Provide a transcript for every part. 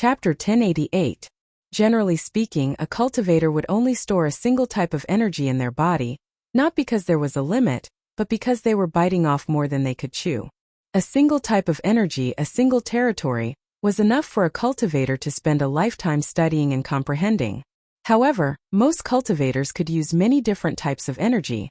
Chapter 1088. Generally speaking, a cultivator would only store a single type of energy in their body, not because there was a limit, but because they were biting off more than they could chew. A single type of energy, a single territory, was enough for a cultivator to spend a lifetime studying and comprehending. However, most cultivators could use many different types of energy,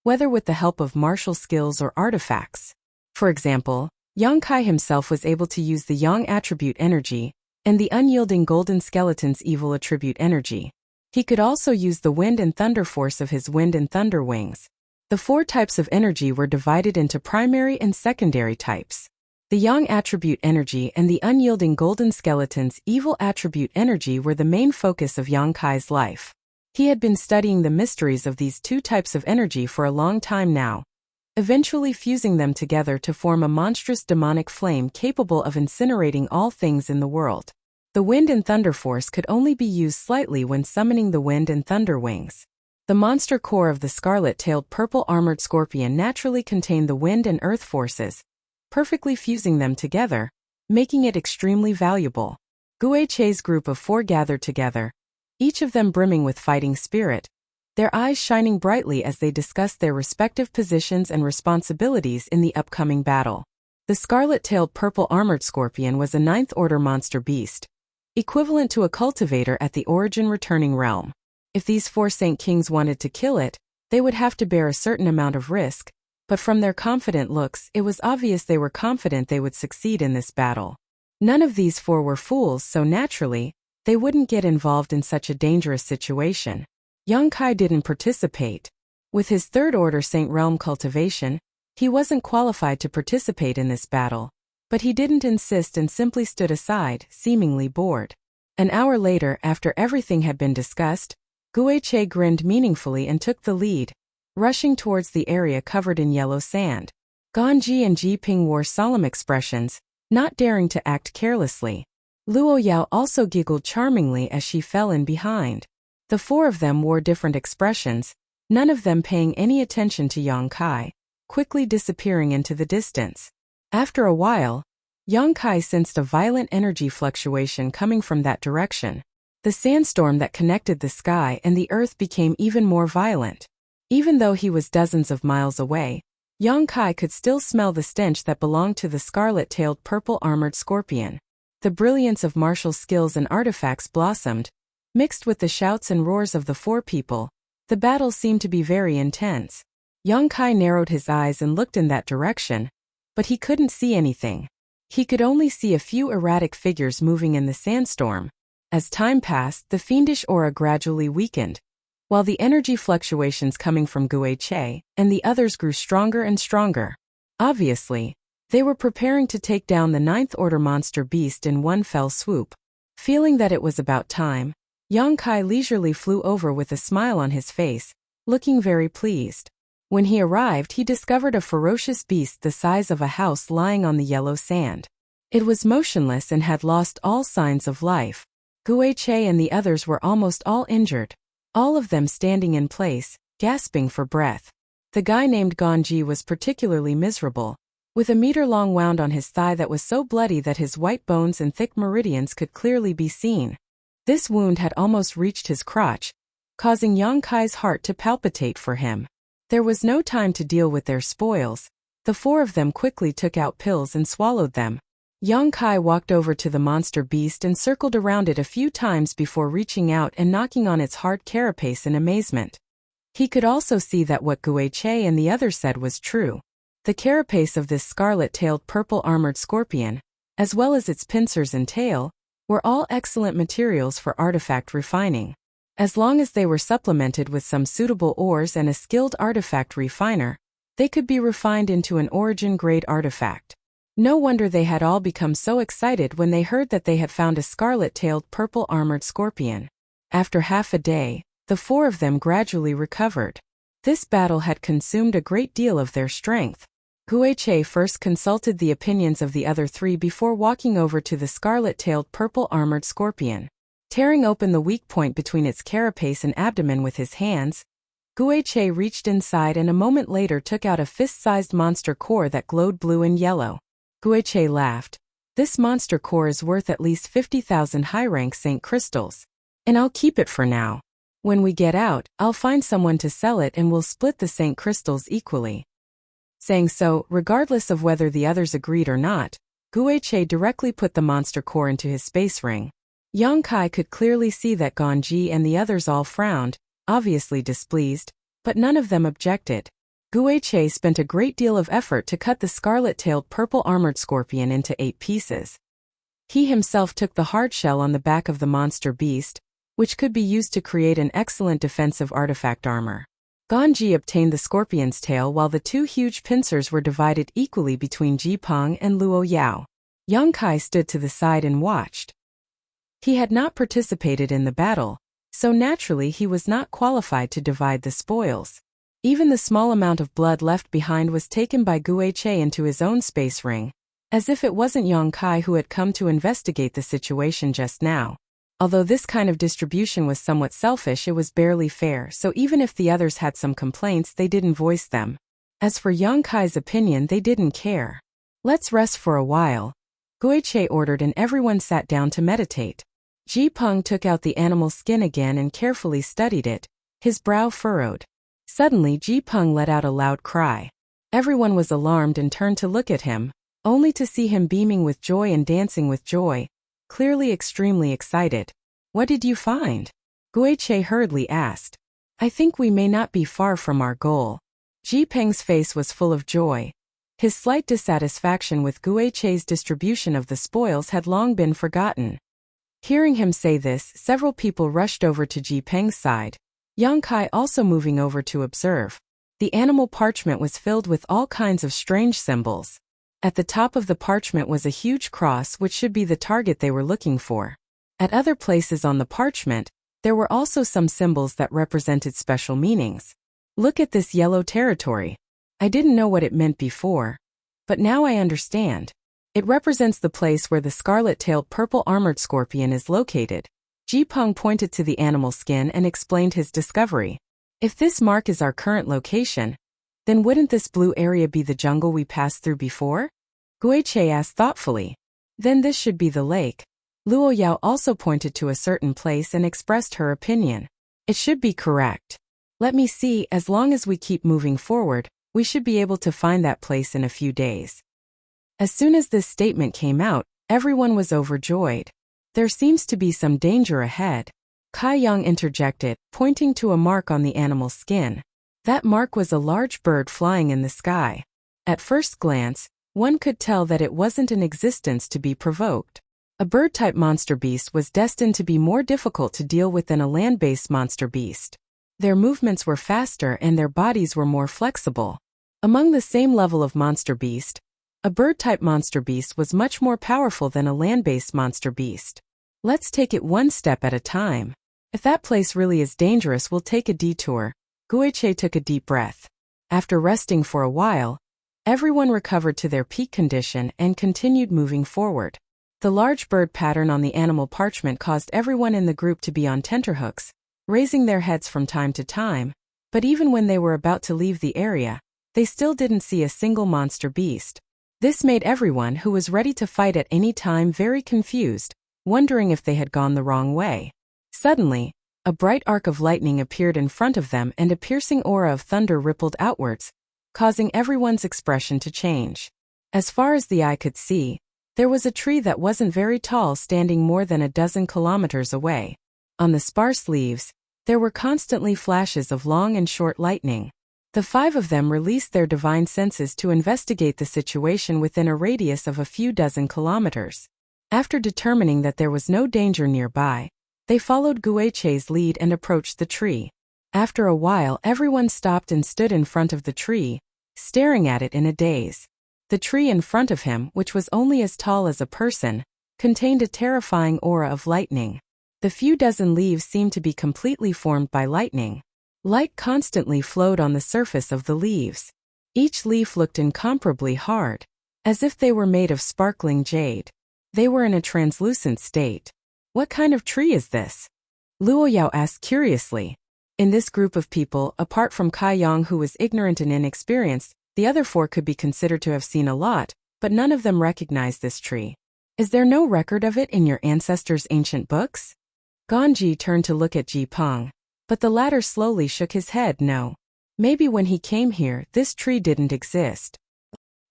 whether with the help of martial skills or artifacts. For example, Yang Kai himself was able to use the Yang attribute energy and the unyielding golden skeleton's evil attribute energy. He could also use the wind and thunder force of his wind and thunder wings. The four types of energy were divided into primary and secondary types. The Yang attribute energy and the unyielding golden skeleton's evil attribute energy were the main focus of Yang Kai's life. He had been studying the mysteries of these two types of energy for a long time now, eventually fusing them together to form a monstrous demonic flame capable of incinerating all things in the world. The wind and thunder force could only be used slightly when summoning the wind and thunder wings. The monster core of the scarlet-tailed purple-armored scorpion naturally contained the wind and earth forces, perfectly fusing them together, making it extremely valuable. Gui Chei's group of four gathered together, each of them brimming with fighting spirit, their eyes shining brightly as they discussed their respective positions and responsibilities in the upcoming battle. The scarlet-tailed purple-armored scorpion was a ninth-order monster beast, equivalent to a cultivator at the origin returning realm. If these four Saint Kings wanted to kill it, they would have to bear a certain amount of risk, but from their confident looks it was obvious they were confident they would succeed in this battle. None of these four were fools, so naturally, they wouldn't get involved in such a dangerous situation. Yang Kai didn't participate. With his third-order Saint Realm cultivation, he wasn't qualified to participate in this battle, but he didn't insist and simply stood aside, seemingly bored. An hour later, after everything had been discussed, Gui Chei grinned meaningfully and took the lead, rushing towards the area covered in yellow sand. Ganji and Ji Ping wore solemn expressions, not daring to act carelessly. Luo Yao also giggled charmingly as she fell in behind. The four of them wore different expressions, none of them paying any attention to Yang Kai, quickly disappearing into the distance. After a while, Yang Kai sensed a violent energy fluctuation coming from that direction. The sandstorm that connected the sky and the earth became even more violent. Even though he was dozens of miles away, Yang Kai could still smell the stench that belonged to the scarlet-tailed purple-armored scorpion. The brilliance of martial skills and artifacts blossomed, mixed with the shouts and roars of the four people. The battle seemed to be very intense. Yang Kai narrowed his eyes and looked in that direction, but he couldn't see anything. He could only see a few erratic figures moving in the sandstorm. As time passed, the fiendish aura gradually weakened, while the energy fluctuations coming from Gui Chei and the others grew stronger and stronger. Obviously, they were preparing to take down the ninth-order monster beast in one fell swoop. Feeling that it was about time, Yang Kai leisurely flew over with a smile on his face, looking very pleased. When he arrived, he discovered a ferocious beast the size of a house lying on the yellow sand. It was motionless and had lost all signs of life. Gui Chei and the others were almost all injured, all of them standing in place, gasping for breath. The guy named Ganji was particularly miserable, with a meter-long wound on his thigh that was so bloody that his white bones and thick meridians could clearly be seen. This wound had almost reached his crotch, causing Yang Kai's heart to palpitate for him. There was no time to deal with their spoils. The four of them quickly took out pills and swallowed them. Yang Kai walked over to the monster beast and circled around it a few times before reaching out and knocking on its hard carapace in amazement. He could also see that what Gui Chei and the others said was true. The carapace of this scarlet-tailed purple-armored scorpion, as well as its pincers and tail, were all excellent materials for artifact refining. As long as they were supplemented with some suitable ores and a skilled artifact refiner, they could be refined into an origin-grade artifact. No wonder they had all become so excited when they heard that they had found a scarlet-tailed purple-armored scorpion. After half a day, the four of them gradually recovered. This battle had consumed a great deal of their strength. Gui Chei first consulted the opinions of the other three before walking over to the scarlet-tailed purple-armored scorpion. Tearing open the weak point between its carapace and abdomen with his hands, Gui Chei reached inside and a moment later took out a fist-sized monster core that glowed blue and yellow. Gui Chei laughed. This monster core is worth at least 50,000 high-rank Saint crystals. And I'll keep it for now. When we get out, I'll find someone to sell it and we'll split the Saint crystals equally." Saying so, regardless of whether the others agreed or not, Guiche directly put the monster core into his space ring. Yang Kai could clearly see that Ganji and the others all frowned, obviously displeased, but none of them objected. Guiche spent a great deal of effort to cut the scarlet-tailed purple-armored scorpion into 8 pieces. He himself took the hard shell on the back of the monster beast, which could be used to create an excellent defensive artifact armor. Ganji obtained the scorpion's tail while the 2 huge pincers were divided equally between Ji Peng and Luo Yao. Yang Kai stood to the side and watched. He had not participated in the battle, so naturally he was not qualified to divide the spoils. Even the small amount of blood left behind was taken by Guiche into his own space ring, as if it wasn't Yang Kai who had come to investigate the situation just now. Although this kind of distribution was somewhat selfish, it was barely fair, so even if the others had some complaints, they didn't voice them. As for Yang Kai's opinion, they didn't care. "Let's rest for a while," Guiche ordered, and everyone sat down to meditate. Ji Peng took out the animal skin again and carefully studied it, his brow furrowed. Suddenly Ji Peng let out a loud cry. Everyone was alarmed and turned to look at him, only to see him beaming with joy and dancing with joy, clearly extremely excited. "What did you find?" Guiche hurriedly asked. "I think we may not be far from our goal." Ji Peng's face was full of joy. His slight dissatisfaction with Guiche's distribution of the spoils had long been forgotten. Hearing him say this, several people rushed over to Ji Peng's side, Yang Kai also moving over to observe. The animal parchment was filled with all kinds of strange symbols. At the top of the parchment was a huge cross, which should be the target they were looking for. At other places on the parchment, there were also some symbols that represented special meanings. "Look at this yellow territory. I didn't know what it meant before, but now I understand. It represents the place where the scarlet-tailed purple-armored scorpion is located." Ji Peng pointed to the animal skin and explained his discovery. "If this mark is our current location, then wouldn't this blue area be the jungle we passed through before?" Guiche asked thoughtfully. "Then this should be the lake." Luo Yao also pointed to a certain place and expressed her opinion. "It should be correct. Let me see, as long as we keep moving forward, we should be able to find that place in a few days." As soon as this statement came out, everyone was overjoyed. "There seems to be some danger ahead," Kai Yang interjected, pointing to a mark on the animal's skin. That mark was a large bird flying in the sky. At first glance, one could tell that it wasn't an existence to be provoked. A bird-type monster beast was destined to be more difficult to deal with than a land-based monster beast. Their movements were faster and their bodies were more flexible. Among the same level of monster beast, a bird-type monster beast was much more powerful than a land-based monster beast. "Let's take it one step at a time. If that place really is dangerous, we'll take a detour." Guiche took a deep breath. After resting for a while, everyone recovered to their peak condition and continued moving forward. The large bird pattern on the animal parchment caused everyone in the group to be on tenterhooks, raising their heads from time to time, but even when they were about to leave the area, they still didn't see a single monster beast. This made everyone who was ready to fight at any time very confused, wondering if they had gone the wrong way. Suddenly, a bright arc of lightning appeared in front of them and a piercing aura of thunder rippled outwards, causing everyone's expression to change. As far as the eye could see, there was a tree that wasn't very tall standing more than a dozen kilometers away. On the sparse leaves, there were constantly flashes of long and short lightning. The 5 of them released their divine senses to investigate the situation within a radius of a few dozen kilometers. After determining that there was no danger nearby, they followed Guiche's lead and approached the tree. After a while, everyone stopped and stood in front of the tree, staring at it in a daze. The tree in front of him, which was only as tall as a person, contained a terrifying aura of lightning. The few dozen leaves seemed to be completely formed by lightning. Light constantly flowed on the surface of the leaves. Each leaf looked incomparably hard, as if they were made of sparkling jade. They were in a translucent state. "What kind of tree is this?" Luo Yao asked curiously. In this group of people, apart from Kai Yang, who was ignorant and inexperienced, the other 4 could be considered to have seen a lot, but none of them recognized this tree. Is there no record of it in your ancestors' ancient books? Ganji turned to look at Ji Peng, but the latter slowly shook his head. No. Maybe when he came here, this tree didn't exist.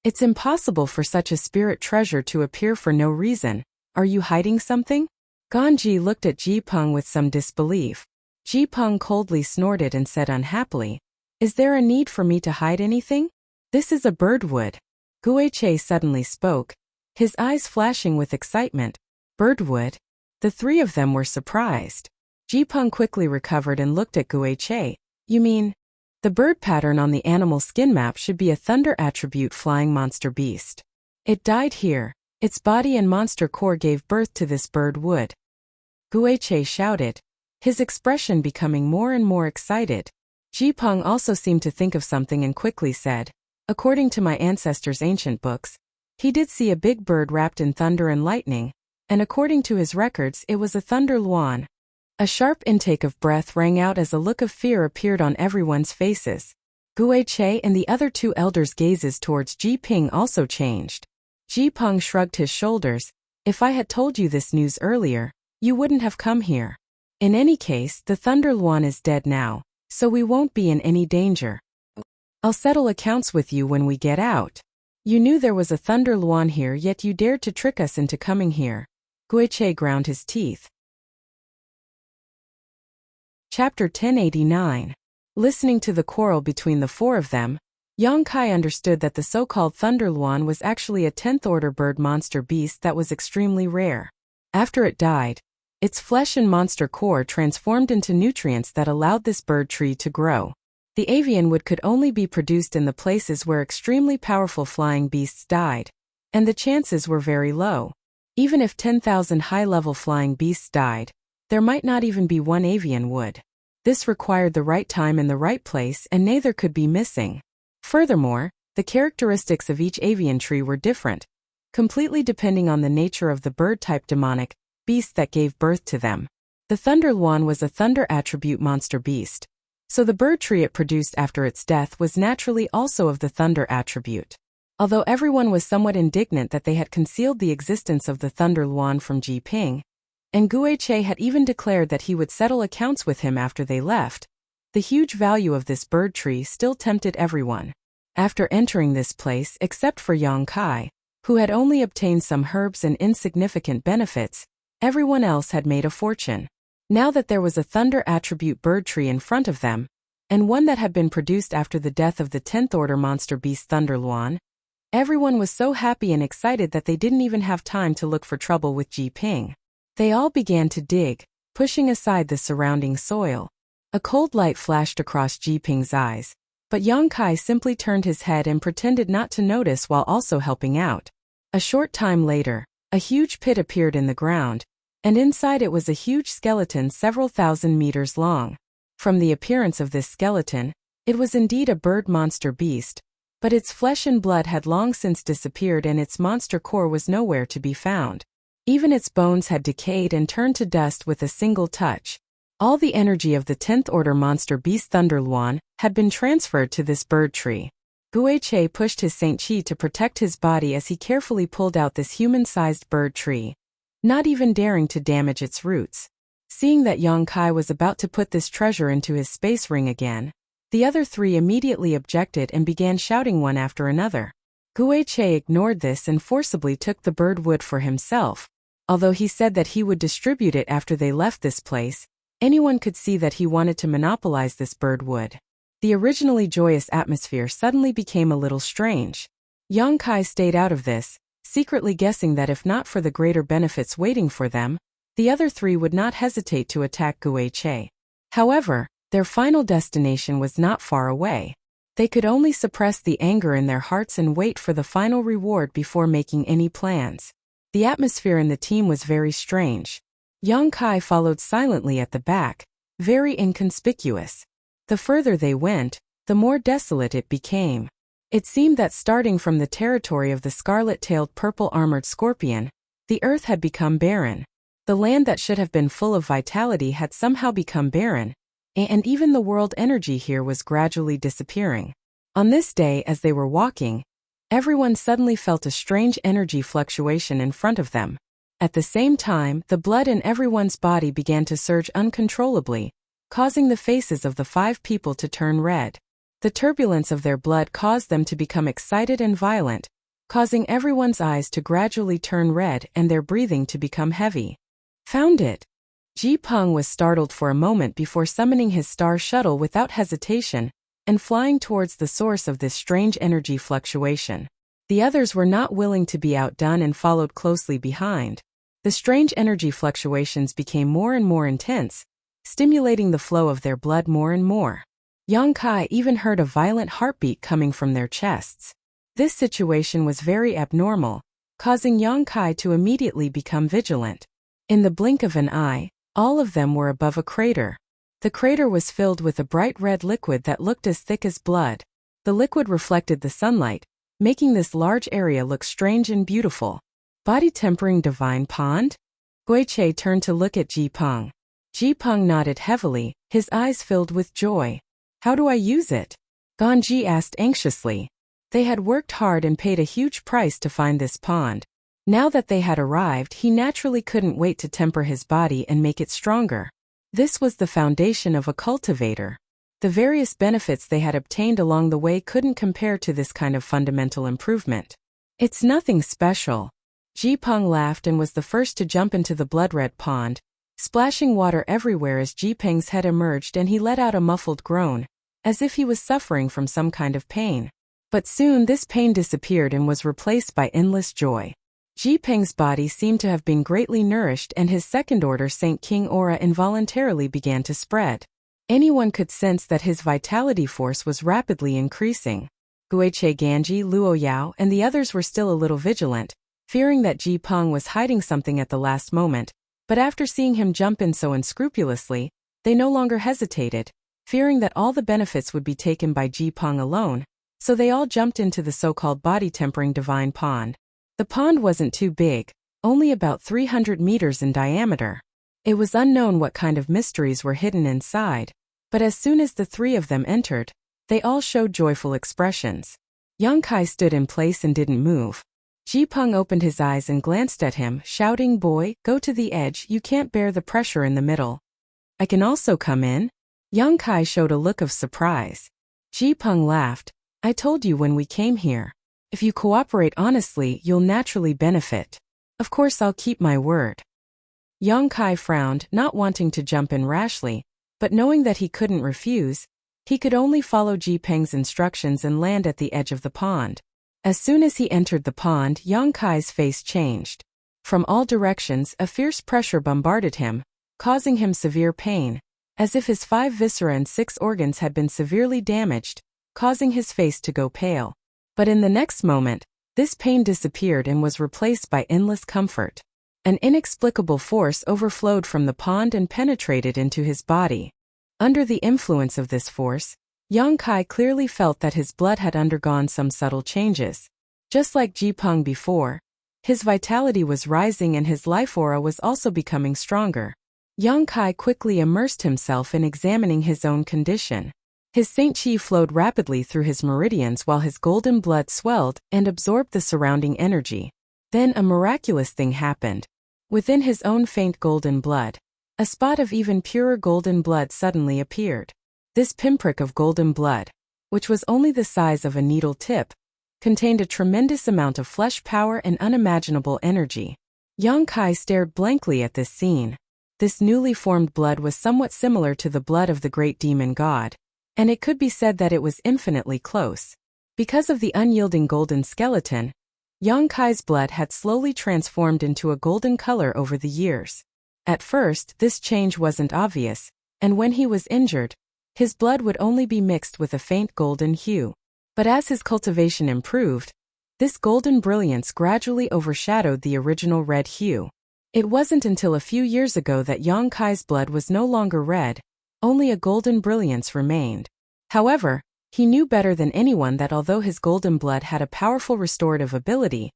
It's impossible for such a spirit treasure to appear for no reason. Are you hiding something? Ganji looked at Ji Peng with some disbelief. Ji Peng coldly snorted and said unhappily, "Is there a need for me to hide anything? This is a birdwood." Guiche suddenly spoke, his eyes flashing with excitement. Birdwood? The three of them were surprised. Ji Peng quickly recovered and looked at Guiche. You mean, the bird pattern on the animal skin map should be a thunder attribute flying monster beast. It died here. Its body and monster core gave birth to this bird wood. Guiche shouted, his expression becoming more and more excited. Ji Peng also seemed to think of something and quickly said, according to my ancestors' ancient books, he did see a big bird wrapped in thunder and lightning, and according to his records it was a thunder luan. A sharp intake of breath rang out as a look of fear appeared on everyone's faces. Guiche and the other two elders' gazes towards Ji Peng also changed. Ji Peng shrugged his shoulders. If I had told you this news earlier, you wouldn't have come here. In any case, the Thunder Luan is dead now, so we won't be in any danger. I'll settle accounts with you when we get out. You knew there was a Thunder Luan here, yet you dared to trick us into coming here. Guiche ground his teeth. Chapter 1089. Listening to the quarrel between the four of them, Yang Kai understood that the so-called Thunder Luan was actually a 10th-order bird monster beast that was extremely rare. After it died, its flesh and monster core transformed into nutrients that allowed this bird tree to grow. The avian wood could only be produced in the places where extremely powerful flying beasts died, and the chances were very low. Even if 10,000 high-level flying beasts died, there might not even be one avian wood. This required the right time in the right place, and neither could be missing. Furthermore, the characteristics of each avian tree were different, completely depending on the nature of the bird-type demonic beast that gave birth to them. The Thunder Luan was a thunder attribute monster beast, so the bird tree it produced after its death was naturally also of the thunder attribute. Although everyone was somewhat indignant that they had concealed the existence of the Thunder Luan from Ji Peng, and Guiche had even declared that he would settle accounts with him after they left, the huge value of this bird tree still tempted everyone. After entering this place, except for Yang Kai, who had only obtained some herbs and insignificant benefits, everyone else had made a fortune. Now that there was a thunder attribute bird tree in front of them, and one that had been produced after the death of the 10th order monster beast Thunder Luan, everyone was so happy and excited that they didn't even have time to look for trouble with Ji Peng. They all began to dig, pushing aside the surrounding soil. A cold light flashed across Ji Peng's eyes, but Yang Kai simply turned his head and pretended not to notice while also helping out. A short time later, a huge pit appeared in the ground, and inside it was a huge skeleton several thousand meters long. From the appearance of this skeleton, it was indeed a bird monster beast, but its flesh and blood had long since disappeared and its monster core was nowhere to be found. Even its bones had decayed and turned to dust with a single touch. All the energy of the 10th order monster beast Thunder Luan had been transferred to this bird tree. Guiche pushed his Saint Chi to protect his body as he carefully pulled out this human-sized bird tree, not even daring to damage its roots. Seeing that Yang Kai was about to put this treasure into his space ring again, the other three immediately objected and began shouting one after another. Guiche ignored this and forcibly took the bird wood for himself. Although he said that he would distribute it after they left this place, anyone could see that he wanted to monopolize this bird wood. The originally joyous atmosphere suddenly became a little strange. Yang Kai stayed out of this, secretly guessing that if not for the greater benefits waiting for them, the other three would not hesitate to attack Guiche. However, their final destination was not far away. They could only suppress the anger in their hearts and wait for the final reward before making any plans. The atmosphere in the team was very strange. Yang Kai followed silently at the back, very inconspicuous. The further they went, the more desolate it became. It seemed that starting from the territory of the scarlet-tailed purple-armored scorpion, the earth had become barren. The land that should have been full of vitality had somehow become barren, and even the world energy here was gradually disappearing. On this day, as they were walking, Everyone suddenly felt a strange energy fluctuation in front of them. At the same time, the blood in everyone's body began to surge uncontrollably, causing the faces of the 5 people to turn red. The turbulence of their blood caused them to become excited and violent, causing everyone's eyes to gradually turn red and their breathing to become heavy. Found it! Ji Peng was startled for a moment before summoning his star shuttle without hesitation and flying towards the source of this strange energy fluctuation. The others were not willing to be outdone and followed closely behind. The strange energy fluctuations became more and more intense, stimulating the flow of their blood more and more. Yang Kai even heard a violent heartbeat coming from their chests. This situation was very abnormal, causing Yang Kai to immediately become vigilant. In the blink of an eye, all of them were above a crater. The crater was filled with a bright red liquid that looked as thick as blood. The liquid reflected the sunlight, making this large area look strange and beautiful. Body-tempering divine pond? Guiche turned to look at Ji Peng. Ji Peng nodded heavily, his eyes filled with joy. How do I use it? Ganji asked anxiously. They had worked hard and paid a huge price to find this pond. Now that they had arrived, he naturally couldn't wait to temper his body and make it stronger. This was the foundation of a cultivator. The various benefits they had obtained along the way couldn't compare to this kind of fundamental improvement. It's nothing special. Ji Peng laughed and was the first to jump into the blood-red pond, splashing water everywhere as Ji Peng's head emerged, and he let out a muffled groan, as if he was suffering from some kind of pain. But soon this pain disappeared and was replaced by endless joy. Ji Peng's body seemed to have been greatly nourished, and his second-order Saint King aura involuntarily began to spread. Anyone could sense that his vitality force was rapidly increasing. Guiche Ganji, Luo Yao, and the others were still a little vigilant, fearing that Ji Peng was hiding something at the last moment, but after seeing him jump in so unscrupulously, they no longer hesitated, fearing that all the benefits would be taken by Ji Peng alone, so they all jumped into the so-called body-tempering divine pond. The pond wasn't too big, only about 300 meters in diameter. It was unknown what kind of mysteries were hidden inside, but as soon as the 3 of them entered, they all showed joyful expressions. Yang Kai stood in place and didn't move. Ji Peng opened his eyes and glanced at him, shouting, "Boy, go to the edge, you can't bear the pressure in the middle." "I can also come in?" Yang Kai showed a look of surprise. Ji Peng laughed. "I told you when we came here. If you cooperate honestly, you'll naturally benefit. Of course I'll keep my word." Yang Kai frowned, not wanting to jump in rashly, but knowing that he couldn't refuse, he could only follow Ji Peng's instructions and land at the edge of the pond. As soon as he entered the pond, Yang Kai's face changed. From all directions, a fierce pressure bombarded him, causing him severe pain, as if his 5 viscera and 6 organs had been severely damaged, causing his face to go pale. But in the next moment, this pain disappeared and was replaced by endless comfort. An inexplicable force overflowed from the pond and penetrated into his body. Under the influence of this force, Yang Kai clearly felt that his blood had undergone some subtle changes. Just like Ji Peng before, his vitality was rising and his life aura was also becoming stronger. Yang Kai quickly immersed himself in examining his own condition. His Saint Qi flowed rapidly through his meridians while his golden blood swelled and absorbed the surrounding energy. Then a miraculous thing happened. Within his own faint golden blood, a spot of even purer golden blood suddenly appeared. This pinprick of golden blood, which was only the size of a needle tip, contained a tremendous amount of flesh power and unimaginable energy. Yang Kai stared blankly at this scene. This newly formed blood was somewhat similar to the blood of the great demon god, and it could be said that it was infinitely close. Because of the unyielding golden skeleton, Yang Kai's blood had slowly transformed into a golden color over the years. At first, this change wasn't obvious, and when he was injured, his blood would only be mixed with a faint golden hue. But as his cultivation improved, this golden brilliance gradually overshadowed the original red hue. It wasn't until a few years ago that Yang Kai's blood was no longer red, only a golden brilliance remained. However, he knew better than anyone that although his golden blood had a powerful restorative ability,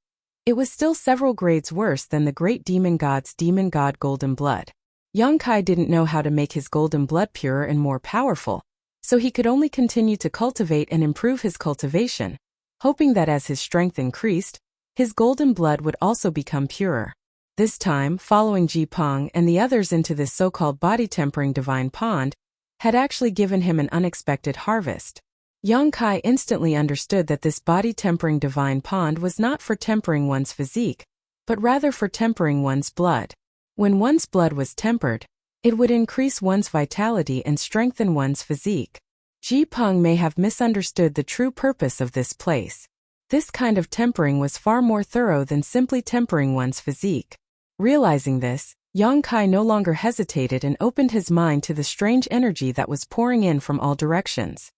it was still several grades worse than the great demon god's demon god golden blood. Yang Kai didn't know how to make his golden blood purer and more powerful, so he could only continue to cultivate and improve his cultivation, hoping that as his strength increased, his golden blood would also become purer. This time, following Ji Peng and the others into this so-called body-tempering divine pond had actually given him an unexpected harvest. Yang Kai instantly understood that this body-tempering divine pond was not for tempering one's physique, but rather for tempering one's blood. When one's blood was tempered, it would increase one's vitality and strengthen one's physique. Ji Peng may have misunderstood the true purpose of this place. This kind of tempering was far more thorough than simply tempering one's physique. Realizing this, Yang Kai no longer hesitated and opened his mind to the strange energy that was pouring in from all directions.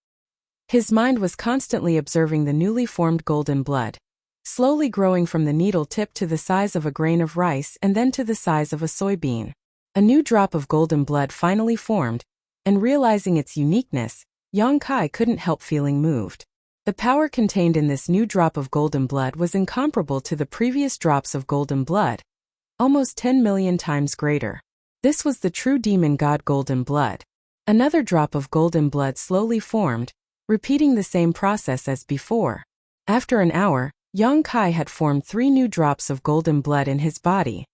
His mind was constantly observing the newly formed golden blood, slowly growing from the needle tip to the size of a grain of rice and then to the size of a soybean. A new drop of golden blood finally formed, and realizing its uniqueness, Yang Kai couldn't help feeling moved. The power contained in this new drop of golden blood was incomparable to the previous drops of golden blood, almost 10 million times greater. This was the true demon god golden blood. Another drop of golden blood slowly formed, repeating the same process as before. After an hour, Yang Kai had formed 3 new drops of golden blood in his body.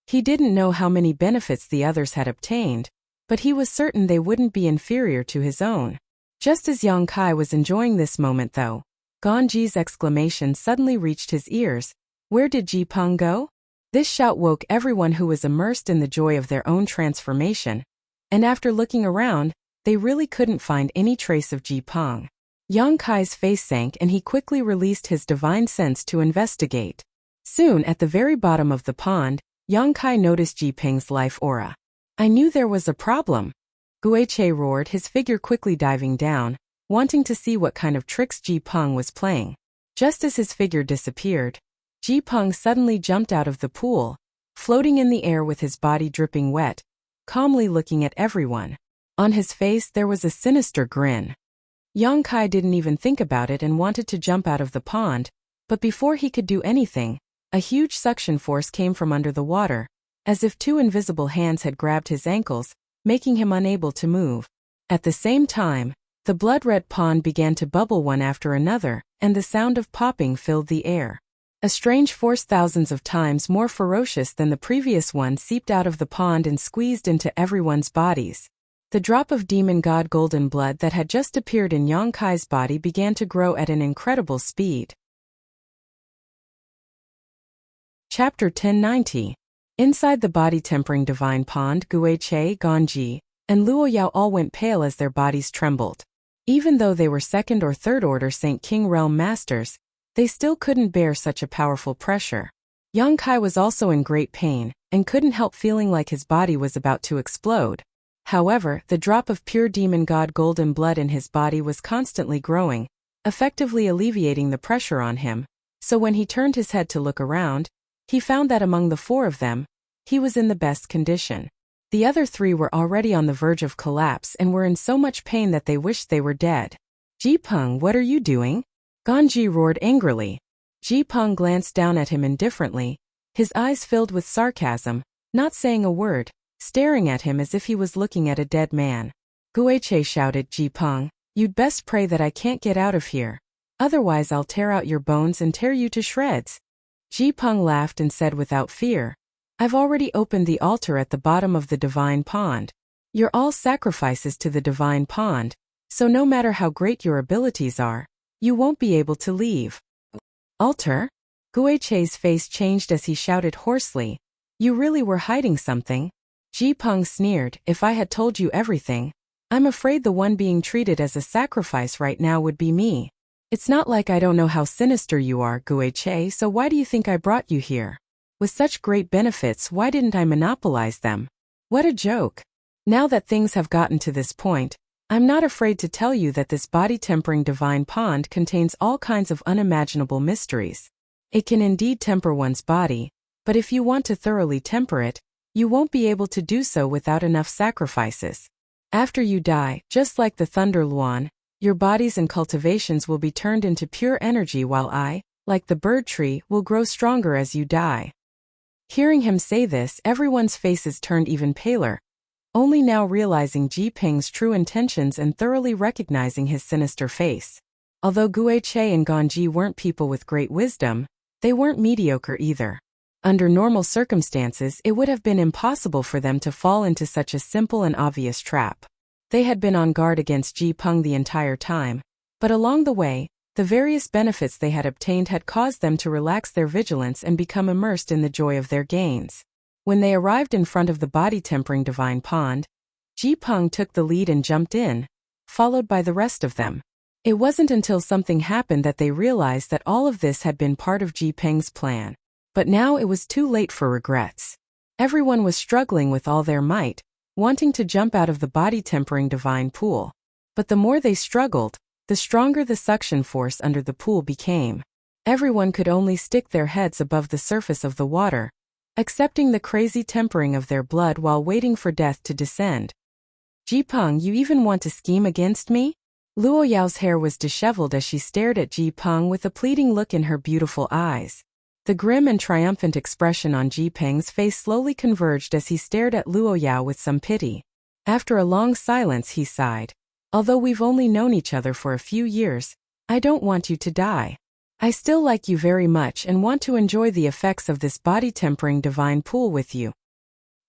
He didn't know how many benefits the others had obtained, but he was certain they wouldn't be inferior to his own. Just as Yang Kai was enjoying this moment though, Ganji's exclamation suddenly reached his ears. Where did Ji Peng go? This shout woke everyone who was immersed in the joy of their own transformation, and after looking around, they really couldn't find any trace of Ji Peng. Yang Kai's face sank and he quickly released his divine sense to investigate. Soon at the very bottom of the pond, Yang Kai noticed Ji Peng's life aura. I knew there was a problem. Guiche roared, his figure quickly diving down, wanting to see what kind of tricks Ji Peng was playing. Just as his figure disappeared, Ji Peng suddenly jumped out of the pool, floating in the air with his body dripping wet, calmly looking at everyone. On his face there was a sinister grin. Yang Kai didn't even think about it and wanted to jump out of the pond, but before he could do anything, a huge suction force came from under the water, as if 2 invisible hands had grabbed his ankles, making him unable to move. At the same time, the blood-red pond began to bubble one after another, and the sound of popping filled the air. A strange force thousands of times more ferocious than the previous one seeped out of the pond and squeezed into everyone's bodies. The drop of demon god golden blood that had just appeared in Yang Kai's body began to grow at an incredible speed. Chapter 1090. Inside the body-tempering divine pond, Guiche, Ganji, and Luoyao all went pale as their bodies trembled. Even though they were 2nd or 3rd order Saint King Realm masters, they still couldn't bear such a powerful pressure. Yang Kai was also in great pain, and couldn't help feeling like his body was about to explode. However, the drop of pure demon god golden blood in his body was constantly growing, effectively alleviating the pressure on him, so when he turned his head to look around, he found that among the 4 of them, he was in the best condition. The other 3 were already on the verge of collapse and were in so much pain that they wished they were dead. Ji Peng, what are you doing? Ganji roared angrily. Ji Peng glanced down at him indifferently, his eyes filled with sarcasm, not saying a word, staring at him as if he was looking at a dead man. Guiche shouted, Ji Peng, you'd best pray that I can't get out of here. Otherwise I'll tear out your bones and tear you to shreds. Ji Peng laughed and said without fear, I've already opened the altar at the bottom of the divine pond. You're all sacrifices to the divine pond, so no matter how great your abilities are, you won't be able to leave. Altar? Guiche's face changed as he shouted hoarsely, you really were hiding something? Ji Peng sneered, if I had told you everything, I'm afraid the one being treated as a sacrifice right now would be me. It's not like I don't know how sinister you are, Guiche, so why do you think I brought you here? With such great benefits, why didn't I monopolize them? What a joke. Now that things have gotten to this point, I'm not afraid to tell you that this body-tempering divine pond contains all kinds of unimaginable mysteries. It can indeed temper one's body, but if you want to thoroughly temper it, you won't be able to do so without enough sacrifices. After you die, just like the Thunder Luan, your bodies and cultivations will be turned into pure energy while I, like the bird tree, will grow stronger as you die. Hearing him say this, everyone's faces turned even paler, only now realizing Ji Peng's true intentions and thoroughly recognizing his sinister face. Although Guiche and Ganji weren't people with great wisdom, they weren't mediocre either. Under normal circumstances, it would have been impossible for them to fall into such a simple and obvious trap. They had been on guard against Ji Peng the entire time, but along the way, the various benefits they had obtained had caused them to relax their vigilance and become immersed in the joy of their gains. When they arrived in front of the body-tempering divine pond, Ji Peng took the lead and jumped in, followed by the rest of them. It wasn't until something happened that they realized that all of this had been part of Ji Peng's plan. But now it was too late for regrets. Everyone was struggling with all their might, wanting to jump out of the body-tempering divine pool. But the more they struggled, the stronger the suction force under the pool became. Everyone could only stick their heads above the surface of the water, accepting the crazy tempering of their blood while waiting for death to descend. Ji Peng, you even want to scheme against me? Luo Yao's hair was disheveled as she stared at Ji Peng with a pleading look in her beautiful eyes. The grim and triumphant expression on Ji Peng's face slowly converged as he stared at Luo Yao with some pity. After a long silence he sighed. Although we've only known each other for a few years, I don't want you to die. I still like you very much and want to enjoy the effects of this body-tempering divine pool with you.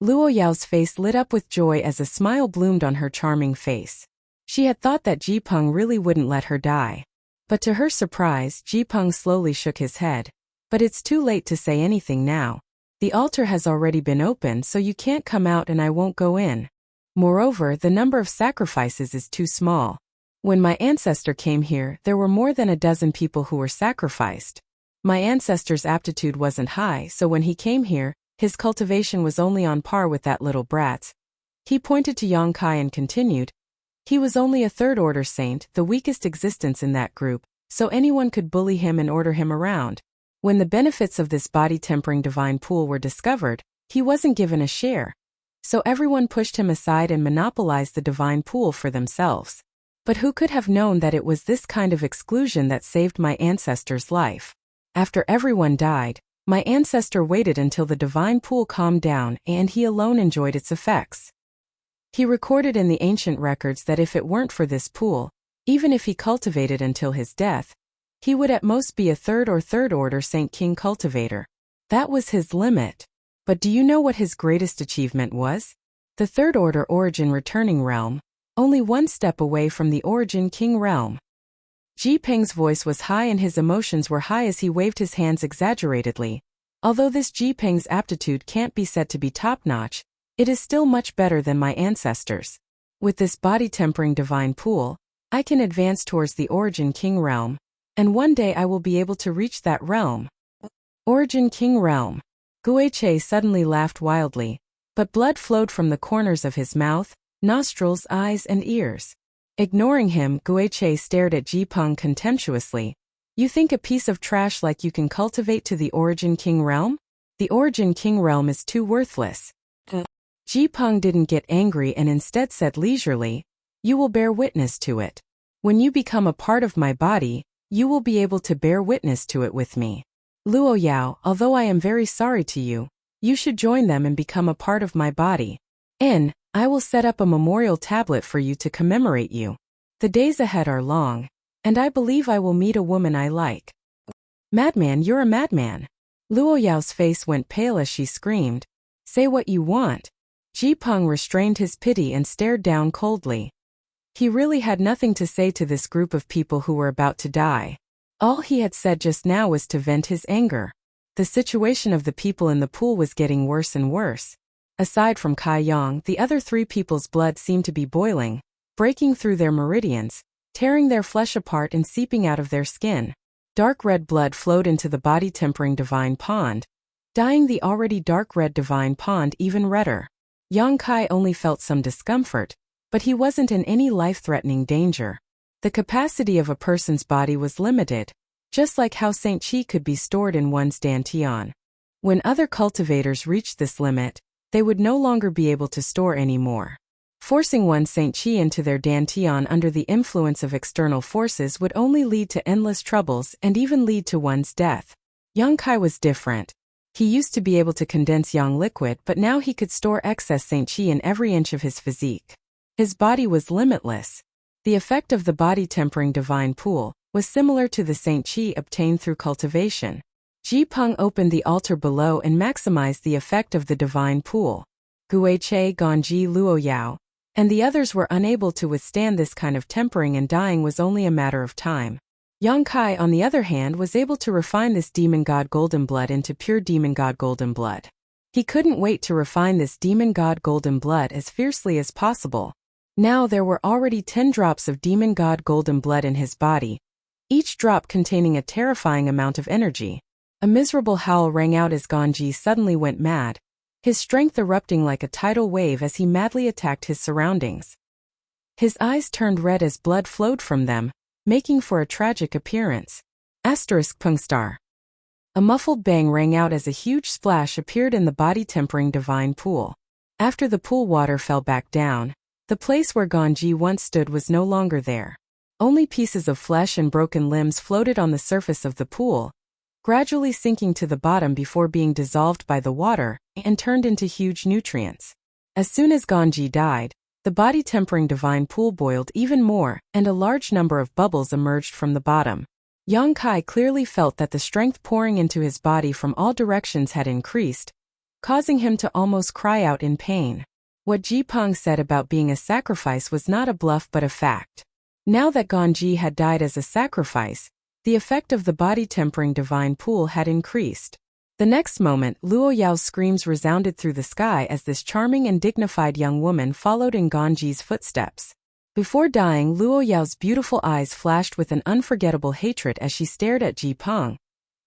Luo Yao's face lit up with joy as a smile bloomed on her charming face. She had thought that Ji Peng really wouldn't let her die. But to her surprise, Ji Peng slowly shook his head. But it's too late to say anything now. The altar has already been opened, so you can't come out and I won't go in. Moreover, the number of sacrifices is too small. When my ancestor came here, there were more than a dozen people who were sacrificed. My ancestor's aptitude wasn't high, so when he came here, his cultivation was only on par with that little brat's. He pointed to Yang Kai and continued. He was only a third-order saint, the weakest existence in that group, so anyone could bully him and order him around. When the benefits of this body-tempering divine pool were discovered, he wasn't given a share. So everyone pushed him aside and monopolized the divine pool for themselves. But who could have known that it was this kind of exclusion that saved my ancestor's life? After everyone died, my ancestor waited until the divine pool calmed down and he alone enjoyed its effects. He recorded in the ancient records that if it weren't for this pool, even if he cultivated until his death, he would at most be a third or third-order Saint King cultivator. That was his limit. But do you know what his greatest achievement was? The third-order origin returning realm, only one step away from the origin king realm. Ji Peng's voice was high and his emotions were high as he waved his hands exaggeratedly. Although this Ji Peng's aptitude can't be said to be top-notch, it is still much better than my ancestors. With this body-tempering divine pool, I can advance towards the origin king realm, and one day I will be able to reach that realm. Origin king realm. Guiche suddenly laughed wildly, but blood flowed from the corners of his mouth, nostrils, eyes, and ears. Ignoring him, Guiche stared at Ji Peng contemptuously. You think a piece of trash like you can cultivate to the origin king realm? The origin king realm is too worthless. Ji Peng didn't get angry and instead said leisurely, you will bear witness to it. When you become a part of my body, you will be able to bear witness to it with me. Luo Yao, although I am very sorry to you, you should join them and become a part of my body. I will set up a memorial tablet for you to commemorate you. The days ahead are long, and I believe I will meet a woman I like. Madman, you're a madman. Luo Yao's face went pale as she screamed. Say what you want. Ji Peng restrained his pity and stared down coldly. He really had nothing to say to this group of people who were about to die. All he had said just now was to vent his anger. The situation of the people in the pool was getting worse and worse. Aside from Kai Yang, the other three people's blood seemed to be boiling, breaking through their meridians, tearing their flesh apart and seeping out of their skin. Dark red blood flowed into the body-tempering divine pond, dyeing the already dark red divine pond even redder. Yang Kai only felt some discomfort, but he wasn't in any life-threatening danger. The capacity of a person's body was limited, just like how Saint Qi could be stored in one's dantian. When other cultivators reached this limit, they would no longer be able to store any more. Forcing one's Saint Qi into their dantian under the influence of external forces would only lead to endless troubles and even lead to one's death. Yang Kai was different. He used to be able to condense yang liquid, but now he could store excess Saint Qi in every inch of his physique. His body was limitless. The effect of the body-tempering divine pool, was similar to the Saint Qi obtained through cultivation. Ji Peng opened the altar below and maximized the effect of the divine pool. Guiche, Ganji, Luo Yao, and the others were unable to withstand this kind of tempering, and dying was only a matter of time. Yang Kai, on the other hand, was able to refine this demon god golden blood into pure demon god golden blood. He couldn't wait to refine this demon god golden blood as fiercely as possible. Now there were already 10 drops of demon god golden blood in his body, each drop containing a terrifying amount of energy. A miserable howl rang out as Ganji suddenly went mad, his strength erupting like a tidal wave as he madly attacked his surroundings. His eyes turned red as blood flowed from them, making for a tragic appearance. ****. A muffled bang rang out as a huge splash appeared in the body-tempering divine pool. After the pool water fell back down, the place where Ganji once stood was no longer there. Only pieces of flesh and broken limbs floated on the surface of the pool, gradually sinking to the bottom before being dissolved by the water and turned into huge nutrients. As soon as Ganji died, the body-tempering divine pool boiled even more, and a large number of bubbles emerged from the bottom. Yang Kai clearly felt that the strength pouring into his body from all directions had increased, causing him to almost cry out in pain. What Ji Peng said about being a sacrifice was not a bluff but a fact. Now that Ganji had died as a sacrifice, the effect of the body-tempering divine pool had increased. The next moment, Luo Yao's screams resounded through the sky as this charming and dignified young woman followed in Ganji's footsteps. Before dying, Luo Yao's beautiful eyes flashed with an unforgettable hatred as she stared at Ji Peng,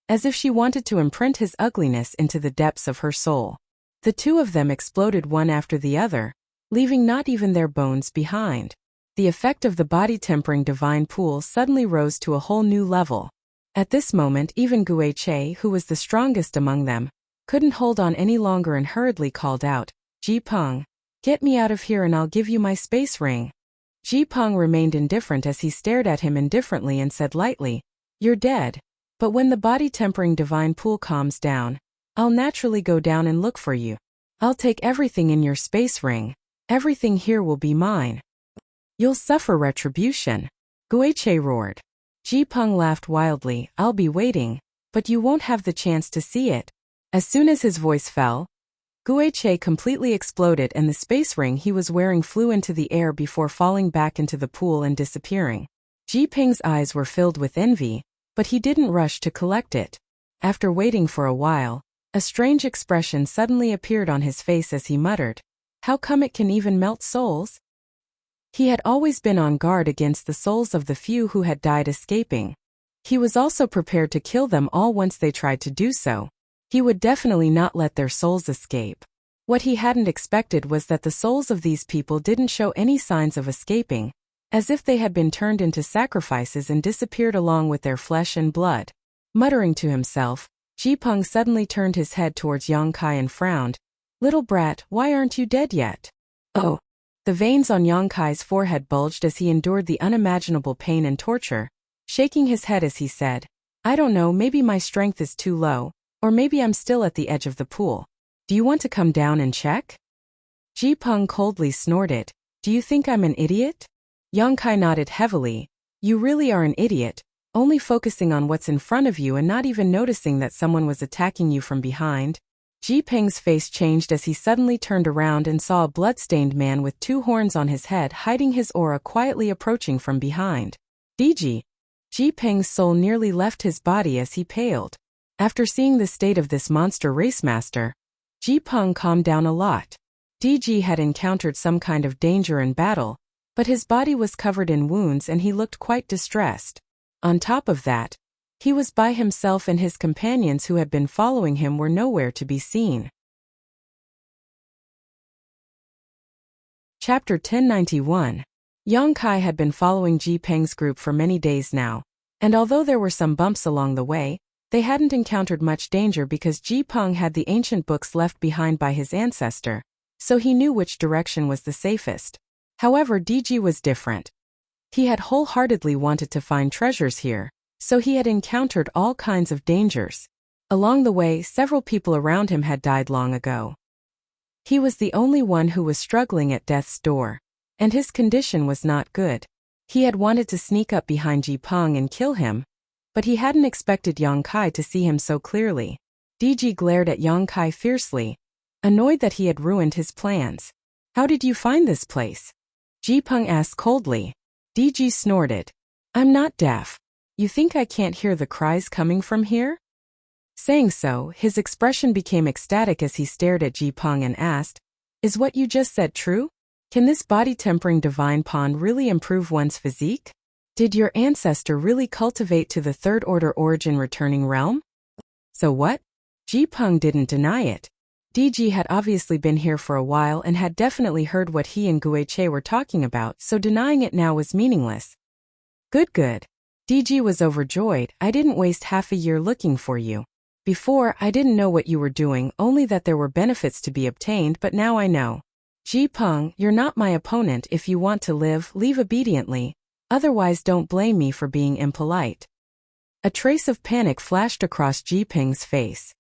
as if she wanted to imprint his ugliness into the depths of her soul. The two of them exploded one after the other, leaving not even their bones behind. The effect of the body-tempering divine pool suddenly rose to a whole new level. At this moment, even Guiche, who was the strongest among them, couldn't hold on any longer and hurriedly called out, "Ji Peng, get me out of here and I'll give you my space ring." Ji Peng remained indifferent as he stared at him indifferently and said lightly, "You're dead. But when the body-tempering divine pool calms down, I'll naturally go down and look for you. I'll take everything in your space ring. Everything here will be mine. You'll suffer retribution." Guiche roared. Ji Peng laughed wildly, "I'll be waiting, but you won't have the chance to see it." As soon as his voice fell, Guiche completely exploded and the space ring he was wearing flew into the air before falling back into the pool and disappearing. Ji Peng's eyes were filled with envy, but he didn't rush to collect it. After waiting for a while, a strange expression suddenly appeared on his face as he muttered, "How come it can even melt souls?" He had always been on guard against the souls of the few who had died escaping. He was also prepared to kill them all once they tried to do so. He would definitely not let their souls escape. What he hadn't expected was that the souls of these people didn't show any signs of escaping, as if they had been turned into sacrifices and disappeared along with their flesh and blood. Muttering to himself, Ji Peng suddenly turned his head towards Yang Kai and frowned. "Little brat, why aren't you dead yet?" "Oh." The veins on Yang Kai's forehead bulged as he endured the unimaginable pain and torture, shaking his head as he said, "I don't know, maybe my strength is too low, or maybe I'm still at the edge of the pool. Do you want to come down and check?" Ji Peng coldly snorted, "Do you think I'm an idiot?" Yang Kai nodded heavily. "You really are an idiot, only focusing on what's in front of you and not even noticing that someone was attacking you from behind." Ji Peng's face changed as he suddenly turned around and saw a blood-stained man with 2 horns on his head hiding his aura quietly approaching from behind. "DG." Ji Peng's soul nearly left his body as he paled. After seeing the state of this monster racemaster, Ji Peng calmed down a lot. DG had encountered some kind of danger in battle, but his body was covered in wounds and he looked quite distressed. On top of that, he was by himself and his companions who had been following him were nowhere to be seen. Chapter 1091. Yang Kai had been following Ji Peng's group for many days now, and although there were some bumps along the way, they hadn't encountered much danger because Ji Peng had the ancient books left behind by his ancestor, so he knew which direction was the safest. However, DG was different. He had wholeheartedly wanted to find treasures here, so he had encountered all kinds of dangers. Along the way, several people around him had died long ago. He was the only one who was struggling at death's door, and his condition was not good. He had wanted to sneak up behind Ji Peng and kill him, but he hadn't expected Yang Kai to see him so clearly. DG glared at Yang Kai fiercely, annoyed that he had ruined his plans. How did you find this place? Ji Peng asked coldly. DG snorted. I'm not deaf. You think I can't hear the cries coming from here? Saying so, his expression became ecstatic as he stared at Ji Peng and asked, Is what you just said true? Can this body-tempering divine pond really improve one's physique? Did your ancestor really cultivate to the third-order origin returning realm? So what? Ji Peng didn't deny it. DG had obviously been here for a while and had definitely heard what he and Guiche were talking about, so denying it now was meaningless. Good. DG was overjoyed. I didn't waste half a year looking for you. Before, I didn't know what you were doing, only that there were benefits to be obtained, but now I know. Ji Peng, you're not my opponent. If you want to live, leave obediently. Otherwise don't blame me for being impolite. A trace of panic flashed across Ji Peng's face.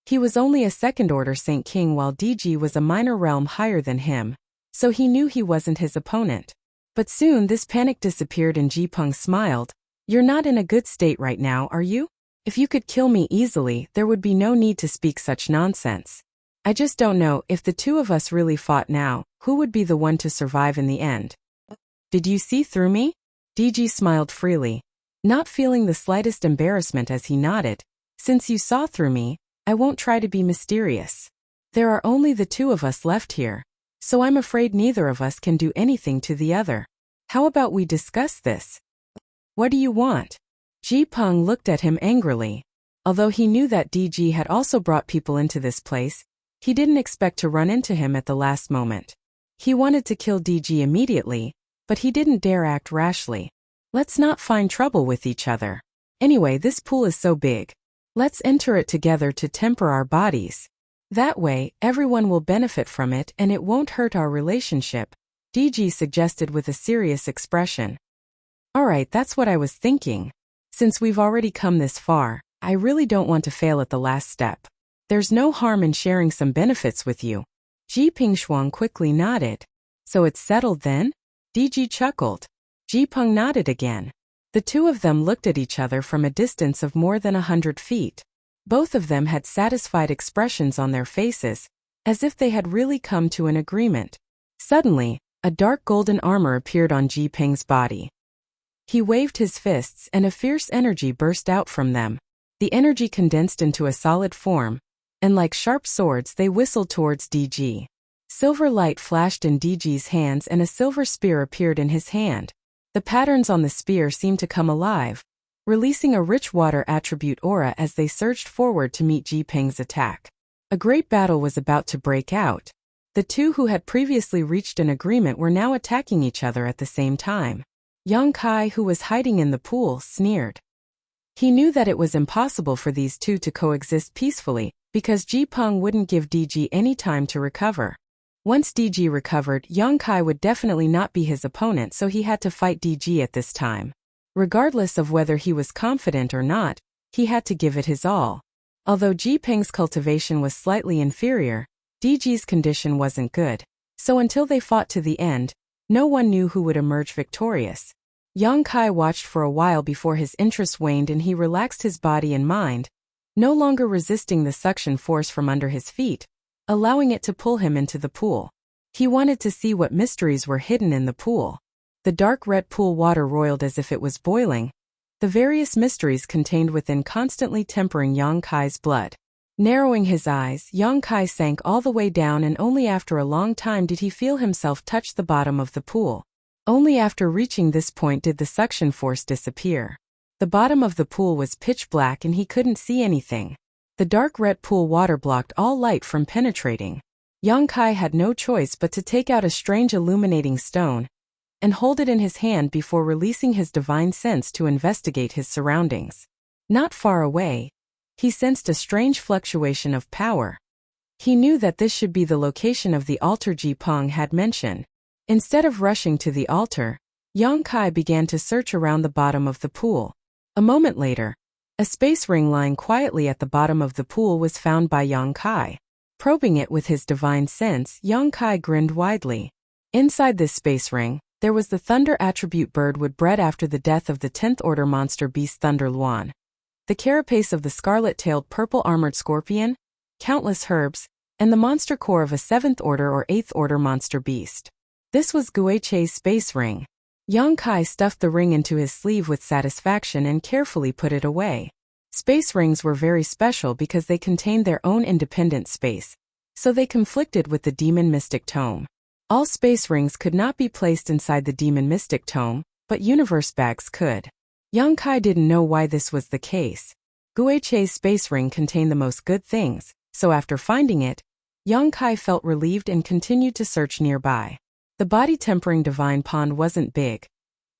He was only a second-order Saint King while DG was a minor realm higher than him, so he knew he wasn't his opponent. But soon this panic disappeared and Ji Peng smiled. You're not in a good state right now, are you? If you could kill me easily, there would be no need to speak such nonsense. I just don't know, if the two of us really fought now, who would be the one to survive in the end? Did you see through me? DG smiled freely, not feeling the slightest embarrassment as he nodded. Since you saw through me, I won't try to be mysterious. There are only the two of us left here, so I'm afraid neither of us can do anything to the other. How about we discuss this? What do you want? Ji Peng looked at him angrily. Although he knew that DG had also brought people into this place, he didn't expect to run into him at the last moment. He wanted to kill DG immediately, but he didn't dare act rashly. Let's not find trouble with each other. Anyway, this pool is so big. Let's enter it together to temper our bodies. That way, everyone will benefit from it and it won't hurt our relationship, DG suggested with a serious expression. Alright, that's what I was thinking. Since we've already come this far, I really don't want to fail at the last step. There's no harm in sharing some benefits with you. Ji Pingshuang quickly nodded. So it's settled then? DG chuckled. Ji Peng nodded again. The two of them looked at each other from a distance of more than 100 feet. Both of them had satisfied expressions on their faces, as if they had really come to an agreement. Suddenly, a dark golden armor appeared on Ji Peng's body. He waved his fists and a fierce energy burst out from them. The energy condensed into a solid form, and like sharp swords they whistled towards DG. Silver light flashed in DG's hands and a silver spear appeared in his hand. The patterns on the spear seemed to come alive, releasing a rich water attribute aura as they surged forward to meet Ji Peng's attack. A great battle was about to break out. The two who had previously reached an agreement were now attacking each other at the same time. Yang Kai, who was hiding in the pool, sneered. He knew that it was impossible for these two to coexist peacefully, because Ji Peng wouldn't give DG any time to recover. Once DG recovered, Yang Kai would definitely not be his opponent, so he had to fight DG at this time. Regardless of whether he was confident or not, he had to give it his all. Although Ji Peng's cultivation was slightly inferior, DG's condition wasn't good. So until they fought to the end, no one knew who would emerge victorious. Yang Kai watched for a while before his interest waned and he relaxed his body and mind, no longer resisting the suction force from under his feet, allowing it to pull him into the pool. He wanted to see what mysteries were hidden in the pool. The dark red pool water roiled as if it was boiling, the various mysteries contained within constantly tempering Yang Kai's blood. Narrowing his eyes, Yang Kai sank all the way down and only after a long time did he feel himself touch the bottom of the pool. Only after reaching this point did the suction force disappear. The bottom of the pool was pitch black and he couldn't see anything. The dark red pool water blocked all light from penetrating. Yang Kai had no choice but to take out a strange illuminating stone and hold it in his hand before releasing his divine sense to investigate his surroundings. Not far away, he sensed a strange fluctuation of power. He knew that this should be the location of the altar Ji Peng had mentioned. Instead of rushing to the altar, Yang Kai began to search around the bottom of the pool. A moment later, a space ring lying quietly at the bottom of the pool was found by Yang Kai. Probing it with his divine sense, Yang Kai grinned widely. Inside this space ring, There was the Thunder attribute bird wood bred after the death of the 10th order monster beast Thunder Luan. The carapace of the scarlet-tailed purple-armored scorpion, countless herbs, and the monster core of a 7th order or 8th order monster beast. This was Guiche's space ring. Yang Kai stuffed the ring into his sleeve with satisfaction and carefully put it away. Space rings were very special because they contained their own independent space, so they conflicted with the demon mystic tome. All space rings could not be placed inside the demon mystic tome, but universe bags could. Yang Kai didn't know why this was the case. Guiche's space ring contained the most good things, so after finding it, Yang Kai felt relieved and continued to search nearby. The body-tempering divine pond wasn't big,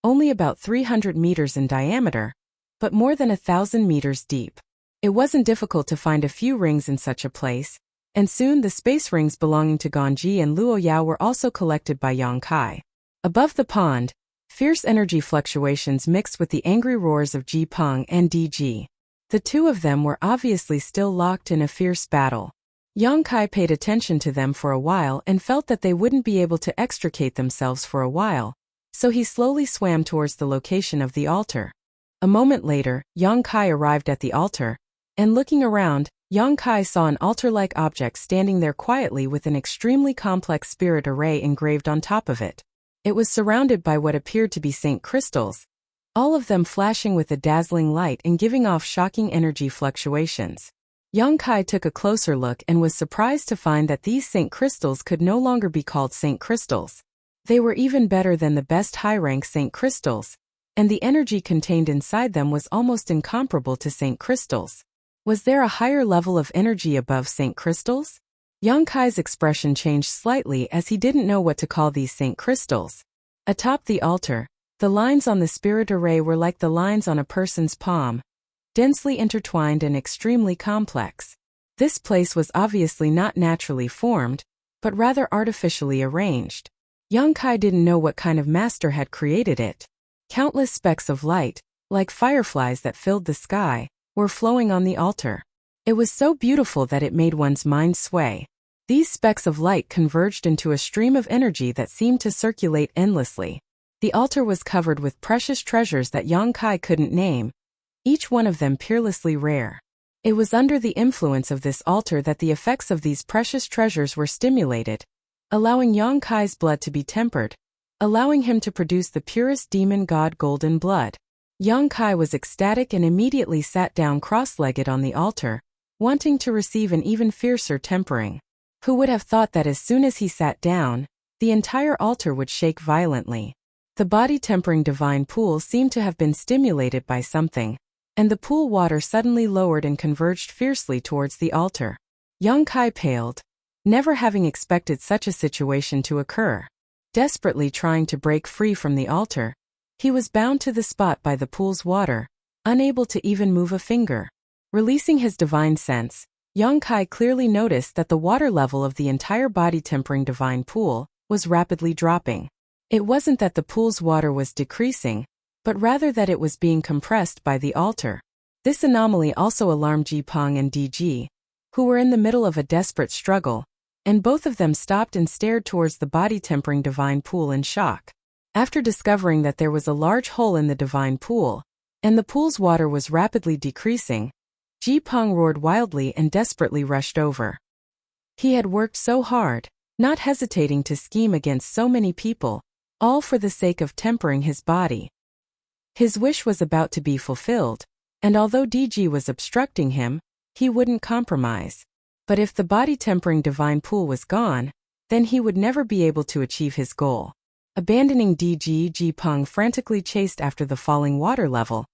only about 300 meters in diameter, but more than 1,000 meters deep. It wasn't difficult to find a few rings in such a place, and soon the space rings belonging to Gongji and Luo Yao were also collected by Yang Kai. Above the pond, fierce energy fluctuations mixed with the angry roars of Ji Peng and DG. The two of them were obviously still locked in a fierce battle. Yang Kai paid attention to them for a while and felt that they wouldn't be able to extricate themselves for a while, so he slowly swam towards the location of the altar. A moment later, Yang Kai arrived at the altar, and looking around, Yang Kai saw an altar-like object standing there quietly with an extremely complex spirit array engraved on top of it. It was surrounded by what appeared to be Saint crystals, all of them flashing with a dazzling light and giving off shocking energy fluctuations. Yang Kai took a closer look and was surprised to find that these Saint crystals could no longer be called Saint crystals. They were even better than the best high-rank Saint crystals, and the energy contained inside them was almost incomparable to Saint crystals. Was there a higher level of energy above Saint crystals? Yang Kai's expression changed slightly as he didn't know what to call these Saint crystals. Atop the altar, the lines on the spirit array were like the lines on a person's palm, densely intertwined and extremely complex. This place was obviously not naturally formed, but rather artificially arranged. Yang Kai didn't know what kind of master had created it. Countless specks of light, like fireflies that filled the sky, were flowing on the altar. It was so beautiful that it made one's mind sway. These specks of light converged into a stream of energy that seemed to circulate endlessly. The altar was covered with precious treasures that Yang Kai couldn't name, each one of them peerlessly rare. It was under the influence of this altar that the effects of these precious treasures were stimulated, allowing Yang Kai's blood to be tempered, allowing him to produce the purest demon god golden blood. Yang Kai was ecstatic and immediately sat down cross-legged on the altar, wanting to receive an even fiercer tempering. Who would have thought that as soon as he sat down, the entire altar would shake violently? The body-tempering divine pool seemed to have been stimulated by something, and the pool water suddenly lowered and converged fiercely towards the altar. Yang Kai paled, never having expected such a situation to occur. Desperately trying to break free from the altar, he was bound to the spot by the pool's water, unable to even move a finger. Releasing his divine sense, Yang Kai clearly noticed that the water level of the entire body-tempering divine pool was rapidly dropping. It wasn't that the pool's water was decreasing, but rather that it was being compressed by the altar. This anomaly also alarmed Ji Peng and DG, who were in the middle of a desperate struggle, and both of them stopped and stared towards the body-tempering divine pool in shock. After discovering that there was a large hole in the divine pool, and the pool's water was rapidly decreasing, Ji Peng roared wildly and desperately rushed over. He had worked so hard, not hesitating to scheme against so many people, all for the sake of tempering his body. His wish was about to be fulfilled, and although DG was obstructing him, he wouldn't compromise. But if the body-tempering divine pool was gone, then he would never be able to achieve his goal. Abandoning DG, Ji Peng frantically chased after the falling water level,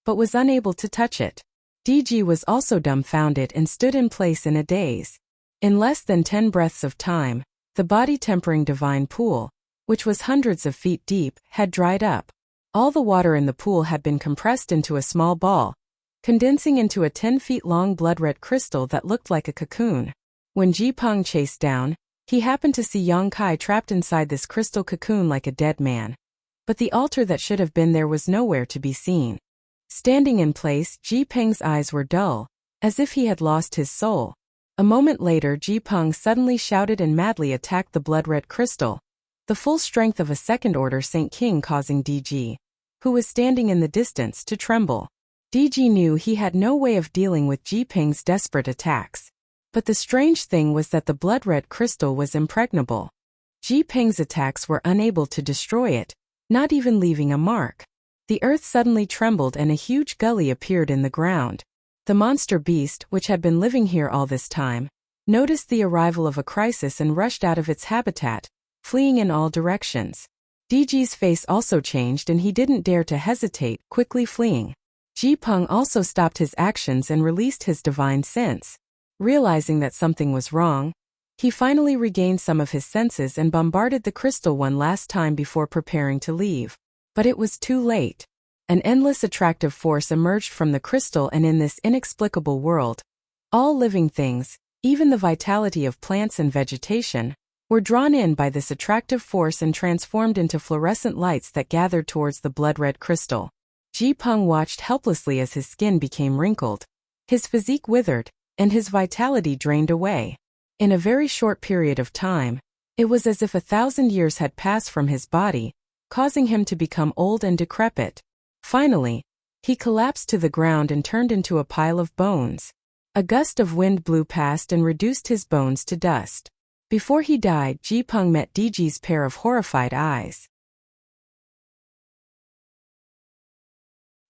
but was unable to touch it. DG was also dumbfounded and stood in place in a daze. In less than 10 breaths of time, the body-tempering divine pool, which was hundreds of feet deep, had dried up. All the water in the pool had been compressed into a small ball, condensing into a 10-feet-long blood-red crystal that looked like a cocoon. When Ji Peng chased down, he happened to see Yang Kai trapped inside this crystal cocoon like a dead man. But the altar that should have been there was nowhere to be seen. Standing in place, Ji Peng's eyes were dull, as if he had lost his soul. A moment later, Ji Peng suddenly shouted and madly attacked the blood-red crystal, the full strength of a second-order Saint King causing DG, who was standing in the distance, to tremble. DG knew he had no way of dealing with Ji Ping's desperate attacks. But the strange thing was that the blood-red crystal was impregnable. Ji Ping's attacks were unable to destroy it, not even leaving a mark. The earth suddenly trembled and a huge gully appeared in the ground. The monster beast, which had been living here all this time, noticed the arrival of a crisis and rushed out of its habitat, fleeing in all directions. DG's face also changed and he didn't dare to hesitate, quickly fleeing. Ji Ping also stopped his actions and released his divine sense. Realizing that something was wrong, he finally regained some of his senses and bombarded the crystal one last time before preparing to leave. But it was too late. An endless attractive force emerged from the crystal, and in this inexplicable world, all living things, even the vitality of plants and vegetation, were drawn in by this attractive force and transformed into fluorescent lights that gathered towards the blood-red crystal. Ji Ping watched helplessly as his skin became wrinkled, his physique withered, and his vitality drained away. In a very short period of time, it was as if 1,000 years had passed from his body, causing him to become old and decrepit. Finally, he collapsed to the ground and turned into a pile of bones. A gust of wind blew past and reduced his bones to dust. Before he died, Ji Ping met DG's pair of horrified eyes.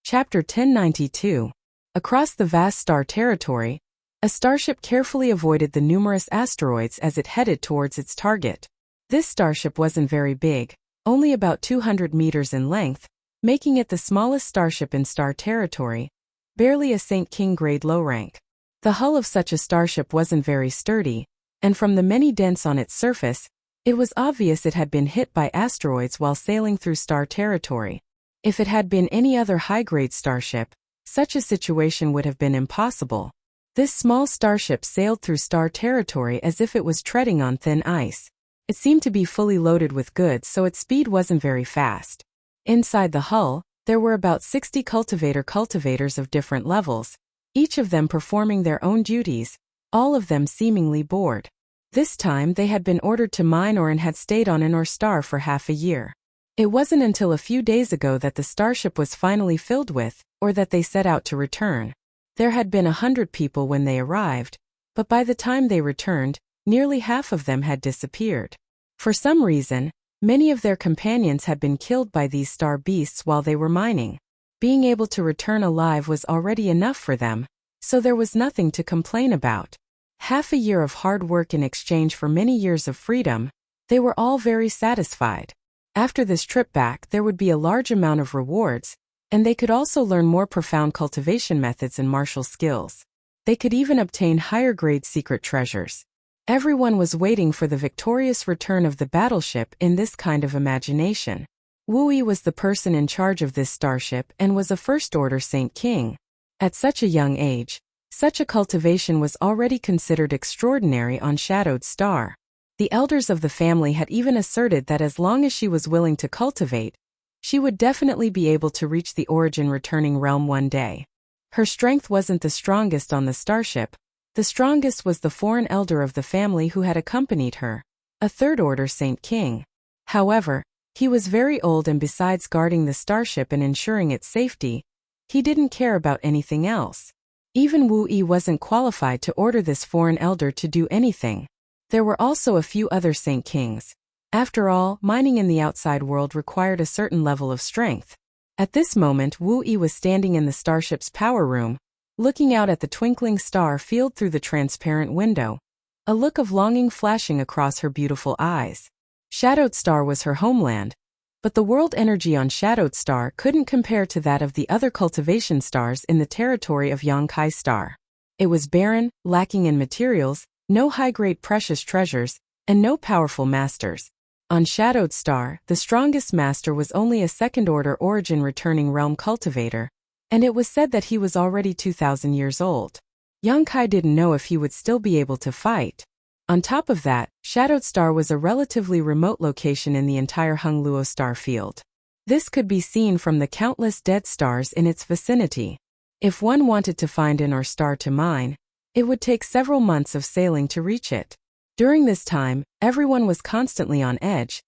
Chapter 1092. Across the vast star territory, a starship carefully avoided the numerous asteroids as it headed towards its target. This starship wasn't very big, only about 200 meters in length, making it the smallest starship in star territory, barely a Saint King grade low rank. The hull of such a starship wasn't very sturdy, and from the many dents on its surface, it was obvious it had been hit by asteroids while sailing through star territory. If it had been any other high-grade starship, such a situation would have been impossible. This small starship sailed through star territory as if it was treading on thin ice. It seemed to be fully loaded with goods, so its speed wasn't very fast. Inside the hull, there were about 60 cultivators of different levels, each of them performing their own duties, all of them seemingly bored. This time they had been ordered to mine or and had stayed on an star for half a year. It wasn't until a few days ago that the starship was finally filled with, or that they set out to return. There had been 100 people when they arrived, but by the time they returned, nearly half of them had disappeared. For some reason, many of their companions had been killed by these star beasts while they were mining. Being able to return alive was already enough for them, so there was nothing to complain about. Half a year of hard work in exchange for many years of freedom, they were all very satisfied. After this trip back, there would be a large amount of rewards, and they could also learn more profound cultivation methods and martial skills. They could even obtain higher-grade secret treasures. Everyone was waiting for the victorious return of the battleship in this kind of imagination. Wu Yi was the person in charge of this starship and was a first-order Saint King. At such a young age, such a cultivation was already considered extraordinary on Shadowed Star. The elders of the family had even asserted that as long as she was willing to cultivate, she would definitely be able to reach the origin returning realm one day. Her strength wasn't the strongest on the starship. The strongest was the foreign elder of the family who had accompanied her, a third-order Saint King. However, he was very old, and besides guarding the starship and ensuring its safety, he didn't care about anything else. Even Wu Yi wasn't qualified to order this foreign elder to do anything. There were also a few other Saint Kings. After all, mining in the outside world required a certain level of strength. At this moment, Wu Yi was standing in the starship's power room, looking out at the twinkling star field through the transparent window, a look of longing flashing across her beautiful eyes. Shadowed Star was her homeland, but the world energy on Shadowed Star couldn't compare to that of the other cultivation stars in the territory of Yangkai Star. It was barren, lacking in materials, no high-grade precious treasures, and no powerful masters. On Shadowed Star, the strongest master was only a second-order origin returning realm cultivator, and it was said that he was already 2,000 years old. Yangkai didn't know if he would still be able to fight. On top of that, Shadowed Star was a relatively remote location in the entire Hungluo star field. This could be seen from the countless dead stars in its vicinity. If one wanted to find an star to mine, it would take several months of sailing to reach it. During this time, everyone was constantly on edge,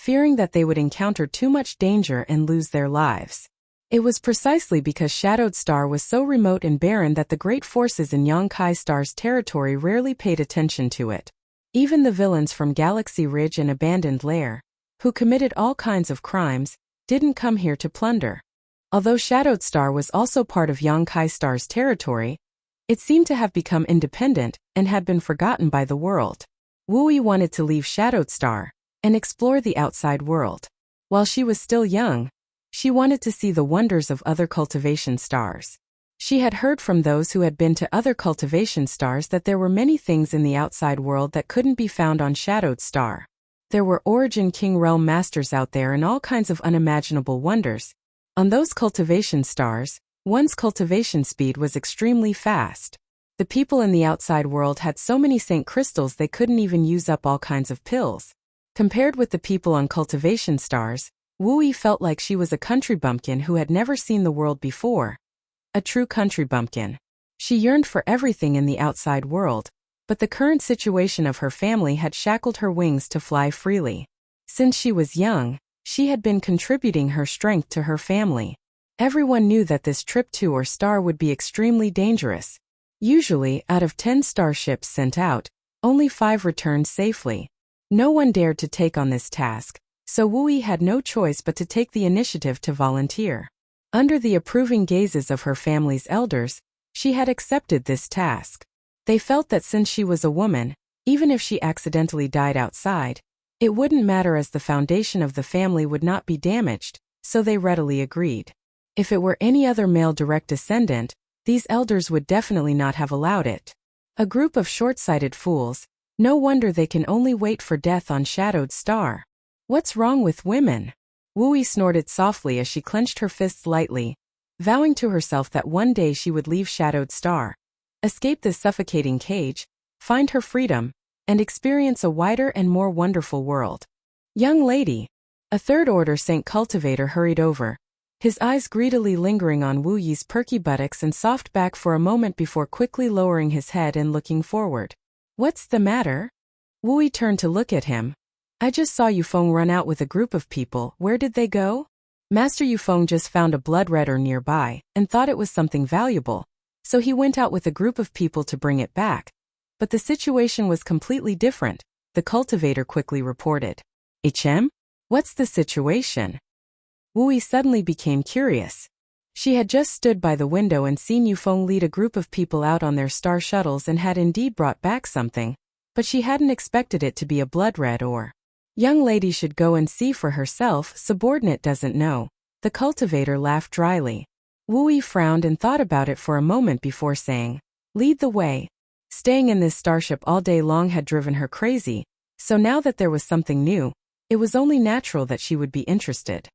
fearing that they would encounter too much danger and lose their lives. It was precisely because Shadowed Star was so remote and barren that the great forces in Yongkai Star's territory rarely paid attention to it. Even the villains from Galaxy Ridge and Abandoned Lair, who committed all kinds of crimes, didn't come here to plunder. Although Shadowed Star was also part of Yongkai Star's territory, it seemed to have become independent and had been forgotten by the world. Wu Yi wanted to leave Shadowed Star and explore the outside world. While she was still young, she wanted to see the wonders of other cultivation stars. She had heard from those who had been to other cultivation stars that there were many things in the outside world that couldn't be found on Shadowed Star. There were Origin King Realm Masters out there and all kinds of unimaginable wonders. On those cultivation stars, one's cultivation speed was extremely fast. The people in the outside world had so many Saint Crystals they couldn't even use up all kinds of pills. Compared with the people on cultivation stars, Wu Yi felt like she was a country bumpkin who had never seen the world before. A true country bumpkin. She yearned for everything in the outside world, but the current situation of her family had shackled her wings to fly freely. Since she was young, she had been contributing her strength to her family. Everyone knew that this trip to or star would be extremely dangerous. Usually, out of 10 starships sent out, only 5 returned safely. No one dared to take on this task, so Wu Yi had no choice but to take the initiative to volunteer. Under the approving gazes of her family's elders, she had accepted this task. They felt that since she was a woman, even if she accidentally died outside, it wouldn't matter as the foundation of the family would not be damaged, so they readily agreed. If it were any other male direct descendant, these elders would definitely not have allowed it. A group of short-sighted fools, no wonder they can only wait for death on Shadowed Star. What's wrong with women? Wu Yi snorted softly as she clenched her fists lightly, vowing to herself that one day she would leave Shadowed Star, escape this suffocating cage, find her freedom, and experience a wider and more wonderful world. Young lady! A third-order Saint Cultivator hurried over, his eyes greedily lingering on Wu Yi's perky buttocks and soft back for a moment before quickly lowering his head and looking forward. What's the matter? Wu Yi turned to look at him. I just saw Yufeng run out with a group of people. Where did they go? Master Yufeng just found a blood red ore nearby and thought it was something valuable, so he went out with a group of people to bring it back. But the situation was completely different, the cultivator quickly reported. HM? What's the situation? Wu Yi suddenly became curious. She had just stood by the window and seen Yufeng lead a group of people out on their star shuttles and had indeed brought back something, but she hadn't expected it to be a blood red ore. Young lady should go and see for herself, subordinate doesn't know. The cultivator laughed dryly. Wu Yi frowned and thought about it for a moment before saying, lead the way. Staying in this starship all day long had driven her crazy, so now that there was something new, it was only natural that she would be interested.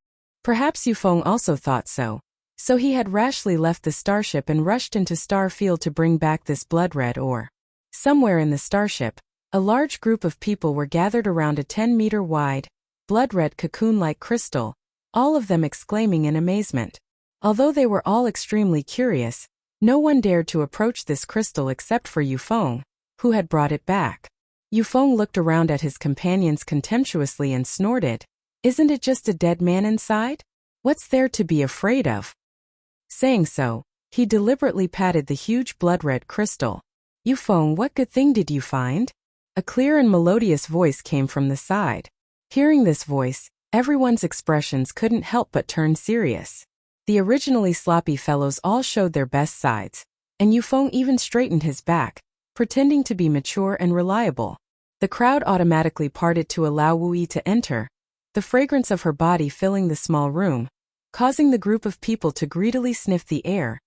Perhaps Yufeng also thought so. So he had rashly left the starship and rushed into Starfield to bring back this blood red ore. Somewhere in the starship, a large group of people were gathered around a 10-meter wide, blood-red cocoon-like crystal, all of them exclaiming in amazement. Although they were all extremely curious, no one dared to approach this crystal except for Yufeng, who had brought it back. Yufeng looked around at his companions contemptuously and snorted, "Isn't it just a dead man inside? What's there to be afraid of?" Saying so, he deliberately patted the huge blood-red crystal. "Yufeng, what good thing did you find?" A clear and melodious voice came from the side. Hearing this voice, everyone's expressions couldn't help but turn serious. The originally sloppy fellows all showed their best sides, and Yufeng even straightened his back, pretending to be mature and reliable. The crowd automatically parted to allow Wu Yi to enter, the fragrance of her body filling the small room, causing the group of people to greedily sniff the air,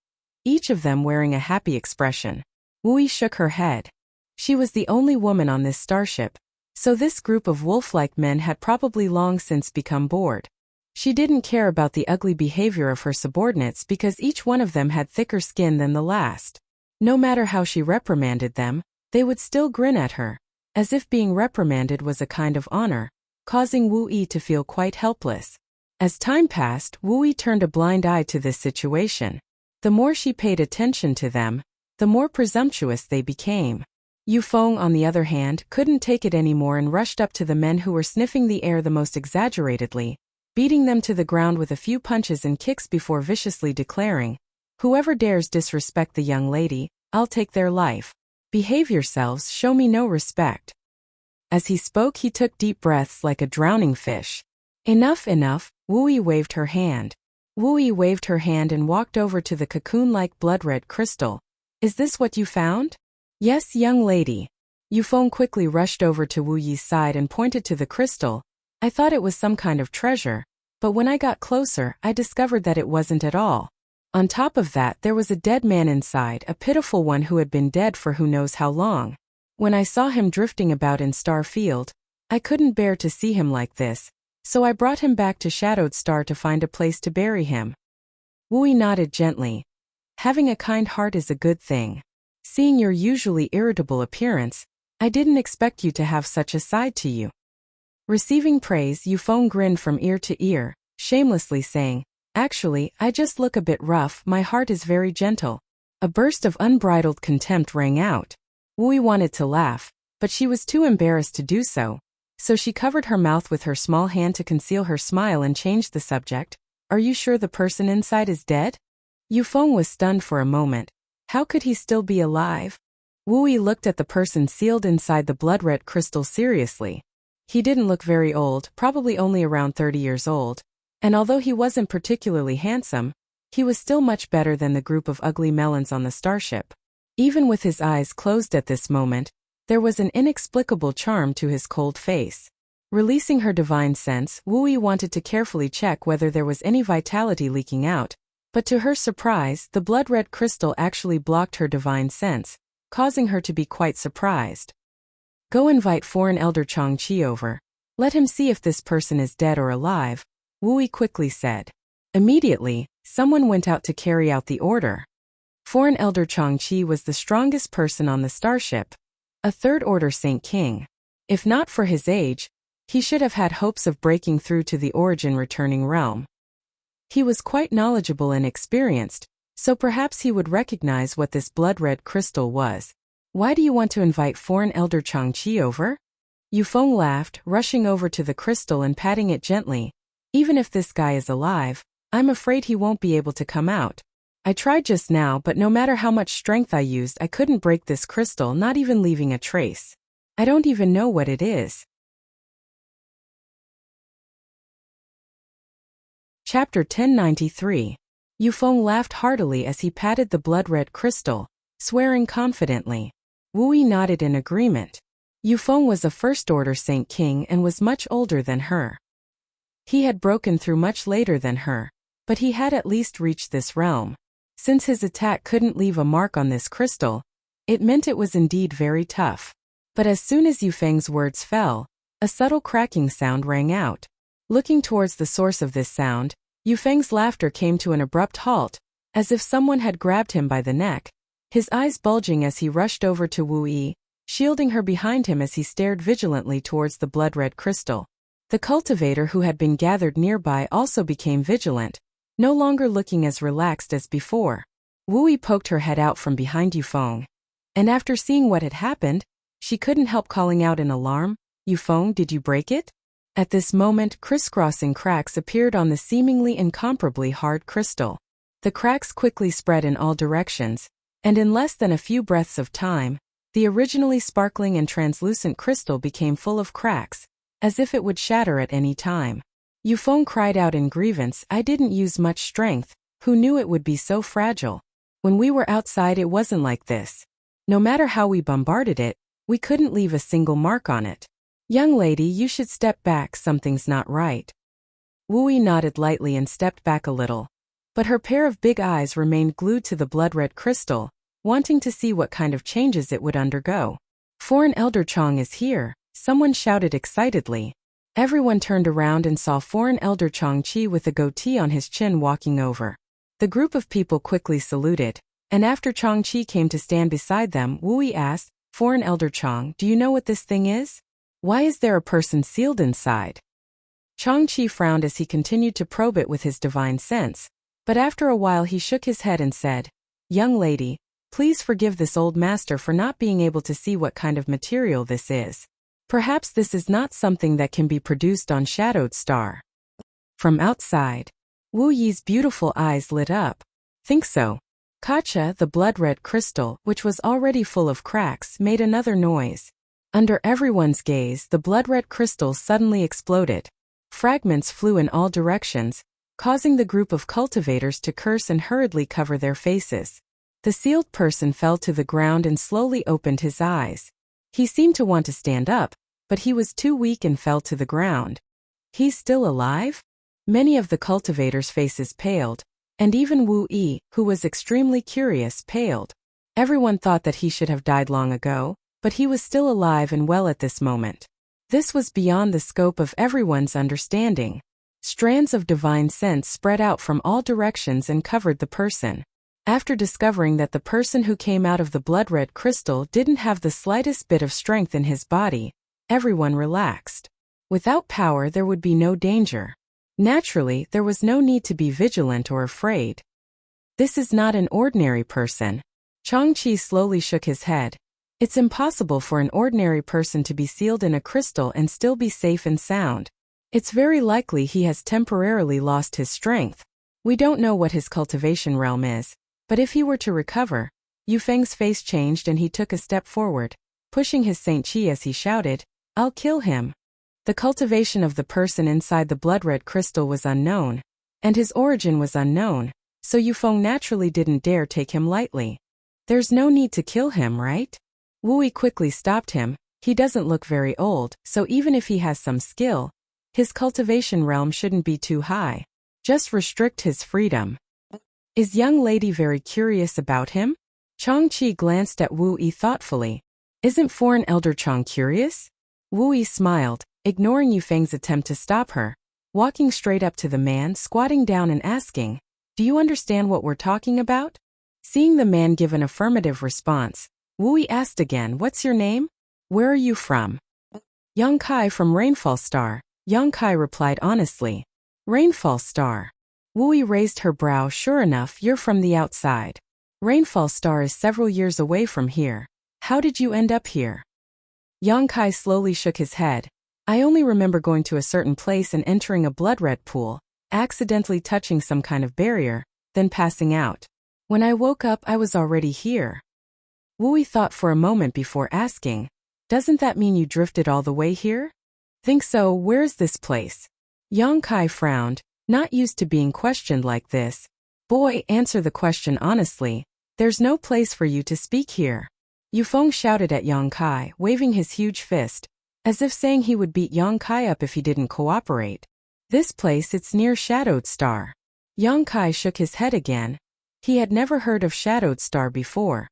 each of them wearing a happy expression. Wu Yi shook her head. She was the only woman on this starship, so this group of wolf-like men had probably long since become bored. She didn't care about the ugly behavior of her subordinates because each one of them had thicker skin than the last. No matter how she reprimanded them, they would still grin at her, as if being reprimanded was a kind of honor, causing Wu Yi to feel quite helpless. As time passed, Wu Yi turned a blind eye to this situation. The more she paid attention to them, the more presumptuous they became. Yufeng, on the other hand, couldn't take it anymore and rushed up to the men who were sniffing the air the most exaggeratedly, beating them to the ground with a few punches and kicks before viciously declaring, "Whoever dares disrespect the young lady, I'll take their life. Behave yourselves, show me no respect." As he spoke, he took deep breaths like a drowning fish. "Enough, enough," Wu Yi waved her hand. Wu Yi waved her hand and walked over to the cocoon-like blood-red crystal. "Is this what you found?" "Yes, young lady." Yufeng quickly rushed over to Wu Yi's side and pointed to the crystal. "I thought it was some kind of treasure, but when I got closer, I discovered that it wasn't at all. On top of that, there was a dead man inside, a pitiful one who had been dead for who knows how long. When I saw him drifting about in Star Field, I couldn't bear to see him like this, so I brought him back to Shadowed Star to find a place to bury him." Wu Yi nodded gently. "Having a kind heart is a good thing. Seeing your usually irritable appearance, I didn't expect you to have such a side to you." Receiving praise, Yufeng grinned from ear to ear, shamelessly saying, "Actually, I just look a bit rough, my heart is very gentle." A burst of unbridled contempt rang out. Wu Yi wanted to laugh, but she was too embarrassed to do so, so she covered her mouth with her small hand to conceal her smile and changed the subject. "Are you sure the person inside is dead?" Yufeng was stunned for a moment. How could he still be alive? Wu Yi looked at the person sealed inside the blood-red crystal seriously. He didn't look very old, probably only around 30 years old, and although he wasn't particularly handsome, he was still much better than the group of ugly melons on the starship. Even with his eyes closed at this moment, there was an inexplicable charm to his cold face. Releasing her divine sense, Wu Yi wanted to carefully check whether there was any vitality leaking out, but to her surprise, the blood-red crystal actually blocked her divine sense, causing her to be quite surprised. "Go invite Foreign Elder Changqi over. Let him see if this person is dead or alive," Wu Yi quickly said. Immediately, someone went out to carry out the order. Foreign Elder Changqi was the strongest person on the starship, a third-order Saint King. If not for his age, he should have had hopes of breaking through to the origin returning realm. He was quite knowledgeable and experienced, so perhaps he would recognize what this blood-red crystal was. "Why do you want to invite Foreign Elder Changqi over?" Yufeng laughed, rushing over to the crystal and patting it gently. "Even if this guy is alive, I'm afraid he won't be able to come out. I tried just now, but no matter how much strength I used, I couldn't break this crystal, not even leaving a trace. I don't even know what it is." Chapter 1093. Yufeng laughed heartily as he patted the blood-red crystal, swearing confidently. Wu Yi nodded in agreement. Yufeng was a first-order Saint King and was much older than her. He had broken through much later than her, but he had at least reached this realm. Since his attack couldn't leave a mark on this crystal, it meant it was indeed very tough. But as soon as Yufeng's words fell, a subtle cracking sound rang out. Looking towards the source of this sound, Yufeng's laughter came to an abrupt halt, as if someone had grabbed him by the neck, his eyes bulging as he rushed over to Wu Yi, shielding her behind him as he stared vigilantly towards the blood-red crystal. The cultivator who had been gathered nearby also became vigilant, no longer looking as relaxed as before. Wu Yi poked her head out from behind Yufeng, and after seeing what had happened, she couldn't help calling out in alarm, "Yufeng, did you break it?" At this moment, crisscrossing cracks appeared on the seemingly incomparably hard crystal. The cracks quickly spread in all directions, and in less than a few breaths of time, the originally sparkling and translucent crystal became full of cracks, as if it would shatter at any time. Yufeng cried out in grievance, "I didn't use much strength, who knew it would be so fragile? When we were outside it wasn't like this. No matter how we bombarded it, we couldn't leave a single mark on it. Young lady, you should step back, something's not right." Wu Yi nodded lightly and stepped back a little, but her pair of big eyes remained glued to the blood-red crystal, wanting to see what kind of changes it would undergo. "Foreign Elder Chang is here," someone shouted excitedly. Everyone turned around and saw Foreign Elder Changqi with a goatee on his chin walking over. The group of people quickly saluted, and after Changqi came to stand beside them, Wu Yi asked, "Foreign Elder Chang, do you know what this thing is? Why is there a person sealed inside?" Changqi frowned as he continued to probe it with his divine sense, but after a while he shook his head and said, "Young lady, Please forgive this old master for not being able to see what kind of material this is. Perhaps this is not something that can be produced on Shadowed Star. From outside, Wu Yi's beautiful eyes lit up. Think so. Kacha, the blood-red crystal, which was already full of cracks, made another noise. Under everyone's gaze, the blood-red crystal suddenly exploded. Fragments flew in all directions, causing the group of cultivators to curse and hurriedly cover their faces. The sealed person fell to the ground and slowly opened his eyes. He seemed to want to stand up, but he was too weak and fell to the ground. He's still alive? Many of the cultivators' faces paled, and even Wu Yi, who was extremely curious, paled. Everyone thought that he should have died long ago, but he was still alive and well at this moment. This was beyond the scope of everyone's understanding. Strands of divine sense spread out from all directions and covered the person. After discovering that the person who came out of the blood-red crystal didn't have the slightest bit of strength in his body, everyone relaxed. Without power there would be no danger. Naturally, there was no need to be vigilant or afraid. This is not an ordinary person. Changqi slowly shook his head. It's impossible for an ordinary person to be sealed in a crystal and still be safe and sound. It's very likely he has temporarily lost his strength. We don't know what his cultivation realm is, but if he were to recover. Yufeng's face changed and he took a step forward, pushing his Saint Qi as he shouted, "I'll kill him." The cultivation of the person inside the blood-red crystal was unknown, and his origin was unknown, so Yufeng naturally didn't dare take him lightly. There's no need to kill him, right? Wu Yi quickly stopped him. He doesn't look very old, so even if he has some skill, his cultivation realm shouldn't be too high. Just restrict his freedom. Is young lady very curious about him? Changqi glanced at Wu Yi thoughtfully. Isn't foreign elder Chang curious? Wu Yi smiled, ignoring Yufeng's attempt to stop her, walking straight up to the man, squatting down and asking, "Do you understand what we're talking about?" Seeing the man give an affirmative response, Wu Yi asked again, "What's your name? Where are you from?" "Yang Kai from Rainfall Star," Yang Kai replied honestly. "Rainfall Star." Wu Yi raised her brow. "Sure enough, you're from the outside. Rainfall Star is several years away from here. How did you end up here?" Yang Kai slowly shook his head. "I only remember going to a certain place and entering a blood-red pool, accidentally touching some kind of barrier, then passing out. When I woke up, I was already here." Wu Yi thought for a moment before asking, "Doesn't that mean you drifted all the way here?" "Think so. Where's this place?" Yang Kai frowned, not used to being questioned like this. "Boy, answer the question honestly. There's no place for you to speak here." Yufeng shouted at Yang Kai, waving his huge fist, as if saying he would beat Yang Kai up if he didn't cooperate. "This place, it's near Shadowed Star." Yang Kai shook his head again. He had never heard of Shadowed Star before.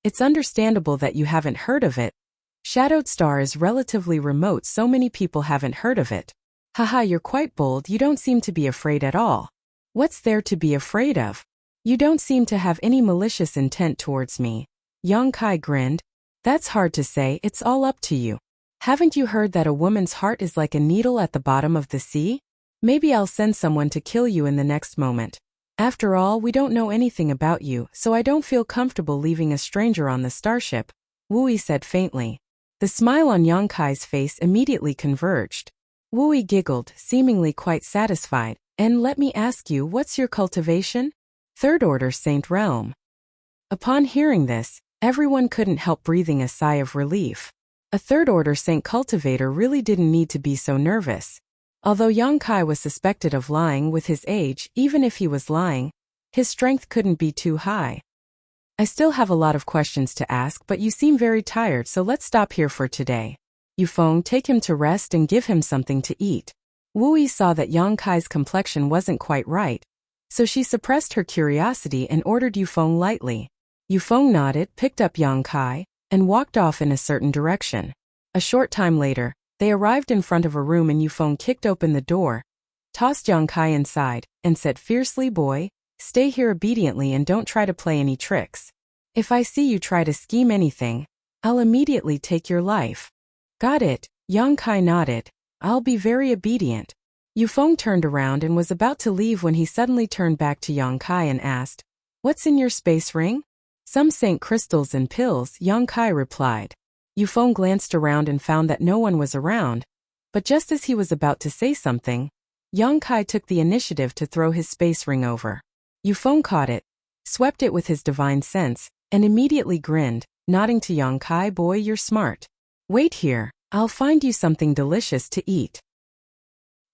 "It's understandable that you haven't heard of it. Shadowed Star is relatively remote, so many people haven't heard of it." "Haha, you're quite bold. You don't seem to be afraid at all." "What's there to be afraid of? You don't seem to have any malicious intent towards me." Yang Kai grinned. "That's hard to say. It's all up to you. Haven't you heard that a woman's heart is like a needle at the bottom of the sea? Maybe I'll send someone to kill you in the next moment. After all, we don't know anything about you, so I don't feel comfortable leaving a stranger on the starship," Wu Yi said faintly. The smile on Yang Kai's face immediately converged. Wu Yi giggled, seemingly quite satisfied. "And let me ask you, what's your cultivation?" "Third Order Saint Realm." Upon hearing this, everyone couldn't help breathing a sigh of relief. A Third Order Saint cultivator really didn't need to be so nervous. Although Yang Kai was suspected of lying with his age, even if he was lying, his strength couldn't be too high. "I still have a lot of questions to ask, but you seem very tired, so let's stop here for today. Yufeng, take him to rest and give him something to eat." Wu Yi saw that Yang Kai's complexion wasn't quite right, so she suppressed her curiosity and ordered Yufeng lightly. Yufeng nodded, picked up Yang Kai, and walked off in a certain direction. A short time later, they arrived in front of a room and Yufeng kicked open the door, tossed Yang Kai inside, and said fiercely, "Boy, stay here obediently and don't try to play any tricks. If I see you try to scheme anything, I'll immediately take your life." "Got it," Yang Kai nodded. "I'll be very obedient." Yufeng turned around and was about to leave when he suddenly turned back to Yang Kai and asked, "What's in your space ring?" Some saint crystals and pills, Yang Kai replied. Yufeng glanced around and found that no one was around, but just as he was about to say something, Yang Kai took the initiative to throw his space ring over. Yufeng caught it, swept it with his divine sense, and immediately grinned, nodding to Yang Kai, "Boy, you're smart. Wait here, I'll find you something delicious to eat."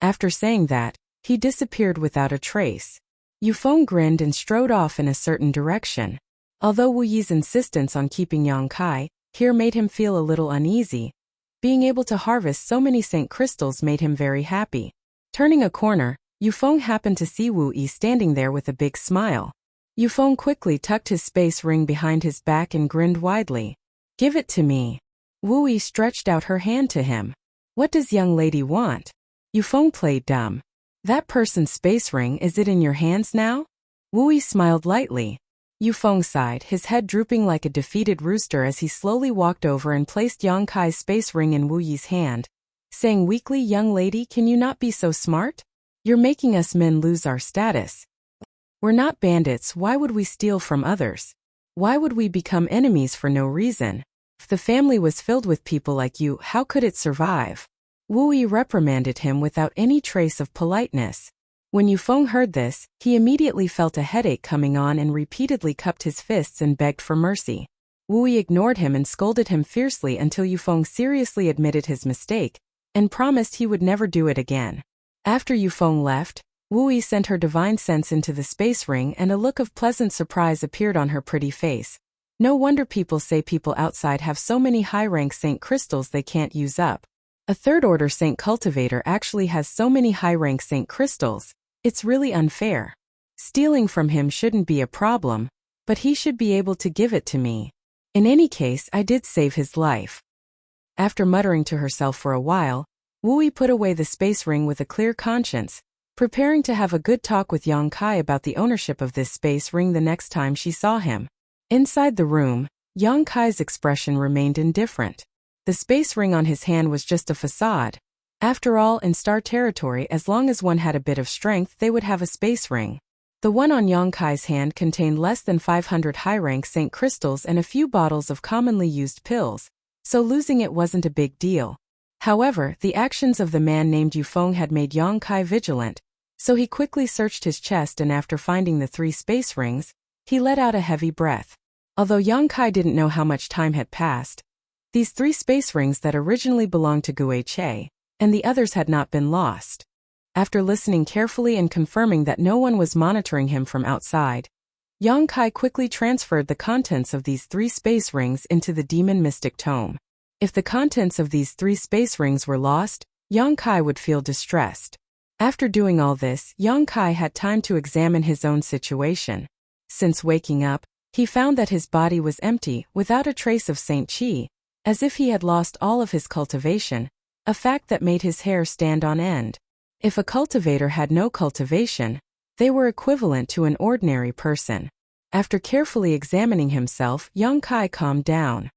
After saying that, he disappeared without a trace. Yufeng grinned and strode off in a certain direction. Although Wu Yi's insistence on keeping Yang Kai here made him feel a little uneasy, being able to harvest so many saint crystals made him very happy. Turning a corner, Yufeng happened to see Wu Yi standing there with a big smile. Yufeng quickly tucked his space ring behind his back and grinned widely. "Give it to me." Wu Yi stretched out her hand to him. "What does young lady want?" Yufeng played dumb. "That person's space ring, is it in your hands now?" Wu Yi smiled lightly. Yufeng sighed, his head drooping like a defeated rooster as he slowly walked over and placed Yang Kai's space ring in Wu Yi's hand, saying weakly, "Young lady, can you not be so smart? You're making us men lose our status. We're not bandits, why would we steal from others? Why would we become enemies for no reason? If the family was filled with people like you, how could it survive?" Wu Yi reprimanded him without any trace of politeness. When Yufeng heard this, he immediately felt a headache coming on and repeatedly cupped his fists and begged for mercy. Wu Yi ignored him and scolded him fiercely until Yufeng seriously admitted his mistake and promised he would never do it again. After Yufeng left, Wu Yi sent her divine sense into the space ring and a look of pleasant surprise appeared on her pretty face. No wonder people say people outside have so many high-rank saint crystals they can't use up. A third-order saint cultivator actually has so many high-rank saint crystals. It's really unfair. Stealing from him shouldn't be a problem, but he should be able to give it to me. In any case, I did save his life. After muttering to herself for a while, Wu Yi put away the space ring with a clear conscience, preparing to have a good talk with Yang Kai about the ownership of this space ring the next time she saw him. Inside the room, Yang Kai's expression remained indifferent. The space ring on his hand was just a facade. After all, in star territory, as long as one had a bit of strength, they would have a space ring. The one on Yang Kai's hand contained less than 500 high-rank saint crystals and a few bottles of commonly used pills, so losing it wasn't a big deal. However, the actions of the man named Yufeng had made Yang Kai vigilant, so he quickly searched his chest and after finding the 3 space rings, he let out a heavy breath. Although Yang Kai didn't know how much time had passed, these 3 space rings that originally belonged to Gu Che, and the others had not been lost. After listening carefully and confirming that no one was monitoring him from outside, Yang Kai quickly transferred the contents of these 3 space rings into the demon mystic tome. If the contents of these 3 space rings were lost, Yang Kai would feel distressed. After doing all this, Yang Kai had time to examine his own situation. Since waking up, he found that his body was empty, without a trace of Saint Qi, as if he had lost all of his cultivation, a fact that made his hair stand on end. If a cultivator had no cultivation, they were equivalent to an ordinary person. After carefully examining himself, Yang Kai calmed down.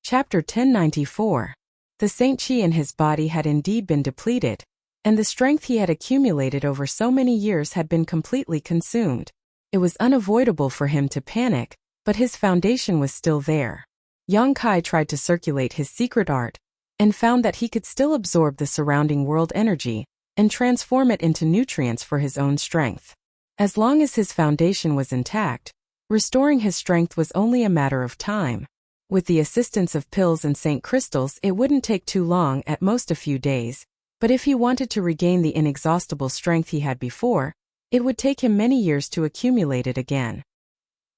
Chapter 1094. The Saint Qi in his body had indeed been depleted, and the strength he had accumulated over so many years had been completely consumed. It was unavoidable for him to panic, but his foundation was still there. Yang Kai tried to circulate his secret art, and found that he could still absorb the surrounding world energy, and transform it into nutrients for his own strength. As long as his foundation was intact, restoring his strength was only a matter of time. With the assistance of pills and saint crystals, it wouldn't take too long, at most a few days, but if he wanted to regain the inexhaustible strength he had before, it would take him many years to accumulate it again.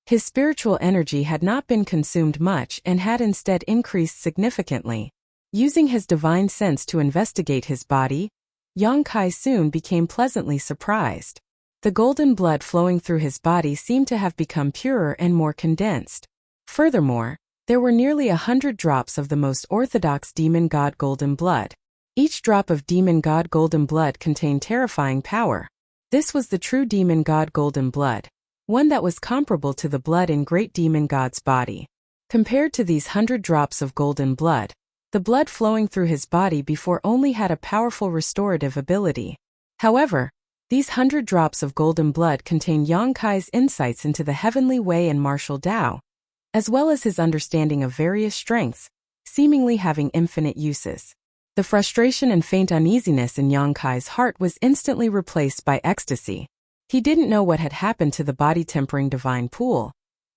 His spiritual energy had not been consumed much and had instead increased significantly. Using his divine sense to investigate his body, Yang Kai soon became pleasantly surprised. The golden blood flowing through his body seemed to have become purer and more condensed. Furthermore, there were nearly 100 drops of the most orthodox demon god golden blood. Each drop of demon god golden blood contained terrifying power. This was the true demon god golden blood, one that was comparable to the blood in great demon god's body. Compared to these 100 drops of golden blood, the blood flowing through his body before only had a powerful restorative ability. However, These 100 drops of golden blood contain Yang Kai's insights into the heavenly way and martial Tao, as well as his understanding of various strengths, seemingly having infinite uses. The frustration and faint uneasiness in Yang Kai's heart was instantly replaced by ecstasy. He didn't know what had happened to the body-tempering divine pool,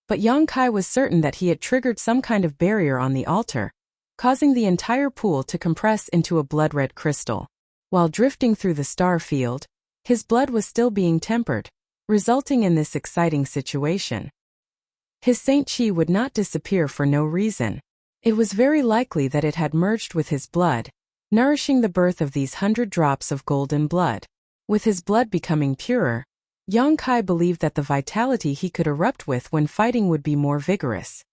but Yang Kai was certain that he had triggered some kind of barrier on the altar, causing the entire pool to compress into a blood-red crystal. While drifting through the star field, his blood was still being tempered, resulting in this exciting situation. His Saint Chi would not disappear for no reason. It was very likely that it had merged with his blood, nourishing the birth of these 100 drops of golden blood. With his blood becoming purer, Yang Kai believed that the vitality he could erupt with when fighting would be more vigorous.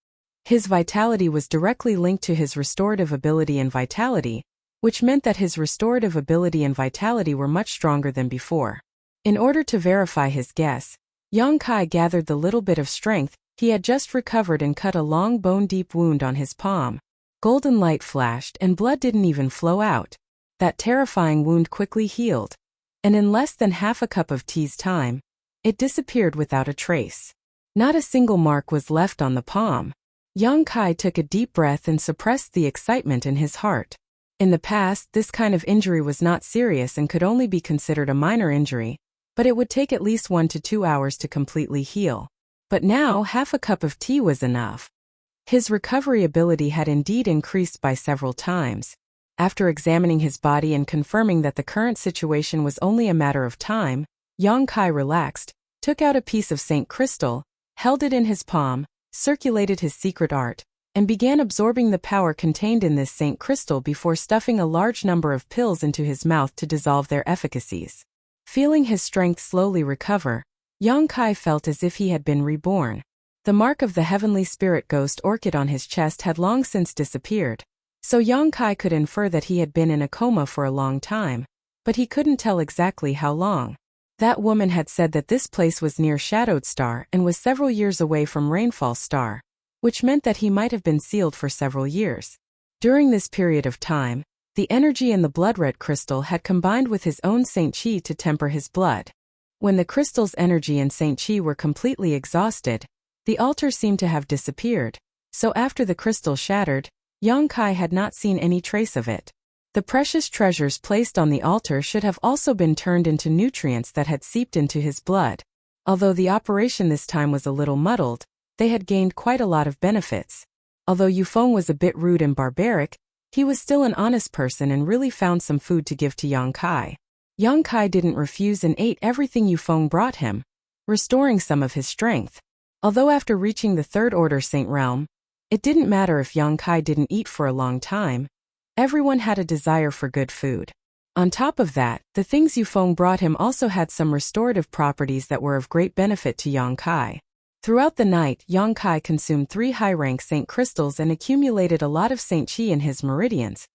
His vitality was directly linked to his restorative ability and vitality, which meant that his restorative ability and vitality were much stronger than before. In order to verify his guess, Yang Kai gathered the little bit of strength he had just recovered and cut a long bone-deep wound on his palm. Golden light flashed and blood didn't even flow out. That terrifying wound quickly healed, and in less than half a cup of tea's time, it disappeared without a trace. Not a single mark was left on the palm. Yang Kai took a deep breath and suppressed the excitement in his heart. In the past, this kind of injury was not serious and could only be considered a minor injury, but it would take at least 1 to 2 hours to completely heal. But now, half a cup of tea was enough. His recovery ability had indeed increased by several times. After examining his body and confirming that the current situation was only a matter of time, Yang Kai relaxed, took out a piece of Saint Crystal, held it in his palm, circulated his secret art, and began absorbing the power contained in this Saint Crystal before stuffing a large number of pills into his mouth to dissolve their efficacies. Feeling his strength slowly recover, Yang Kai felt as if he had been reborn. The mark of the heavenly spirit ghost orchid on his chest had long since disappeared, so Yang Kai could infer that he had been in a coma for a long time, but he couldn't tell exactly how long. That woman had said that this place was near Shadowed Star and was several years away from Rainfall Star, which meant that he might have been sealed for several years. During this period of time, the energy in the blood-red crystal had combined with his own Saint Chi to temper his blood. When the crystal's energy and Saint Chi were completely exhausted, the altar seemed to have disappeared, so after the crystal shattered, Yang Kai had not seen any trace of it. The precious treasures placed on the altar should have also been turned into nutrients that had seeped into his blood. Although the operation this time was a little muddled, they had gained quite a lot of benefits. Although Yufeng was a bit rude and barbaric, he was still an honest person and really found some food to give to Yang Kai. Yang Kai didn't refuse and ate everything Yufeng brought him, restoring some of his strength. Although after reaching the Third Order Saint Realm, it didn't matter if Yang Kai didn't eat for a long time. Everyone had a desire for good food. On top of that, the things Yufeng brought him also had some restorative properties that were of great benefit to Yang Kai. Throughout the night, Yang Kai consumed 3 high-rank Saint Crystals and accumulated a lot of Saint Chi in his meridians,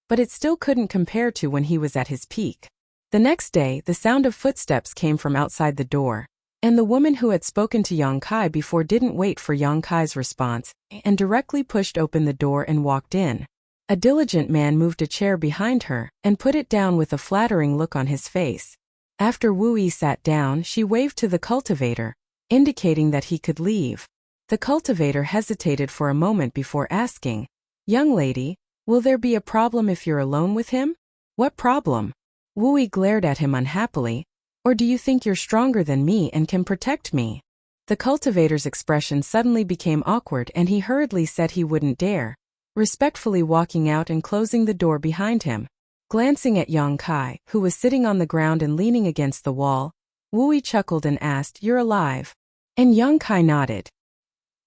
but it still couldn't compare to when he was at his peak. The next day, the sound of footsteps came from outside the door, and the woman who had spoken to Yang Kai before didn't wait for Yang Kai's response and directly pushed open the door and walked in. A diligent man moved a chair behind her and put it down with a flattering look on his face. After Wu Yi sat down, she waved to the cultivator, indicating that he could leave. The cultivator hesitated for a moment before asking, "Young lady, will there be a problem if you're alone with him?" "What problem?" Wu Yi glared at him unhappily. "Or do you think you're stronger than me and can protect me?" The cultivator's expression suddenly became awkward and he hurriedly said he wouldn't dare, respectfully walking out and closing the door behind him. Glancing at Yang Kai, who was sitting on the ground and leaning against the wall, Wu Yi chuckled and asked, "You're alive?" And Yang Kai nodded.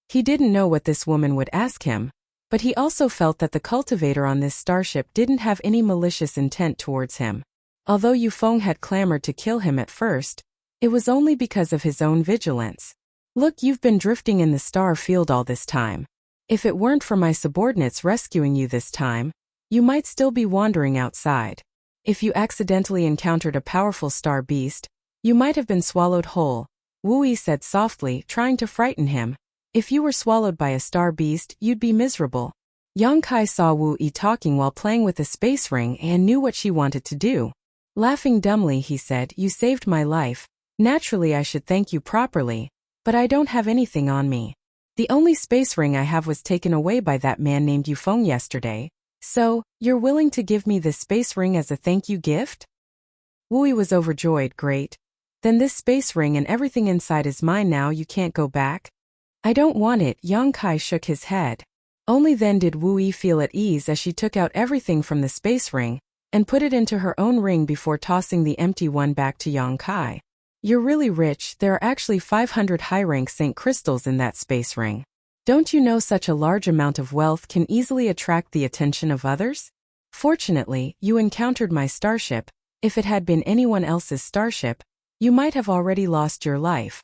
He didn't know what this woman would ask him, but he also felt that the cultivator on this starship didn't have any malicious intent towards him. Although Yufeng had clamored to kill him at first, it was only because of his own vigilance. "Look, you've been drifting in the star field all this time. If it weren't for my subordinates rescuing you this time, you might still be wandering outside. If you accidentally encountered a powerful star beast, you might have been swallowed whole," Wu Yi said softly, trying to frighten him. "If you were swallowed by a star beast, you'd be miserable." Yang Kai saw Wu Yi talking while playing with a space ring and knew what she wanted to do. Laughing dumbly, he said, "You saved my life. Naturally I should thank you properly, but I don't have anything on me. The only space ring I have was taken away by that man named Yufeng yesterday. So, you're willing to give me this space ring as a thank you gift?" Wu Yi was overjoyed. "Great. Then this space ring and everything inside is mine now. You can't go back?" "I don't want it." Yang Kai shook his head. Only then did Wu Yi feel at ease as she took out everything from the space ring and put it into her own ring before tossing the empty one back to Yang Kai. "You're really rich. There are actually 500 high-rank Saint crystals in that space ring. Don't you know such a large amount of wealth can easily attract the attention of others? Fortunately, you encountered my starship. If it had been anyone else's starship, you might have already lost your life."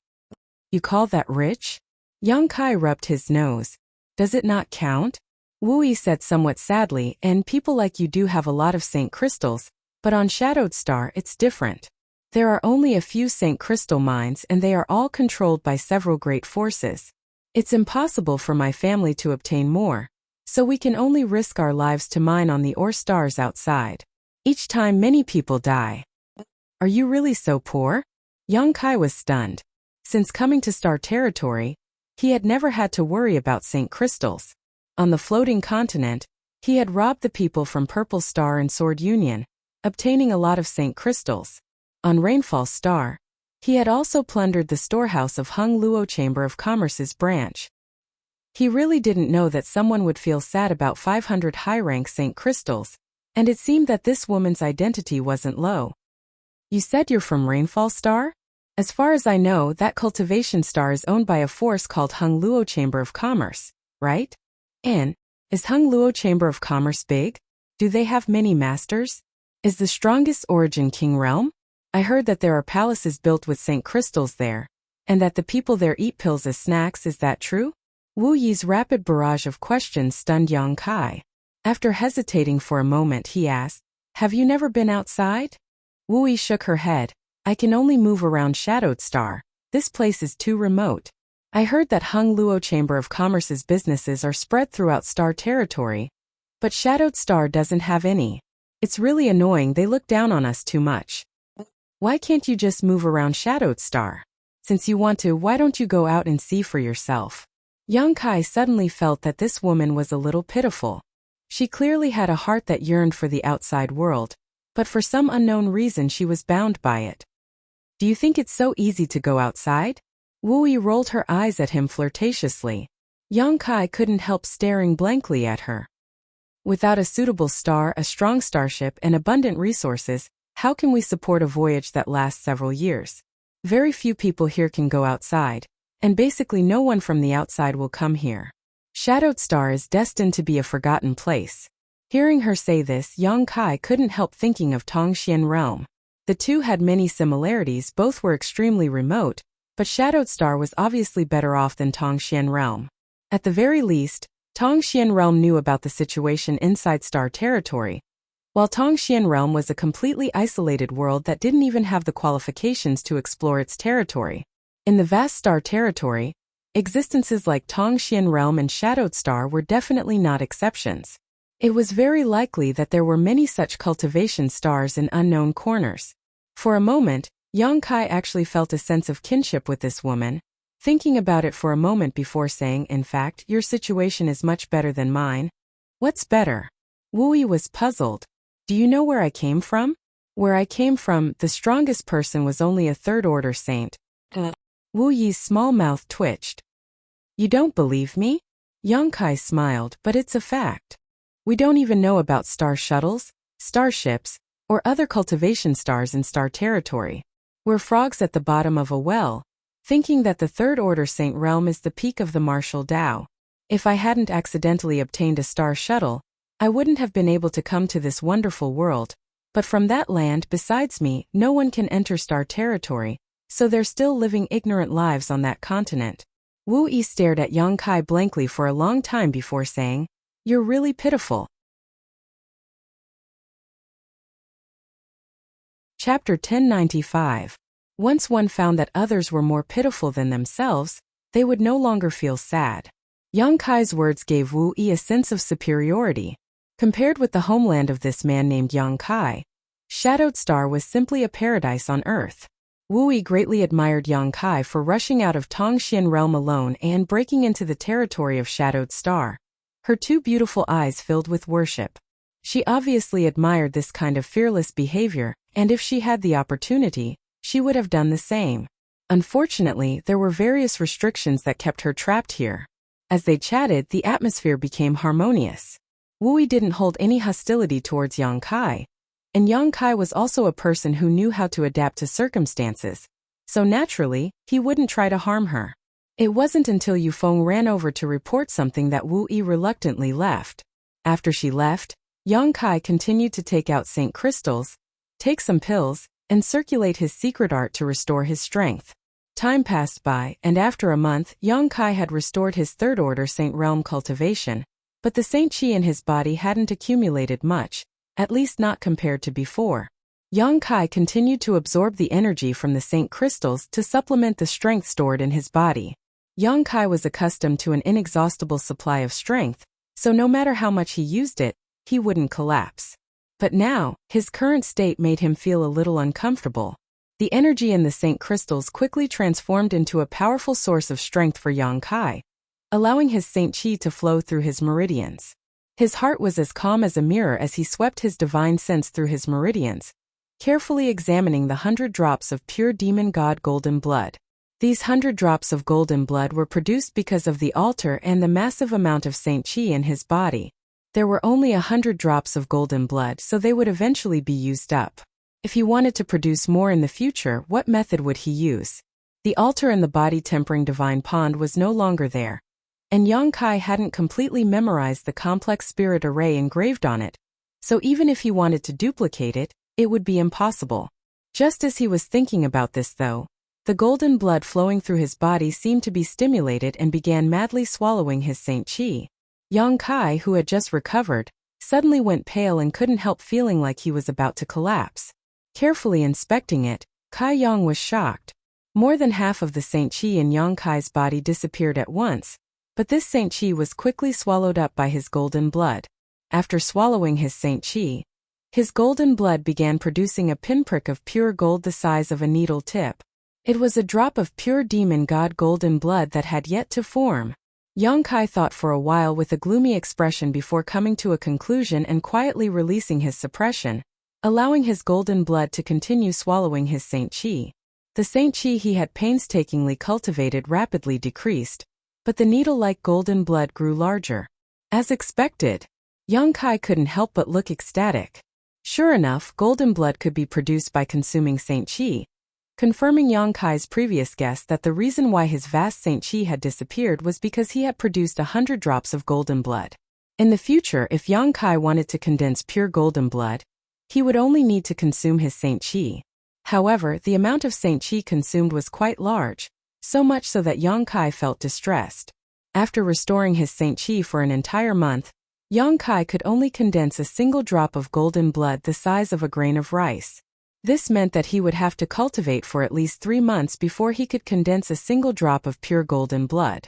"You call that rich?" Yang Kai rubbed his nose. "Does it not count?" Wu Yi said somewhat sadly, "And people like you do have a lot of Saint crystals, but on Shadowed Star it's different. There are only a few Saint crystal mines and they are all controlled by several great forces. It's impossible for my family to obtain more, so we can only risk our lives to mine on the ore stars outside. Each time many people die." "Are you really so poor?" Yang Kai was stunned. Since coming to Star Territory, he had never had to worry about Saint crystals. On the floating continent, he had robbed the people from Purple Star and Sword Union, obtaining a lot of Saint crystals. On Rainfall Star, he had also plundered the storehouse of Hung Luo Chamber of Commerce's branch. He really didn't know that someone would feel sad about 500 high-rank Saint crystals, and it seemed that this woman's identity wasn't low. "You said you're from Rainfall Star? As far as I know, that cultivation star is owned by a force called Hung Luo Chamber of Commerce, right? And, is Hung Luo Chamber of Commerce big? Do they have many masters? Is the strongest origin King Realm? I heard that there are palaces built with Saint crystals there, and that the people there eat pills as snacks. Is that true?" Wu Yi's rapid barrage of questions stunned Yang Kai. After hesitating for a moment, he asked, "Have you never been outside?" Wu Yi shook her head. "I can only move around Shadowed Star. This place is too remote. I heard that Hung Luo Chamber of Commerce's businesses are spread throughout Star Territory, but Shadowed Star doesn't have any. It's really annoying. They look down on us too much. Why can't you just move around Shadowed Star? Since you want to, why don't you go out and see for yourself?" Yang Kai suddenly felt that this woman was a little pitiful. She clearly had a heart that yearned for the outside world, but for some unknown reason she was bound by it. "Do you think it's so easy to go outside?" Wu Yi rolled her eyes at him flirtatiously. Yang Kai couldn't help staring blankly at her. "Without a suitable star, a strong starship, and abundant resources, how can we support a voyage that lasts several years? Very few people here can go outside, and basically no one from the outside will come here. Shadowed Star is destined to be a forgotten place." Hearing her say this, Yang Kai couldn't help thinking of Tongxian Realm. The two had many similarities. Both were extremely remote, but Shadowed Star was obviously better off than Tongxian Realm. At the very least, Tongxian Realm knew about the situation inside Star Territory, while Tongxian Realm was a completely isolated world that didn't even have the qualifications to explore its territory. In the vast Star Territory, existences like Tongxian Realm and Shadowed Star were definitely not exceptions. It was very likely that there were many such cultivation stars in unknown corners. For a moment, Yang Kai actually felt a sense of kinship with this woman, thinking about it for a moment before saying, "In fact, your situation is much better than mine." "What's better?" Wu Yi was puzzled. "Do you know where I came from?" "Where I came from, the strongest person was only a third-order saint." Wu Yi's small mouth twitched. "You don't believe me?" Yang Kai smiled, "But it's a fact. We don't even know about star shuttles, starships, or other cultivation stars in Star Territory. We're frogs at the bottom of a well, thinking that the third-order Saint Realm is the peak of the martial Tao. If I hadn't accidentally obtained a star shuttle, I wouldn't have been able to come to this wonderful world, but from that land besides me, no one can enter Star Territory, so they're still living ignorant lives on that continent." Wu Yi stared at Yang Kai blankly for a long time before saying, "You're really pitiful." Chapter 1095. Once one found that others were more pitiful than themselves, they would no longer feel sad. Yang Kai's words gave Wu Yi a sense of superiority. Compared with the homeland of this man named Yang Kai, Shadowed Star was simply a paradise on Earth. Wu Yi greatly admired Yang Kai for rushing out of Tongxian realm alone and breaking into the territory of Shadowed Star. Her two beautiful eyes filled with worship. She obviously admired this kind of fearless behavior, and if she had the opportunity, she would have done the same. Unfortunately, there were various restrictions that kept her trapped here. As they chatted, the atmosphere became harmonious. Wu Yi didn't hold any hostility towards Yang Kai, and Yang Kai was also a person who knew how to adapt to circumstances, so naturally, he wouldn't try to harm her. It wasn't until Yufeng ran over to report something that Wu Yi reluctantly left. After she left, Yang Kai continued to take out Saint crystals, take some pills, and circulate his secret art to restore his strength. Time passed by, and after a month, Yang Kai had restored his third-order Saint realm cultivation, but the Saint Qi in his body hadn't accumulated much, at least not compared to before. Yang Kai continued to absorb the energy from the Saint crystals to supplement the strength stored in his body. Yang Kai was accustomed to an inexhaustible supply of strength, so no matter how much he used it, he wouldn't collapse. But now, his current state made him feel a little uncomfortable. The energy in the Saint crystals quickly transformed into a powerful source of strength for Yang Kai, allowing his Saint Qi to flow through his meridians. His heart was as calm as a mirror as he swept his divine sense through his meridians, carefully examining the 100 drops of pure demon god golden blood. These 100 drops of golden blood were produced because of the altar and the massive amount of Saint Qi in his body. There were only 100 drops of golden blood, so they would eventually be used up. If he wanted to produce more in the future, what method would he use? The altar in the body-tempering divine pond was no longer there, and Yang Kai hadn't completely memorized the complex spirit array engraved on it, so even if he wanted to duplicate it, it would be impossible. Just as he was thinking about this though, the golden blood flowing through his body seemed to be stimulated and began madly swallowing his Saint Qi. Yang Kai, who had just recovered, suddenly went pale and couldn't help feeling like he was about to collapse. Carefully inspecting it, Kai Yang was shocked. More than half of the Saint Qi in Yang Kai's body disappeared at once, but this Saint Qi was quickly swallowed up by his golden blood. After swallowing his Saint Qi, his golden blood began producing a pinprick of pure gold the size of a needle tip. It was a drop of pure demon god golden blood that had yet to form. Yang Kai thought for a while with a gloomy expression before coming to a conclusion and quietly releasing his suppression, allowing his golden blood to continue swallowing his Saint Qi. The Saint Qi he had painstakingly cultivated rapidly decreased, but the needle-like golden blood grew larger. As expected, Yang Kai couldn't help but look ecstatic. Sure enough, golden blood could be produced by consuming Saint Qi, confirming Yang Kai's previous guess that the reason why his vast Saint Qi had disappeared was because he had produced 100 drops of golden blood. In the future, if Yang Kai wanted to condense pure golden blood, he would only need to consume his Saint Qi. However, the amount of Saint Qi consumed was quite large, so much so that Yang Kai felt distressed. After restoring his Saint Qi for an entire month, Yang Kai could only condense a single drop of golden blood the size of a grain of rice. This meant that he would have to cultivate for at least 3 months before he could condense a single drop of pure golden blood.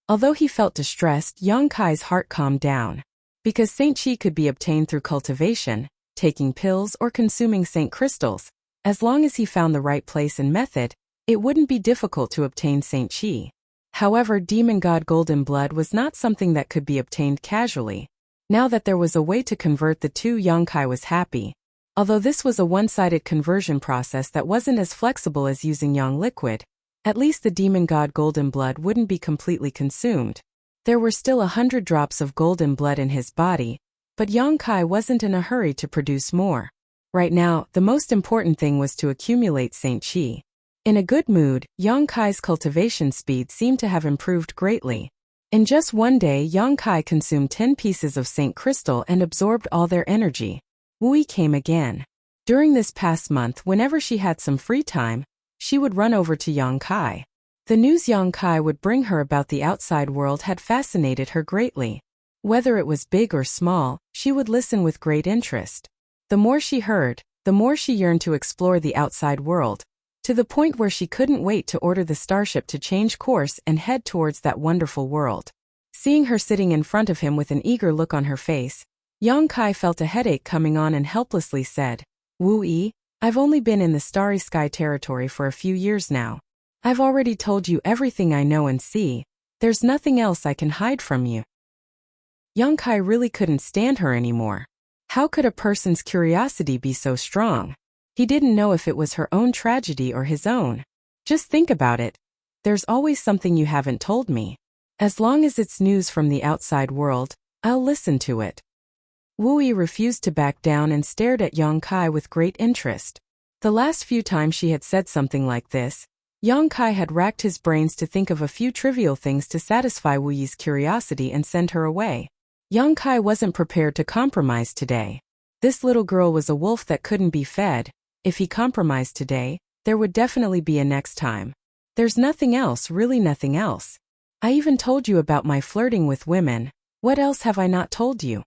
Although he felt distressed, Yang Kai's heart calmed down. Because Saint Qi could be obtained through cultivation, taking pills, or consuming Saint crystals, as long as he found the right place and method, it wouldn't be difficult to obtain Saint Qi. However, demon god golden blood was not something that could be obtained casually. Now that there was a way to convert the two, Yang Kai was happy. Although this was a one-sided conversion process that wasn't as flexible as using Yang liquid, at least the demon god golden blood wouldn't be completely consumed. There were still 100 drops of golden blood in his body, but Yang Kai wasn't in a hurry to produce more. Right now, the most important thing was to accumulate Saint Qi. In a good mood, Yang Kai's cultivation speed seemed to have improved greatly. In just one day, Yang Kai consumed 10 pieces of Saint crystal and absorbed all their energy. Wu Yi came again. During this past month, whenever she had some free time, she would run over to Yang Kai. The news Yang Kai would bring her about the outside world had fascinated her greatly. Whether it was big or small, she would listen with great interest. The more she heard, the more she yearned to explore the outside world, to the point where she couldn't wait to order the starship to change course and head towards that wonderful world. Seeing her sitting in front of him with an eager look on her face, Yang Kai felt a headache coming on and helplessly said, Wu Yi, I've only been in the starry sky territory for a few years now. I've already told you everything I know and see. There's nothing else I can hide from you. Yang Kai really couldn't stand her anymore. How could a person's curiosity be so strong? He didn't know if it was her own tragedy or his own. Just think about it. There's always something you haven't told me. As long as it's news from the outside world, I'll listen to it. Wu Yi refused to back down and stared at Yang Kai with great interest. The last few times she had said something like this, Yang Kai had racked his brains to think of a few trivial things to satisfy Wu Yi's curiosity and send her away. Yang Kai wasn't prepared to compromise today. This little girl was a wolf that couldn't be fed. If he compromised today, there would definitely be a next time. There's nothing else, really nothing else. I even told you about my flirting with women. What else have I not told you?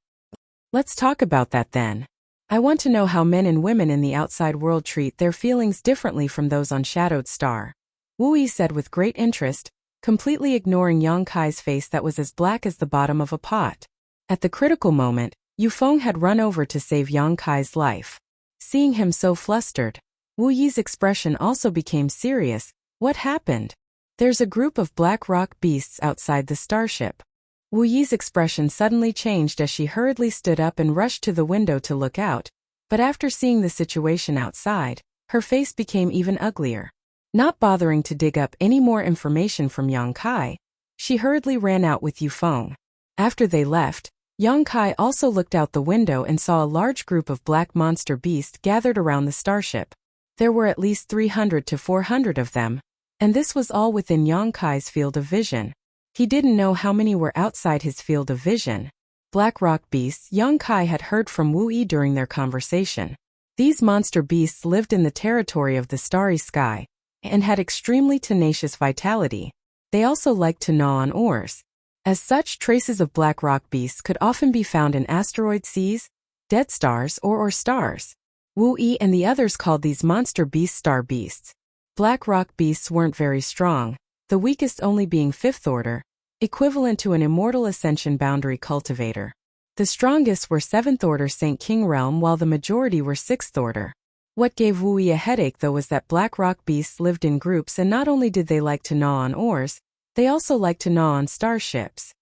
Let's talk about that then. I want to know how men and women in the outside world treat their feelings differently from those on Shadowed Star. Wu Yi said with great interest, completely ignoring Yang Kai's face that was as black as the bottom of a pot. At the critical moment, Yufeng had run over to save Yang Kai's life. Seeing him so flustered, Wu Yi's expression also became serious. What happened? There's a group of black rock beasts outside the starship. Wu Yi's expression suddenly changed as she hurriedly stood up and rushed to the window to look out, but after seeing the situation outside, her face became even uglier. Not bothering to dig up any more information from Yang Kai, she hurriedly ran out with Yufeng. After they left, Yang Kai also looked out the window and saw a large group of black monster beasts gathered around the starship. There were at least 300 to 400 of them, and this was all within Yang Kai's field of vision. He didn't know how many were outside his field of vision. Black rock beasts Yang Kai had heard from Wu Yi during their conversation. These monster beasts lived in the territory of the starry sky, and had extremely tenacious vitality. They also liked to gnaw on ores. As such, traces of black rock beasts could often be found in asteroid seas, dead stars, or stars. Wu Yi and the others called these monster beasts star beasts. Black rock beasts weren't very strong, the weakest only being 5th order, equivalent to an immortal ascension boundary cultivator. The strongest were 7th order Saint King realm, while the majority were 6th order. What gave Wu Yi a headache though was that black rock beasts lived in groups, and not only did they like to gnaw on ores, they also liked to gnaw on starships.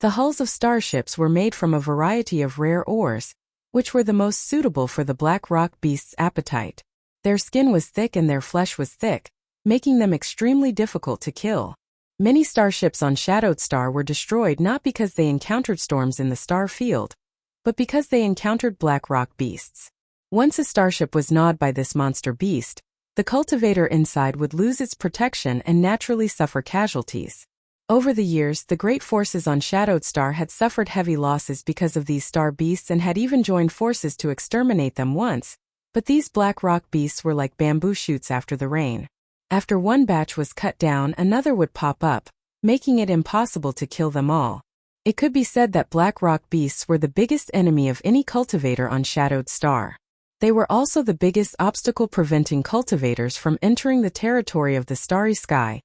The hulls of starships were made from a variety of rare ores, which were the most suitable for the black rock beast's appetite. Their skin was thick and their flesh was thick, making them extremely difficult to kill. Many starships on Shadowed Star were destroyed not because they encountered storms in the star field, but because they encountered black rock beasts. Once a starship was gnawed by this monster beast, the cultivator inside would lose its protection and naturally suffer casualties. Over the years, the great forces on Shadowed Star had suffered heavy losses because of these star beasts and had even joined forces to exterminate them once, but these black rock beasts were like bamboo shoots after the rain. After one batch was cut down, another would pop up, making it impossible to kill them all. It could be said that black rock beasts were the biggest enemy of any cultivator on Shadowed Star. They were also the biggest obstacle preventing cultivators from entering the territory of the starry sky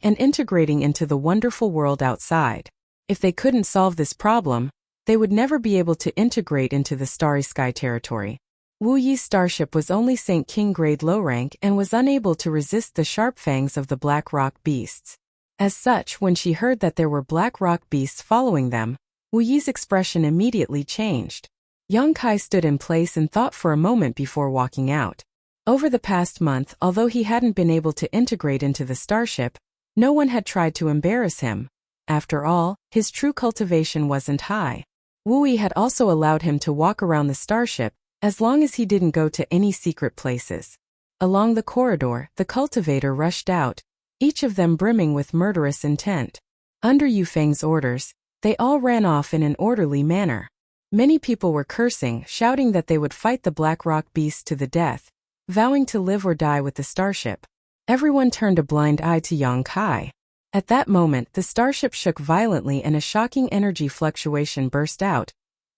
and integrating into the wonderful world outside. If they couldn't solve this problem, they would never be able to integrate into the starry sky territory. Wu Yi's starship was only Saint King grade low rank and was unable to resist the sharp fangs of the black rock beasts. As such, when she heard that there were black rock beasts following them, Wu Yi's expression immediately changed. Yang Kai stood in place and thought for a moment before walking out. Over the past month, although he hadn't been able to integrate into the starship, no one had tried to embarrass him. After all, his true cultivation wasn't high. Wu Yi had also allowed him to walk around the starship, as long as he didn't go to any secret places. Along the corridor, the cultivator rushed out, each of them brimming with murderous intent. Under Yufeng's orders, they all ran off in an orderly manner. Many people were cursing, shouting that they would fight the black rock beasts to the death, vowing to live or die with the starship. Everyone turned a blind eye to Yang Kai. At that moment, the starship shook violently and a shocking energy fluctuation burst out,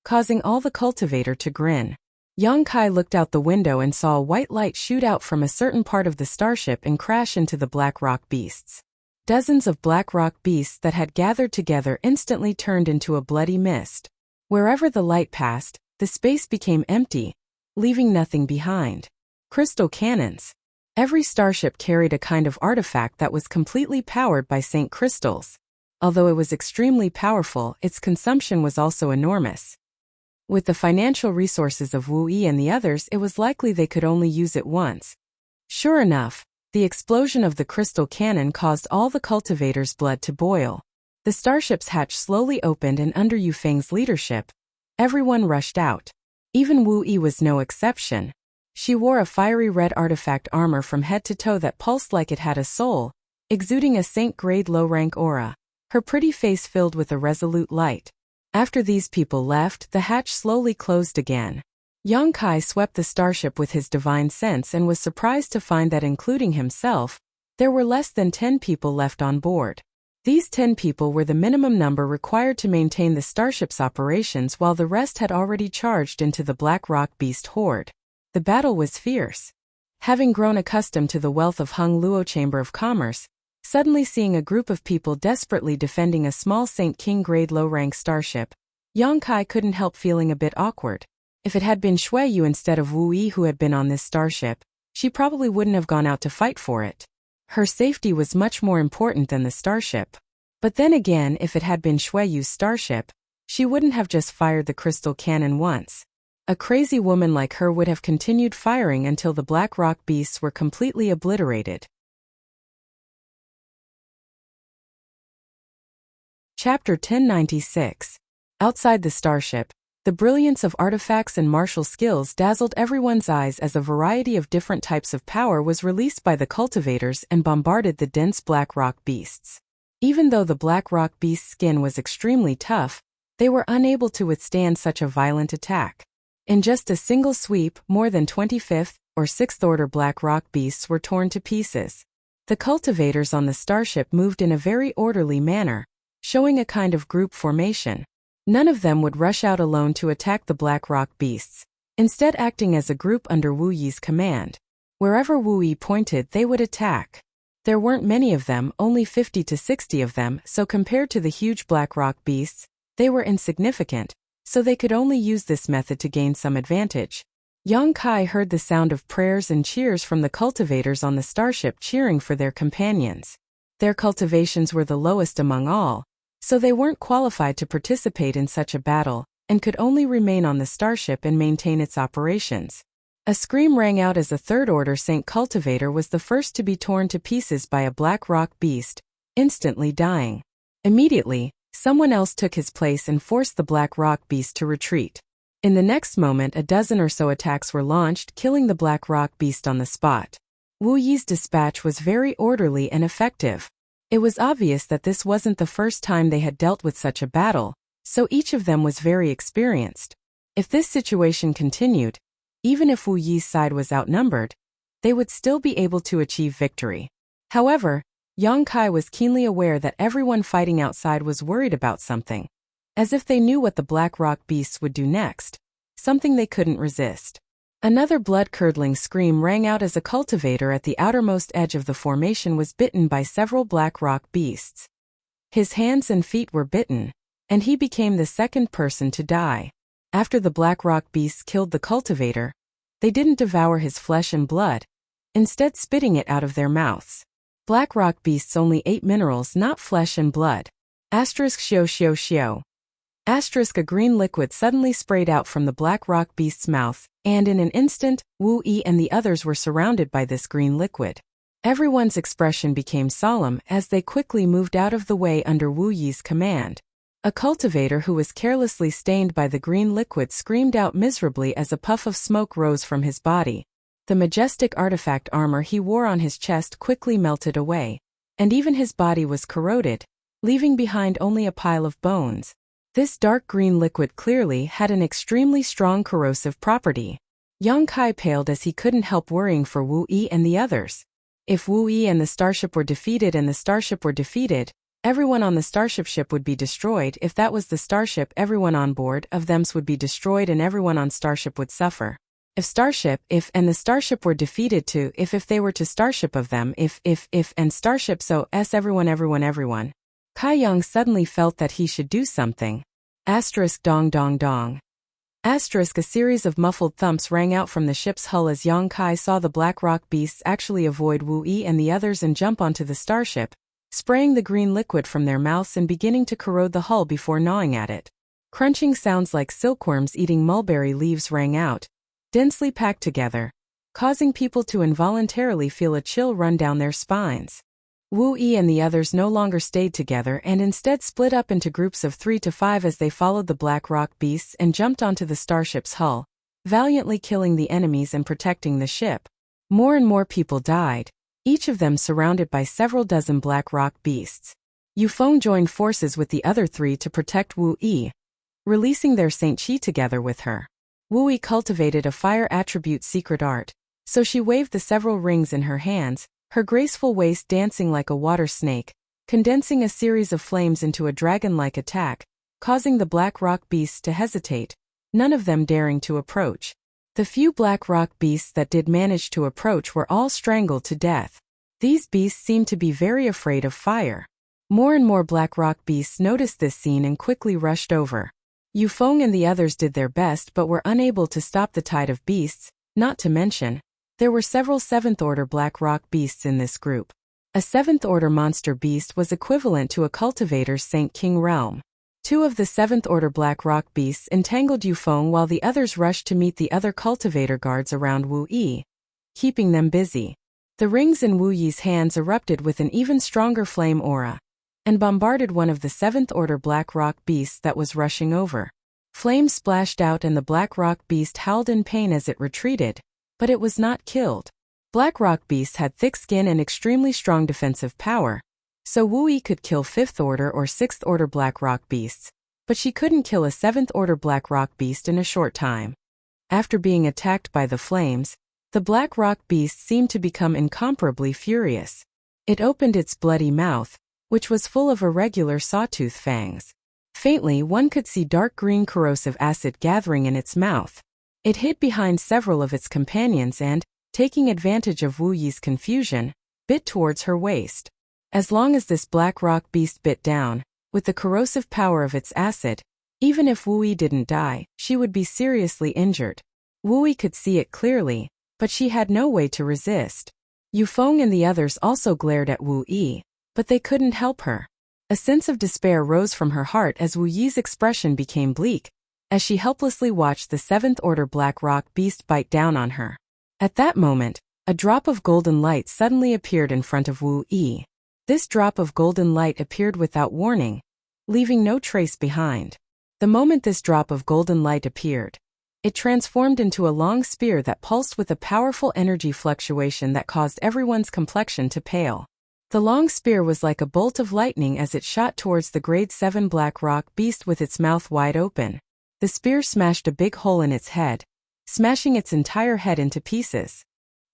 causing all the cultivator to grin. Yang Kai looked out the window and saw a white light shoot out from a certain part of the starship and crash into the black rock beasts. Dozens of black rock beasts that had gathered together instantly turned into a bloody mist. Wherever the light passed, the space became empty, leaving nothing behind. Crystal cannons. Every starship carried a kind of artifact that was completely powered by St. crystals. Although it was extremely powerful, its consumption was also enormous. With the financial resources of Wu Yi and the others, it was likely they could only use it once. Sure enough, the explosion of the crystal cannon caused all the cultivators' blood to boil. The starship's hatch slowly opened, and under Yu Feng's leadership, everyone rushed out. Even Wu Yi was no exception. She wore a fiery red artifact armor from head to toe that pulsed like it had a soul, exuding a saint-grade low-rank aura. Her pretty face filled with a resolute light. After these people left, the hatch slowly closed again. Yang Kai swept the starship with his divine sense and was surprised to find that, including himself, there were less than 10 people left on board. These 10 people were the minimum number required to maintain the starship's operations, while the rest had already charged into the Black Rock Beast horde. The battle was fierce. Having grown accustomed to the wealth of Hung Luo Chamber of Commerce, suddenly seeing a group of people desperately defending a small Saint King grade low-rank starship, Yang Kai couldn't help feeling a bit awkward. If it had been Shui Yu instead of Wu Yi who had been on this starship, she probably wouldn't have gone out to fight for it. Her safety was much more important than the starship. But then again, if it had been Shui Yu's starship, she wouldn't have just fired the crystal cannon once. A crazy woman like her would have continued firing until the Black Rock Beasts were completely obliterated. Chapter 1096. Outside the starship, the brilliance of artifacts and martial skills dazzled everyone's eyes as a variety of different types of power was released by the cultivators and bombarded the dense Black Rock Beasts. Even though the Black Rock Beast's skin was extremely tough, they were unable to withstand such a violent attack. In just a single sweep, more than 25th or 6th order Black Rock Beasts were torn to pieces. The cultivators on the starship moved in a very orderly manner, showing a kind of group formation. None of them would rush out alone to attack the Black Rock Beasts, instead acting as a group under Wu Yi's command. Wherever Wu Yi pointed, they would attack. There weren't many of them, only 50 to 60 of them, so compared to the huge Black Rock Beasts, they were insignificant, so they could only use this method to gain some advantage. Yang Kai heard the sound of prayers and cheers from the cultivators on the starship cheering for their companions. Their cultivations were the lowest among all, so they weren't qualified to participate in such a battle, and could only remain on the starship and maintain its operations. A scream rang out as a third-order Saint cultivator was the first to be torn to pieces by a Black Rock Beast, instantly dying. Immediately, someone else took his place and forced the Black Rock Beast to retreat. In the next moment, a dozen or so attacks were launched, killing the Black Rock Beast on the spot. Wu Yi's dispatch was very orderly and effective. It was obvious that this wasn't the first time they had dealt with such a battle, so each of them was very experienced. If this situation continued, even if Wu Yi's side was outnumbered, they would still be able to achieve victory. However, Yang Kai was keenly aware that everyone fighting outside was worried about something. As if they knew what the Black Rock Beasts would do next, something they couldn't resist. Another blood-curdling scream rang out as a cultivator at the outermost edge of the formation was bitten by several Black Rock Beasts. His hands and feet were bitten, and he became the second person to die. After the Black Rock Beasts killed the cultivator, they didn't devour his flesh and blood, instead spitting it out of their mouths. Black Rock Beasts only ate minerals, not flesh and blood. *****. A green liquid suddenly sprayed out from the Black Rock Beast's mouth, and in an instant, Wu Yi and the others were surrounded by this green liquid. Everyone's expression became solemn as they quickly moved out of the way under Wu Yi's command. A cultivator who was carelessly stained by the green liquid screamed out miserably as a puff of smoke rose from his body. The majestic artifact armor he wore on his chest quickly melted away, and even his body was corroded, leaving behind only a pile of bones. This dark green liquid clearly had an extremely strong corrosive property. Yang Kai paled as he couldn't help worrying for Wu Yi and the others. If Wu Yi and the starship were defeated everyone on the starship ship would be destroyed. If that was the starship, everyone on board of them would be destroyed and everyone on starship would suffer. If the starship were defeated too, if they were to starship of them, and starship so everyone. Kai Yang suddenly felt that he should do something. *****. A series of muffled thumps rang out from the ship's hull as Yang Kai saw the black rock beasts actually avoid Wu Yi and the others and jump onto the starship, spraying the green liquid from their mouths and beginning to corrode the hull before gnawing at it. Crunching sounds like silkworms eating mulberry leaves rang out, densely packed together, causing people to involuntarily feel a chill run down their spines. Wu Yi and the others no longer stayed together and instead split up into groups of 3 to 5 as they followed the black rock beasts and jumped onto the starship's hull, valiantly killing the enemies and protecting the ship. More and more people died, each of them surrounded by several dozen black rock beasts. Yufeng joined forces with the other 3 to protect Wu Yi, releasing their Saint Qi together with her. Wu Yi cultivated a fire attribute secret art, so she waved the several rings in her hands, her graceful waist dancing like a water snake, condensing a series of flames into a dragon-like attack, causing the black rock beasts to hesitate, none of them daring to approach. The few black rock beasts that did manage to approach were all strangled to death. These beasts seemed to be very afraid of fire. More and more black rock beasts noticed this scene and quickly rushed over. Yufeng and the others did their best but were unable to stop the tide of beasts, not to mention, there were several 7th-order black rock beasts in this group. A 7th-order monster beast was equivalent to a cultivator's Saint King realm. 2 of the 7th-order black rock beasts entangled Yufeng while the others rushed to meet the other cultivator guards around Wu Yi, keeping them busy. The rings in Wu Yi's hands erupted with an even stronger flame aura, and bombarded one of the 7th-order black rock beasts that was rushing over. Flames splashed out and the black rock beast howled in pain as it retreated, but it was not killed. Black rock beasts had thick skin and extremely strong defensive power, so Wu Yi could kill 5th-order or 6th-order black rock beasts, but she couldn't kill a 7th-order black rock beast in a short time. After being attacked by the flames, the black rock beast seemed to become incomparably furious. It opened its bloody mouth, which was full of irregular sawtooth fangs. Faintly, one could see dark green corrosive acid gathering in its mouth. It hid behind several of its companions and, taking advantage of Wu Yi's confusion, bit towards her waist. As long as this black rock beast bit down, with the corrosive power of its acid, even if Wu Yi didn't die, she would be seriously injured. Wu Yi could see it clearly, but she had no way to resist. Yufeng and the others also glared at Wu Yi, but they couldn't help her. A sense of despair rose from her heart as Wu Yi's expression became bleak, as she helplessly watched the 7th-order black rock beast bite down on her. At that moment, a drop of golden light suddenly appeared in front of Wu Yi. This drop of golden light appeared without warning, leaving no trace behind. The moment this drop of golden light appeared, it transformed into a long spear that pulsed with a powerful energy fluctuation that caused everyone's complexion to pale. The long spear was like a bolt of lightning as it shot towards the grade 7 black rock beast with its mouth wide open. The spear smashed a big hole in its head, smashing its entire head into pieces.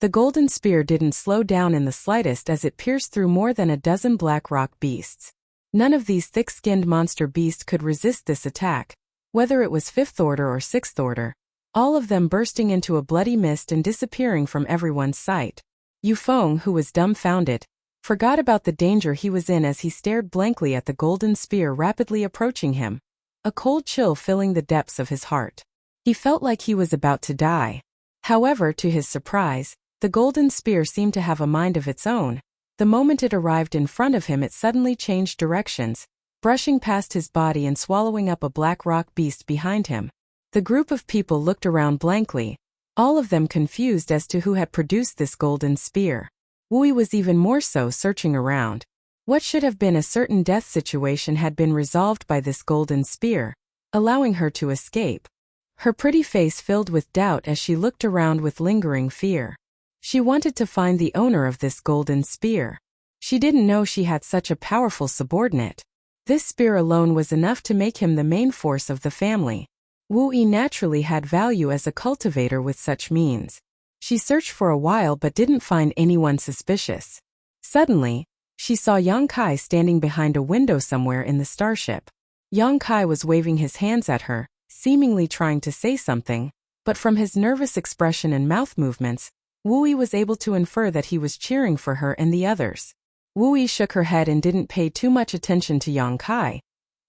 The golden spear didn't slow down in the slightest as it pierced through more than a dozen black rock beasts. None of these thick-skinned monster beasts could resist this attack, whether it was 5th-order or 6th-order, all of them bursting into a bloody mist and disappearing from everyone's sight. Yufeng, who was dumbfounded, forgot about the danger he was in as he stared blankly at the golden spear rapidly approaching him, a cold chill filling the depths of his heart. He felt like he was about to die. However, to his surprise, the golden spear seemed to have a mind of its own. The moment it arrived in front of him, it suddenly changed directions, brushing past his body and swallowing up a black rock beast behind him. The group of people looked around blankly, all of them confused as to who had produced this golden spear. Wu Yi was even more so, searching around. What should have been a certain death situation had been resolved by this golden spear, allowing her to escape. Her pretty face filled with doubt as she looked around with lingering fear. She wanted to find the owner of this golden spear. She didn't know she had such a powerful subordinate. This spear alone was enough to make him the main force of the family. Wu Yi naturally had value as a cultivator with such means. She searched for a while but didn't find anyone suspicious. Suddenly, she saw Yang Kai standing behind a window somewhere in the starship. Yang Kai was waving his hands at her, seemingly trying to say something, but from his nervous expression and mouth movements, Wu Yi was able to infer that he was cheering for her and the others. Wu Yi shook her head and didn't pay too much attention to Yang Kai.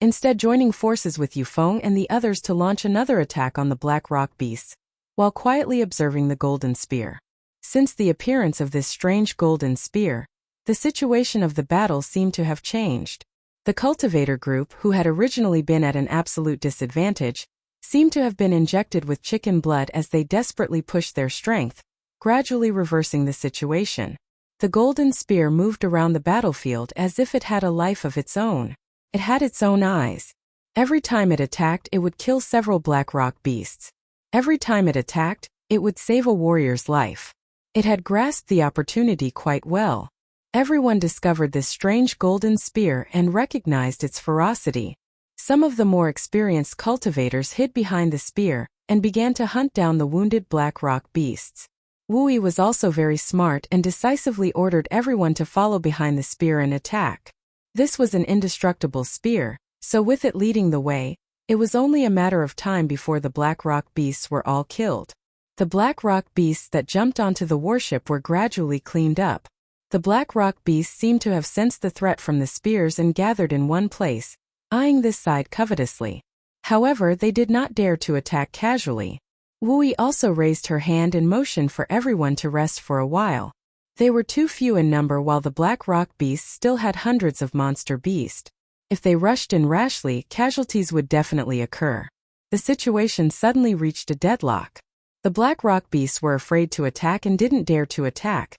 instead joining forces with Yufeng and the others to launch another attack on the black rock beasts, while quietly observing the golden spear. Since the appearance of this strange golden spear, the situation of the battle seemed to have changed. The cultivator group, who had originally been at an absolute disadvantage, seemed to have been injected with chicken blood as they desperately pushed their strength, gradually reversing the situation. The golden spear moved around the battlefield as if it had a life of its own. It had its own eyes. Every time it attacked, it would kill several black rock beasts. Every time it attacked, it would save a warrior's life. It had grasped the opportunity quite well. Everyone discovered this strange golden spear and recognized its ferocity. Some of the more experienced cultivators hid behind the spear and began to hunt down the wounded black rock beasts. Wu Yi was also very smart and decisively ordered everyone to follow behind the spear and attack. This was an indestructible spear, so with it leading the way, it was only a matter of time before the black rock beasts were all killed. The black rock beasts that jumped onto the warship were gradually cleaned up. The black rock beasts seemed to have sensed the threat from the spears and gathered in one place, eyeing this side covetously. However, they did not dare to attack casually. Wu Yi also raised her hand and motioned for everyone to rest for a while. They were too few in number while the black rock beasts still had hundreds of monster beasts. If they rushed in rashly, casualties would definitely occur. The situation suddenly reached a deadlock. The black rock beasts were afraid to attack and didn't dare to attack,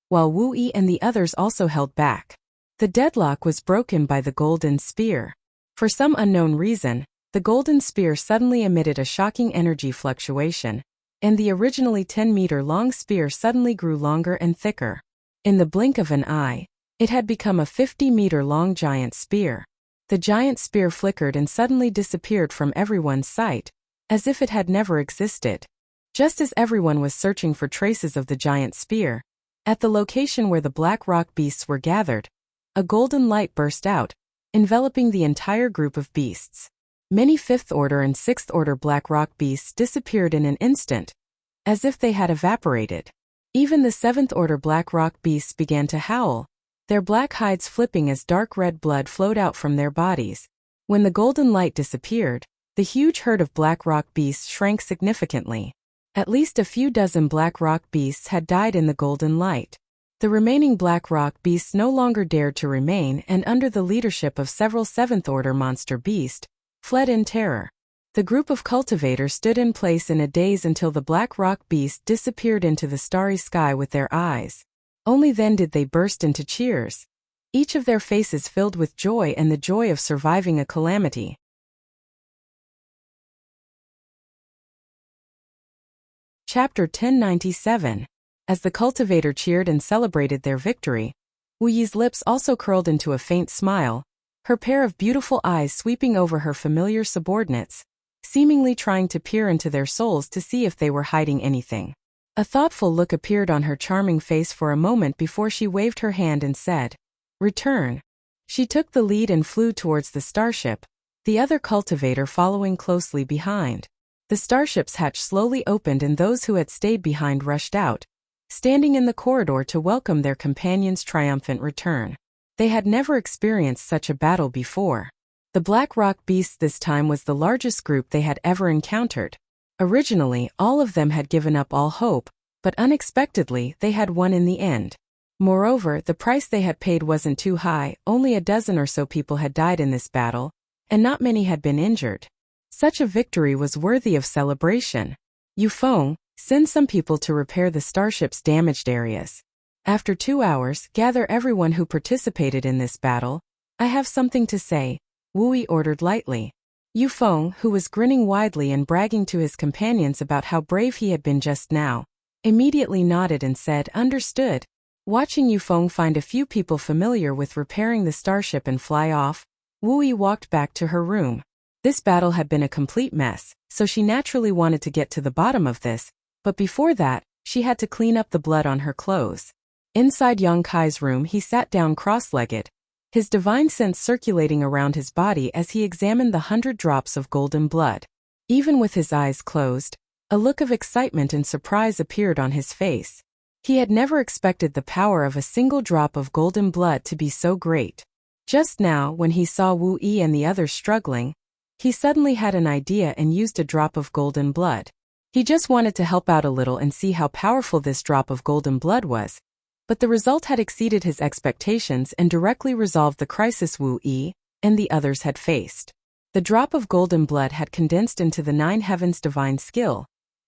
while Wu Yi and the others also held back. The deadlock was broken by the golden spear. For some unknown reason, the golden spear suddenly emitted a shocking energy fluctuation, and the originally 10-meter-long spear suddenly grew longer and thicker. In the blink of an eye, it had become a 50-meter-long giant spear. The giant spear flickered and suddenly disappeared from everyone's sight, as if it had never existed. Just as everyone was searching for traces of the giant spear, at the location where the black rock beasts were gathered, a golden light burst out, enveloping the entire group of beasts. Many 5th order and 6th order black rock beasts disappeared in an instant, as if they had evaporated. Even the 7th order black rock beasts began to howl, their black hides flipping as dark red blood flowed out from their bodies. When the golden light disappeared, the huge herd of black rock beasts shrank significantly. At least a few dozen black rock beasts had died in the golden light. The remaining black rock beasts no longer dared to remain and under the leadership of several 7th order monster beasts, fled in terror. The group of cultivators stood in place in a daze until the black rock beast disappeared into the starry sky with their eyes. Only then did they burst into cheers, each of their faces filled with joy and the joy of surviving a calamity. Chapter 1097. As the cultivator cheered and celebrated their victory, Wu Yi's lips also curled into a faint smile, her pair of beautiful eyes sweeping over her familiar subordinates, seemingly trying to peer into their souls to see if they were hiding anything. A thoughtful look appeared on her charming face for a moment before she waved her hand and said, "Return." She took the lead and flew towards the starship, the other cultivator following closely behind. The starship's hatch slowly opened and those who had stayed behind rushed out, standing in the corridor to welcome their companion's triumphant return. They had never experienced such a battle before. The Black Rock Beasts this time was the largest group they had ever encountered. Originally, all of them had given up all hope, but unexpectedly, they had won in the end. Moreover, the price they had paid wasn't too high, only a dozen or so people had died in this battle, and not many had been injured. Such a victory was worthy of celebration. Yufeng, send some people to repair the starship's damaged areas. After 2 hours, gather everyone who participated in this battle. I have something to say, Wu Yi ordered lightly. Yufeng, who was grinning widely and bragging to his companions about how brave he had been just now, immediately nodded and said, "Understood." Watching Yufeng find a few people familiar with repairing the starship and fly off, Wu Yi walked back to her room. This battle had been a complete mess, so she naturally wanted to get to the bottom of this, but before that, she had to clean up the blood on her clothes. Inside Yang Kai's room, he sat down cross-legged, his divine sense circulating around his body as he examined the 100 drops of golden blood. Even with his eyes closed, a look of excitement and surprise appeared on his face. He had never expected the power of a single drop of golden blood to be so great. Just now, when he saw Wu Yi and the others struggling, he suddenly had an idea and used a drop of golden blood. He just wanted to help out a little and see how powerful this drop of golden blood was. But the result had exceeded his expectations and directly resolved the crisis Wu Yi and the others had faced. The drop of golden blood had condensed into the 9 heavens divine skill,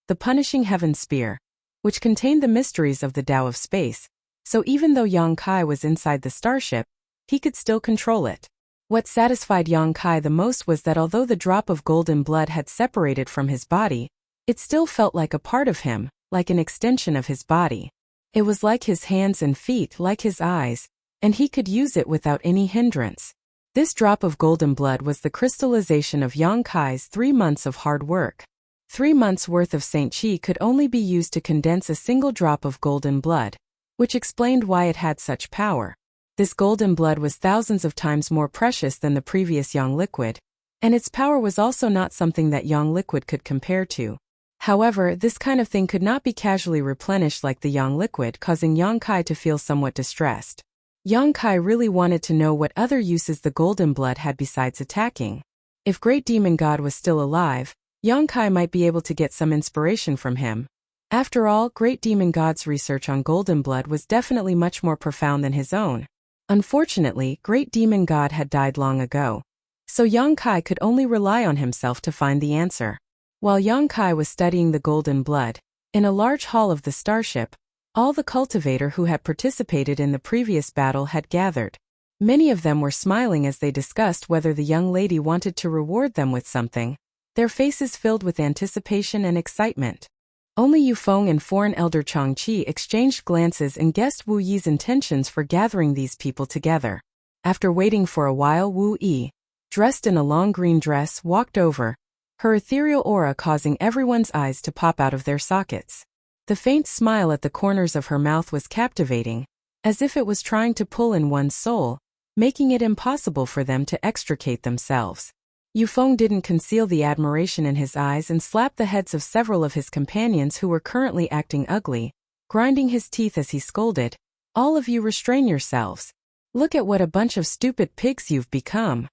the punishing heaven spear, which contained the mysteries of the Tao of space, so even though Yang Kai was inside the starship, he could still control it. What satisfied Yang Kai the most was that although the drop of golden blood had separated from his body, it still felt like a part of him, like an extension of his body. It was like his hands and feet, like his eyes, and he could use it without any hindrance. This drop of golden blood was the crystallization of Yang Kai's 3 months of hard work. 3 months' worth of Saint Qi could only be used to condense a single drop of golden blood, which explained why it had such power. This golden blood was thousands of times more precious than the previous Yang liquid, and its power was also not something that Yang liquid could compare to. However, this kind of thing could not be casually replenished like the Yang liquid, causing Yang Kai to feel somewhat distressed. Yang Kai really wanted to know what other uses the golden blood had besides attacking. If Great Demon God was still alive, Yang Kai might be able to get some inspiration from him. After all, Great Demon God's research on golden blood was definitely much more profound than his own. Unfortunately, Great Demon God had died long ago, so Yang Kai could only rely on himself to find the answer. While Yang Kai was studying the golden blood, in a large hall of the starship, all the cultivator who had participated in the previous battle had gathered. Many of them were smiling as they discussed whether the young lady wanted to reward them with something, their faces filled with anticipation and excitement. Only Yufeng and foreign elder Changqi exchanged glances and guessed Wu Yi's intentions for gathering these people together. After waiting for a while, Wu Yi, dressed in a long green dress, walked over, her ethereal aura causing everyone's eyes to pop out of their sockets. The faint smile at the corners of her mouth was captivating, as if it was trying to pull in one's soul, making it impossible for them to extricate themselves. Yufeng didn't conceal the admiration in his eyes and slapped the heads of several of his companions who were currently acting ugly, grinding his teeth as he scolded, "All of you restrain yourselves. Look at what a bunch of stupid pigs you've become.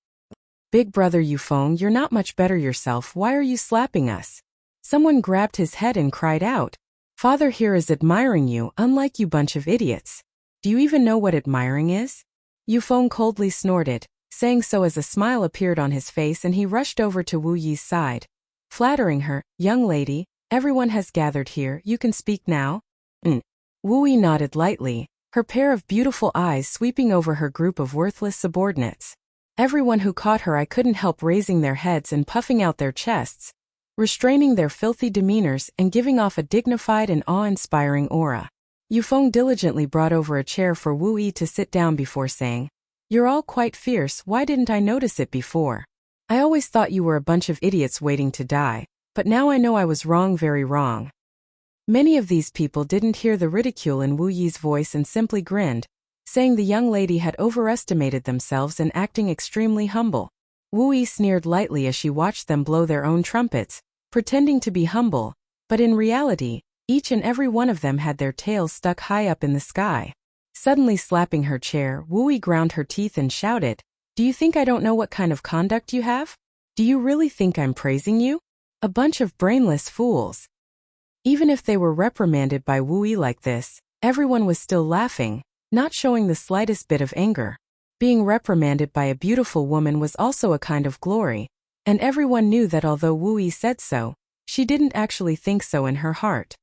Big brother Yufeng, you're not much better yourself, why are you slapping us?" Someone grabbed his head and cried out, "Father here is admiring you, unlike you bunch of idiots. Do you even know what admiring is?" Yufeng coldly snorted, saying so as a smile appeared on his face and he rushed over to Wu Yi's side, flattering her, "Young lady, everyone has gathered here, you can speak now?" Wu Yi nodded lightly, her pair of beautiful eyes sweeping over her group of worthless subordinates. Everyone who caught her eye couldn't help raising their heads and puffing out their chests, restraining their filthy demeanors and giving off a dignified and awe-inspiring aura. Yufeng diligently brought over a chair for Wu Yi to sit down before saying, "You're all quite fierce, why didn't I notice it before? I always thought you were a bunch of idiots waiting to die, but now I know I was wrong, very wrong." Many of these people didn't hear the ridicule in Wu Yi's voice and simply grinned, saying the young lady had overestimated themselves and acting extremely humble. Wu Yi sneered lightly as she watched them blow their own trumpets, pretending to be humble, but in reality, each and every one of them had their tails stuck high up in the sky. Suddenly slapping her chair, Wu Yi ground her teeth and shouted, "Do you think I don't know what kind of conduct you have? Do you really think I'm praising you? A bunch of brainless fools." Even if they were reprimanded by Wu Yi like this, everyone was still laughing, not showing the slightest bit of anger. Being reprimanded by a beautiful woman was also a kind of glory, and everyone knew that although Wu Yi said so, she didn't actually think so in her heart.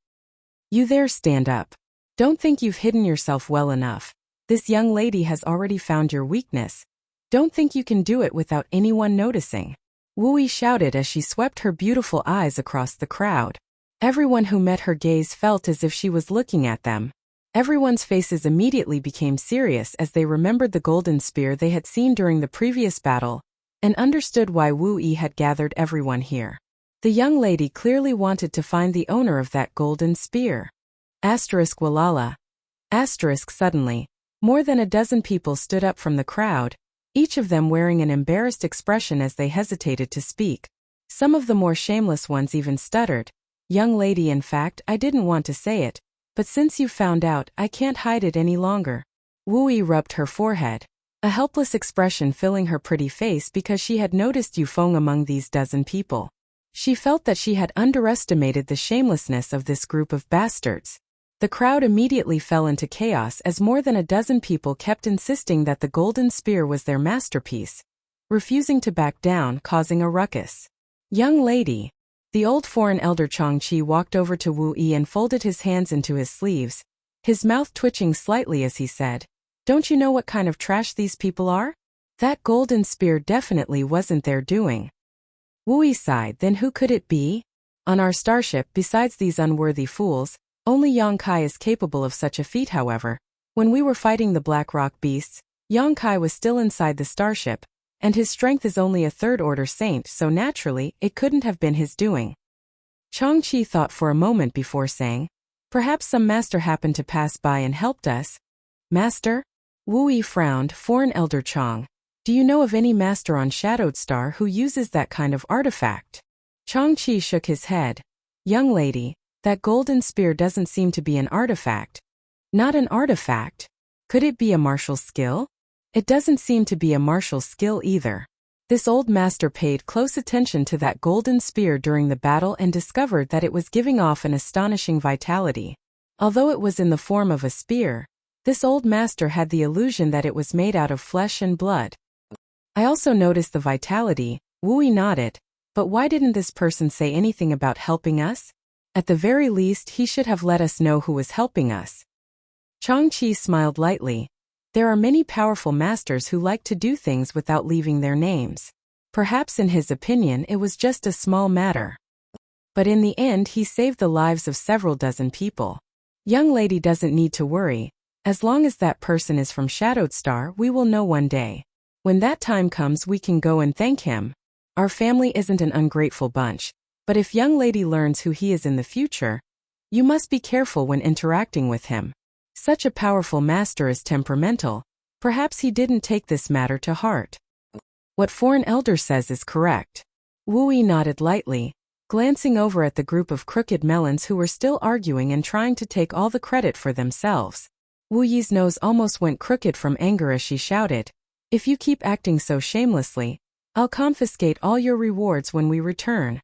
"You there, stand up. Don't think you've hidden yourself well enough. This young lady has already found your weakness. Don't think you can do it without anyone noticing." Wu Yi shouted as she swept her beautiful eyes across the crowd. Everyone who met her gaze felt as if she was looking at them. Everyone's faces immediately became serious as they remembered the golden spear they had seen during the previous battle, and understood why Wu Yi had gathered everyone here. The young lady clearly wanted to find the owner of that golden spear. Walala. Suddenly, more than a dozen people stood up from the crowd, each of them wearing an embarrassed expression as they hesitated to speak. Some of the more shameless ones even stuttered, "Young lady, in fact, I didn't want to say it, but since you've found out, I can't hide it any longer." Wu Yi rubbed her forehead. a helpless expression filling her pretty face because she had noticed Yufeng among these dozen people. She felt that she had underestimated the shamelessness of this group of bastards. The crowd immediately fell into chaos as more than a dozen people kept insisting that the golden spear was their masterpiece, refusing to back down, causing a ruckus. "Young lady." The old foreign elder Changqi walked over to Wu Yi and folded his hands into his sleeves, his mouth twitching slightly as he said, "Don't you know what kind of trash these people are? That golden spear definitely wasn't their doing." Wu Yi sighed. Then who could it be? On our starship, besides these unworthy fools, only Yang Kai is capable of such a feat. However, when we were fighting the Black Rock beasts, Yang Kai was still inside the starship, and his strength is only a third-order saint, so naturally, it couldn't have been his doing. Changqi thought for a moment before saying, "Perhaps some master happened to pass by and helped us." "Master?" Wu Yi frowned. "Foreign elder Chang, do you know of any master on Shadowed Star who uses that kind of artifact?" Changqi shook his head. "Young lady, that golden spear doesn't seem to be an artifact." "Not an artifact? Could it be a martial skill?" "It doesn't seem to be a martial skill either." This old master paid close attention to that golden spear during the battle and discovered that it was giving off an astonishing vitality. Although it was in the form of a spear, this old master had the illusion that it was made out of flesh and blood. "I also noticed the vitality." Wu Yi nodded. "But why didn't this person say anything about helping us? At the very least, he should have let us know who was helping us." Changqi smiled lightly. "There are many powerful masters who like to do things without leaving their names. Perhaps in his opinion it was just a small matter. But in the end he saved the lives of several dozen people. Young lady doesn't need to worry. As long as that person is from Shadowed Star, we will know one day. When that time comes, we can go and thank him. Our family isn't an ungrateful bunch, but if young lady learns who he is in the future, you must be careful when interacting with him. Such a powerful master is temperamental. Perhaps he didn't take this matter to heart." "What foreign elder says is correct." Wu Yi nodded lightly, glancing over at the group of crooked melons who were still arguing and trying to take all the credit for themselves. Wu Yi's nose almost went crooked from anger as she shouted, "If you keep acting so shamelessly, I'll confiscate all your rewards when we return."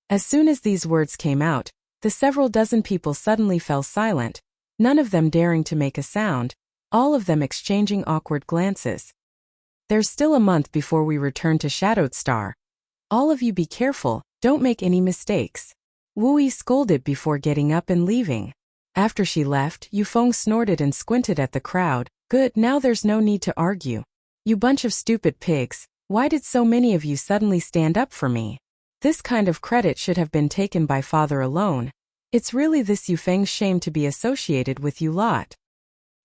As soon as these words came out, the several dozen people suddenly fell silent, none of them daring to make a sound, all of them exchanging awkward glances. "There's still a month before we return to Shadowed Star. All of you be careful, don't make any mistakes." Wu Yi scolded before getting up and leaving. After she left, Yufeng snorted and squinted at the crowd. "Good, now there's no need to argue. You bunch of stupid pigs, why did so many of you suddenly stand up for me? This kind of credit should have been taken by father alone. It's really this Yufeng's shame to be associated with you lot."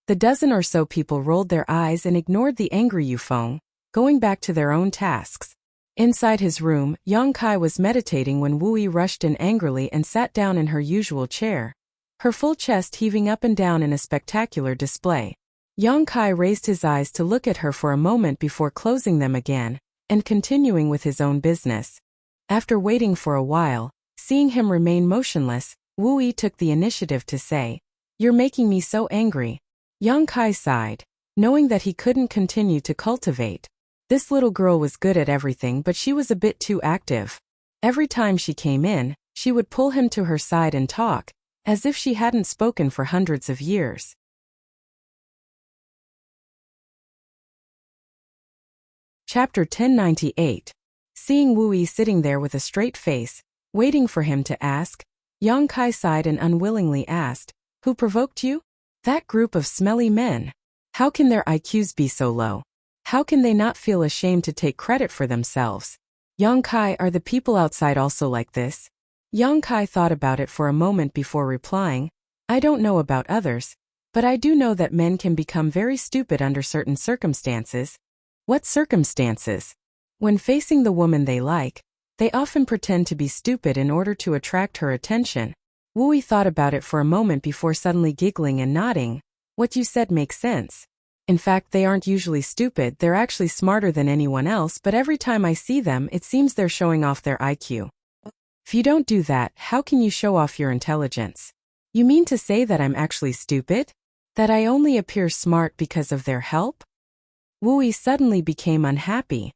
The dozen or so people rolled their eyes and ignored the angry Yufeng, going back to their own tasks. Inside his room, Yang Kai was meditating when Wu Yi rushed in angrily and sat down in her usual chair, her full chest heaving up and down in a spectacular display. Yang Kai raised his eyes to look at her for a moment before closing them again, and continuing with his own business. After waiting for a while, seeing him remain motionless, Wu Yi took the initiative to say, "You're making me so angry." Yang Kai sighed, knowing that he couldn't continue to cultivate. This little girl was good at everything, but she was a bit too active. Every time she came in, she would pull him to her side and talk, as if she hadn't spoken for hundreds of years. Chapter 1098. Seeing Wu Yi sitting there with a straight face, waiting for him to ask, Yang Kai sighed and unwillingly asked, "Who provoked you?" "That group of smelly men. How can their IQs be so low? How can they not feel ashamed to take credit for themselves?" "Yang Kai, are the people outside also like this?" Yang Kai thought about it for a moment before replying, "I don't know about others, but I do know that men can become very stupid under certain circumstances." "What circumstances?" "When facing the woman they like, they often pretend to be stupid in order to attract her attention." Wu Yi thought about it for a moment before suddenly giggling and nodding. "What you said makes sense. In fact, they aren't usually stupid, they're actually smarter than anyone else, but every time I see them, it seems they're showing off their IQ. If you don't do that, how can you show off your intelligence? You mean to say that I'm actually stupid? That I only appear smart because of their help?" Wu Yi suddenly became unhappy.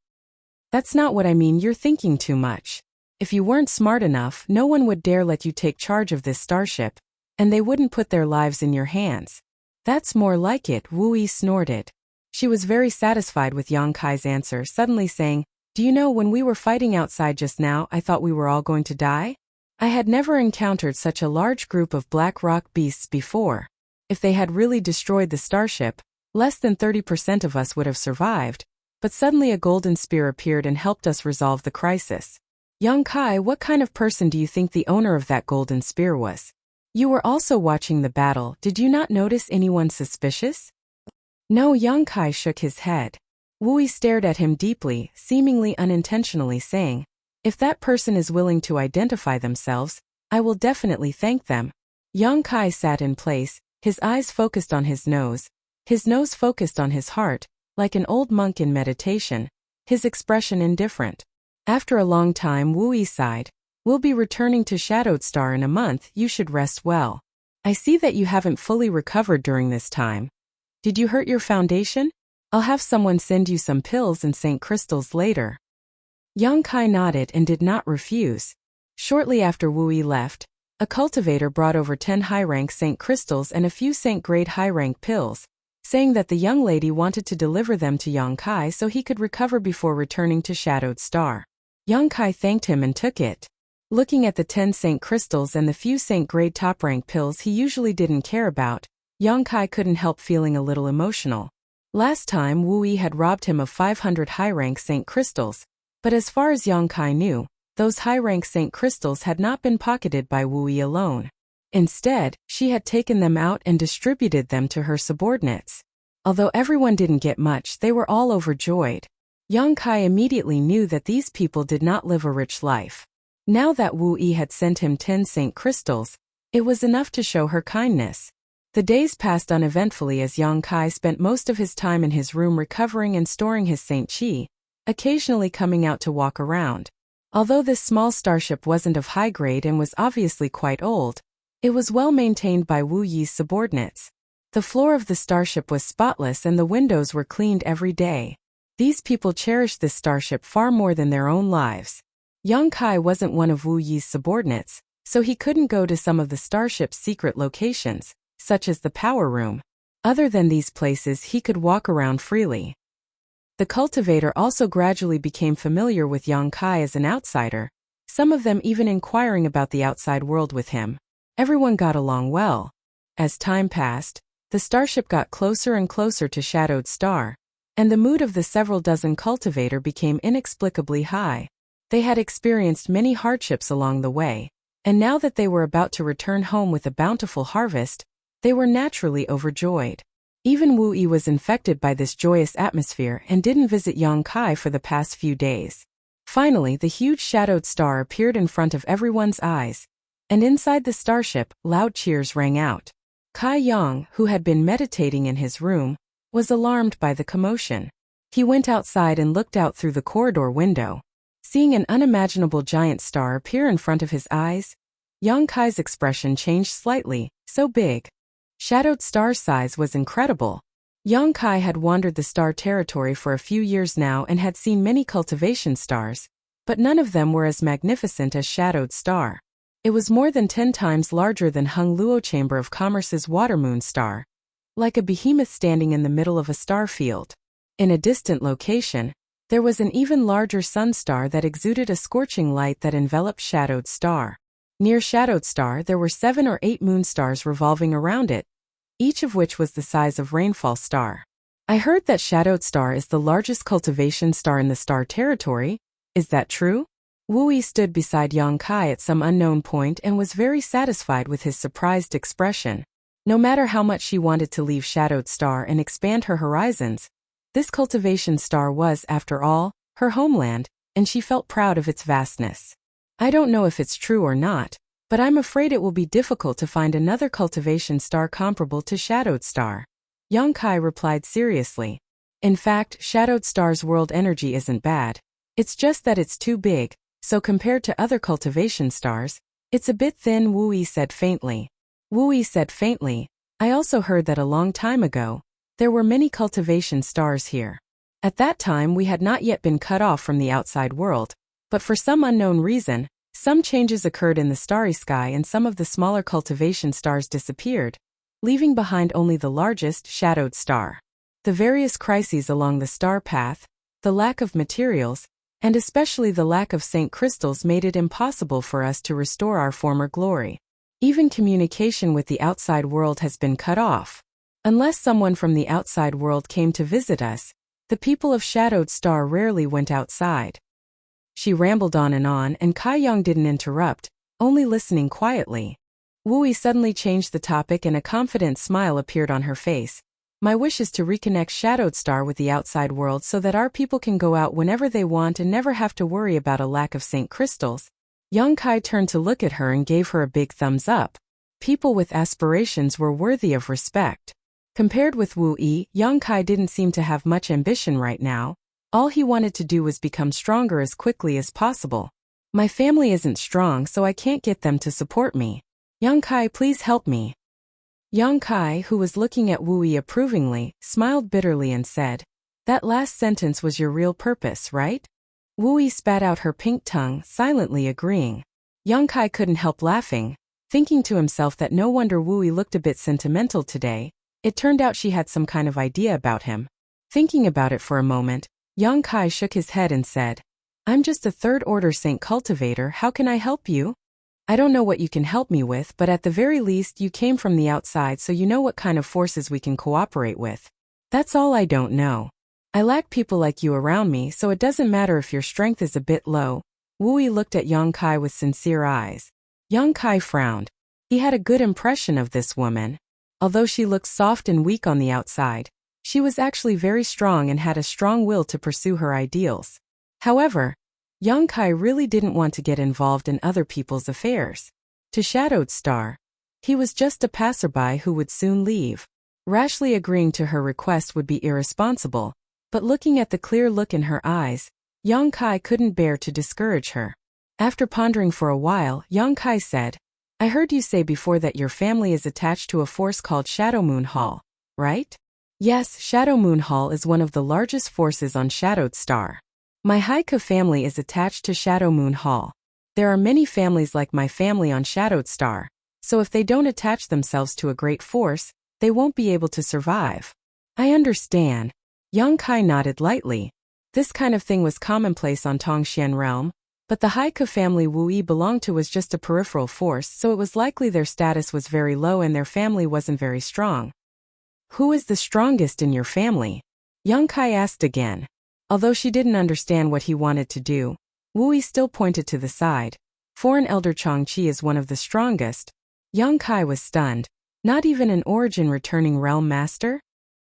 That's not what I mean, you're thinking too much. If you weren't smart enough, no one would dare let you take charge of this starship, and they wouldn't put their lives in your hands. That's more like it, Wu Yi snorted. She was very satisfied with Yang Kai's answer, suddenly saying, do you know, when we were fighting outside just now, I thought we were all going to die? I had never encountered such a large group of black rock beasts before. If they had really destroyed the starship, less than 30% of us would have survived, but suddenly a golden spear appeared and helped us resolve the crisis. Yang Kai, what kind of person do you think the owner of that golden spear was? You were also watching the battle, did you not notice anyone suspicious? No, Yang Kai shook his head. Wu Yi stared at him deeply, seemingly unintentionally saying, if that person is willing to identify themselves, I will definitely thank them. Yang Kai sat in place, his eyes focused on his nose focused on his heart, like an old monk in meditation, his expression indifferent. After a long time, Wu Yi sighed. We'll be returning to Shadowed Star in a month, you should rest well. I see that you haven't fully recovered during this time. Did you hurt your foundation? I'll have someone send you some pills and St. Crystals later. Yang Kai nodded and did not refuse. Shortly after Wu Yi left, a cultivator brought over 10 high-rank St. Crystals and a few St. Grade high-rank pills, saying that the young lady wanted to deliver them to Yang Kai so he could recover before returning to Shadowed Star. Yang Kai thanked him and took it. Looking at the 10 St. Crystals and the few St. Grade top-rank pills he usually didn't care about, Yang Kai couldn't help feeling a little emotional. Last time Wu Yi had robbed him of 500 high-rank St. Crystals, but as far as Yang Kai knew, those high-rank St. Crystals had not been pocketed by Wu Yi alone. Instead, she had taken them out and distributed them to her subordinates. Although everyone didn't get much, they were all overjoyed. Yang Kai immediately knew that these people did not live a rich life. Now that Wu Yi had sent him 10 St. Crystals, it was enough to show her kindness. The days passed uneventfully as Yang Kai spent most of his time in his room recovering and storing his St. Qi, occasionally coming out to walk around. Although this small starship wasn't of high grade and was obviously quite old, it was well maintained by Wu Yi's subordinates. The floor of the starship was spotless and the windows were cleaned every day. These people cherished this starship far more than their own lives. Yang Kai wasn't one of Wu Yi's subordinates, so he couldn't go to some of the starship's secret locations, such as the power room. Other than these places, he could walk around freely. The cultivator also gradually became familiar with Yang Kai as an outsider, some of them even inquiring about the outside world with him. Everyone got along well. As time passed, the starship got closer and closer to Shadowed Star, and the mood of the several dozen cultivator became inexplicably high. They had experienced many hardships along the way, and now that they were about to return home with a bountiful harvest, they were naturally overjoyed. Even Wu Yi was infected by this joyous atmosphere and didn't visit Yang Kai for the past few days. Finally, the huge Shadowed Star appeared in front of everyone's eyes, and inside the starship, loud cheers rang out. Kai Yang, who had been meditating in his room, was alarmed by the commotion. He went outside and looked out through the corridor window. Seeing an unimaginable giant star appear in front of his eyes, Yang Kai's expression changed slightly. So big. Shadowed Star's size was incredible. Yang Kai had wandered the star territory for a few years now and had seen many cultivation stars, but none of them were as magnificent as Shadowed Star. It was more than 10 times larger than Hung Luo Chamber of Commerce's Watermoon star, like a behemoth standing in the middle of a star field. In a distant location, there was an even larger sun star that exuded a scorching light that enveloped Shadowed Star. Near Shadowed Star there were 7 or 8 moon stars revolving around it, each of which was the size of Rainfall Star. I heard that Shadowed Star is the largest cultivation star in the star territory. Is that true? Wu Yi stood beside Yang Kai at some unknown point and was very satisfied with his surprised expression. No matter how much she wanted to leave Shadowed Star and expand her horizons, this cultivation star was, after all, her homeland, and she felt proud of its vastness. I don't know if it's true or not, but I'm afraid it will be difficult to find another cultivation star comparable to Shadowed Star. Yang Kai replied seriously. In fact, Shadowed Star's world energy isn't bad. It's just that it's too big, so compared to other cultivation stars, it's a bit thin, Wu Yi said faintly. Wu Yi said faintly, I also heard that a long time ago, there were many cultivation stars here. At that time we had not yet been cut off from the outside world, but for some unknown reason, some changes occurred in the starry sky and some of the smaller cultivation stars disappeared, leaving behind only the largest, shadowed star. The various crises along the star path, the lack of materials, and especially the lack of Saint crystals made it impossible for us to restore our former glory. Even communication with the outside world has been cut off. Unless someone from the outside world came to visit us, the people of Shadowed Star rarely went outside. She rambled on, and Kai Yang didn't interrupt, only listening quietly. Wu Yi suddenly changed the topic and a confident smile appeared on her face. My wish is to reconnect Shadowed Star with the outside world so that our people can go out whenever they want and never have to worry about a lack of Saint crystals. Yang Kai turned to look at her and gave her a big thumbs up. People with aspirations were worthy of respect. Compared with Wu Yi, Yang Kai didn't seem to have much ambition right now. All he wanted to do was become stronger as quickly as possible. My family isn't strong, so I can't get them to support me. Yang Kai, please help me. Yang Kai, who was looking at Wu Yi approvingly, smiled bitterly and said, "That last sentence was your real purpose, right?" Wu Yi spat out her pink tongue, silently agreeing. Yang Kai couldn't help laughing, thinking to himself that no wonder Wu Yi looked a bit sentimental today. It turned out she had some kind of idea about him. Thinking about it for a moment, Yang Kai shook his head and said, "I'm just a third-order Saint cultivator, how can I help you? I don't know what you can help me with, but at the very least you came from the outside so you know what kind of forces we can cooperate with. That's all I don't know. I lack people like you around me, so it doesn't matter if your strength is a bit low." Wu Yi looked at Yang Kai with sincere eyes. Yang Kai frowned. He had a good impression of this woman. Although she looked soft and weak on the outside, she was actually very strong and had a strong will to pursue her ideals. However, Yang Kai really didn't want to get involved in other people's affairs. To Shadowed Star, he was just a passerby who would soon leave. Rashly agreeing to her request would be irresponsible, but looking at the clear look in her eyes, Yang Kai couldn't bear to discourage her. After pondering for a while, Yang Kai said, "I heard you say before that your family is attached to a force called Shadow Moon Hall, right?" "Yes, Shadow Moon Hall is one of the largest forces on Shadowed Star. My Haika family is attached to Shadow Moon Hall. There are many families like my family on Shadowed Star, so if they don't attach themselves to a great force, they won't be able to survive." "I understand." Yang Kai nodded lightly. This kind of thing was commonplace on Tongxian realm, but the Haika family Wu Yi belonged to was just a peripheral force, so it was likely their status was very low and their family wasn't very strong. "Who is the strongest in your family?" Yang Kai asked again. Although she didn't understand what he wanted to do, Wu Yi still pointed to the side. "Foreign Elder Changqi is one of the strongest." Yang Kai was stunned. Not even an origin returning realm master?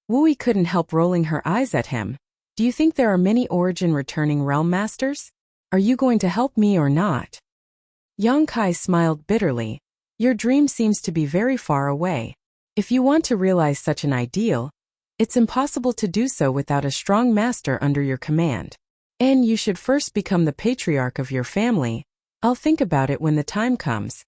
Wu Yi couldn't help rolling her eyes at him. "Do you think there are many origin returning realm masters? Are you going to help me or not?" Yang Kai smiled bitterly. "Your dream seems to be very far away. If you want to realize such an ideal, it's impossible to do so without a strong master under your command. And you should first become the patriarch of your family. I'll think about it when the time comes."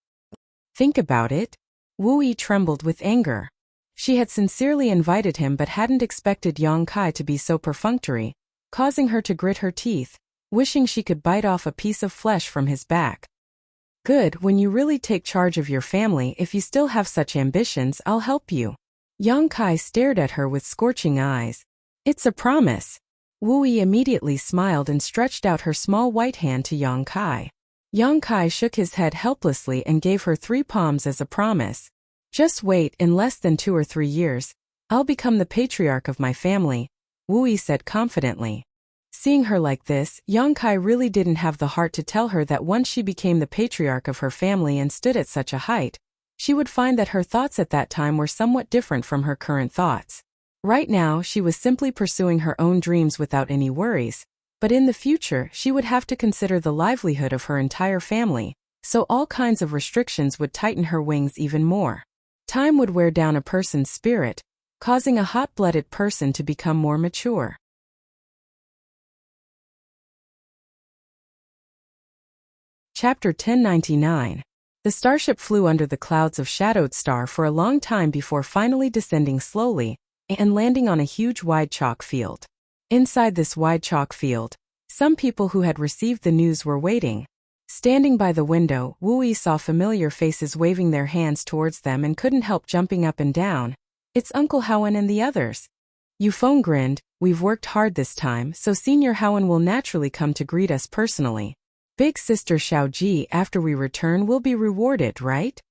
"Think about it?" Wu Yi trembled with anger. She had sincerely invited him but hadn't expected Yang Kai to be so perfunctory, causing her to grit her teeth, wishing she could bite off a piece of flesh from his back. "Good, when you really take charge of your family, if you still have such ambitions, I'll help you." Yang Kai stared at her with scorching eyes. "It's a promise." Wu Yi immediately smiled and stretched out her small white hand to Yang Kai. Yang Kai shook his head helplessly and gave her 3 palms as a promise. "Just wait, in less than 2 or 3 years, I'll become the patriarch of my family," Wu Yi said confidently. Seeing her like this, Yang Kai really didn't have the heart to tell her that once she became the patriarch of her family and stood at such a height, she would find that her thoughts at that time were somewhat different from her current thoughts. Right now, she was simply pursuing her own dreams without any worries, but in the future, she would have to consider the livelihood of her entire family, so all kinds of restrictions would tighten her wings even more. Time would wear down a person's spirit, causing a hot-blooded person to become more mature. Chapter 1099. The starship flew under the clouds of Shadowed Star for a long time before finally descending slowly and landing on a huge wide chalk field. Inside this wide chalk field, some people who had received the news were waiting. Standing by the window, Wu Yi saw familiar faces waving their hands towards them and couldn't help jumping up and down. It's Uncle Howen and the others. Yufeng grinned. We've worked hard this time, so Senior Howen will naturally come to greet us personally. Big Sister Xiaoji, after we return will be rewarded, right?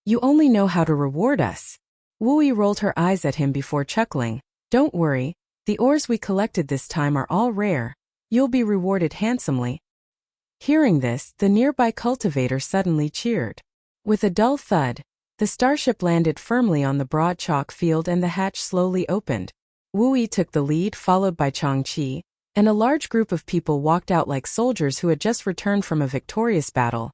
You only know how to reward us. Wu Yi rolled her eyes at him before chuckling. Don't worry, the ores we collected this time are all rare. You'll be rewarded handsomely. Hearing this, the nearby cultivator suddenly cheered. With a dull thud, the starship landed firmly on the broad chalk field and the hatch slowly opened. Wu Yi took the lead, followed by Changqi, and a large group of people walked out like soldiers who had just returned from a victorious battle.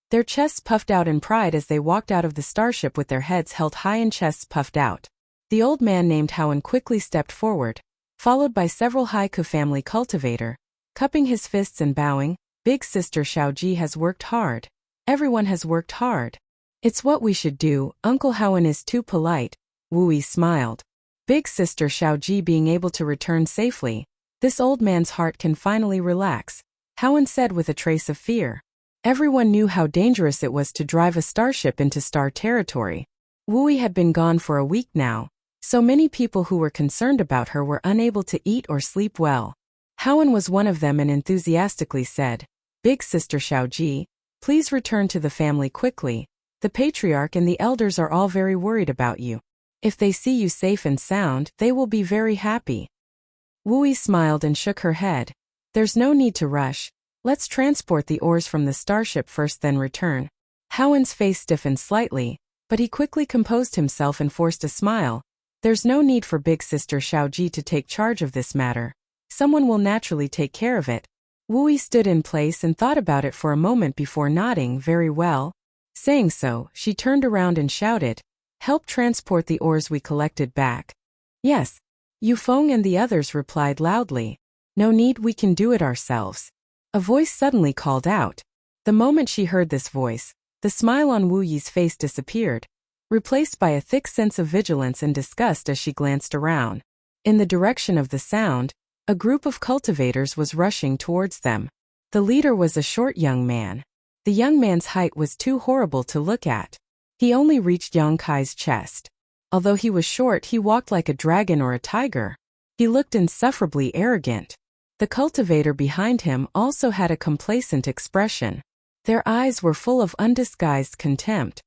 Their chests puffed out in pride as they walked out of the starship with their heads held high and chests puffed out. The old man named Howen quickly stepped forward, followed by several Haiku family cultivator, cupping his fists and bowing. Big Sister Xiaoji has worked hard. Everyone has worked hard. It's what we should do. Uncle Howen is too polite. Wu Yi smiled. Big Sister Xiaoji being able to return safely, this old man's heart can finally relax, Howen said with a trace of fear. Everyone knew how dangerous it was to drive a starship into star territory. Wu Yi had been gone for a week now, so many people who were concerned about her were unable to eat or sleep well. Howen was one of them and enthusiastically said, Big Sister Xiaoji, please return to the family quickly. The patriarch and the elders are all very worried about you. If they see you safe and sound, they will be very happy. Wu Yi smiled and shook her head. There's no need to rush. Let's transport the ores from the starship first, then return. Howen's face stiffened slightly, but he quickly composed himself and forced a smile. There's no need for Big Sister Xiaoji to take charge of this matter. Someone will naturally take care of it. Wu Yi stood in place and thought about it for a moment before nodding. Very well. Saying so, she turned around and shouted, Help transport the ores we collected back. Yes. Yufeng and the others replied loudly. No need, we can do it ourselves. A voice suddenly called out. The moment she heard this voice, the smile on Wu Yi's face disappeared, replaced by a thick sense of vigilance and disgust as she glanced around. In the direction of the sound, a group of cultivators was rushing towards them. The leader was a short young man. The young man's height was too horrible to look at. He only reached Yang Kai's chest. Although he was short, he walked like a dragon or a tiger. He looked insufferably arrogant. The cultivator behind him also had a complacent expression. Their eyes were full of undisguised contempt.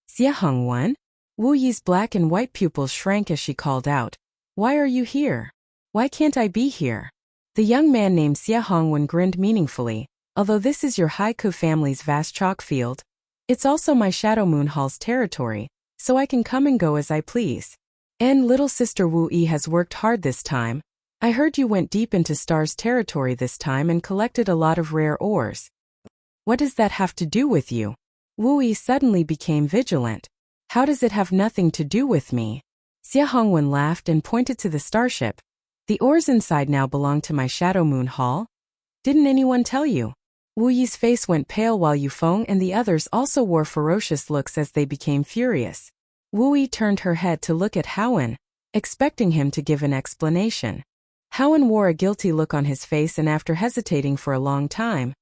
Xie Hongwen? Wu Yi's black and white pupils shrank as she called out. Why are you here? Why can't I be here? The young man named Xie Hongwen grinned meaningfully. Although this is your Haiku family's vast chalk field, it's also my Shadow Moon Hall's territory, so I can come and go as I please. And little sister Wu Yi has worked hard this time. I heard you went deep into Star's territory this time and collected a lot of rare ores. What does that have to do with you? Wu Yi suddenly became vigilant. How does it have nothing to do with me? Xie Hongwen laughed and pointed to the starship. The ores inside now belong to my Shadow Moon Hall? Didn't anyone tell you? Wu Yi's face went pale while Yufeng and the others also wore ferocious looks as they became furious. Wu Yi turned her head to look at Howen, expecting him to give an explanation. Howen wore a guilty look on his face and after hesitating for a long time,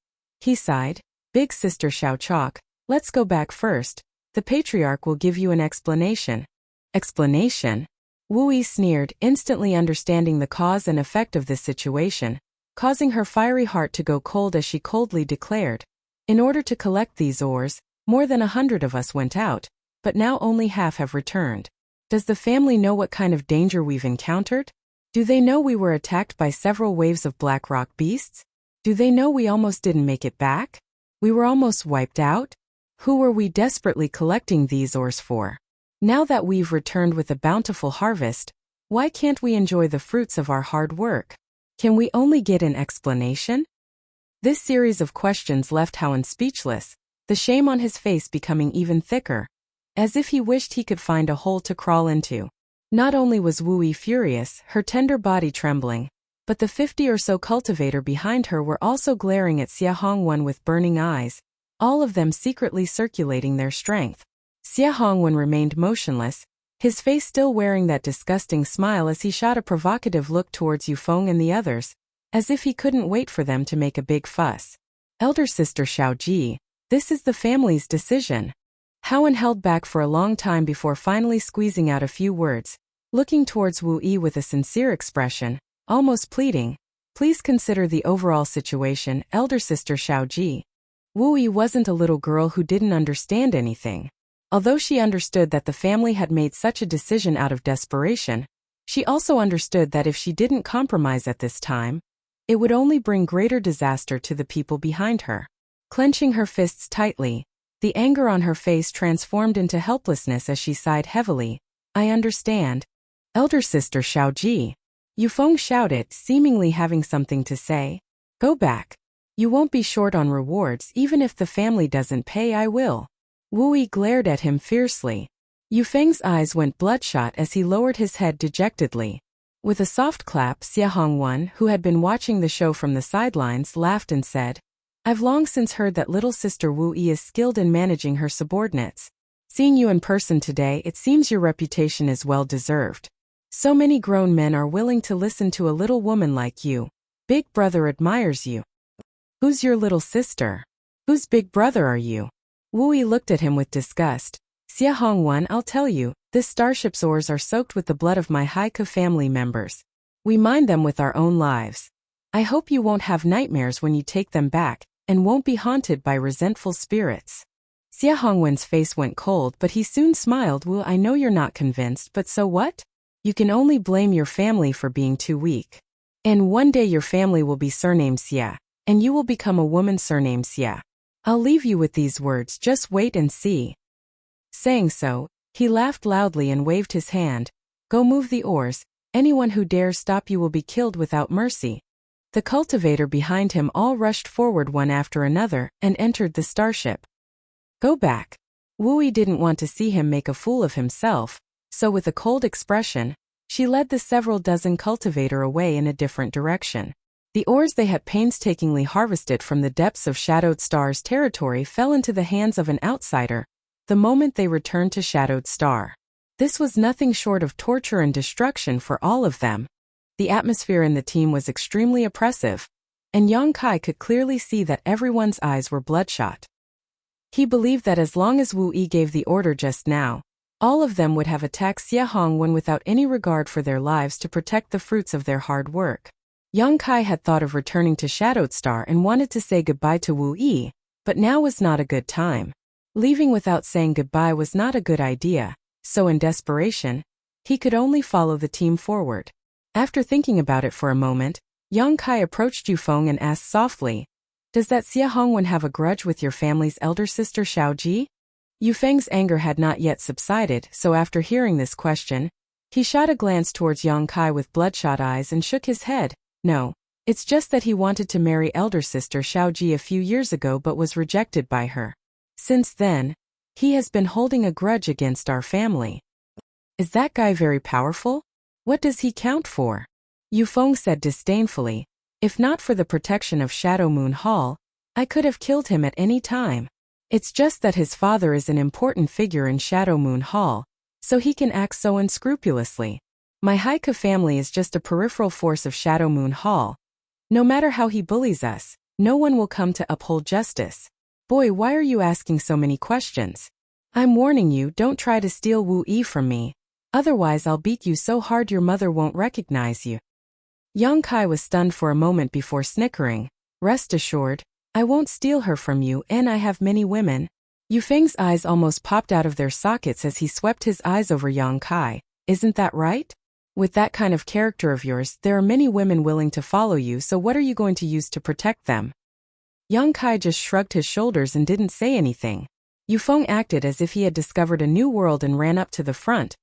he sighed. Big Sister Xiaochok, let's go back first. The patriarch will give you an explanation. Explanation? Wu Yi sneered, instantly understanding the cause and effect of this situation, causing her fiery heart to go cold as she coldly declared. In order to collect these ores, more than 100 of us went out, but now only half have returned. Does the family know what kind of danger we've encountered? Do they know we were attacked by several waves of black rock beasts? Do they know we almost didn't make it back? We were almost wiped out? Who were we desperately collecting these ores for? Now that we've returned with a bountiful harvest, why can't we enjoy the fruits of our hard work? Can we only get an explanation? This series of questions left Howen speechless, the shame on his face becoming even thicker, as if he wished he could find a hole to crawl into. Not only was Wu Yi furious, her tender body trembling, but the 50 or so cultivator behind her were also glaring at Xie Hongwen with burning eyes, all of them secretly circulating their strength. Xie Hongwen remained motionless, his face still wearing that disgusting smile as he shot a provocative look towards Yufeng and the others, as if he couldn't wait for them to make a big fuss. Elder sister Xiaoji, this is the family's decision. Haowen held back for a long time before finally squeezing out a few words, looking towards Wu Yi with a sincere expression, almost pleading, please consider the overall situation, elder sister Xiaoji. Wu Yi wasn't a little girl who didn't understand anything. Although she understood that the family had made such a decision out of desperation, she also understood that if she didn't compromise at this time, it would only bring greater disaster to the people behind her. Clenching her fists tightly, the anger on her face transformed into helplessness as she sighed heavily. I understand. Elder sister Xiaoji. Yufeng shouted, seemingly having something to say. Go back. You won't be short on rewards even if the family doesn't pay, I will. Wu Yi glared at him fiercely. Yufeng's eyes went bloodshot as he lowered his head dejectedly. With a soft clap, Xia Hongwen, who had been watching the show from the sidelines, laughed and said, I've long since heard that little sister Wu Yi is skilled in managing her subordinates. Seeing you in person today, it seems your reputation is well deserved. So many grown men are willing to listen to a little woman like you. Big brother admires you. Who's your little sister? Whose big brother are you? Wu Yi looked at him with disgust. Xia Hongwen, I'll tell you, this starship's oars are soaked with the blood of my Haiku family members. We mine them with our own lives. I hope you won't have nightmares when you take them back, and won't be haunted by resentful spirits. Xia Hongwen's face went cold, but he soon smiled. Wu, I know you're not convinced, but so what? You can only blame your family for being too weak. And one day your family will be surnamed Xia, and you will become a woman surnamed Xia. I'll leave you with these words, just wait and see. Saying so, he laughed loudly and waved his hand. Go move the oars, anyone who dares stop you will be killed without mercy. The cultivator behind him all rushed forward one after another and entered the starship. Go back. Wu Yi didn't want to see him make a fool of himself, so with a cold expression, she led the several dozen cultivator away in a different direction. The ores they had painstakingly harvested from the depths of Shadowed Star's territory fell into the hands of an outsider the moment they returned to Shadowed Star. This was nothing short of torture and destruction for all of them. The atmosphere in the team was extremely oppressive, and Yang Kai could clearly see that everyone's eyes were bloodshot. He believed that as long as Wu Yi gave the order just now, all of them would have attacked Xia Hongwen without any regard for their lives to protect the fruits of their hard work. Yang Kai had thought of returning to Shadowed Star and wanted to say goodbye to Wu Yi, but now was not a good time. Leaving without saying goodbye was not a good idea, so in desperation, he could only follow the team forward. After thinking about it for a moment, Yang Kai approached Yufeng and asked softly, Does that Xia Hongwen have a grudge with your family's elder sister Xiaoji? Yufeng's anger had not yet subsided, so after hearing this question, he shot a glance towards Yang Kai with bloodshot eyes and shook his head. No, it's just that he wanted to marry elder sister Xiaoji a few years ago but was rejected by her. Since then, he has been holding a grudge against our family. Is that guy very powerful? What does he count for? Yufeng said disdainfully, If not for the protection of Shadow Moon Hall, I could have killed him at any time. It's just that his father is an important figure in Shadow Moon Hall, so he can act so unscrupulously. My Haiku family is just a peripheral force of Shadow Moon Hall. No matter how he bullies us, no one will come to uphold justice. Boy, why are you asking so many questions? I'm warning you, don't try to steal Wu Yi from me. Otherwise I'll beat you so hard your mother won't recognize you. Yang Kai was stunned for a moment before snickering. Rest assured, I won't steal her from you, and I have many women. Yufeng's eyes almost popped out of their sockets as he swept his eyes over Yang Kai. Isn't that right? With that kind of character of yours, there are many women willing to follow you, so what are you going to use to protect them? Yang Kai just shrugged his shoulders and didn't say anything. Yufeng acted as if he had discovered a new world and ran up to the front,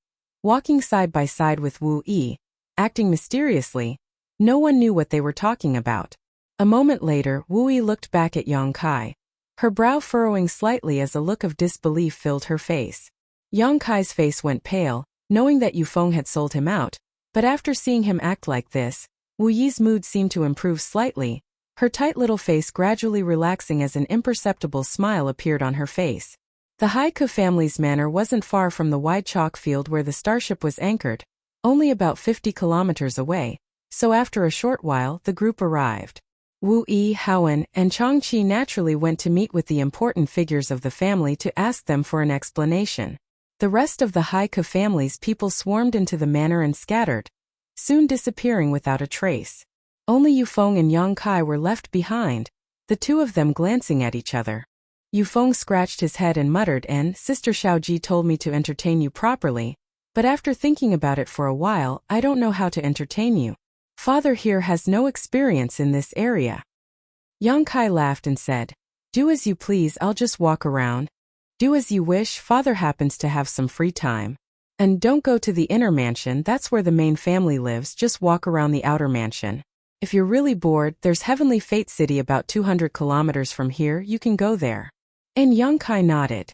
walking side by side with Wu Yi, acting mysteriously. No one knew what they were talking about. A moment later, Wu Yi looked back at Yang Kai, her brow furrowing slightly as a look of disbelief filled her face. Yang Kai's face went pale, knowing that Yufeng had sold him out, but after seeing him act like this, Wu Yi's mood seemed to improve slightly, her tight little face gradually relaxing as an imperceptible smile appeared on her face. The Haiku family's manor wasn't far from the wide chalk field where the starship was anchored, only about 50 kilometers away, so after a short while the group arrived. Wu Yi, Haowen, and Changqi naturally went to meet with the important figures of the family to ask them for an explanation. The rest of the Haiku family's people swarmed into the manor and scattered, soon disappearing without a trace. Only Yufeng and Yang Kai were left behind, the two of them glancing at each other. Yufeng scratched his head and muttered, "And Sister Xiaoji told me to entertain you properly, but after thinking about it for a while, I don't know how to entertain you. Father here has no experience in this area." Yang Kai laughed and said, "Do as you please, I'll just walk around. Do as you wish, Father happens to have some free time. And don't go to the inner mansion, that's where the main family lives, just walk around the outer mansion. If you're really bored, there's Heavenly Fate City about 200 kilometers from here, you can go there." And Yang Kai nodded.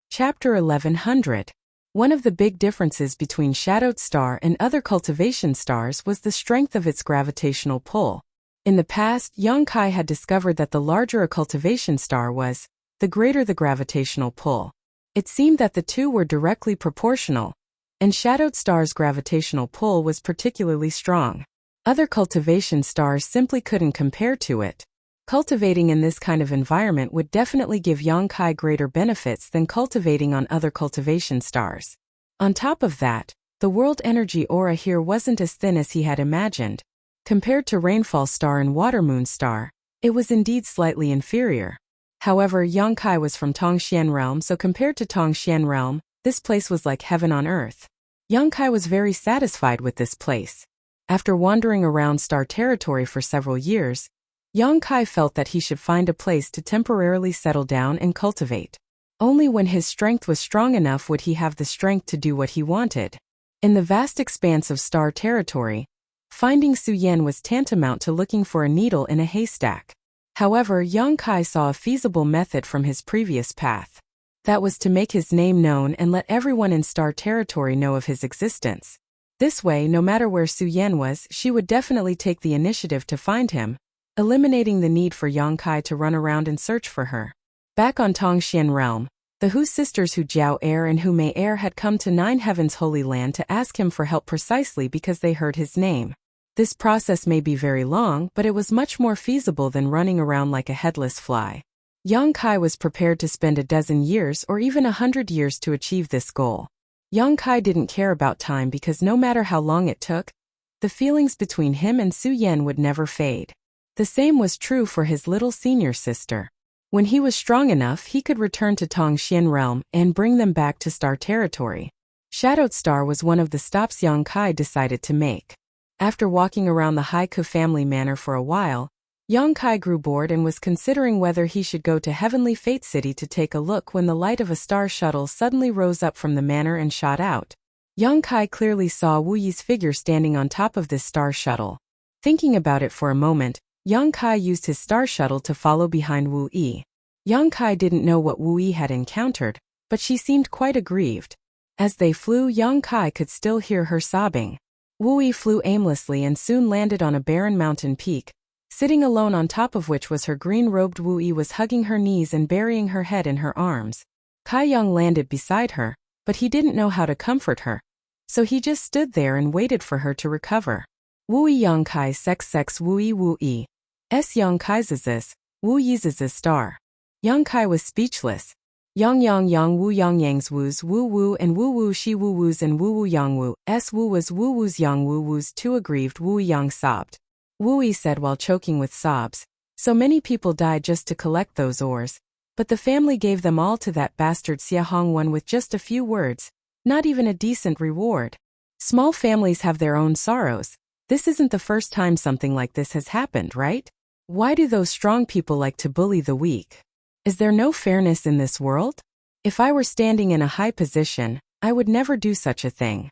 Chapter 1100. One of the big differences between Shadowed Star and other cultivation stars was the strength of its gravitational pull. In the past, Yang Kai had discovered that the larger a cultivation star was, the greater the gravitational pull. It seemed that the two were directly proportional, and Shadowed Star's gravitational pull was particularly strong. Other cultivation stars simply couldn't compare to it. Cultivating in this kind of environment would definitely give Yang Kai greater benefits than cultivating on other cultivation stars. On top of that, the world energy aura here wasn't as thin as he had imagined. Compared to Rainfall Star and Watermoon Star, it was indeed slightly inferior. However, Yang Kai was from Tongxian Realm, so compared to Tongxian Realm, this place was like heaven on earth. Yang Kai was very satisfied with this place. After wandering around star territory for several years, Yang Kai felt that he should find a place to temporarily settle down and cultivate. Only when his strength was strong enough would he have the strength to do what he wanted. In the vast expanse of star territory, finding Su Yan was tantamount to looking for a needle in a haystack. However, Yang Kai saw a feasible method from his previous path. That was to make his name known and let everyone in star territory know of his existence. This way, no matter where Su Yan was, she would definitely take the initiative to find him, eliminating the need for Yang Kai to run around and search for her. Back on Tongxian Realm, the Hu sisters Hu Jiao Air and Hu Mei Air had come to Nine Heaven's Holy Land to ask him for help precisely because they heard his name. This process may be very long, but it was much more feasible than running around like a headless fly. Yang Kai was prepared to spend a dozen years or even 100 years to achieve this goal. Yang Kai didn't care about time because no matter how long it took, the feelings between him and Su Yan would never fade. The same was true for his little senior sister. When he was strong enough, he could return to Tongxian Realm and bring them back to star territory. Shadowed Star was one of the stops Yang Kai decided to make. After walking around the Haiku family manor for a while, Yang Kai grew bored and was considering whether he should go to Heavenly Fate City to take a look when the light of a star shuttle suddenly rose up from the manor and shot out. Yang Kai clearly saw Wu Yi's figure standing on top of this star shuttle. Thinking about it for a moment, Yang Kai used his star shuttle to follow behind Wu Yi. Yang Kai didn't know what Wu Yi had encountered, but she seemed quite aggrieved. As they flew, Yang Kai could still hear her sobbing. Wu Yi flew aimlessly and soon landed on a barren mountain peak, sitting alone on top of which was her green-robed Wu Yi was hugging her knees and burying her head in her arms. Kai Yang landed beside her, but he didn't know how to comfort her, so he just stood there and waited for her to recover. Wu Yi Yang Kai sex Wu Yi. S Yang Kai zizis, Wu Yi zizis star. Yang Kai was speechless. Yang Wu Yang's Wu's Wu Wu and Wu Wu Shi Wu Wu's and Wu Wu Yang Wu. S Wu was Wu Wu's Yang Wu Wu's. Too aggrieved, Wu Yang sobbed. Wu Yi said while choking with sobs, "So many people died just to collect those ores, but the family gave them all to that bastard Xia Hongwen with just a few words, not even a decent reward. Small families have their own sorrows. This isn't the first time something like this has happened, right? Why do those strong people like to bully the weak? Is there no fairness in this world? If I were standing in a high position, I would never do such a thing."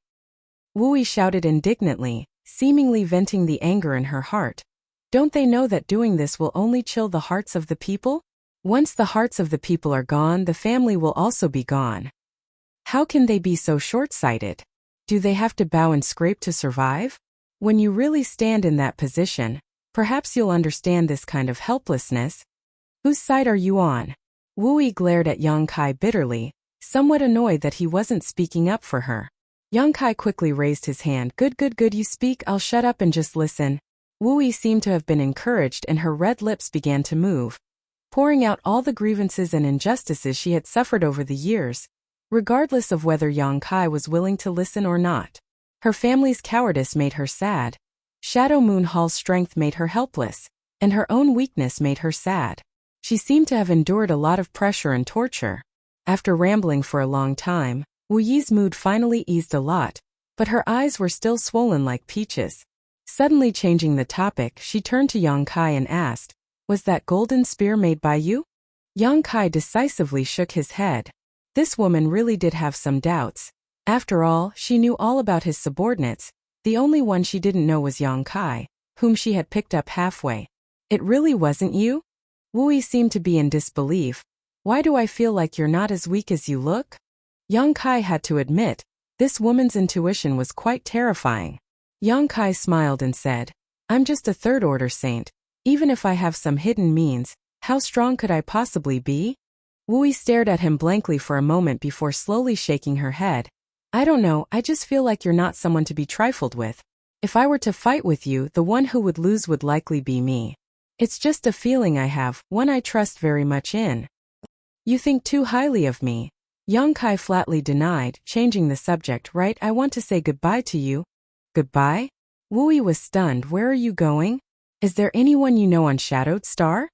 Wu Yi shouted indignantly, seemingly venting the anger in her heart. Don't they know that doing this will only chill the hearts of the people? Once the hearts of the people are gone, the family will also be gone. How can they be so short-sighted? Do they have to bow and scrape to survive? When you really stand in that position, Perhaps you'll understand this kind of helplessness. Whose side are you on? Wu Yi glared at Yang Kai bitterly, somewhat annoyed that he wasn't speaking up for her. Yang Kai quickly raised his hand. Good, you speak, I'll shut up and just listen. Wu Yi seemed to have been encouraged and her red lips began to move, pouring out all the grievances and injustices she had suffered over the years, regardless of whether Yang Kai was willing to listen or not. Her family's cowardice made her sad. Shadow Moon Hall's strength made her helpless, and her own weakness made her sad. She seemed to have endured a lot of pressure and torture. After rambling for a long time, Wu Yi's mood finally eased a lot, but her eyes were still swollen like peaches. Suddenly changing the topic, she turned to Yang Kai and asked, "Was that golden spear made by you?" Yang Kai decisively shook his head. This woman really did have some doubts. After all, she knew all about his subordinates. The only one she didn't know was Yang Kai, whom she had picked up halfway. "It really wasn't you?" Wu Yi seemed to be in disbelief. "Why do I feel like you're not as weak as you look?" Yang Kai had to admit, this woman's intuition was quite terrifying. Yang Kai smiled and said, "I'm just a third-order saint. Even if I have some hidden means, how strong could I possibly be?" Wu Yi stared at him blankly for a moment before slowly shaking her head. "I don't know, I just feel like you're not someone to be trifled with. If I were to fight with you, the one who would lose would likely be me. It's just a feeling I have, one I trust very much in." "You think too highly of me," Yang Kai flatly denied, changing the subject. "Right, I want to say goodbye to you." "Goodbye?" Wu Yi was stunned. "Where are you going? Is there anyone you know on Shadowed Star?"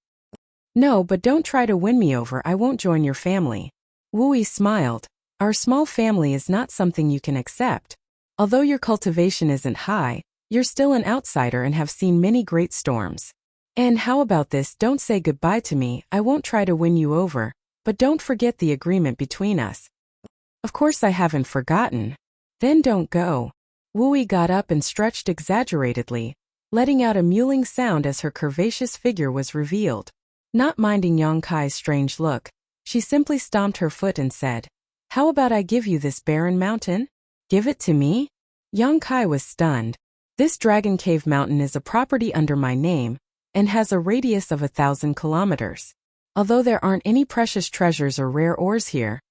"No, but don't try to win me over, I won't join your family." Wu Yi smiled. "Our small family is not something you can accept. Although your cultivation isn't high, you're still an outsider and have seen many great storms. And how about this, don't say goodbye to me, I won't try to win you over, but don't forget the agreement between us." "Of course I haven't forgotten." "Then don't go." Wu Yi got up and stretched exaggeratedly, letting out a mewling sound as her curvaceous figure was revealed. Not minding Yang Kai's strange look, she simply stomped her foot and said, "How about I give you this barren mountain?" "Give it to me?" Yang Kai was stunned. "This Dragon Cave Mountain is a property under my name, and has a radius of 1,000 kilometers. Although there aren't any precious treasures or rare ores here,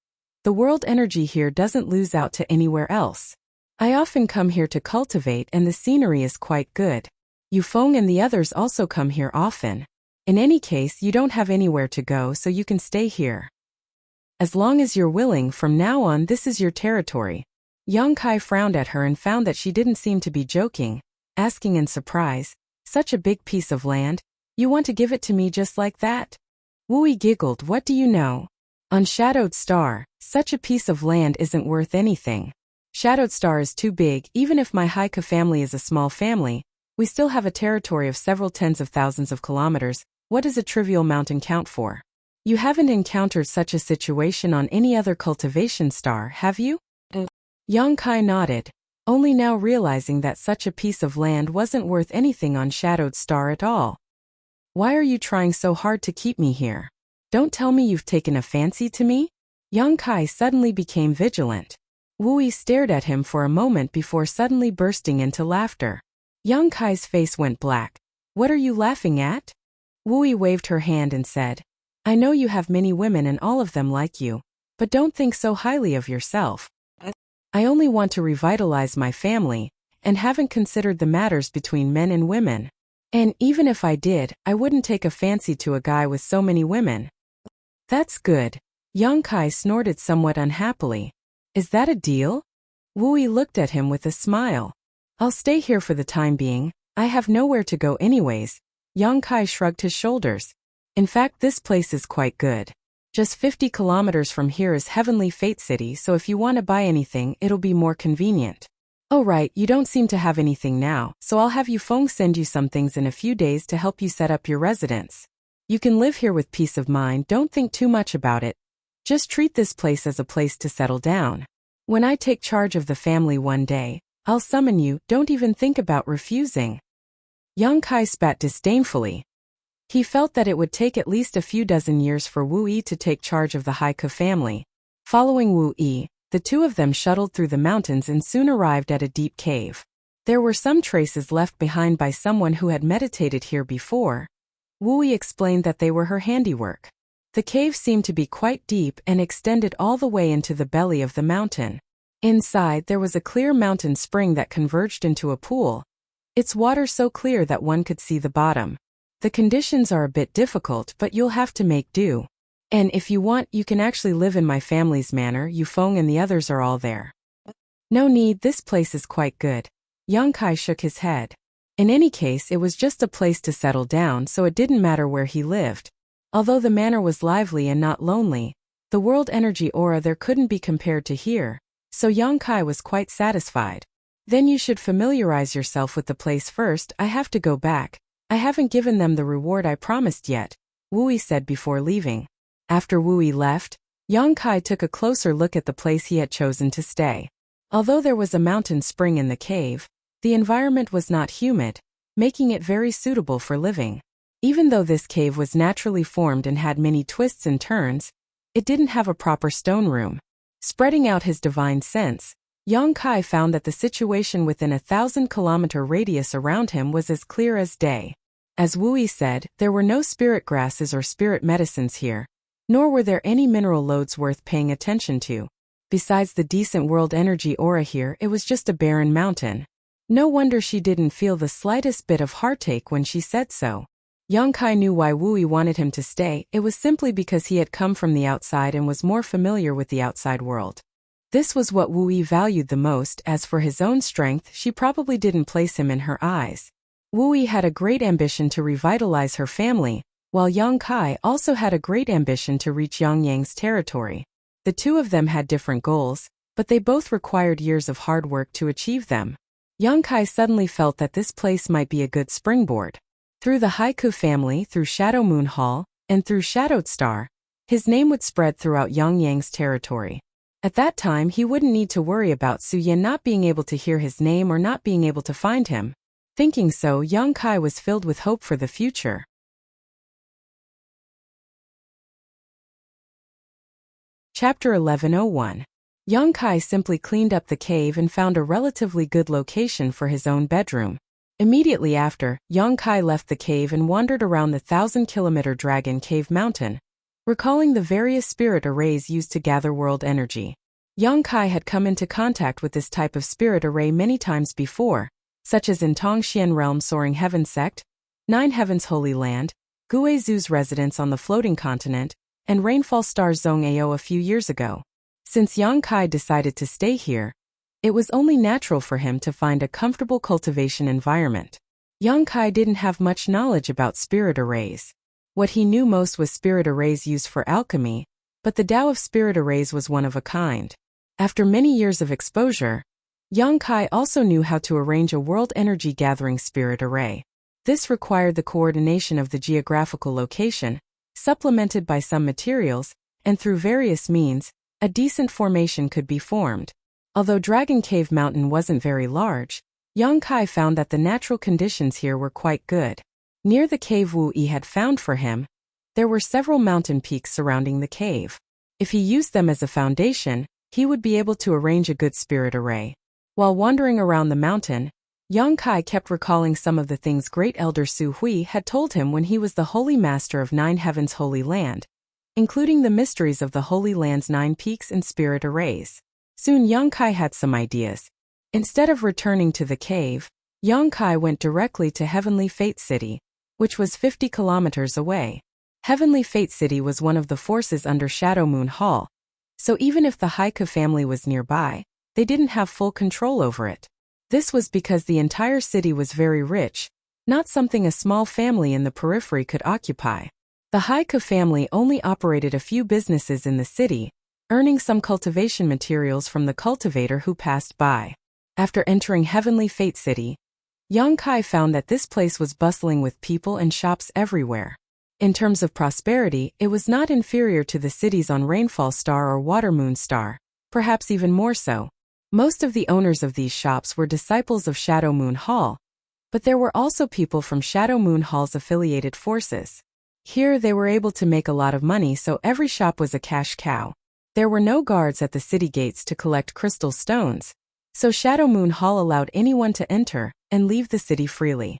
the world energy here doesn't lose out to anywhere else. I often come here to cultivate and the scenery is quite good. Yufeng and the others also come here often. In any case, you don't have anywhere to go, so you can stay here. As long as you're willing, from now on this is your territory." Yang Kai frowned at her and found that she didn't seem to be joking, asking in surprise, "Such a big piece of land? You want to give it to me just like that?" Wu Yi giggled. "What do you know? On Shadowed Star, such a piece of land isn't worth anything. Shadowed Star is too big. Even if my Haika family is a small family, we still have a territory of several tens of thousands of kilometers. What does a trivial mountain count for? You haven't encountered such a situation on any other cultivation star, have you?" Yang Kai nodded, only now realizing that such a piece of land wasn't worth anything on Shadowed Star at all. "Why are you trying so hard to keep me here? Don't tell me you've taken a fancy to me?" Yang Kai suddenly became vigilant. Wu Yi stared at him for a moment before suddenly bursting into laughter. Yang Kai's face went black. "What are you laughing at?" Wu Yi waved her hand and said, "I know you have many women and all of them like you, but don't think so highly of yourself. I only want to revitalize my family, and haven't considered the matters between men and women. And even if I did, I wouldn't take a fancy to a guy with so many women." "That's good." Yang Kai snorted somewhat unhappily. "Is that a deal?" Wu Yi looked at him with a smile. "I'll stay here for the time being, I have nowhere to go anyways." Yang Kai shrugged his shoulders. "In fact, this place is quite good. Just 50 kilometers from here is Heavenly Fate City, so if you want to buy anything, it'll be more convenient." "Oh right, you don't seem to have anything now, so I'll have Yufeng send you some things in a few days to help you set up your residence. You can live here with peace of mind, don't think too much about it. Just treat this place as a place to settle down. When I take charge of the family one day, I'll summon you, don't even think about refusing." Yang Kai spat disdainfully. He felt that it would take at least a few dozen years for Wu Yi to take charge of the Haika family. Following Wu Yi, the two of them shuttled through the mountains and soon arrived at a deep cave. There were some traces left behind by someone who had meditated here before. Wui explained that they were her handiwork. The cave seemed to be quite deep and extended all the way into the belly of the mountain. Inside, there was a clear mountain spring that converged into a pool, its water so clear that one could see the bottom. The conditions are a bit difficult, but you'll have to make do. And if you want, you can actually live in my family's manor. Yufeng and the others are all there. No need, this place is quite good. Yang Kai shook his head. In any case, it was just a place to settle down, so it didn't matter where he lived. Although the manor was lively and not lonely, the world energy aura there couldn't be compared to here, so Yang Kai was quite satisfied. Then you should familiarize yourself with the place first. I have to go back. I haven't given them the reward I promised yet, Wui said before leaving. After Wui left, Yang Kai took a closer look at the place he had chosen to stay. Although there was a mountain spring in the cave, the environment was not humid, making it very suitable for living. Even though this cave was naturally formed and had many twists and turns, it didn't have a proper stone room. Spreading out his divine sense, Yang Kai found that the situation within a 1,000-kilometer radius around him was as clear as day. As Wui said, there were no spirit grasses or spirit medicines here, nor were there any mineral lodes worth paying attention to. Besides the decent world energy aura here, it was just a barren mountain. No wonder she didn't feel the slightest bit of heartache when she said so. Yang Kai knew why Wui wanted him to stay. It was simply because he had come from the outside and was more familiar with the outside world. This was what Wui valued the most. As for his own strength, she probably didn't place him in her eyes. Wui had a great ambition to revitalize her family, while Yang Kai also had a great ambition to reach Yang Yang's territory. The two of them had different goals, but they both required years of hard work to achieve them. Yang Kai suddenly felt that this place might be a good springboard. Through the Haiku family, through Shadow Moon Hall, and through Shadowed Star, his name would spread throughout Yang Yang's territory. At that time, he wouldn't need to worry about Su Yan not being able to hear his name or not being able to find him. Thinking so, Yang Kai was filled with hope for the future. Chapter 1101. Yang Kai simply cleaned up the cave and found a relatively good location for his own bedroom. Immediately after, Yang Kai left the cave and wandered around the 1,000-kilometer Dragon Cave Mountain, recalling the various spirit arrays used to gather world energy. Yang Kai had come into contact with this type of spirit array many times before, such as in Tongxian Realm Soaring Heaven Sect, Nine Heavens Holy Land, Guizu's residence on the floating continent, and Rainfall Star Zong Ao a few years ago. Since Yang Kai decided to stay here, it was only natural for him to find a comfortable cultivation environment. Yang Kai didn't have much knowledge about spirit arrays. What he knew most was spirit arrays used for alchemy, but the Tao of spirit arrays was one of a kind. After many years of exposure, Yang Kai also knew how to arrange a world energy gathering spirit array. This required the coordination of the geographical location, supplemented by some materials, and through various means, a decent formation could be formed. Although Dragon Cave Mountain wasn't very large, Yang Kai found that the natural conditions here were quite good. Near the cave Wu Yi had found for him, there were several mountain peaks surrounding the cave. If he used them as a foundation, he would be able to arrange a good spirit array. While wandering around the mountain, Yang Kai kept recalling some of the things Great Elder Su Hui had told him when he was the Holy Master of Nine Heavens Holy Land, including the mysteries of the Holy Land's 9 peaks and spirit arrays. Soon Yang Kai had some ideas. Instead of returning to the cave, Yang Kai went directly to Heavenly Fate City, which was 50 kilometers away. Heavenly Fate City was one of the forces under Shadow Moon Hall, so even if the Haiku family was nearby, they didn't have full control over it. This was because the entire city was very rich, not something a small family in the periphery could occupy. The Haiku family only operated a few businesses in the city, earning some cultivation materials from the cultivator who passed by. After entering Heavenly Fate City, Yang Kai found that this place was bustling with people and shops everywhere. In terms of prosperity, it was not inferior to the cities on Rainfall Star or Water Moon Star, perhaps even more so. Most of the owners of these shops were disciples of Shadow Moon Hall, but there were also people from Shadow Moon Hall's affiliated forces. Here they were able to make a lot of money, so every shop was a cash cow. There were no guards at the city gates to collect crystal stones, So Shadow Moon Hall allowed anyone to enter and leave the city freely.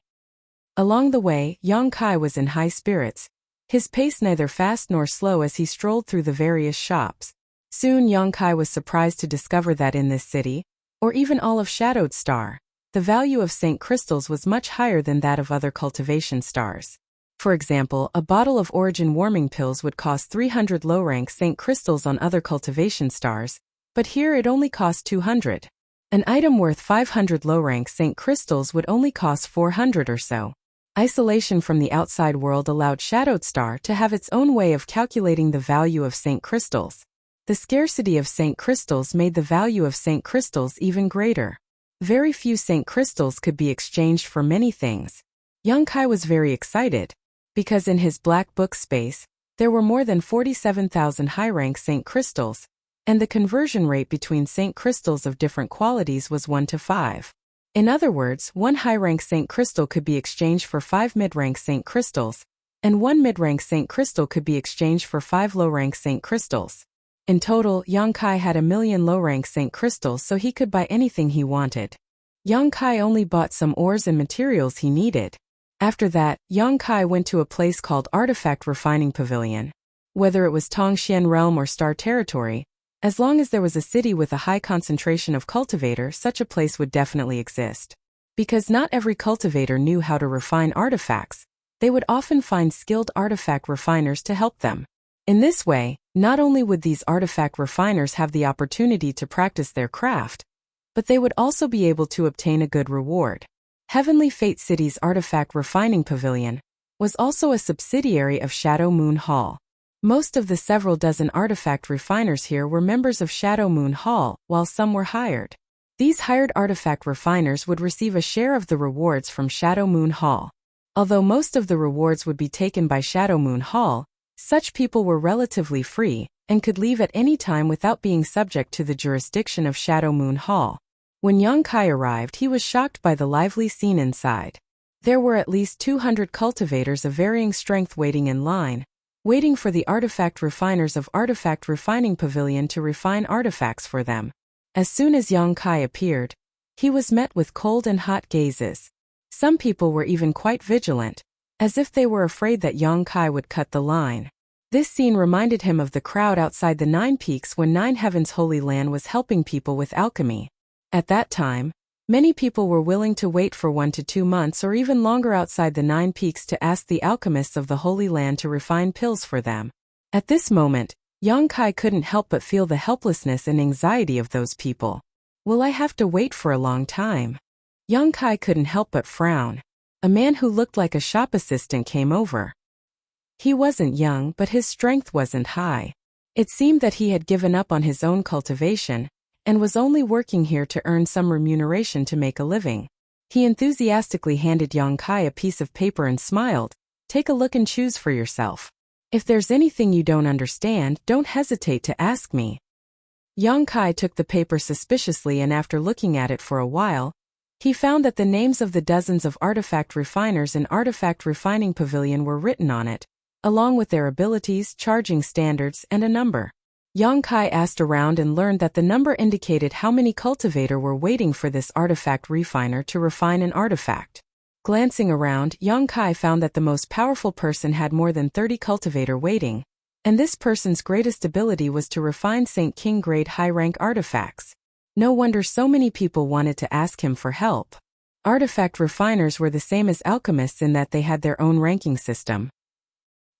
Along the way, Yang Kai was in high spirits, his pace neither fast nor slow as he strolled through the various shops. Soon Yang Kai was surprised to discover that in this city, or even all of Shadowed Star, the value of St. Crystals was much higher than that of other cultivation stars. For example, a bottle of Origin warming pills would cost 300 low-rank St. Crystals on other cultivation stars, but here it only cost 200. An item worth 500 low-rank St. Crystals would only cost 400 or so. Isolation from the outside world allowed Shadowed Star to have its own way of calculating the value of St. Crystals. The scarcity of St. Crystals made the value of St. Crystals even greater. Very few St. Crystals could be exchanged for many things. Yang Kai was very excited, because in his black book space, there were more than 47,000 high-rank St. Crystals, and the conversion rate between St. Crystals of different qualities was 1 to 5. In other words, 1 high-rank St. Crystal could be exchanged for 5 mid-rank St. Crystals, and 1 mid-rank St. Crystal could be exchanged for 5 low-rank St. Crystals. In total, Yang Kai had 1,000,000 low-rank St. Crystals, so he could buy anything he wanted. Yang Kai only bought some ores and materials he needed. After that, Yang Kai went to a place called Artifact Refining Pavilion. Whether it was Tongxian Realm or Star Territory, as long as there was a city with a high concentration of cultivator, such a place would definitely exist. Because not every cultivator knew how to refine artifacts, they would often find skilled artifact refiners to help them. In this way, not only would these artifact refiners have the opportunity to practice their craft, but they would also be able to obtain a good reward. Heavenly Fate City's Artifact Refining Pavilion was also a subsidiary of Shadow Moon Hall. Most of the several dozen artifact refiners here were members of Shadow Moon Hall, while some were hired. These hired artifact refiners would receive a share of the rewards from Shadow Moon Hall. Although most of the rewards would be taken by Shadow Moon Hall, such people were relatively free and could leave at any time without being subject to the jurisdiction of Shadow Moon Hall. When Yang Kai arrived, he was shocked by the lively scene inside. There were at least 200 cultivators of varying strength waiting in line, waiting for the artifact refiners of Artifact Refining Pavilion to refine artifacts for them. As soon as Yang Kai appeared, he was met with cold and hot gazes. Some people were even quite vigilant, as if they were afraid that Yang Kai would cut the line. This scene reminded him of the crowd outside the Nine Peaks when Nine Heavens Holy Land was helping people with alchemy. At that time, many people were willing to wait for 1 to 2 months or even longer outside the Nine Peaks to ask the alchemists of the Holy Land to refine pills for them. At this moment, Yang Kai couldn't help but feel the helplessness and anxiety of those people. Will I have to wait for a long time? Yang Kai couldn't help but frown. A man who looked like a shop assistant came over. He wasn't young, but his strength wasn't high. It seemed that he had given up on his own cultivation and was only working here to earn some remuneration to make a living. He enthusiastically handed Yang Kai a piece of paper and smiled. Take a look and choose for yourself. If there's anything you don't understand, don't hesitate to ask me. Yang Kai took the paper suspiciously, and after looking at it for a while, he found that the names of the dozens of artifact refiners in Artifact Refining Pavilion were written on it, along with their abilities, charging standards, and a number. Yang Kai asked around and learned that the number indicated how many cultivator were waiting for this artifact refiner to refine an artifact. Glancing around, Yang Kai found that the most powerful person had more than 30 cultivator waiting, and this person's greatest ability was to refine St. King grade high-rank artifacts. No wonder so many people wanted to ask him for help. Artifact refiners were the same as alchemists in that they had their own ranking system.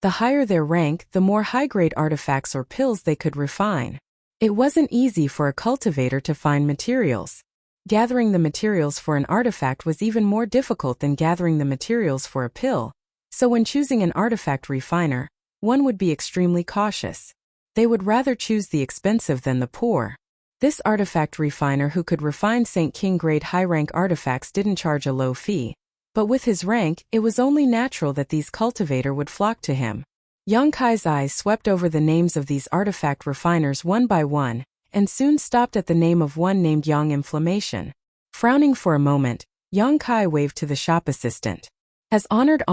The higher their rank, the more high-grade artifacts or pills they could refine. It wasn't easy for a cultivator to find materials. Gathering the materials for an artifact was even more difficult than gathering the materials for a pill, so when choosing an artifact refiner, one would be extremely cautious. They would rather choose the expensive than the poor. This artifact refiner who could refine St. King grade high-rank artifacts didn't charge a low fee. But with his rank, it was only natural that these cultivator would flock to him. Yang Kai's eyes swept over the names of these artifact refiners one by one, and soon stopped at the name of one named Yang Inflammation. Frowning for a moment, Yang Kai waved to the shop assistant. As honored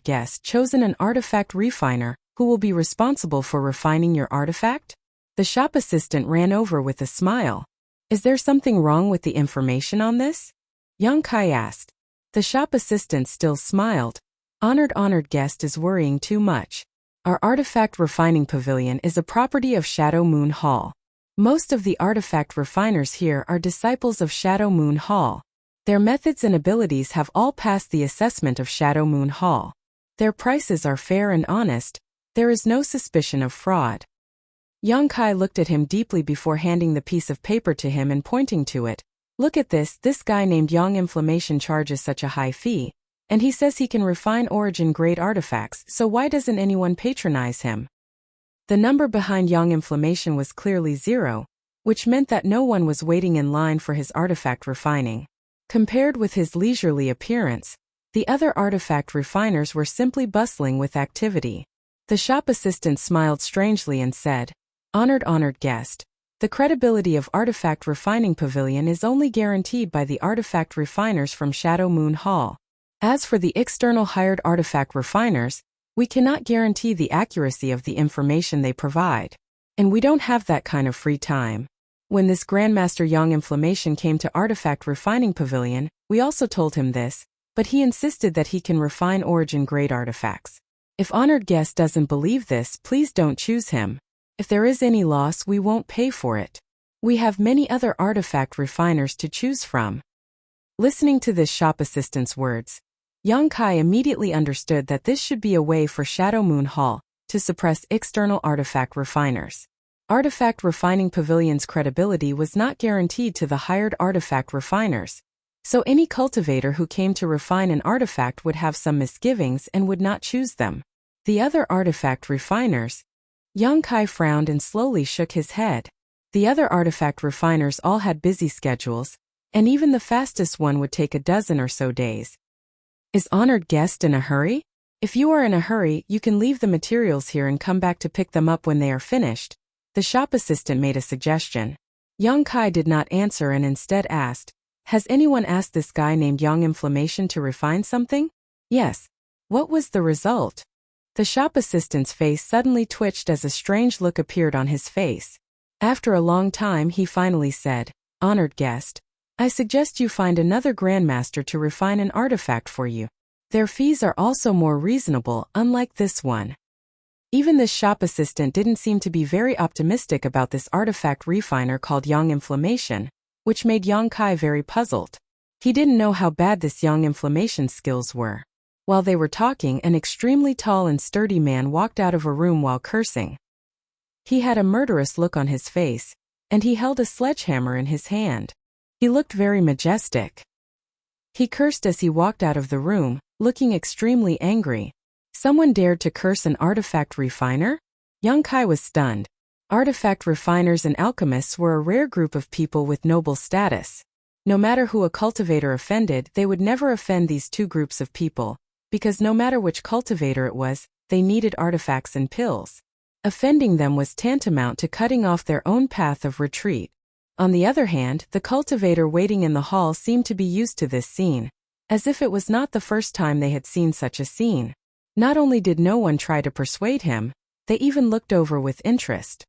guest chosen an artifact refiner, who will be responsible for refining your artifact? The shop assistant ran over with a smile. Is there something wrong with the information on this? Yang Kai asked. The shop assistant still smiled. Honored guest is worrying too much. Our artifact refining pavilion is a property of Shadow Moon Hall. Most of the artifact refiners here are disciples of Shadow Moon Hall. Their methods and abilities have all passed the assessment of Shadow Moon Hall. Their prices are fair and honest. There is no suspicion of fraud. Yang Kai looked at him deeply before handing the piece of paper to him and pointing to it. Look at this guy named Yang Inflammation charges such a high fee, and he says he can refine origin-grade artifacts, so why doesn't anyone patronize him? The number behind Yang Inflammation was clearly 0, which meant that no one was waiting in line for his artifact refining. Compared with his leisurely appearance, the other artifact refiners were simply bustling with activity. The shop assistant smiled strangely and said, Honored guest. The credibility of Artifact Refining Pavilion is only guaranteed by the artifact refiners from Shadow Moon Hall. As for the external hired artifact refiners, we cannot guarantee the accuracy of the information they provide. And we don't have that kind of free time. When this Grandmaster Yang Inflammation came to Artifact Refining Pavilion, we also told him this, but he insisted that he can refine origin-grade artifacts. If honored guest doesn't believe this, please don't choose him. If there is any loss, we won't pay for it. We have many other artifact refiners to choose from. Listening to this shop assistant's words, Yang Kai immediately understood that this should be a way for Shadow Moon Hall to suppress external artifact refiners. Artifact Refining Pavilion's credibility was not guaranteed to the hired artifact refiners, so any cultivator who came to refine an artifact would have some misgivings and would not choose them. The other artifact refiners, Yang Kai frowned and slowly shook his head. The other artifact refiners all had busy schedules, and even the fastest one would take a dozen or so days. Is honored guest in a hurry? If you are in a hurry, you can leave the materials here and come back to pick them up when they are finished. The shop assistant made a suggestion. Yang Kai did not answer and instead asked, Has anyone asked this guy named Yang Inflammation to refine something? Yes. What was the result? The shop assistant's face suddenly twitched as a strange look appeared on his face. After a long time he finally said, Honored guest, I suggest you find another grandmaster to refine an artifact for you. Their fees are also more reasonable, unlike this one. Even this shop assistant didn't seem to be very optimistic about this artifact refiner called Yang Inflammation, which made Yang Kai very puzzled. He didn't know how bad this Yang Inflammation skills were. While they were talking, an extremely tall and sturdy man walked out of a room while cursing. He had a murderous look on his face, and he held a sledgehammer in his hand. He looked very majestic. He cursed as he walked out of the room, looking extremely angry. Someone dared to curse an artifact refiner? Yang Kai was stunned. Artifact refiners and alchemists were a rare group of people with noble status. No matter who a cultivator offended, they would never offend these two groups of people, because no matter which cultivator it was, they needed artifacts and pills. Offending them was tantamount to cutting off their own path of retreat. On the other hand, the cultivator waiting in the hall seemed to be used to this scene, as if it was not the first time they had seen such a scene. Not only did no one try to persuade him, they even looked over with interest.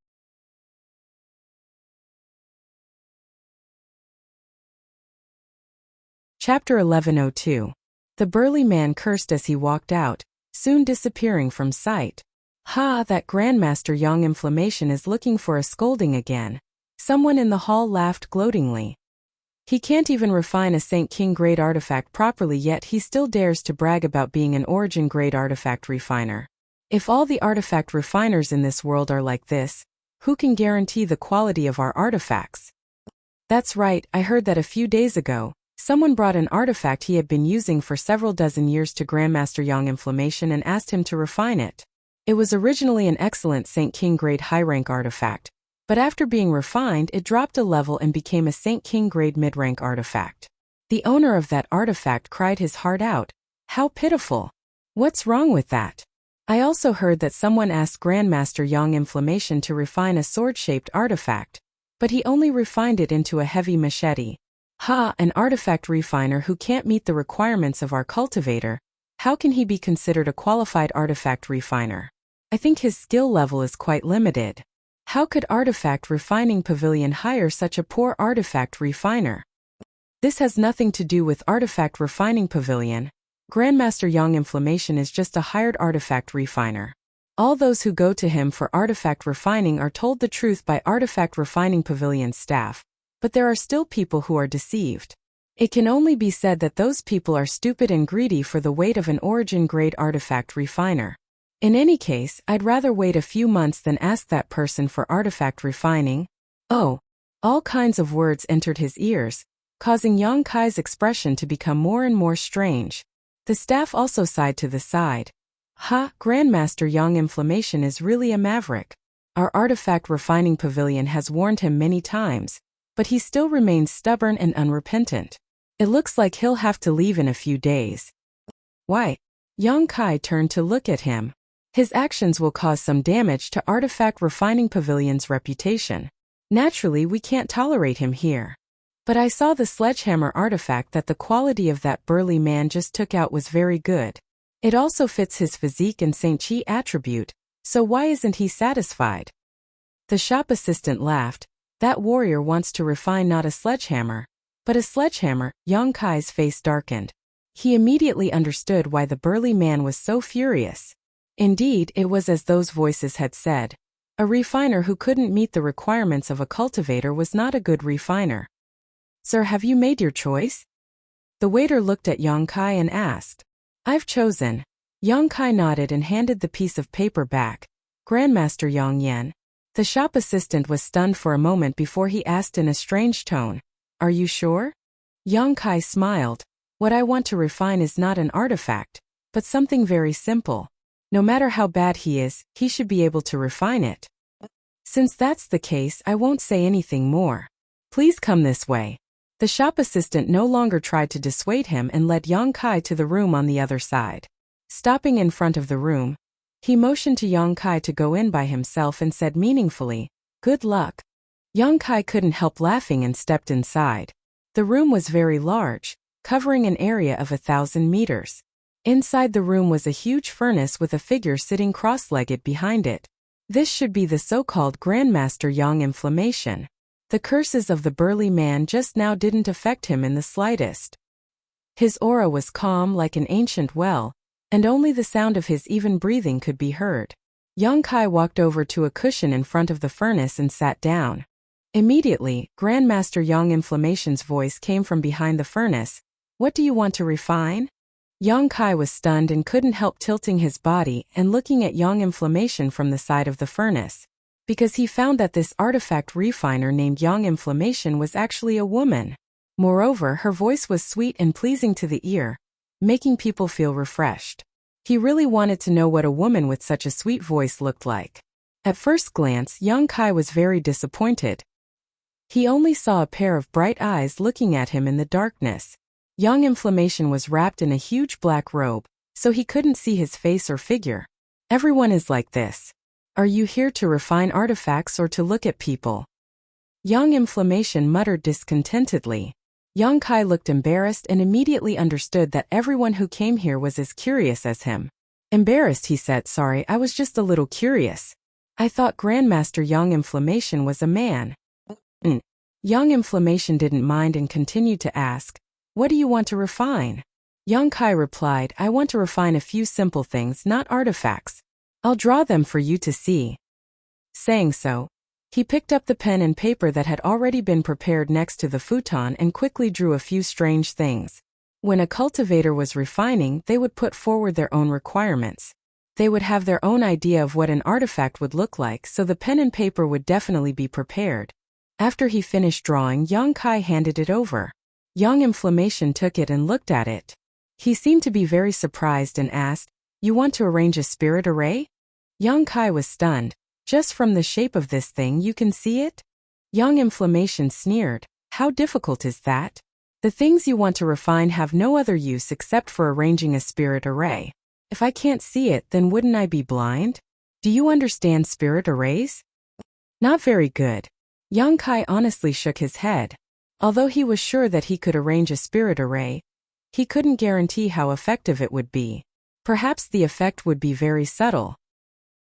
Chapter 1102. The burly man cursed as he walked out, soon disappearing from sight. Ha, that Grandmaster Yang Inflammation is looking for a scolding again. Someone in the hall laughed gloatingly. He can't even refine a Saint King grade artifact properly, yet he still dares to brag about being an origin grade artifact refiner. If all the artifact refiners in this world are like this, who can guarantee the quality of our artifacts? That's right, I heard that a few days ago, someone brought an artifact he had been using for several dozen years to Grandmaster Yang Inflammation and asked him to refine it. It was originally an excellent Saint King grade high-rank artifact, but after being refined it dropped a level and became a Saint King grade mid-rank artifact. The owner of that artifact cried his heart out. How pitiful! What's wrong with that? I also heard that someone asked Grandmaster Yang Inflammation to refine a sword-shaped artifact, but he only refined it into a heavy machete. Ha, an artifact refiner who can't meet the requirements of our cultivator. How can he be considered a qualified artifact refiner? I think his skill level is quite limited. How could Artifact Refining Pavilion hire such a poor artifact refiner? This has nothing to do with Artifact Refining Pavilion. Grandmaster Young Inflammation is just a hired artifact refiner. All those who go to him for artifact refining are told the truth by Artifact Refining Pavilion's staff, but there are still people who are deceived. It can only be said that those people are stupid and greedy for the weight of an origin-grade artifact refiner. In any case, I'd rather wait a few months than ask that person for artifact refining. Oh. All kinds of words entered his ears, causing Yang Kai's expression to become more and more strange. The staff also sighed to the side. Grandmaster Young Inflammation is really a maverick. Our artifact refining pavilion has warned him many times, but he still remains stubborn and unrepentant. It looks like he'll have to leave in a few days. Why? Yang Kai turned to look at him. His actions will cause some damage to Artifact Refining Pavilion's reputation. Naturally, we can't tolerate him here. But I saw the sledgehammer artifact that the quality of that burly man just took out was very good. It also fits his physique and Saint Chi attribute, so why isn't he satisfied? The shop assistant laughed. That warrior wants to refine not a sledgehammer, but a sledgehammer. Yang Kai's face darkened. He immediately understood why the burly man was so furious. Indeed, it was as those voices had said. A refiner who couldn't meet the requirements of a cultivator was not a good refiner. Sir, have you made your choice? The waiter looked at Yang Kai and asked. I've chosen. Yang Kai nodded and handed the piece of paper back. Grandmaster Yang Yen. The shop assistant was stunned for a moment before he asked in a strange tone. Are you sure? Yang Kai smiled. What I want to refine is not an artifact, but something very simple. No matter how bad he is, he should be able to refine it. Since that's the case, I won't say anything more. Please come this way. The shop assistant no longer tried to dissuade him and led Yang Kai to the room on the other side. Stopping in front of the room, he motioned to Yang Kai to go in by himself and said meaningfully, Good luck. Yang Kai couldn't help laughing and stepped inside. The room was very large, covering an area of 1,000 meters. Inside the room was a huge furnace with a figure sitting cross-legged behind it. This should be the so-called Grandmaster Yang Inflammation. The curses of the burly man just now didn't affect him in the slightest. His aura was calm like an ancient well, and only the sound of his even breathing could be heard. Yang Kai walked over to a cushion in front of the furnace and sat down. Immediately, Grandmaster Yang Inflammation's voice came from behind the furnace. What do you want to refine? Yang Kai was stunned and couldn't help tilting his body and looking at Yang Inflammation from the side of the furnace, because he found that this artifact refiner named Yang Inflammation was actually a woman. Moreover, her voice was sweet and pleasing to the ear, making people feel refreshed. He really wanted to know what a woman with such a sweet voice looked like. At first glance, Yang Kai was very disappointed. He only saw a pair of bright eyes looking at him in the darkness. Yang Inflammation was wrapped in a huge black robe, so he couldn't see his face or figure. Everyone is like this. Are you here to refine artifacts or to look at people? Yang Inflammation muttered discontentedly. Yang Kai looked embarrassed and immediately understood that everyone who came here was as curious as him. Embarrassed, he said, Sorry, I was just a little curious. I thought Grandmaster Yang Inflammation was a man. Yang Inflammation didn't mind and continued to ask, What do you want to refine? Yang Kai replied, I want to refine a few simple things, not artifacts. I'll draw them for you to see. Saying so, he picked up the pen and paper that had already been prepared next to the futon and quickly drew a few strange things. When a cultivator was refining, they would put forward their own requirements. They would have their own idea of what an artifact would look like, so the pen and paper would definitely be prepared. After he finished drawing, Yang Kai handed it over. Yang Inflammation took it and looked at it. He seemed to be very surprised and asked, You want to arrange a spirit array? Yang Kai was stunned. Just from the shape of this thing you can see it? Yang Inflammation sneered. How difficult is that? The things you want to refine have no other use except for arranging a spirit array. If I can't see it, then wouldn't I be blind? Do you understand spirit arrays? Not very good. Yang Kai honestly shook his head. Although he was sure that he could arrange a spirit array, he couldn't guarantee how effective it would be. Perhaps the effect would be very subtle.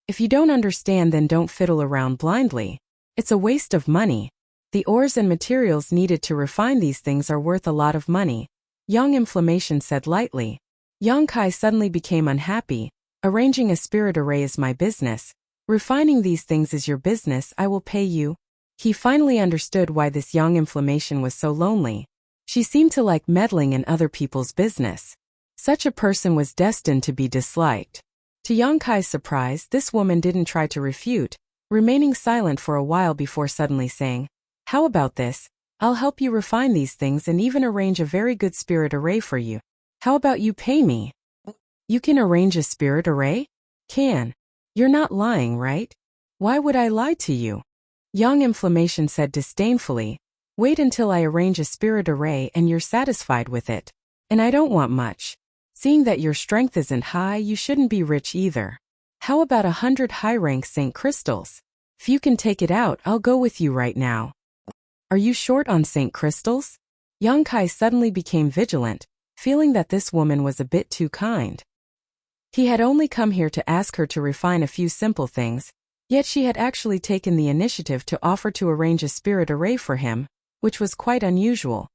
If you don't understand, then don't fiddle around blindly. It's a waste of money. The ores and materials needed to refine these things are worth a lot of money, Young Inflammation said lightly. Yang Kai suddenly became unhappy. Arranging a spirit array is my business. Refining these things is your business. I will pay you. He finally understood why this Young Inflammation was so lonely. She seemed to like meddling in other people's business. Such a person was destined to be disliked. To Yang Kai's surprise, this woman didn't try to refute, remaining silent for a while before suddenly saying, "How about this? I'll help you refine these things and even arrange a very good spirit array for you. How about you pay me?" "You can arrange a spirit array?" "Can. You're not lying, right?" "Why would I lie to you?" Young Inflammation said disdainfully. "Wait until I arrange a spirit array and you're satisfied with it. And I don't want much. Seeing that your strength isn't high, you shouldn't be rich either. How about 100 high-rank St. Crystals? If you can take it out, I'll go with you right now." "Are you short on St. Crystals?" Yang Kai suddenly became vigilant, feeling that this woman was a bit too kind. He had only come here to ask her to refine a few simple things, yet she had actually taken the initiative to offer to arrange a spirit array for him, which was quite unusual.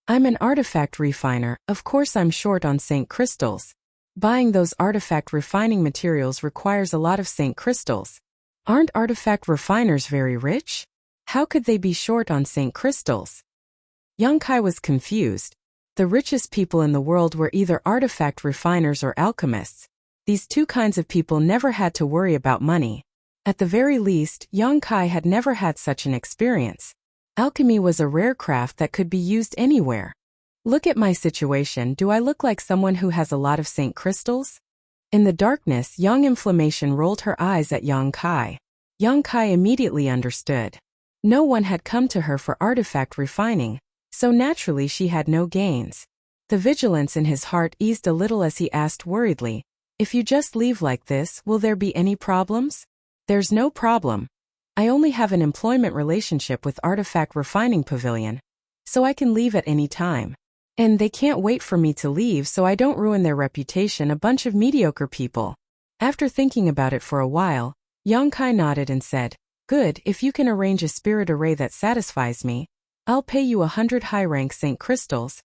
"I'm an artifact refiner, of course I'm short on St. Crystals. Buying those artifact refining materials requires a lot of St. Crystals. Aren't artifact refiners very rich? How could they be short on St. Crystals?" Yang Kai was confused. The richest people in the world were either artifact refiners or alchemists. These two kinds of people never had to worry about money. At the very least, Yang Kai had never had such an experience. Alchemy was a rare craft that could be used anywhere. "Look at my situation. Do I look like someone who has a lot of St. Crystals?" In the darkness, Young Inflammation rolled her eyes at Yang Kai. Yang Kai immediately understood. No one had come to her for artifact refining, so naturally she had no gains. The vigilance in his heart eased a little as he asked worriedly, "If you just leave like this, will there be any problems?" "There's no problem. I only have an employment relationship with Artifact Refining Pavilion, so I can leave at any time. And they can't wait for me to leave so I don't ruin their reputation, a bunch of mediocre people." After thinking about it for a while, Yang Kai nodded and said, "Good, if you can arrange a spirit array that satisfies me, I'll pay you 100 high-rank St. Crystals.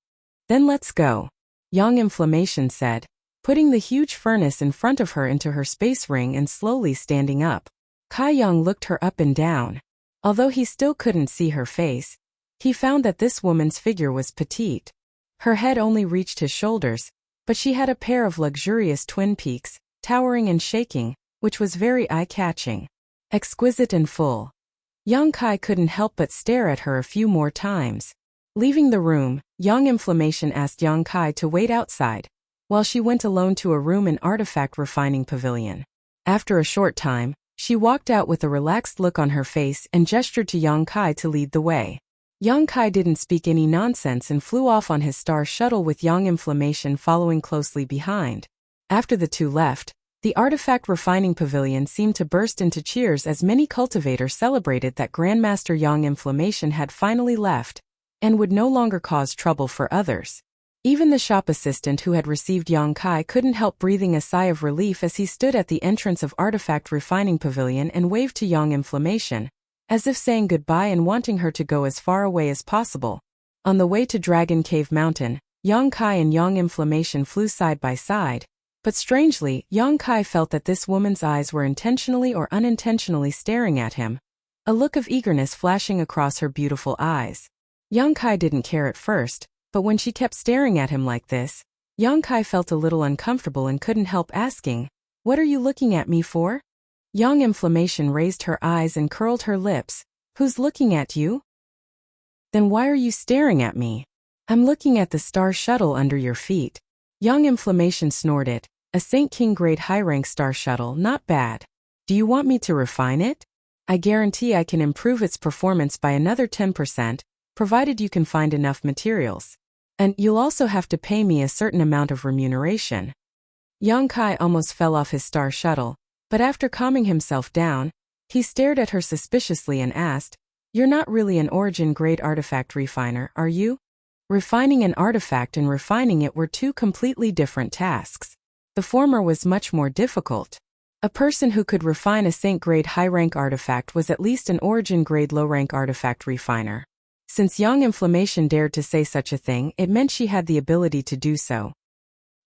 Then let's go," Young Inflammation said, putting the huge furnace in front of her into her space ring and slowly standing up. Kai Yang looked her up and down. Although he still couldn't see her face, he found that this woman's figure was petite. Her head only reached his shoulders, but she had a pair of luxurious twin peaks, towering and shaking, which was very eye-catching. Exquisite and full. Yang Kai couldn't help but stare at her a few more times. Leaving the room, Young Inflammation asked Yang Kai to wait outside, while she went alone to a room in Artifact Refining Pavilion. After a short time, she walked out with a relaxed look on her face and gestured to Yang Kai to lead the way. Yang Kai didn't speak any nonsense and flew off on his star shuttle with Young Inflammation following closely behind. After the two left, the Artifact Refining Pavilion seemed to burst into cheers as many cultivators celebrated that Grandmaster Young Inflammation had finally left and would no longer cause trouble for others. Even the shop assistant who had received Yang Kai couldn't help breathing a sigh of relief as he stood at the entrance of Artifact Refining Pavilion and waved to Young Inflammation, as if saying goodbye and wanting her to go as far away as possible. On the way to Dragon Cave Mountain, Yang Kai and Young Inflammation flew side by side, but strangely, Yang Kai felt that this woman's eyes were intentionally or unintentionally staring at him, a look of eagerness flashing across her beautiful eyes. Yang Kai didn't care at first, but when she kept staring at him like this, Yang Kai felt a little uncomfortable and couldn't help asking, "What are you looking at me for?" Young Inflammation raised her eyes and curled her lips. "Who's looking at you?" "Then why are you staring at me?" "I'm looking at the star shuttle under your feet." Young Inflammation snorted. "A St. King grade high-rank star shuttle, not bad. Do you want me to refine it? I guarantee I can improve its performance by another 10%, provided you can find enough materials. And you'll also have to pay me a certain amount of remuneration." Yang Kai almost fell off his star shuttle, but after calming himself down, he stared at her suspiciously and asked, "You're not really an origin-grade artifact refiner, are you?" Refining an artifact and refining it were two completely different tasks. The former was much more difficult. A person who could refine a Saint-grade high-rank artifact was at least an Origin-grade low-rank artifact refiner. Since young Inflammation dared to say such a thing, it meant she had the ability to do so.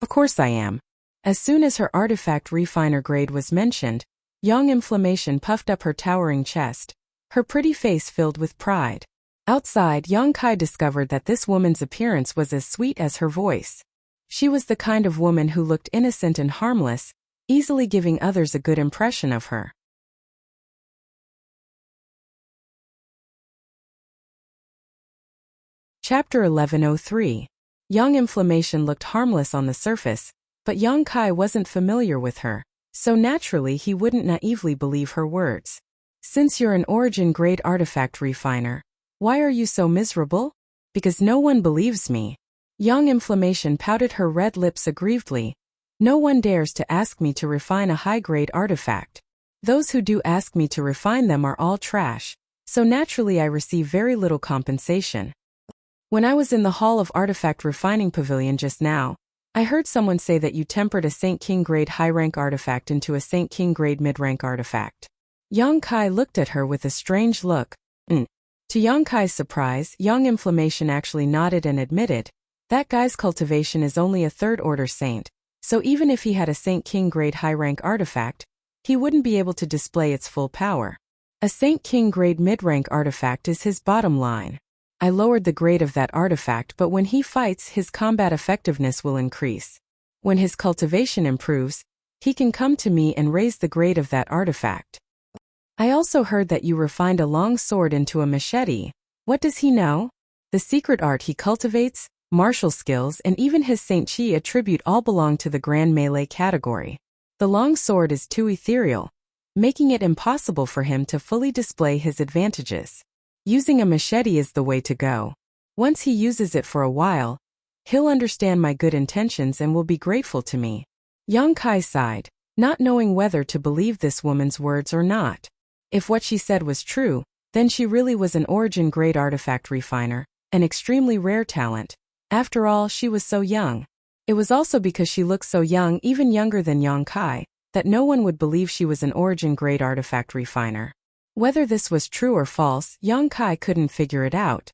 Of course I am. As soon as her artifact refiner grade was mentioned, young Inflammation puffed up her towering chest, her pretty face filled with pride. Outside, young Kai discovered that this woman's appearance was as sweet as her voice. She was the kind of woman who looked innocent and harmless, easily giving others a good impression of her. Chapter 1103. Young Inflammation looked harmless on the surface, but young Kai wasn't familiar with her, so naturally he wouldn't naively believe her words. Since you're an Origin-grade artifact refiner, why are you so miserable? Because no one believes me. Young Inflammation pouted her red lips aggrievedly. No one dares to ask me to refine a high-grade artifact. Those who do ask me to refine them are all trash, so naturally I receive very little compensation. When I was in the Hall of Artifact Refining Pavilion just now, I heard someone say that you tempered a Saint King grade high-rank artifact into a Saint King grade mid-rank artifact. Young Kai looked at her with a strange look. To young Kai's surprise, young Inflammation actually nodded and admitted, that guy's cultivation is only a third-order saint, so even if he had a Saint King grade high-rank artifact, he wouldn't be able to display its full power. A Saint King grade mid-rank artifact is his bottom line. I lowered the grade of that artifact, but when he fights, his combat effectiveness will increase. When his cultivation improves, he can come to me and raise the grade of that artifact. I also heard that you refined a long sword into a machete. What does he know? The secret art he cultivates, martial skills, and even his Saint Chi attribute all belong to the Grand Melee category. The long sword is too ethereal, making it impossible for him to fully display his advantages. Using a machete is the way to go. Once he uses it for a while, he'll understand my good intentions and will be grateful to me. Young Kai sighed, not knowing whether to believe this woman's words or not. If what she said was true, then she really was an Origin-grade artifact refiner, an extremely rare talent. After all, she was so young. It was also because she looked so young, even younger than young Kai, that no one would believe she was an Origin-grade artifact refiner. Whether this was true or false, young Kai couldn't figure it out.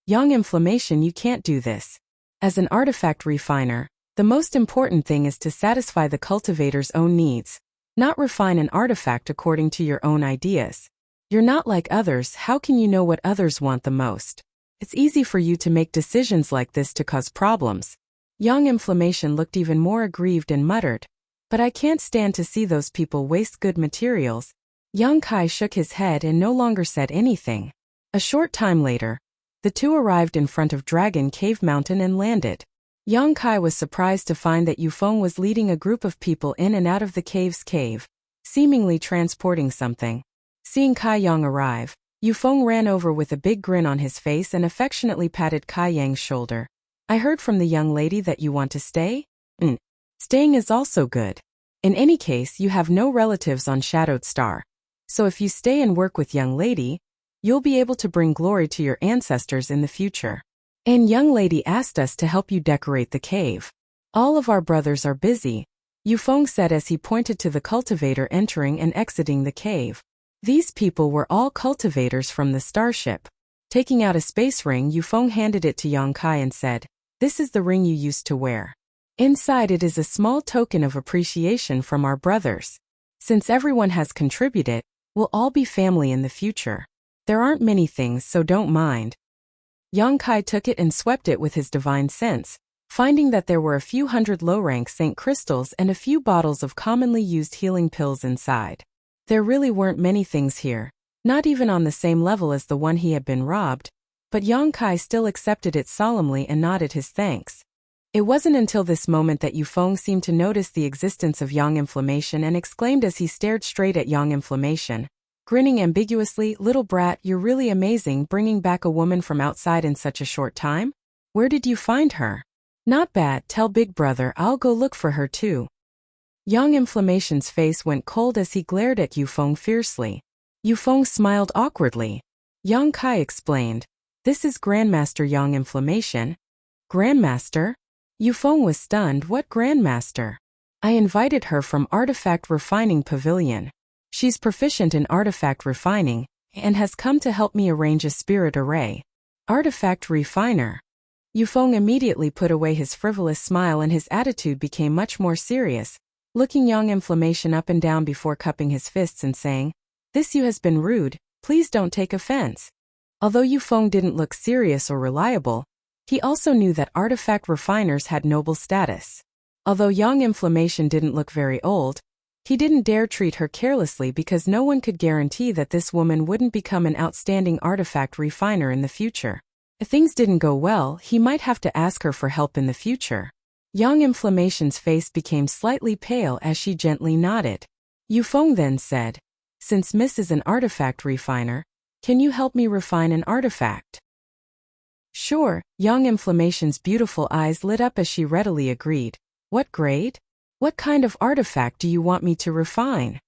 Young Inflammation, you can't do this. As an artifact refiner, the most important thing is to satisfy the cultivator's own needs, not refine an artifact according to your own ideas. You're not like others, how can you know what others want the most? It's easy for you to make decisions like this to cause problems. Young Inflammation looked even more aggrieved and muttered, but I can't stand to see those people waste good materials. Young Kai shook his head and no longer said anything. A short time later, the two arrived in front of Dragon Cave Mountain and landed. Young Kai was surprised to find that Yufeng was leading a group of people in and out of the cave's cave, seemingly transporting something. Seeing Kai Yang arrive, Yufeng ran over with a big grin on his face and affectionately patted Kai Yang's shoulder. I heard from the young lady that you want to stay? Staying is also good. In any case, you have no relatives on Shadowed Star. So if you stay and work with young lady, you'll be able to bring glory to your ancestors in the future. And young lady asked us to help you decorate the cave. All of our brothers are busy, Yufeng said as he pointed to the cultivator entering and exiting the cave. These people were all cultivators from the starship. Taking out a space ring, Yufeng handed it to Young Kai and said, "This is the ring you used to wear. Inside it is a small token of appreciation from our brothers. Since everyone has contributed, we'll all be family in the future. There aren't many things, so don't mind." Young Kai took it and swept it with his divine sense, finding that there were a few hundred low-rank Saint crystals and a few bottles of commonly used healing pills inside. There really weren't many things here, not even on the same level as the one he had been robbed, but Young Kai still accepted it solemnly and nodded his thanks. It wasn't until this moment that Yufeng seemed to notice the existence of Young Inflammation and exclaimed as he stared straight at Young Inflammation, grinning ambiguously, "Little brat, you're really amazing bringing back a woman from outside in such a short time? Where did you find her?" "Not bad, tell big brother I'll go look for her too." Young Inflammation's face went cold as he glared at Yufeng fiercely. Yufeng smiled awkwardly. Young Kai explained, "This is Grandmaster Young Inflammation." "Grandmaster?" Yufeng was stunned. "What Grandmaster? I invited her from Artifact Refining Pavilion. She's proficient in artifact refining, and has come to help me arrange a spirit array. Artifact refiner. Yufeng immediately put away his frivolous smile and his attitude became much more serious, looking Young Inflammation up and down before cupping his fists and saying, "This you has been rude, please don't take offense." Although Yufeng didn't look serious or reliable, he also knew that artifact refiners had noble status. Although Young Inflammation didn't look very old, he didn't dare treat her carelessly because no one could guarantee that this woman wouldn't become an outstanding artifact refiner in the future. If things didn't go well, he might have to ask her for help in the future. Young Inflammation's face became slightly pale as she gently nodded. Yufeng then said, "Since Miss is an artifact refiner, can you help me refine an artifact?" "Sure." Young Inflammation's beautiful eyes lit up as she readily agreed. "What grade? What kind of artifact do you want me to refine?"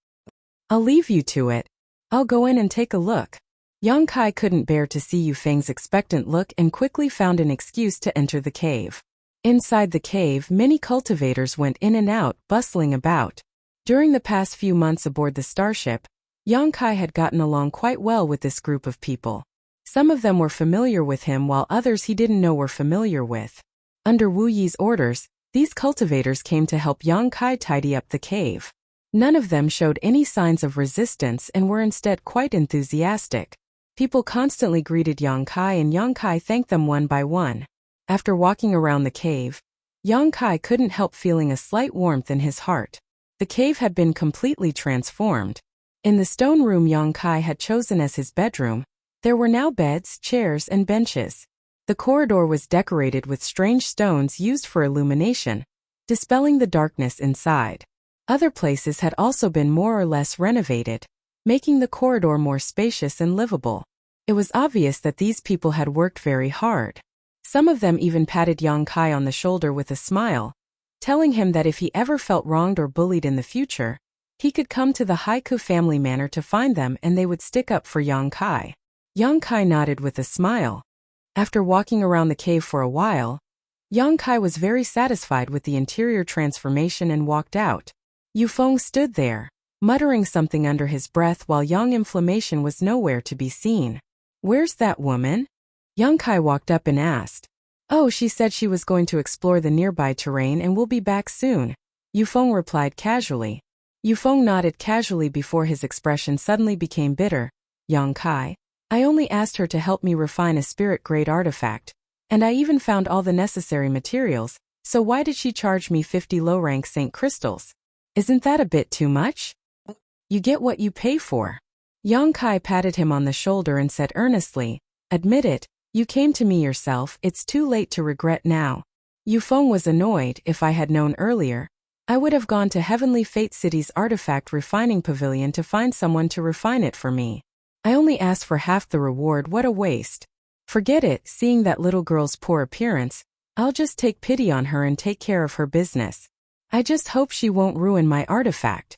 "I'll leave you to it. I'll go in and take a look." Yang Kai couldn't bear to see Yufeng's expectant look and quickly found an excuse to enter the cave. Inside the cave, many cultivators went in and out, bustling about. During the past few months aboard the starship, Yang Kai had gotten along quite well with this group of people. Some of them were familiar with him while others he didn't know were familiar with. Under Wu Yi's orders, these cultivators came to help Yang Kai tidy up the cave. None of them showed any signs of resistance and were instead quite enthusiastic. People constantly greeted Yang Kai and Yang Kai thanked them one by one. After walking around the cave, Yang Kai couldn't help feeling a slight warmth in his heart. The cave had been completely transformed. In the stone room Yang Kai had chosen as his bedroom, there were now beds, chairs, and benches. The corridor was decorated with strange stones used for illumination, dispelling the darkness inside. Other places had also been more or less renovated, making the corridor more spacious and livable. It was obvious that these people had worked very hard. Some of them even patted Yang Kai on the shoulder with a smile, telling him that if he ever felt wronged or bullied in the future, he could come to the Haiku family manor to find them and they would stick up for Yang Kai. Yang Kai nodded with a smile. After walking around the cave for a while, Yang Kai was very satisfied with the interior transformation and walked out. Yufeng stood there, muttering something under his breath while Young Inflammation was nowhere to be seen. "Where's that woman?" Yang Kai walked up and asked. "Oh, she said she was going to explore the nearby terrain and will be back soon," Yufeng replied casually. Yufeng nodded casually before his expression suddenly became bitter. "Yang Kai, I only asked her to help me refine a spirit-grade artifact, and I even found all the necessary materials, so why did she charge me 50 low-rank Saint crystals? Isn't that a bit too much? You get what you pay for." Yang Kai patted him on the shoulder and said earnestly, "Admit it, you came to me yourself, it's too late to regret now." Yufeng was annoyed. "If I had known earlier, I would have gone to Heavenly Fate City's Artifact Refining Pavilion to find someone to refine it for me. I only asked for half the reward, what a waste. Forget it, seeing that little girl's poor appearance, I'll just take pity on her and take care of her business. I just hope she won't ruin my artifact."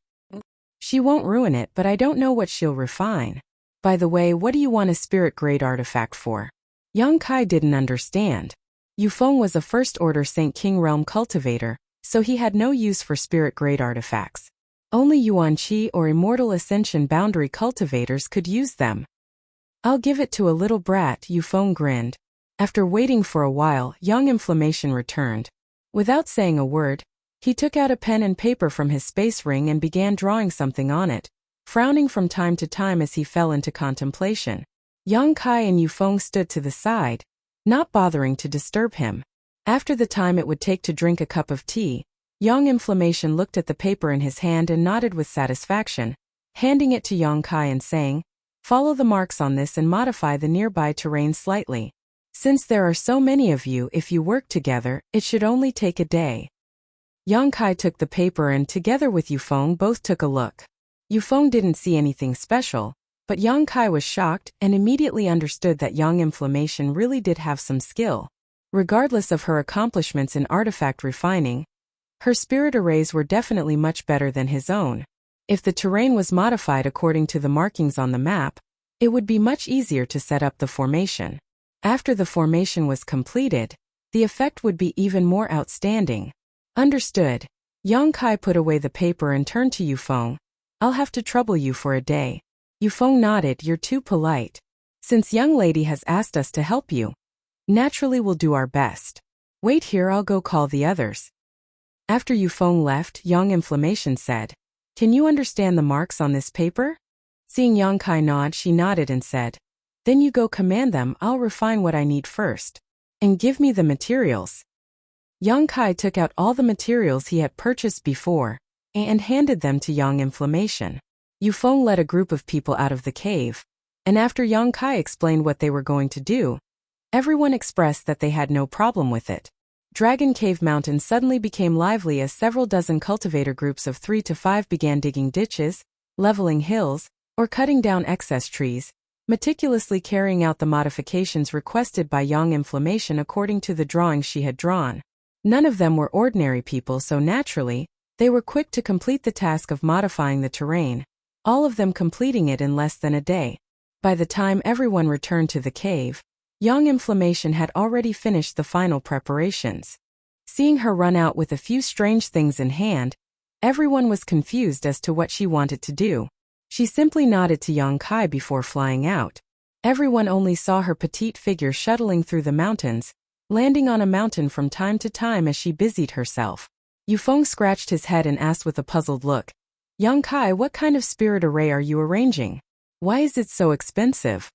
"She won't ruin it, but I don't know what she'll refine. By the way, what do you want a spirit-grade artifact for?" Yang Kai didn't understand. Yufeng was a first-order Saint King Realm cultivator, so he had no use for spirit-grade artifacts. Only Yuan Qi or Immortal Ascension boundary cultivators could use them. "I'll give it to a little brat," Yufeng grinned. After waiting for a while, Young Inflammation returned. Without saying a word, he took out a pen and paper from his space ring and began drawing something on it, frowning from time to time as he fell into contemplation. Yang Kai and Yufeng stood to the side, not bothering to disturb him. After the time it would take to drink a cup of tea, Young Inflammation looked at the paper in his hand and nodded with satisfaction, handing it to Yang Kai and saying, "Follow the marks on this and modify the nearby terrain slightly. Since there are so many of you, if you work together, it should only take a day." Yang Kai took the paper and together with Yufeng both took a look. Yufeng didn't see anything special, but Yang Kai was shocked and immediately understood that Young Inflammation really did have some skill. Regardless of her accomplishments in artifact refining, her spirit arrays were definitely much better than his own. If the terrain was modified according to the markings on the map, it would be much easier to set up the formation. After the formation was completed, the effect would be even more outstanding. "Understood." Yang Kai put away the paper and turned to Yufeng. I'll have to trouble you for a day. Yufeng nodded. You're too polite. Since young lady has asked us to help you, naturally we'll do our best. Wait here, I'll go call the others. After Yufeng left, Yang Inflammation said, Can you understand the marks on this paper? Seeing Yang Kai nod, she nodded and said, Then you go command them. I'll refine what I need first. And give me the materials. Yang Kai took out all the materials he had purchased before and handed them to Yang Inflammation. Yufeng led a group of people out of the cave, and after Yang Kai explained what they were going to do, everyone expressed that they had no problem with it. Dragon Cave Mountain suddenly became lively as several dozen cultivator groups of 3 to 5 began digging ditches, leveling hills, or cutting down excess trees, meticulously carrying out the modifications requested by Yang Inflammation according to the drawings she had drawn. None of them were ordinary people, so naturally, they were quick to complete the task of modifying the terrain, all of them completing it in less than a day. By the time everyone returned to the cave, Yang Inflammation had already finished the final preparations. Seeing her run out with a few strange things in hand, everyone was confused as to what she wanted to do. She simply nodded to Yang Kai before flying out. Everyone only saw her petite figure shuttling through the mountains, landing on a mountain from time to time as she busied herself. Yufeng scratched his head and asked with a puzzled look, Yang Kai, what kind of spirit array are you arranging? Why is it so expensive?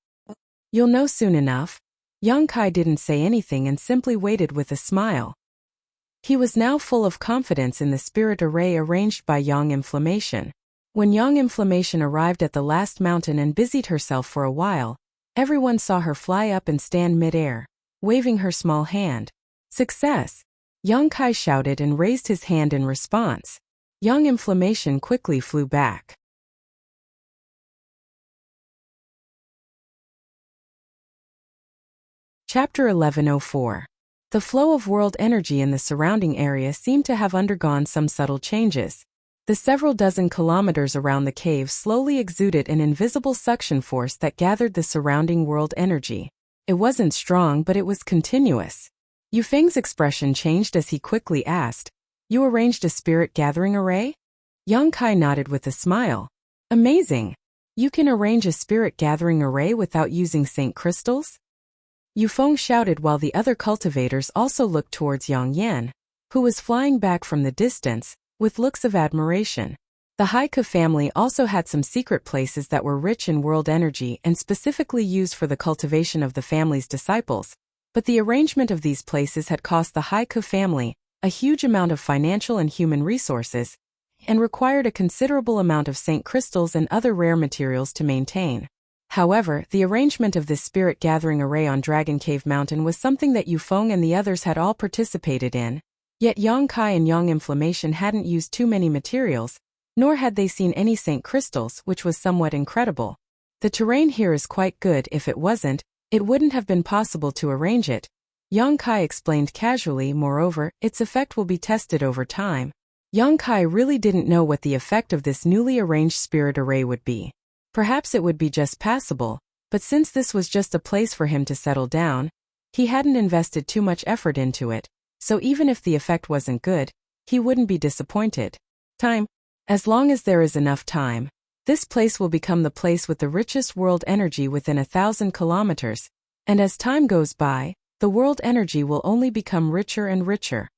You'll know soon enough. Yang Kai didn't say anything and simply waited with a smile. He was now full of confidence in the spirit array arranged by Yang Inflammation. When Yang Inflammation arrived at the last mountain and busied herself for a while, everyone saw her fly up and stand mid-air, waving her small hand. Success! Yang Kai shouted and raised his hand in response. Yang Inflammation quickly flew back. Chapter 1104. The flow of world energy in the surrounding area seemed to have undergone some subtle changes. The several dozen kilometers around the cave slowly exuded an invisible suction force that gathered the surrounding world energy. It wasn't strong, but it was continuous. Yufeng's expression changed as he quickly asked, You arranged a spirit gathering array? Yang Kai nodded with a smile. Amazing! You can arrange a spirit gathering array without using Saint crystals? Yufeng shouted while the other cultivators also looked towards Yang Yan, who was flying back from the distance, with looks of admiration. The Haiku family also had some secret places that were rich in world energy and specifically used for the cultivation of the family's disciples, but the arrangement of these places had cost the Haiku family a huge amount of financial and human resources, and required a considerable amount of Saint crystals and other rare materials to maintain. However, the arrangement of this spirit gathering array on Dragon Cave Mountain was something that Yufeng and the others had all participated in. Yet Yang Kai and Yang Inflammation hadn't used too many materials, nor had they seen any Saint crystals, which was somewhat incredible. The terrain here is quite good. If it wasn't, it wouldn't have been possible to arrange it, Yang Kai explained casually. Moreover, its effect will be tested over time. Yang Kai really didn't know what the effect of this newly arranged spirit array would be. Perhaps it would be just passable, but since this was just a place for him to settle down, he hadn't invested too much effort into it, so even if the effect wasn't good, he wouldn't be disappointed. Time. As long as there is enough time, this place will become the place with the richest world energy within 1,000 kilometers, and as time goes by, the world energy will only become richer and richer.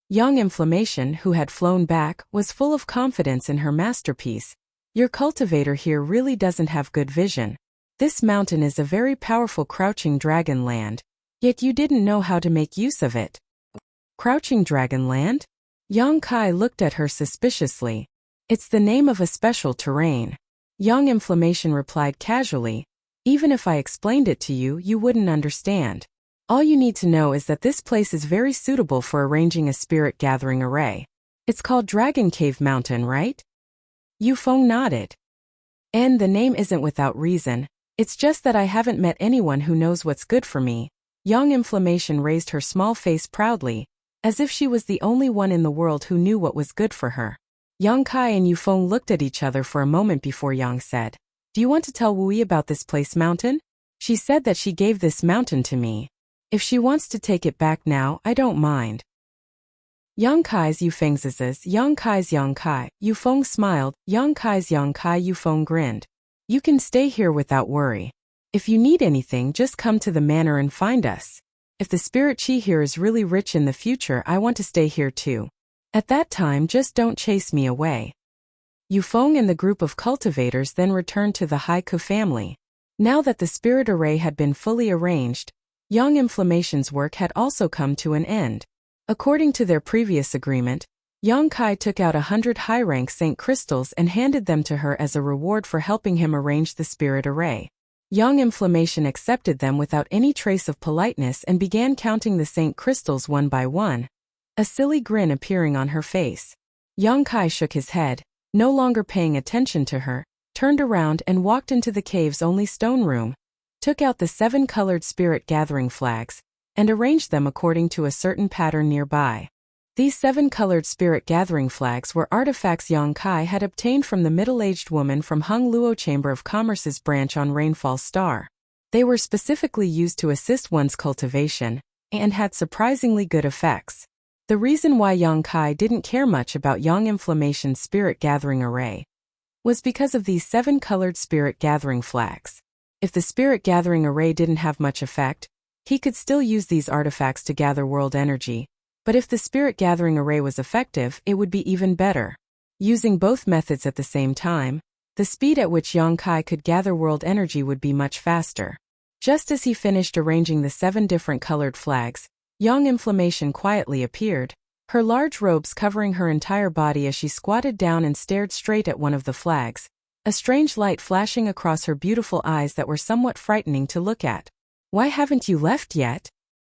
Yang Inflammation, who had flown back, was full of confidence in her masterpiece. Your cultivator here really doesn't have good vision. This mountain is a very powerful crouching dragon land, yet you didn't know how to make use of it. Crouching dragon land? Yang Kai looked at her suspiciously. It's the name of a special terrain. Yang Inflammation replied casually. Even if I explained it to you, you wouldn't understand. All you need to know is that this place is very suitable for arranging a spirit gathering array. It's called Dragon Cave Mountain, right? Yufeng nodded. And the name isn't without reason. It's just that I haven't met anyone who knows what's good for me. Yang Inflammation raised her small face proudly, as if she was the only one in the world who knew what was good for her. Yang Kai and Yufeng looked at each other for a moment before Yang said, Do you want to tell Wui about this place mountain? She said that she gave this mountain to me. If she wants to take it back now, I don't mind. Yang Kai's Yufeng's Yang Kai's Yang Kai. Yufeng smiled. Yang Kai's Yang Kai. Yufeng grinned. You can stay here without worry. If you need anything, just come to the manor and find us. If the spirit chi here is really rich in the future, I want to stay here too. At that time, just don't chase me away. Yufeng and the group of cultivators then returned to the Haiku family. Now that the spirit array had been fully arranged, Yang Inflammation's work had also come to an end. According to their previous agreement, Yang Kai took out 100 high-rank Saint crystals and handed them to her as a reward for helping him arrange the spirit array. Yang Inflammation accepted them without any trace of politeness and began counting the Saint crystals one by one, a silly grin appearing on her face. Yang Kai shook his head, no longer paying attention to her, turned around and walked into the cave's only stone room, took out the 7-colored spirit gathering flags, and arranged them according to a certain pattern nearby. These 7-colored spirit gathering flags were artifacts Yang Kai had obtained from the middle-aged woman from Hung Luo Chamber of Commerce's branch on Rainfall Star. They were specifically used to assist one's cultivation, and had surprisingly good effects. The reason why Yang Kai didn't care much about Yang Inflammation's spirit gathering array was because of these 7-colored spirit gathering flags. If the spirit gathering array didn't have much effect, he could still use these artifacts to gather world energy, but if the spirit gathering array was effective, it would be even better. Using both methods at the same time, the speed at which Yang Kai could gather world energy would be much faster. Just as he finished arranging the 7 different colored flags, Yang Inflammation quietly appeared, her large robes covering her entire body as she squatted down and stared straight at one of the flags, a strange light flashing across her beautiful eyes that were somewhat frightening to look at. Why haven't you left yet?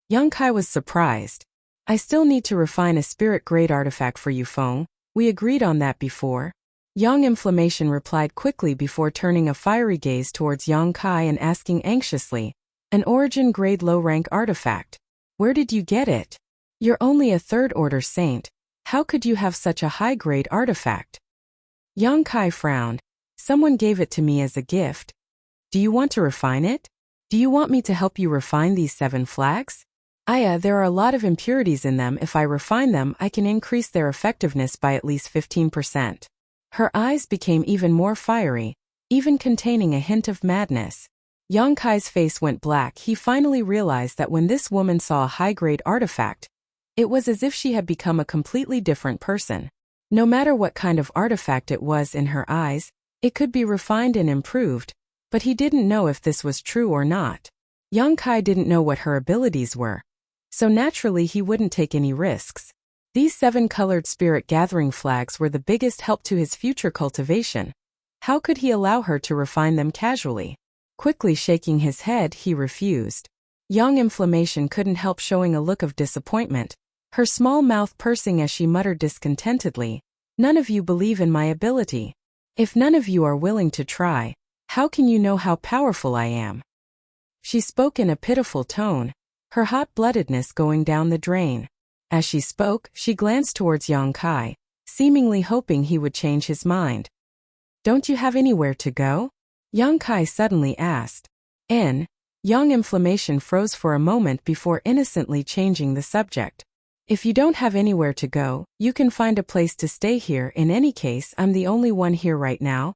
Yang Kai was surprised. I still need to refine a spirit-grade artifact for you, Feng. We agreed on that before. Yang Inflammation replied quickly before turning a fiery gaze towards Yang Kai and asking anxiously, an origin-grade low-rank artifact. Where did you get it? You're only a third-order saint. How could you have such a high-grade artifact? Yang Kai frowned. Someone gave it to me as a gift. Do you want to refine it? Do you want me to help you refine these 7 flags? There are a lot of impurities in them. If I refine them, I can increase their effectiveness by at least 15%. Her eyes became even more fiery, even containing a hint of madness. Yang Kai's face went black. He finally realized that when this woman saw a high-grade artifact, it was as if she had become a completely different person. No matter what kind of artifact it was in her eyes, it could be refined and improved, but he didn't know if this was true or not. Yang Kai didn't know what her abilities were, so naturally he wouldn't take any risks. These 7-colored spirit gathering flags were the biggest help to his future cultivation. How could he allow her to refine them casually? Quickly shaking his head, he refused. Yang Inflammation couldn't help showing a look of disappointment, her small mouth pursing as she muttered discontentedly, "None of you believe in my ability. If none of you are willing to try, how can you know how powerful I am?" She spoke in a pitiful tone, her hot-bloodedness going down the drain. As she spoke, she glanced towards Yang Kai, seemingly hoping he would change his mind. "Don't you have anywhere to go?" Yang Kai suddenly asked. Yang Inflammation froze for a moment before innocently changing the subject. "If you don't have anywhere to go, you can find a place to stay here. In any case, I'm the only one here right now."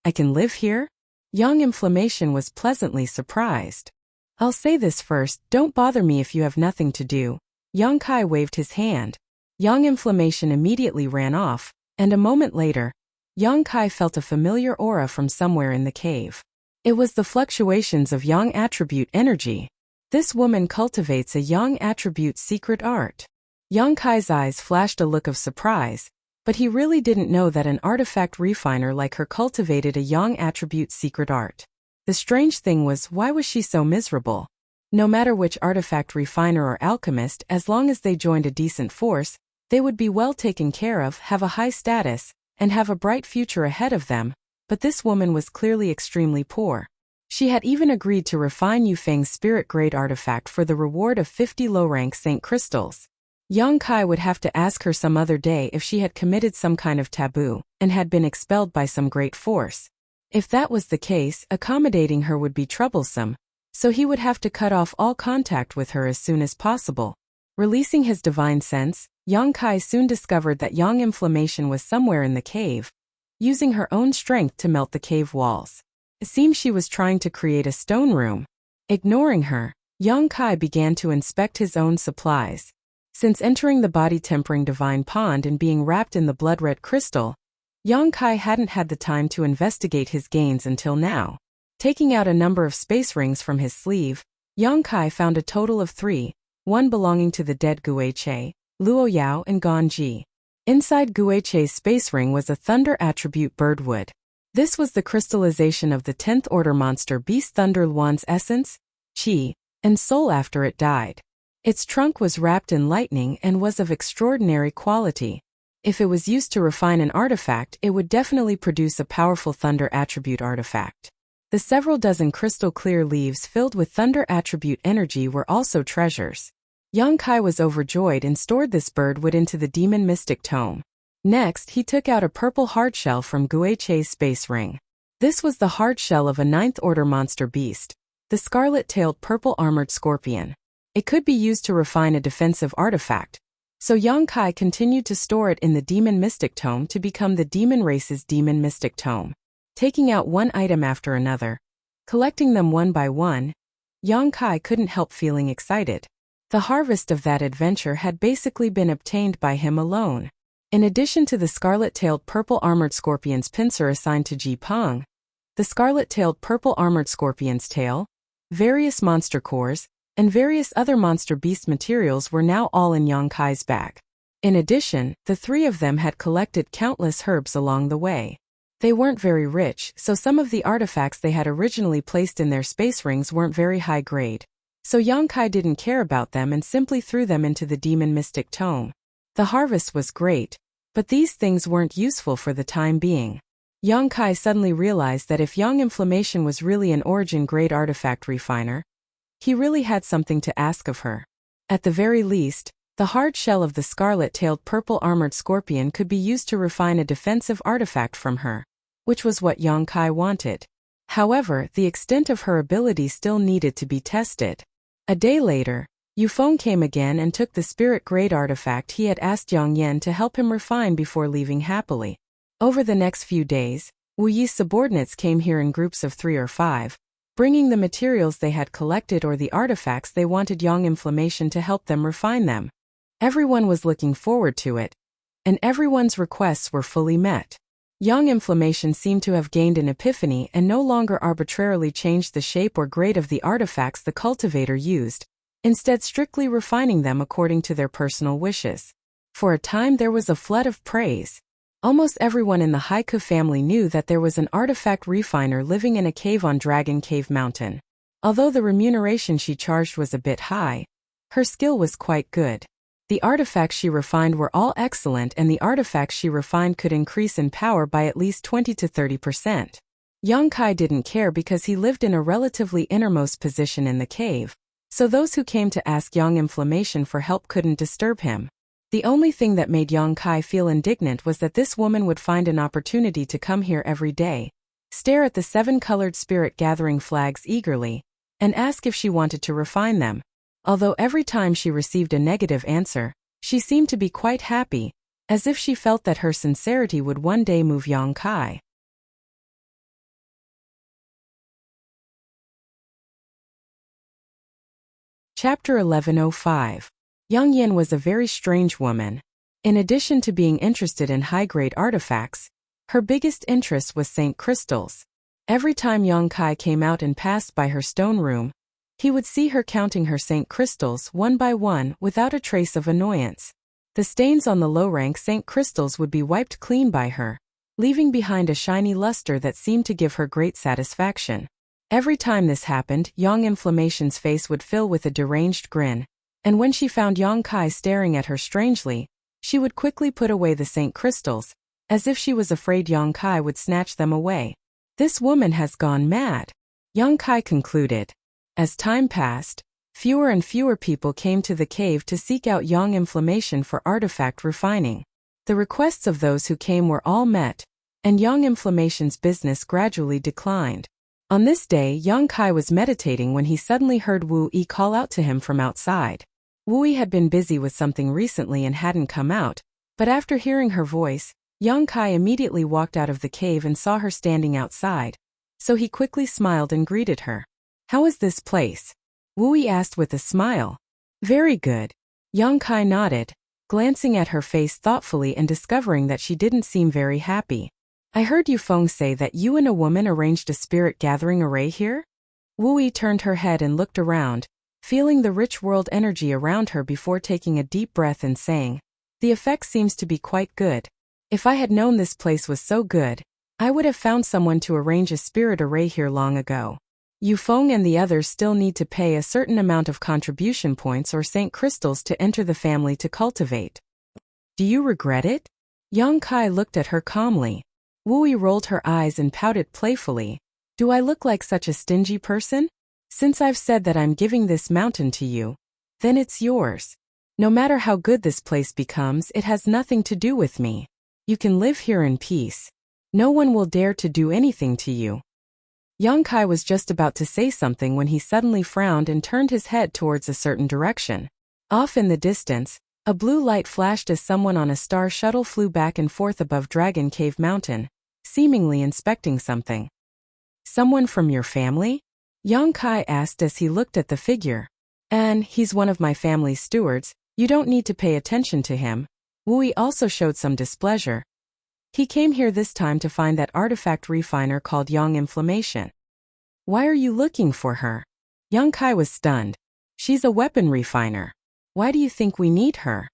"I can live here?" Yang Inflammation was pleasantly surprised. "I'll say this first, don't bother me if you have nothing to do." Yang Kai waved his hand. Yang Inflammation immediately ran off, and a moment later, Yang Kai felt a familiar aura from somewhere in the cave. It was the fluctuations of Yang attribute energy. This woman cultivates a Yang attribute secret art. Yang Kai's eyes flashed a look of surprise, but he really didn't know that an artifact refiner like her cultivated a Yang attribute secret art. The strange thing was, why was she so miserable? No matter which artifact refiner or alchemist, as long as they joined a decent force, they would be well taken care of, have a high status, and have a bright future ahead of them, but this woman was clearly extremely poor. She had even agreed to refine Yufeng's spirit-grade artifact for the reward of 50 low-rank Saint crystals. Yang Kai would have to ask her some other day if she had committed some kind of taboo, and had been expelled by some great force. If that was the case, accommodating her would be troublesome, so he would have to cut off all contact with her as soon as possible. Releasing his divine sense, Yang Kai soon discovered that yang inflammation was somewhere in the cave, using her own strength to melt the cave walls. It seemed she was trying to create a stone room. Ignoring her, Yang Kai began to inspect his own supplies. Since entering the body-tempering divine pond and being wrapped in the blood-red crystal, Yang Kai hadn't had the time to investigate his gains until now. Taking out a number of space rings from his sleeve, Yang Kai found a total of 3, one belonging to the dead Guiche, Luo Yao and Gan Ji. Inside Guiche's space ring was a thunder attribute birdwood. This was the crystallization of the 10th order monster beast Thunder Luan's essence, qi, and soul after it died. Its trunk was wrapped in lightning and was of extraordinary quality. If it was used to refine an artifact, it would definitely produce a powerful thunder attribute artifact. The several dozen crystal clear leaves filled with thunder attribute energy were also treasures. Yang Kai was overjoyed and stored this birdwood into the demon mystic tome. Next, he took out a purple hard shell from Guiche's space ring. This was the hard shell of a 9th order monster beast, the scarlet-tailed purple armored scorpion. It could be used to refine a defensive artifact, so Yang Kai continued to store it in the demon mystic tome to become the demon race's demon mystic tome. Taking out one item after another, collecting them one by one, Yang Kai couldn't help feeling excited. The harvest of that adventure had basically been obtained by him alone. In addition to the scarlet-tailed purple armored scorpion's pincer assigned to Ji Peng, the scarlet-tailed purple armored scorpion's tail, various monster cores, and various other monster beast materials were now all in Yang Kai's bag. In addition, the 3 of them had collected countless herbs along the way. They weren't very rich, so some of the artifacts they had originally placed in their space rings weren't very high grade. So Yang Kai didn't care about them and simply threw them into the demon mystic tome. The harvest was great, but these things weren't useful for the time being. Yang Kai suddenly realized that if yang inflammation was really an origin-grade artifact refiner, he really had something to ask of her. At the very least, the hard shell of the scarlet-tailed purple armored scorpion could be used to refine a defensive artifact from her, which was what Yang Kai wanted. However, the extent of her ability still needed to be tested. A day later, Yufeng came again and took the spirit-grade artifact he had asked Yang Yan to help him refine before leaving happily. Over the next few days, Wu Yi's subordinates came here in groups of 3 or 5, bringing the materials they had collected or the artifacts they wanted yang inflammation to help them refine them. Everyone was looking forward to it, and everyone's requests were fully met. Yang inflammation seemed to have gained an epiphany and no longer arbitrarily changed the shape or grade of the artifacts the cultivator used, instead strictly refining them according to their personal wishes. For a time there was a flood of praise. Almost everyone in the Haiku family knew that there was an artifact refiner living in a cave on Dragon Cave Mountain. Although the remuneration she charged was a bit high, her skill was quite good. The artifacts she refined were all excellent, and the artifacts she refined could increase in power by at least 20 to 30%. Yang Kai didn't care because he lived in a relatively innermost position in the cave, so those who came to ask Yang inflammation for help couldn't disturb him. The only thing that made Yang Kai feel indignant was that this woman would find an opportunity to come here every day, stare at the 7-colored spirit-gathering flags eagerly, and ask if she wanted to refine them. Although every time she received a negative answer, she seemed to be quite happy, as if she felt that her sincerity would one day move Yang Kai. Chapter 1105. Yang Yin was a very strange woman. In addition to being interested in high-grade artifacts, her biggest interest was Saint crystals. Every time Yang Kai came out and passed by her stone room, he would see her counting her Saint crystals one by one without a trace of annoyance. The stains on the low-rank Saint crystals would be wiped clean by her, leaving behind a shiny luster that seemed to give her great satisfaction. Every time this happened, Yang Inflammation's face would fill with a deranged grin, and when she found Yang Kai staring at her strangely, she would quickly put away the Saint crystals, as if she was afraid Yang Kai would snatch them away. This woman has gone mad, Yang Kai concluded. As time passed, fewer and fewer people came to the cave to seek out Yang Inflammation for artifact refining. The requests of those who came were all met, and Yang Inflammation's business gradually declined. On this day, Yang Kai was meditating when he suddenly heard Wu Yi call out to him from outside. Wu had been busy with something recently and hadn't come out, but after hearing her voice, Yang Kai immediately walked out of the cave and saw her standing outside. So he quickly smiled and greeted her. "How is this place?" Wu asked with a smile. "Very good." Yang Kai nodded, glancing at her face thoughtfully and discovering that she didn't seem very happy. "I heard Yufeng say that you and a woman arranged a spirit gathering array here?" Wu turned her head and looked around, feeling the rich world energy around her before taking a deep breath and saying, "The effect seems to be quite good. If I had known this place was so good, I would have found someone to arrange a spirit array here long ago. Yufeng and the others still need to pay a certain amount of contribution points or Saint crystals to enter the family to cultivate. Do you regret it?" Yang Kai looked at her calmly. Wu rolled her eyes and pouted playfully. "Do I look like such a stingy person? Since I've said that I'm giving this mountain to you, then it's yours. No matter how good this place becomes, it has nothing to do with me. You can live here in peace. No one will dare to do anything to you." Yang Kai was just about to say something when he suddenly frowned and turned his head towards a certain direction. Off in the distance, a blue light flashed as someone on a star shuttle flew back and forth above Dragon Cave Mountain, seemingly inspecting something. "Someone from your family?" Yang Kai asked as he looked at the figure. "And he's one of my family's stewards, you don't need to pay attention to him." Wu also showed some displeasure. "He came here this time to find that artifact refiner called Yang Inflammation." "Why are you looking for her?" Yang Kai was stunned. "She's a weapon refiner. Why do you think we need her?"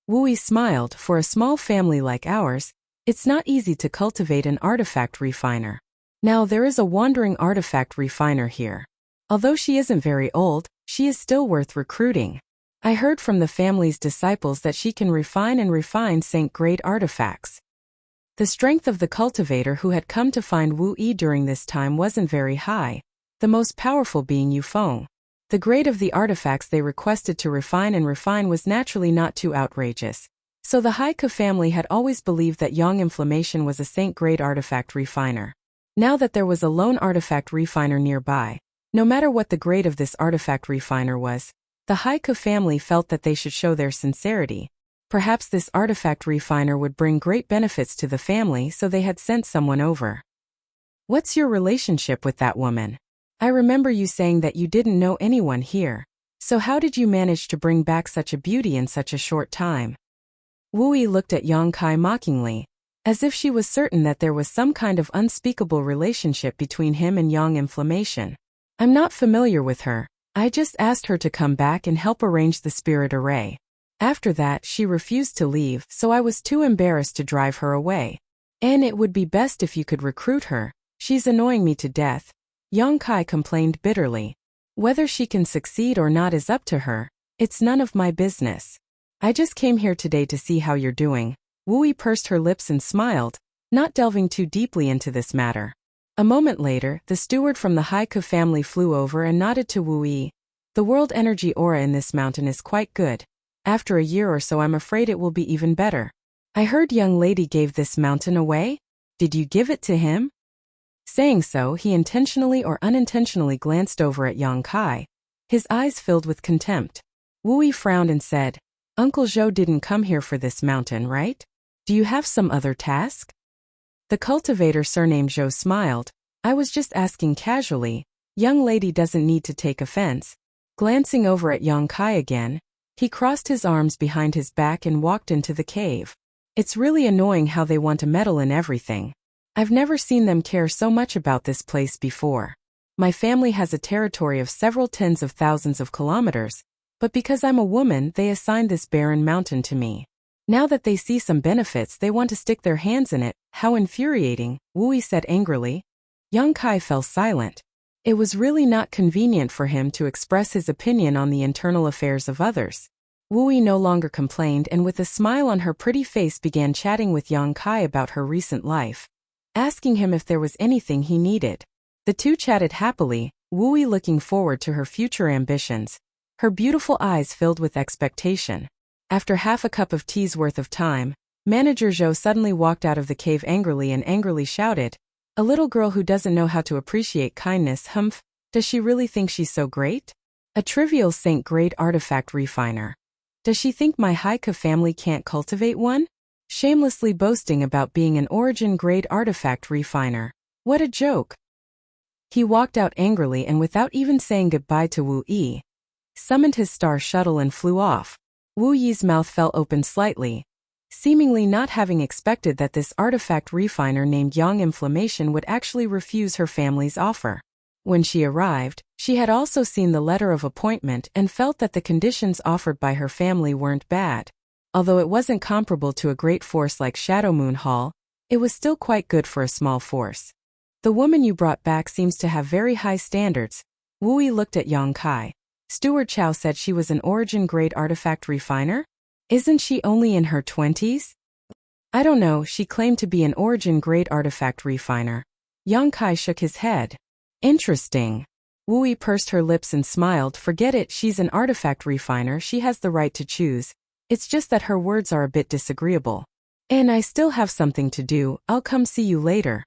Wu smiled. "For a small family like ours, it's not easy to cultivate an artifact refiner. Now there is a wandering artifact refiner here. Although she isn't very old, she is still worth recruiting. I heard from the family's disciples that she can refine Saint-grade artifacts." The strength of the cultivator who had come to find Wu during this time wasn't very high, the most powerful being Yufeng. The grade of the artifacts they requested to refine was naturally not too outrageous. So the Haika family had always believed that Yang Inflammation was a Saint-grade artifact refiner. Now that there was a lone artifact refiner nearby, no matter what the grade of this artifact refiner was, the Haika family felt that they should show their sincerity. Perhaps this artifact refiner would bring great benefits to the family, so they had sent someone over. "What's your relationship with that woman? I remember you saying that you didn't know anyone here. So how did you manage to bring back such a beauty in such a short time?" Wu looked at Yang Kai mockingly, as if she was certain that there was some kind of unspeakable relationship between him and Yang Inflammation. "I'm not familiar with her. I just asked her to come back and help arrange the spirit array. After that, she refused to leave, so I was too embarrassed to drive her away. And it would be best if you could recruit her. She's annoying me to death." Yang Kai complained bitterly. "Whether she can succeed or not is up to her. It's none of my business. I just came here today to see how you're doing." Wu pursed her lips and smiled, not delving too deeply into this matter. A moment later, the steward from the Haika family flew over and nodded to Wu. "The world energy aura in this mountain is quite good. After a year or so I'm afraid it will be even better. I heard young lady gave this mountain away? Did you give it to him?" Saying so, he intentionally or unintentionally glanced over at Yang Kai. His eyes filled with contempt. Wu frowned and said, "Uncle Zhou didn't come here for this mountain, right? Do you have some other task?" The cultivator surnamed Zhou smiled. "I was just asking casually. Young lady doesn't need to take offense." Glancing over at Yang Kai again, he crossed his arms behind his back and walked into the cave. "It's really annoying how they want to meddle in everything. I've never seen them care so much about this place before. My family has a territory of several tens of thousands of kilometers, but because I'm a woman they assigned this barren mountain to me. Now that they see some benefits they want to stick their hands in it. How infuriating," Wu said angrily. Yang Kai fell silent. It was really not convenient for him to express his opinion on the internal affairs of others. Wu no longer complained and with a smile on her pretty face began chatting with Yang Kai about her recent life, asking him if there was anything he needed. The two chatted happily, Wu looking forward to her future ambitions, her beautiful eyes filled with expectation. After half a cup of tea's worth of time, Manager Zhou suddenly walked out of the cave angrily and angrily shouted, "A little girl who doesn't know how to appreciate kindness, humph, does she really think she's so great?" A trivial Saint-grade artifact refiner. Does she think my Haika family can't cultivate one? Shamelessly boasting about being an origin-grade artifact refiner. What a joke. He walked out angrily and without even saying goodbye to Wu Yi, summoned his star shuttle and flew off. Wu Yi's mouth fell open slightly, seemingly not having expected that this artifact refiner named Yang Inflammation would actually refuse her family's offer. When she arrived, she had also seen the letter of appointment and felt that the conditions offered by her family weren't bad. Although it wasn't comparable to a great force like Shadow Moon Hall, it was still quite good for a small force. The woman you brought back seems to have very high standards. Wu Yi looked at Yang Kai. Steward Chow said she was an origin-grade artifact refiner? Isn't she only in her 20s? I don't know, she claimed to be an origin-grade artifact refiner. Yang Kai shook his head. Interesting. Wu Yi pursed her lips and smiled. Forget it, she's an artifact refiner, she has the right to choose. It's just that her words are a bit disagreeable. And I still have something to do, I'll come see you later.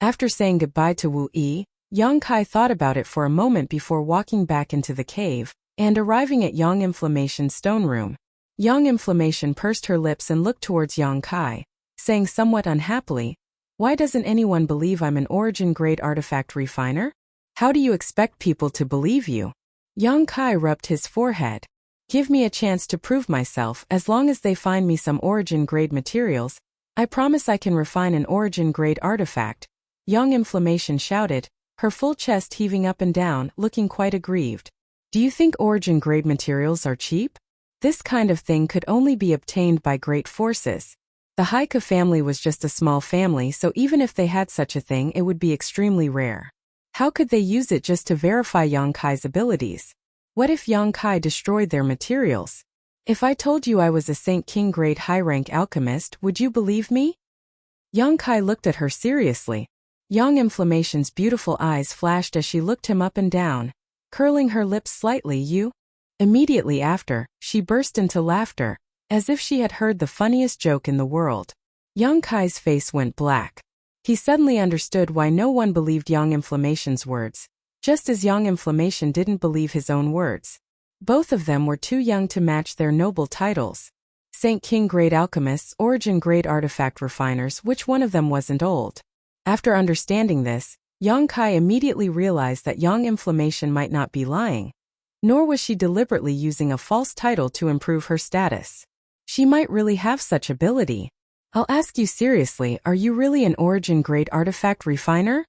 After saying goodbye to Wu Yi, Yang Kai thought about it for a moment before walking back into the cave, and arriving at Yang Inflammation's stone room. Yang Inflammation pursed her lips and looked towards Yang Kai, saying somewhat unhappily, "Why doesn't anyone believe I'm an origin-grade artifact refiner? How do you expect people to believe you?" Yang Kai rubbed his forehead. "Give me a chance to prove myself. As long as they find me some origin-grade materials, I promise I can refine an origin-grade artifact." Yang Inflammation shouted, her full chest heaving up and down, looking quite aggrieved. "Do you think origin-grade materials are cheap? This kind of thing could only be obtained by great forces. The Haika family was just a small family, so even if they had such a thing, it would be extremely rare. How could they use it just to verify Yang Kai's abilities? What if Yang Kai destroyed their materials? If I told you I was a Saint King grade high-rank alchemist, would you believe me?" Yang Kai looked at her seriously. Yang Inflammation's beautiful eyes flashed as she looked him up and down, curling her lips slightly. "You?" Immediately after, she burst into laughter, as if she had heard the funniest joke in the world. Yang Kai's face went black. He suddenly understood why no one believed Yang Inflammation's words, just as Yang Inflammation didn't believe his own words. Both of them were too young to match their noble titles. Saint King grade alchemists, origin grade artifact refiners, which one of them wasn't old? After understanding this, Yang Kai immediately realized that Yang Inflammation might not be lying, nor was she deliberately using a false title to improve her status. She might really have such ability. "I'll ask you seriously, are you really an origin-grade artifact refiner?"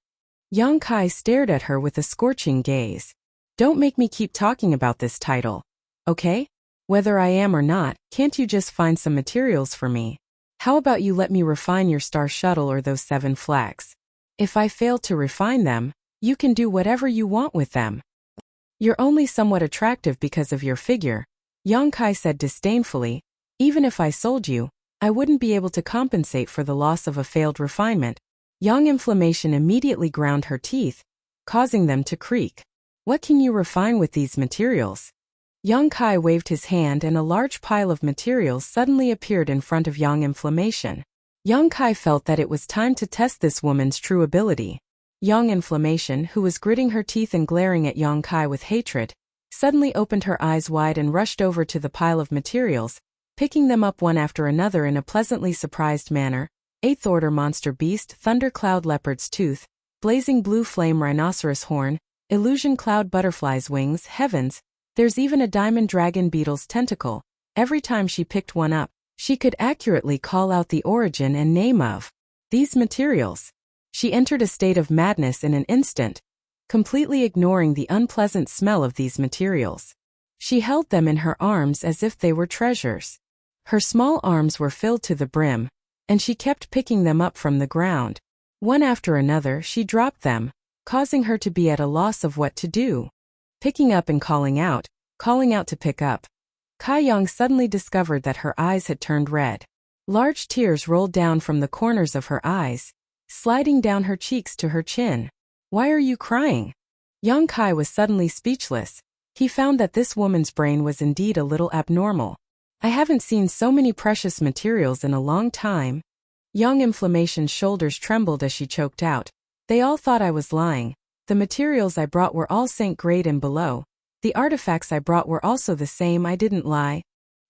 Yang Kai stared at her with a scorching gaze. "Don't make me keep talking about this title. Okay? Whether I am or not, can't you just find some materials for me? How about you let me refine your star shuttle or those 7 flags? If I fail to refine them, you can do whatever you want with them. You're only somewhat attractive because of your figure," Yang Kai said disdainfully. "Even if I sold you, I wouldn't be able to compensate for the loss of a failed refinement." Yang Inflammation immediately ground her teeth, causing them to creak. "What can you refine with these materials?" Yang Kai waved his hand and a large pile of materials suddenly appeared in front of Yang Inflammation. Yang Kai felt that it was time to test this woman's true ability. Yang Inflammation, who was gritting her teeth and glaring at Yang Kai with hatred, suddenly opened her eyes wide and rushed over to the pile of materials, picking them up one after another in a pleasantly surprised manner. 8th Order Monster Beast, Thundercloud Leopard's Tooth, Blazing Blue Flame Rhinoceros Horn, Illusion Cloud Butterfly's Wings. Heavens, there's even a Diamond Dragon Beetle's tentacle. Every time she picked one up, she could accurately call out the origin and name of these materials. She entered a state of madness in an instant, completely ignoring the unpleasant smell of these materials. She held them in her arms as if they were treasures. Her small arms were filled to the brim, and she kept picking them up from the ground. One after another she dropped them, causing her to be at a loss of what to do. Picking up and calling out to pick up. Kai Yang suddenly discovered that her eyes had turned red. Large tears rolled down from the corners of her eyes, sliding down her cheeks to her chin. "Why are you crying?" Yang Kai was suddenly speechless. He found that this woman's brain was indeed a little abnormal. "I haven't seen so many precious materials in a long time." Yang Inflammation's shoulders trembled as she choked out. "They all thought I was lying. The materials I brought were all Saint grade and below. The artifacts I brought were also the same, I didn't lie.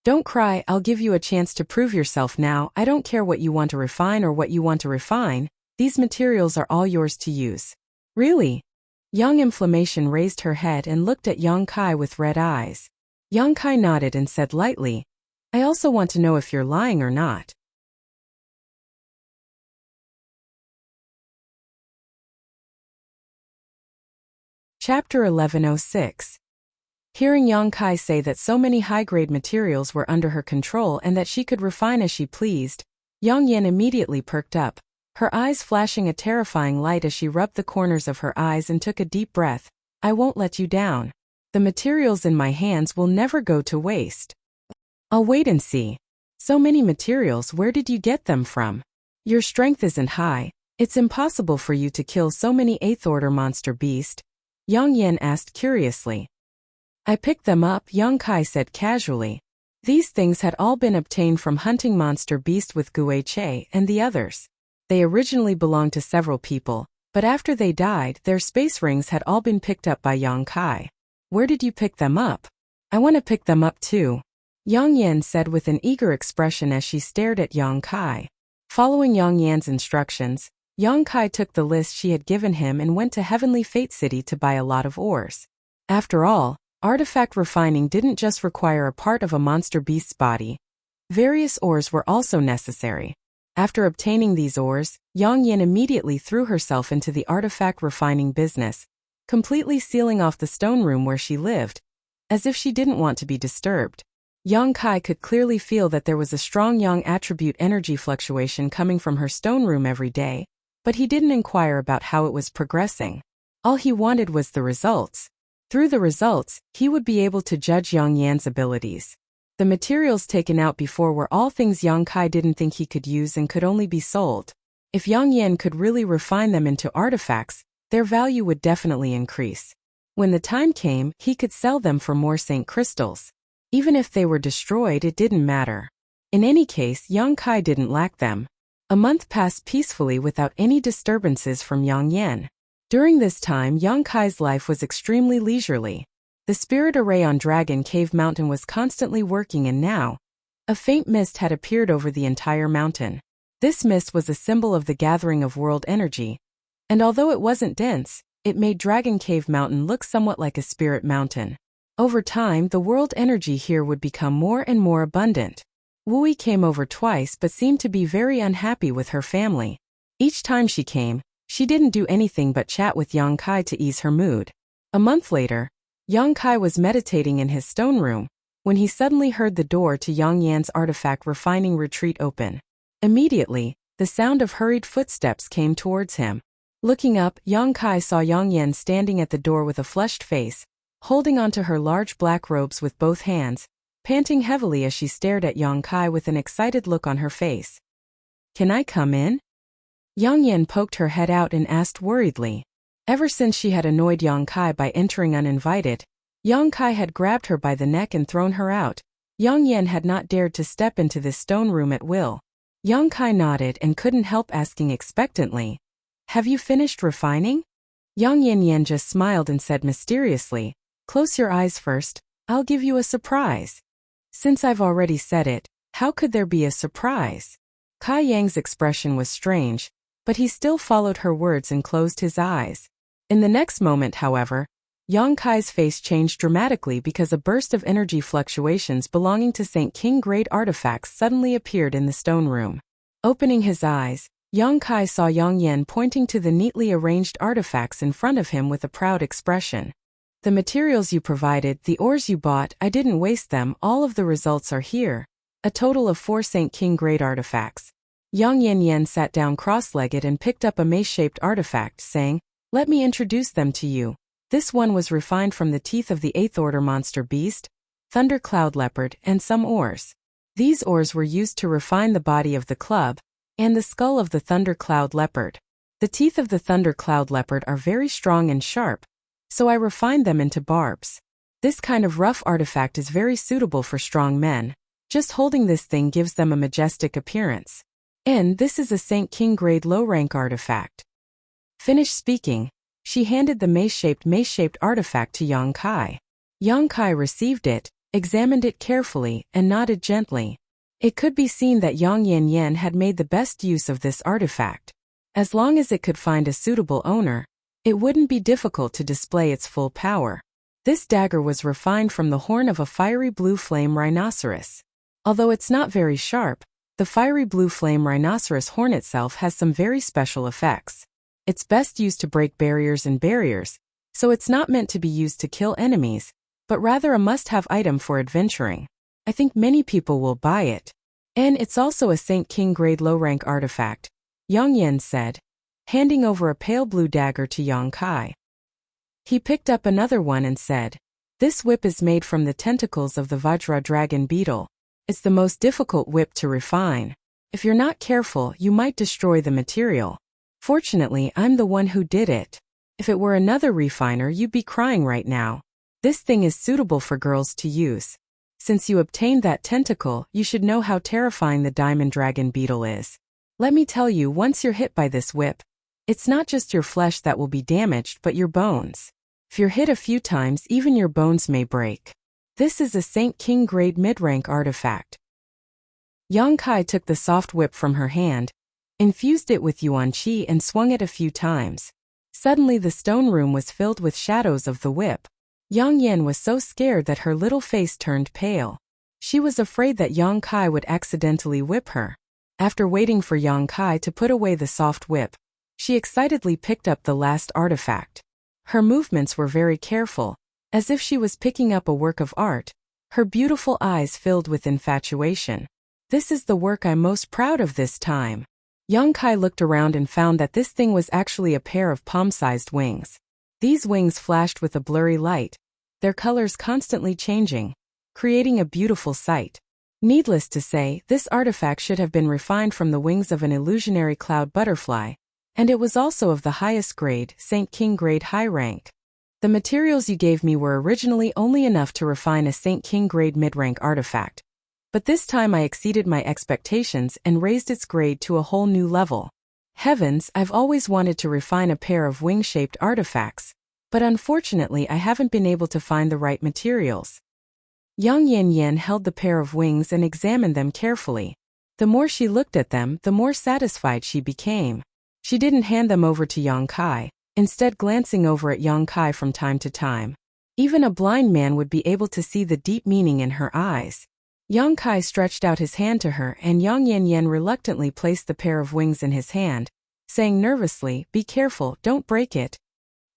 Don't cry, I'll give you a chance to prove yourself now. I don't care what you want to refine or what you want to refine. These materials are all yours to use. Really? Young Inflammation raised her head and looked at Young Kai with red eyes. Young Kai nodded and said lightly, I also want to know if you're lying or not. Chapter 1106. Hearing Yang Kai say that so many high-grade materials were under her control and that she could refine as she pleased, Yang Yan immediately perked up, her eyes flashing a terrifying light as she rubbed the corners of her eyes and took a deep breath. I won't let you down. The materials in my hands will never go to waste. I'll wait and see. So many materials, where did you get them from? Your strength isn't high. It's impossible for you to kill so many 8th order monster beast. Yang Yan asked curiously. I picked them up, Yang Kai said casually. These things had all been obtained from hunting monster beast with Gui Che and the others. They originally belonged to several people, but after they died, their space rings had all been picked up by Yang Kai. Where did you pick them up? I want to pick them up too. Yang Yan said with an eager expression as she stared at Yang Kai. Following Yang Yan's instructions, Yang Kai took the list she had given him and went to Heavenly Fate City to buy a lot of ores. After all, artifact refining didn't just require a part of a monster beast's body. Various ores were also necessary. After obtaining these ores, Yang Yan immediately threw herself into the artifact refining business, completely sealing off the stone room where she lived, as if she didn't want to be disturbed. Yang Kai could clearly feel that there was a strong yang attribute energy fluctuation coming from her stone room every day, but he didn't inquire about how it was progressing. All he wanted was the results. Through the results, he would be able to judge Yang Yan's abilities. The materials taken out before were all things Yang Kai didn't think he could use and could only be sold. If Yang Yan could really refine them into artifacts, their value would definitely increase. When the time came, he could sell them for more Saint crystals. Even if they were destroyed, it didn't matter. In any case, Yang Kai didn't lack them. A month passed peacefully without any disturbances from Yang Yan. During this time, Yang Kai's life was extremely leisurely. The spirit array on Dragon Cave Mountain was constantly working, and now, a faint mist had appeared over the entire mountain. This mist was a symbol of the gathering of world energy, and although it wasn't dense, it made Dragon Cave Mountain look somewhat like a spirit mountain. Over time, the world energy here would become more and more abundant. Wui came over twice but seemed to be very unhappy with her family. Each time she came, she didn't do anything but chat with Yang Kai to ease her mood. A month later, Yang Kai was meditating in his stone room when he suddenly heard the door to Yang Yan's artifact refining retreat open. Immediately, the sound of hurried footsteps came towards him. Looking up, Yang Kai saw Yang Yan standing at the door with a flushed face, holding onto her large black robes with both hands, panting heavily as she stared at Yang Kai with an excited look on her face. Can I come in? Yang Yan poked her head out and asked worriedly. Ever since she had annoyed Yang Kai by entering uninvited, Yang Kai had grabbed her by the neck and thrown her out. Yang Yan had not dared to step into this stone room at will. Yang Kai nodded and couldn't help asking expectantly, have you finished refining? Yang Yan just smiled and said mysteriously, close your eyes first, I'll give you a surprise. Since I've already said it, how could there be a surprise? Kai Yang's expression was strange, but he still followed her words and closed his eyes. In the next moment, however, Yang Kai's face changed dramatically because a burst of energy fluctuations belonging to Saint King grade artifacts suddenly appeared in the stone room. Opening his eyes, Yang Kai saw Yang Yan pointing to the neatly arranged artifacts in front of him with a proud expression. The materials you provided, the ores you bought, I didn't waste them, all of the results are here. A total of 4 Saint King grade artifacts. Yang Yan sat down cross-legged and picked up a mace-shaped artifact, saying, let me introduce them to you. This one was refined from the teeth of the 8th order monster beast, Thunder Cloud Leopard, and some ores. These ores were used to refine the body of the club, and the skull of the Thunder Cloud Leopard. The teeth of the Thunder Cloud Leopard are very strong and sharp, so I refined them into barbs. This kind of rough artifact is very suitable for strong men. Just holding this thing gives them a majestic appearance. And this is a Saint King grade low-rank artifact. Finished speaking, she handed the mace-shaped artifact to Yang Kai. Yang Kai received it, examined it carefully, and nodded gently. It could be seen that Yang Yan had made the best use of this artifact. As long as it could find a suitable owner, it wouldn't be difficult to display its full power. This dagger was refined from the horn of a fiery blue flame rhinoceros. Although it's not very sharp, the fiery blue flame rhinoceros horn itself has some very special effects. It's best used to break barriers, so it's not meant to be used to kill enemies, but rather a must-have item for adventuring. I think many people will buy it. And it's also a Saint King grade low-rank artifact, Yang Yan said, handing over a pale blue dagger to Yang Kai. He picked up another one and said, "This whip is made from the tentacles of the Vajra dragon beetle. It's the most difficult whip to refine. If you're not careful, you might destroy the material. Fortunately, I'm the one who did it. If it were another refiner, you'd be crying right now. This thing is suitable for girls to use. Since you obtained that tentacle, you should know how terrifying the diamond dragon beetle is. Let me tell you, once you're hit by this whip, it's not just your flesh that will be damaged but your bones. If you're hit a few times, even your bones may break. This is a Saint King grade mid-rank artifact." Yang Kai took the soft whip from her hand, infused it with yuan qi and swung it a few times. Suddenly the stone room was filled with shadows of the whip. Yang Yan was so scared that her little face turned pale. She was afraid that Yang Kai would accidentally whip her. After waiting for Yang Kai to put away the soft whip, she excitedly picked up the last artifact. Her movements were very careful, as if she was picking up a work of art, her beautiful eyes filled with infatuation. "This is the work I'm most proud of this time." Yang Kai looked around and found that this thing was actually a pair of palm-sized wings. These wings flashed with a blurry light, their colors constantly changing, creating a beautiful sight. Needless to say, this artifact should have been refined from the wings of an illusionary cloud butterfly, and it was also of the highest grade, Saint King grade high rank. "The materials you gave me were originally only enough to refine a Saint King grade mid-rank artifact. But this time I exceeded my expectations and raised its grade to a whole new level. Heavens, I've always wanted to refine a pair of wing-shaped artifacts, but unfortunately I haven't been able to find the right materials." Yang Yan held the pair of wings and examined them carefully. The more she looked at them, the more satisfied she became. She didn't hand them over to Yang Kai, instead glancing over at Yang Kai from time to time. Even a blind man would be able to see the deep meaning in her eyes. Yang Kai stretched out his hand to her and Yang Yan reluctantly placed the pair of wings in his hand, saying nervously, "Be careful, don't break it."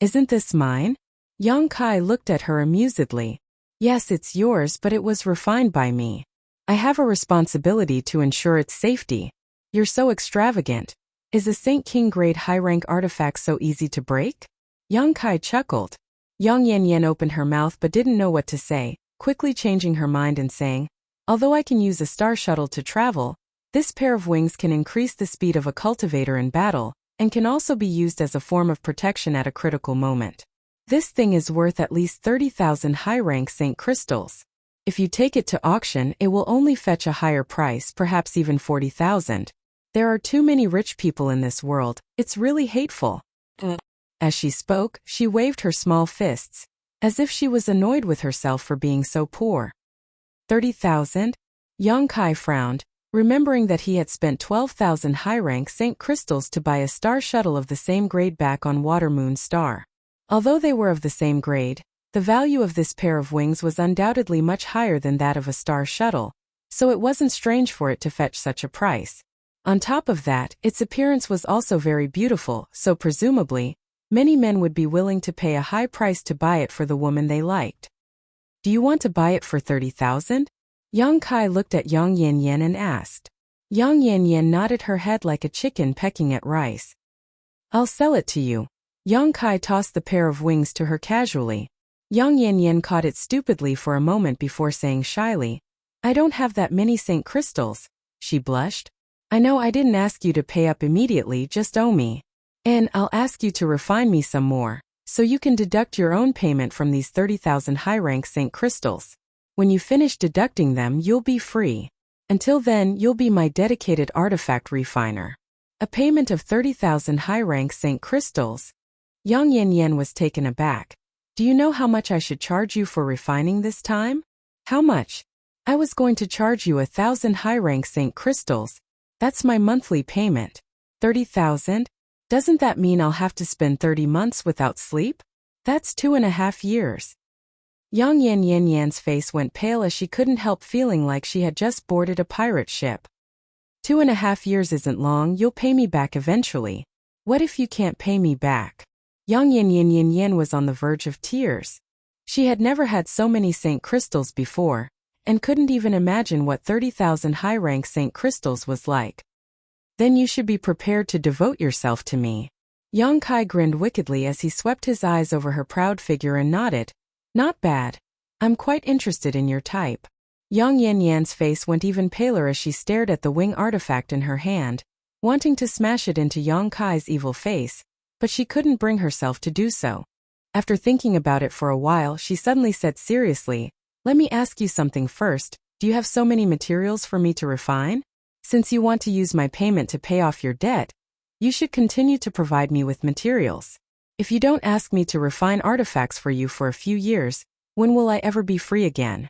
"Isn't this mine?" Yang Kai looked at her amusedly. "Yes, it's yours, but it was refined by me. I have a responsibility to ensure its safety. You're so extravagant. Is a Saint King grade high-rank artifact so easy to break?" Yang Kai chuckled. Yang Yan opened her mouth but didn't know what to say, quickly changing her mind and saying, "Although I can use a star shuttle to travel, this pair of wings can increase the speed of a cultivator in battle, and can also be used as a form of protection at a critical moment. This thing is worth at least 30,000 high-rank Saint crystals. If you take it to auction, it will only fetch a higher price, perhaps even 40,000. There are too many rich people in this world, it's really hateful." As she spoke, she waved her small fists, as if she was annoyed with herself for being so poor. 30,000? Yang Kai frowned, remembering that he had spent 12,000 high-rank Saint crystals to buy a star shuttle of the same grade back on Water Moon Star. Although they were of the same grade, the value of this pair of wings was undoubtedly much higher than that of a star shuttle, so it wasn't strange for it to fetch such a price. On top of that, its appearance was also very beautiful, so presumably, many men would be willing to pay a high price to buy it for the woman they liked. "Do you want to buy it for 30,000? Yang Kai looked at Yang Yan and asked. Yang Yan nodded her head like a chicken pecking at rice. "I'll sell it to you." Yang Kai tossed the pair of wings to her casually. Yang Yan caught it stupidly for a moment before saying shyly, "I don't have that many Saint crystals." She blushed. "I know I didn't ask you to pay up immediately, just owe me. And I'll ask you to refine me some more, so you can deduct your own payment from these 30,000 high-rank Saint crystals. When you finish deducting them, you'll be free. Until then, you'll be my dedicated artifact refiner." A payment of 30,000 high-rank Saint crystals? Yang Yan was taken aback. Do you know how much I should charge you for refining this time? How much? I was going to charge you 1,000 high-rank St. Crystals. That's my monthly payment. 30,000? Doesn't that mean I'll have to spend 30 months without sleep? That's 2.5 years. Yang Yan's face went pale as she couldn't help feeling like she had just boarded a pirate ship. 2.5 years isn't long, you'll pay me back eventually. What if you can't pay me back? Yang Yan was on the verge of tears. She had never had so many St. Crystals before, and couldn't even imagine what 30,000 high-rank St. Crystals was like. Then you should be prepared to devote yourself to me. Yang Kai grinned wickedly as he swept his eyes over her proud figure and nodded. Not bad. I'm quite interested in your type. Yang Yan's face went even paler as she stared at the wing artifact in her hand, wanting to smash it into Yang Kai's evil face, but she couldn't bring herself to do so. After thinking about it for a while, she suddenly said seriously, "Let me ask you something first. Do you have so many materials for me to refine? Since you want to use my payment to pay off your debt, you should continue to provide me with materials. If you don't ask me to refine artifacts for you for a few years, when will I ever be free again?"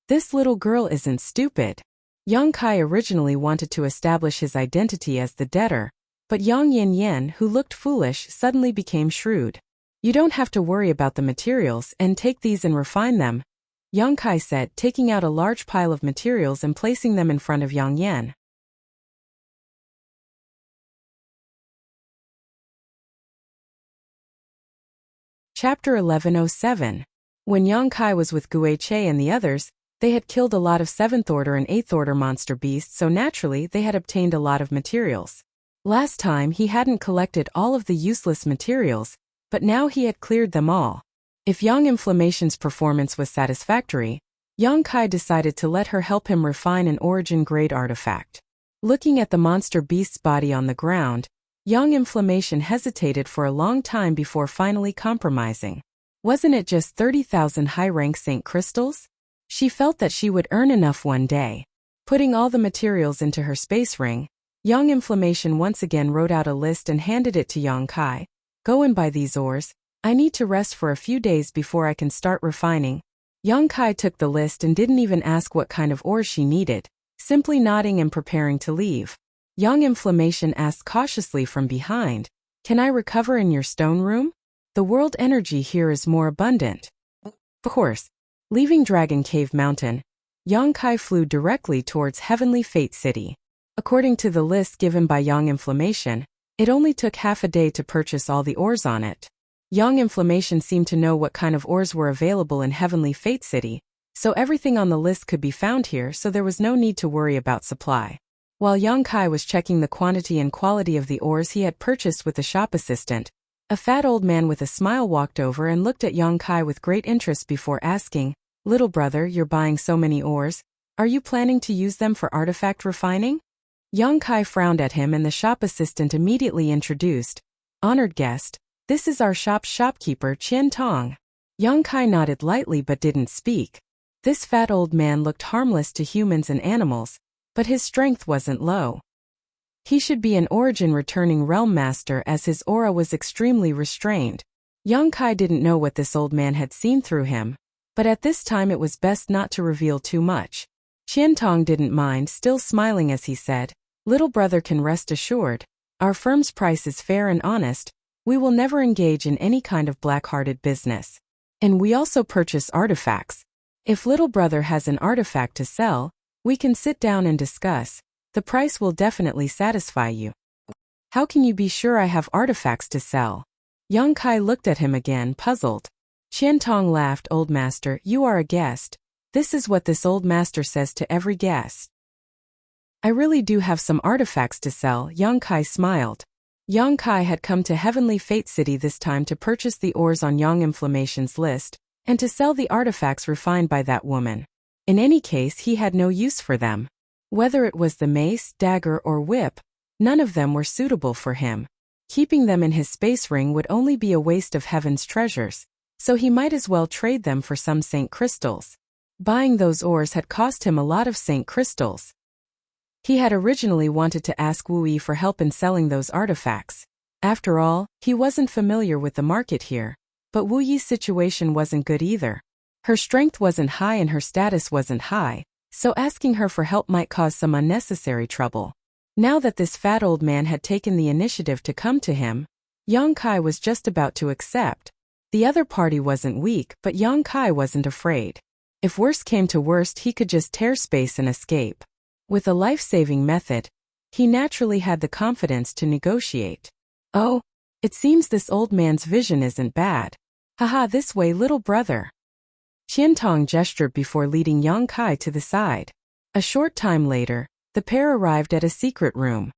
This little girl isn't stupid. Yang Kai originally wanted to establish his identity as the debtor, but Yang Yan, who looked foolish, suddenly became shrewd. You don't have to worry about the materials, and take these and refine them, Yang Kai said, taking out a large pile of materials and placing them in front of Yang Yan. Chapter 1107. When Yang Kai was with Gui Che and the others, they had killed a lot of 7th Order and 8th Order monster beasts, so naturally they had obtained a lot of materials. Last time he hadn't collected all of the useless materials, but now he had cleared them all. If Yang Inflammation's performance was satisfactory, Yang Kai decided to let her help him refine an origin-grade artifact. Looking at the monster beast's body on the ground, Yang Inflammation hesitated for a long time before finally compromising. Wasn't it just 30,000 high-rank St. Crystals? She felt that she would earn enough one day. Putting all the materials into her space ring, Yang Inflammation once again wrote out a list and handed it to Yang Kai. Go and buy these ores. I need to rest for a few days before I can start refining. Yang Kai took the list and didn't even ask what kind of ores she needed, simply nodding and preparing to leave. Yang Inflammation asked cautiously from behind, "Can I recover in your stone room? The world energy here is more abundant." Of course. Leaving Dragon Cave Mountain, Yang Kai flew directly towards Heavenly Fate City. According to the list given by Yang Inflammation, it only took half a day to purchase all the ores on it. Yang Inflammation seemed to know what kind of ores were available in Heavenly Fate City, so everything on the list could be found here, so there was no need to worry about supply. While Yang Kai was checking the quantity and quality of the ores he had purchased with the shop assistant, a fat old man with a smile walked over and looked at Yang Kai with great interest before asking, "Little brother, you're buying so many ores. Are you planning to use them for artifact refining?" Yang Kai frowned at him and the shop assistant immediately introduced, "Honored guest, this is our shop's shopkeeper, Qian Tong." Yang Kai nodded lightly but didn't speak. This fat old man looked harmless to humans and animals, but his strength wasn't low. He should be an origin-returning realm master as his aura was extremely restrained. Yang Kai didn't know what this old man had seen through him, but at this time it was best not to reveal too much. Qian Tong didn't mind, still smiling as he said, "Little brother can rest assured. Our firm's price is fair and honest. We will never engage in any kind of black-hearted business. And we also purchase artifacts. If little brother has an artifact to sell, we can sit down and discuss. The price will definitely satisfy you." "How can you be sure I have artifacts to sell?" Yang Kai looked at him again, puzzled. Qian Tong laughed, "Old master, you are a guest. This is what this old master says to every guest." "I really do have some artifacts to sell," Yang Kai smiled. Yang Kai had come to Heavenly Fate City this time to purchase the ores on Yang Inflammation's list, and to sell the artifacts refined by that woman. In any case, he had no use for them. Whether it was the mace, dagger, or whip, none of them were suitable for him. Keeping them in his space ring would only be a waste of heaven's treasures, so he might as well trade them for some St. Crystals. Buying those ores had cost him a lot of St. Crystals. He had originally wanted to ask Wu Yi for help in selling those artifacts. After all, he wasn't familiar with the market here. But Wu Yi's situation wasn't good either. Her strength wasn't high and her status wasn't high, so asking her for help might cause some unnecessary trouble. Now that this fat old man had taken the initiative to come to him, Yang Kai was just about to accept. The other party wasn't weak, but Yang Kai wasn't afraid. If worst came to worst, he could just tear space and escape. With a life-saving method, he naturally had the confidence to negotiate. Oh, it seems this old man's vision isn't bad. Haha, this way, little brother. Qiantong gestured before leading Yang Kai to the side. A short time later, the pair arrived at a secret room.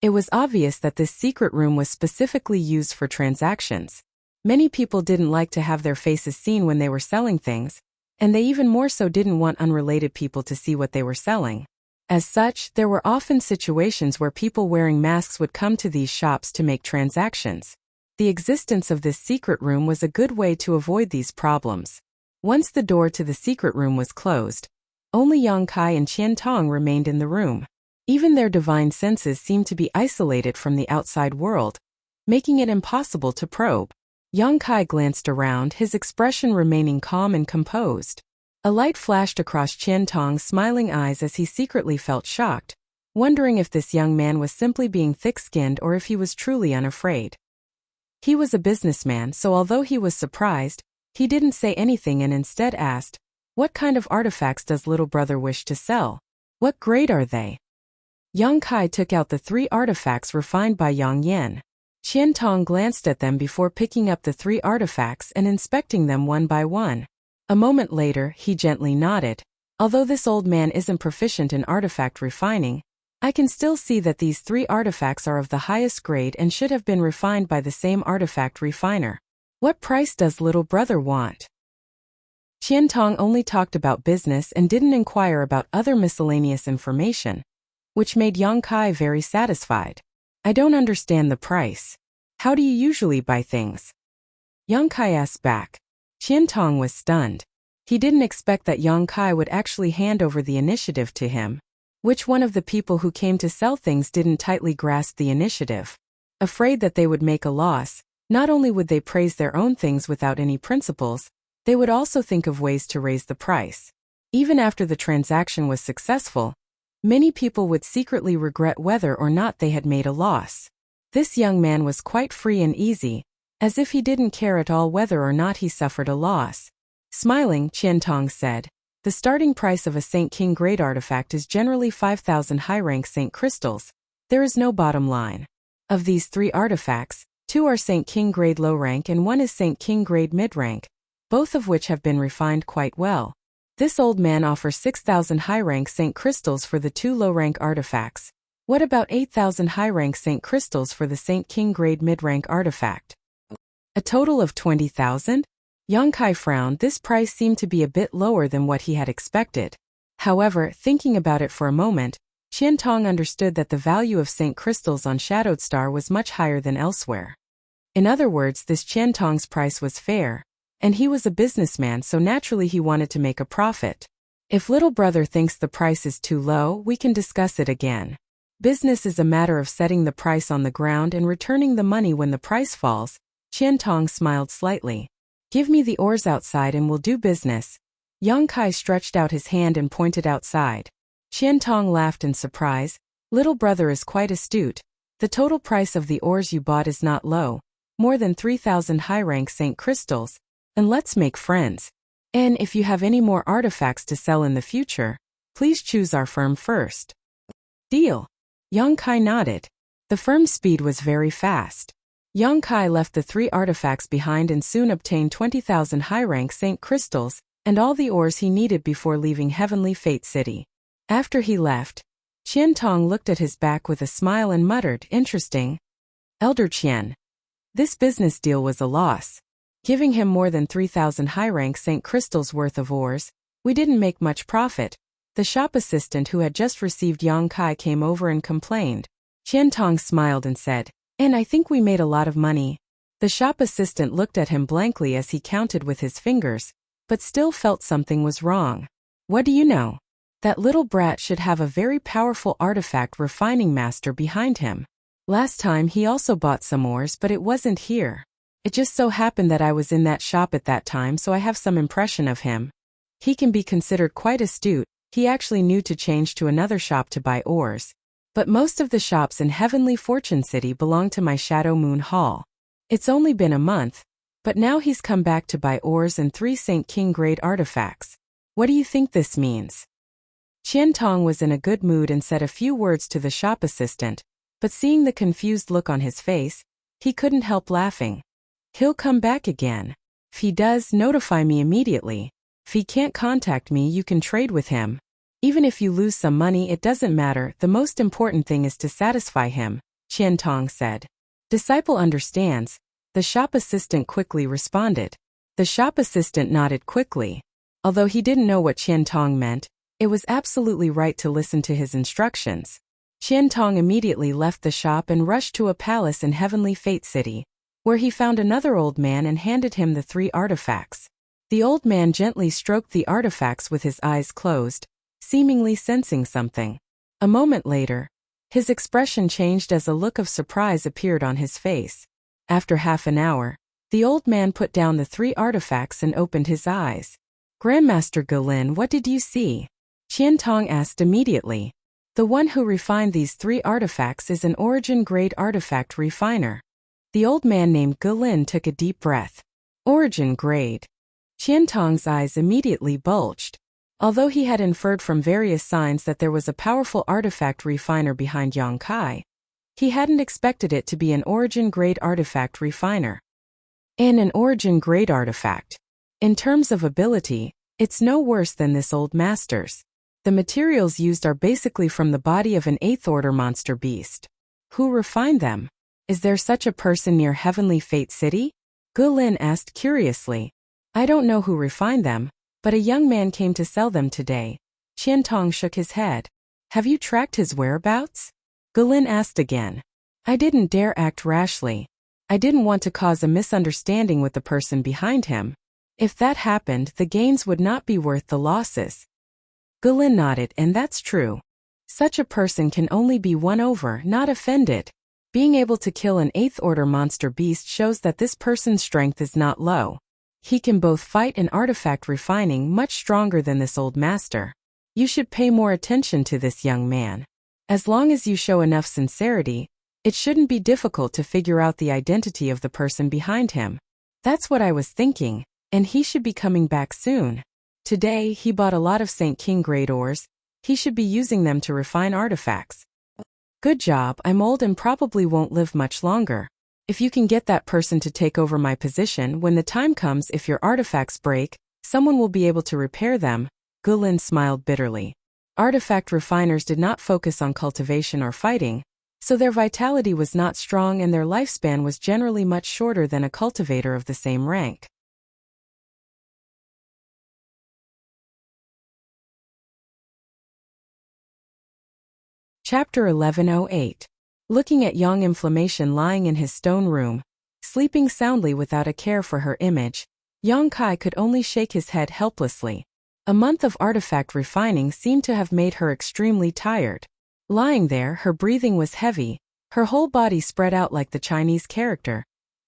It was obvious that this secret room was specifically used for transactions. Many people didn't like to have their faces seen when they were selling things, and they even more so didn't want unrelated people to see what they were selling. As such, there were often situations where people wearing masks would come to these shops to make transactions. The existence of this secret room was a good way to avoid these problems. Once the door to the secret room was closed, only Yang Kai and Qiantong remained in the room. Even their divine senses seemed to be isolated from the outside world, making it impossible to probe. Yang Kai glanced around, his expression remaining calm and composed. A light flashed across Qiantong's smiling eyes as he secretly felt shocked, wondering if this young man was simply being thick-skinned or if he was truly unafraid. He was a businessman, so although he was surprised, he didn't say anything and instead asked, "What kind of artifacts does little brother wish to sell? What grade are they?" Yang Kai took out the 3 artifacts refined by Yang Yan. Qiantong glanced at them before picking up the 3 artifacts and inspecting them one by one. A moment later, he gently nodded. Although this old man isn't proficient in artifact refining, I can still see that these 3 artifacts are of the highest grade and should have been refined by the same artifact refiner. What price does little brother want? Qiantong only talked about business and didn't inquire about other miscellaneous information, which made Yang Kai very satisfied. I don't understand the price. How do you usually buy things? Yang Kai asked back. Qiantong was stunned. He didn't expect that Yang Kai would actually hand over the initiative to him. Which one of the people who came to sell things didn't tightly grasp the initiative? Afraid that they would make a loss, not only would they praise their own things without any principles, they would also think of ways to raise the price. Even after the transaction was successful, many people would secretly regret whether or not they had made a loss. This young man was quite free and easy, as if he didn't care at all whether or not he suffered a loss. Smiling, Qiantong said, "The starting price of a Saint King grade artifact is generally 5,000 high-rank Saint crystals. There is no bottom line. Of these 3 artifacts, 2 are Saint King grade low rank and 1 is Saint King grade mid rank, both of which have been refined quite well. This old man offers 6,000 high-rank Saint crystals for the 2 low-rank artifacts. What about 8,000 high-rank Saint crystals for the Saint King grade mid-rank artifact? A total of 20,000? Yang Kai frowned. This price seemed to be a bit lower than what he had expected. However, thinking about it for a moment, Qiantong understood that the value of Saint crystals on Shadowed Star was much higher than elsewhere. In other words, this Qiantong's price was fair, and he was a businessman, so naturally he wanted to make a profit. If little brother thinks the price is too low, we can discuss it again. Business is a matter of setting the price on the ground and returning the money when the price falls. Qiantong smiled slightly. Give me the ores outside and we'll do business. Yang Kai stretched out his hand and pointed outside. Qiantong laughed in surprise. Little brother is quite astute. The total price of the ores you bought is not low, more than 3,000 high-rank Saint crystals. And let's make friends. And if you have any more artifacts to sell in the future, please choose our firm first. Deal. Yang Kai nodded. The firm's speed was very fast. Yang Kai left the 3 artifacts behind and soon obtained 20,000 high-rank Saint crystals and all the ores he needed before leaving Heavenly Fate City. After he left, Qiantong looked at his back with a smile and muttered, "Interesting. Elder Qian." This business deal was a loss. Giving him more than 3,000 high-rank Saint crystals worth of ores, we didn't make much profit. The shop assistant who had just received Yang Kai came over and complained. Qiantong smiled and said, "And I think we made a lot of money." The shop assistant looked at him blankly as he counted with his fingers, but still felt something was wrong. What do you know? That little brat should have a very powerful artifact refining master behind him. Last time he also bought some ores, but it wasn't here. It just so happened that I was in that shop at that time, so I have some impression of him. He can be considered quite astute. He actually knew to change to another shop to buy ores. But most of the shops in Heavenly Fortune City belong to my Shadow Moon Hall. It's only been a month, but now he's come back to buy ores and 3 Saint King grade artifacts. What do you think this means? Qian Tong was in a good mood and said a few words to the shop assistant, but seeing the confused look on his face, he couldn't help laughing. He'll come back again. If he does, notify me immediately. If he can't contact me, you can trade with him. Even if you lose some money, it doesn't matter. The most important thing is to satisfy him, Qian Tong said. Disciple understands, the shop assistant quickly responded. The shop assistant nodded quickly. Although he didn't know what Qian Tong meant, it was absolutely right to listen to his instructions. Qian Tong immediately left the shop and rushed to a palace in Heavenly Fate City, where he found another old man and handed him the 3 artifacts. The old man gently stroked the artifacts with his eyes closed, seemingly sensing something. A moment later, his expression changed as a look of surprise appeared on his face. After half an hour, the old man put down the 3 artifacts and opened his eyes. Grandmaster Gelin, what did you see? Qian Tong asked immediately. The one who refined these 3 artifacts is an origin-grade artifact refiner. The old man named Gelin took a deep breath. Origin grade. Qian Tong's eyes immediately bulged. Although he had inferred from various signs that there was a powerful artifact refiner behind Yang Kai, he hadn't expected it to be an origin-grade artifact refiner. And an origin-grade artifact. In terms of ability, it's no worse than this old master's. The materials used are basically from the body of an 8th-order monster beast. Who refined them? Is there such a person near Heavenly Fate City? Gelin asked curiously. I don't know who refined them, but a young man came to sell them today. Qian Tong shook his head. Have you tracked his whereabouts? Gelin asked again. I didn't dare act rashly. I didn't want to cause a misunderstanding with the person behind him. If that happened, the gains would not be worth the losses. Gelin nodded, and that's true. Such a person can only be won over, not offended. Being able to kill an 8th-order monster beast shows that this person's strength is not low. He can both fight and artifact refining, much stronger than this old master. You should pay more attention to this young man. As long as you show enough sincerity, it shouldn't be difficult to figure out the identity of the person behind him. That's what I was thinking, and he should be coming back soon. Today, he bought a lot of Saint King grade ores. He should be using them to refine artifacts. Good job. I'm old and probably won't live much longer. If you can get that person to take over my position when the time comes, if your artifacts break, someone will be able to repair them. Gelin smiled bitterly. Artifact refiners did not focus on cultivation or fighting, so their vitality was not strong and their lifespan was generally much shorter than a cultivator of the same rank. Chapter 1108. Looking at Yang Inflammation lying in his stone room, sleeping soundly without a care for her image, Yang Kai could only shake his head helplessly. A month of artifact refining seemed to have made her extremely tired. Lying there, her breathing was heavy, her whole body spread out like the Chinese character,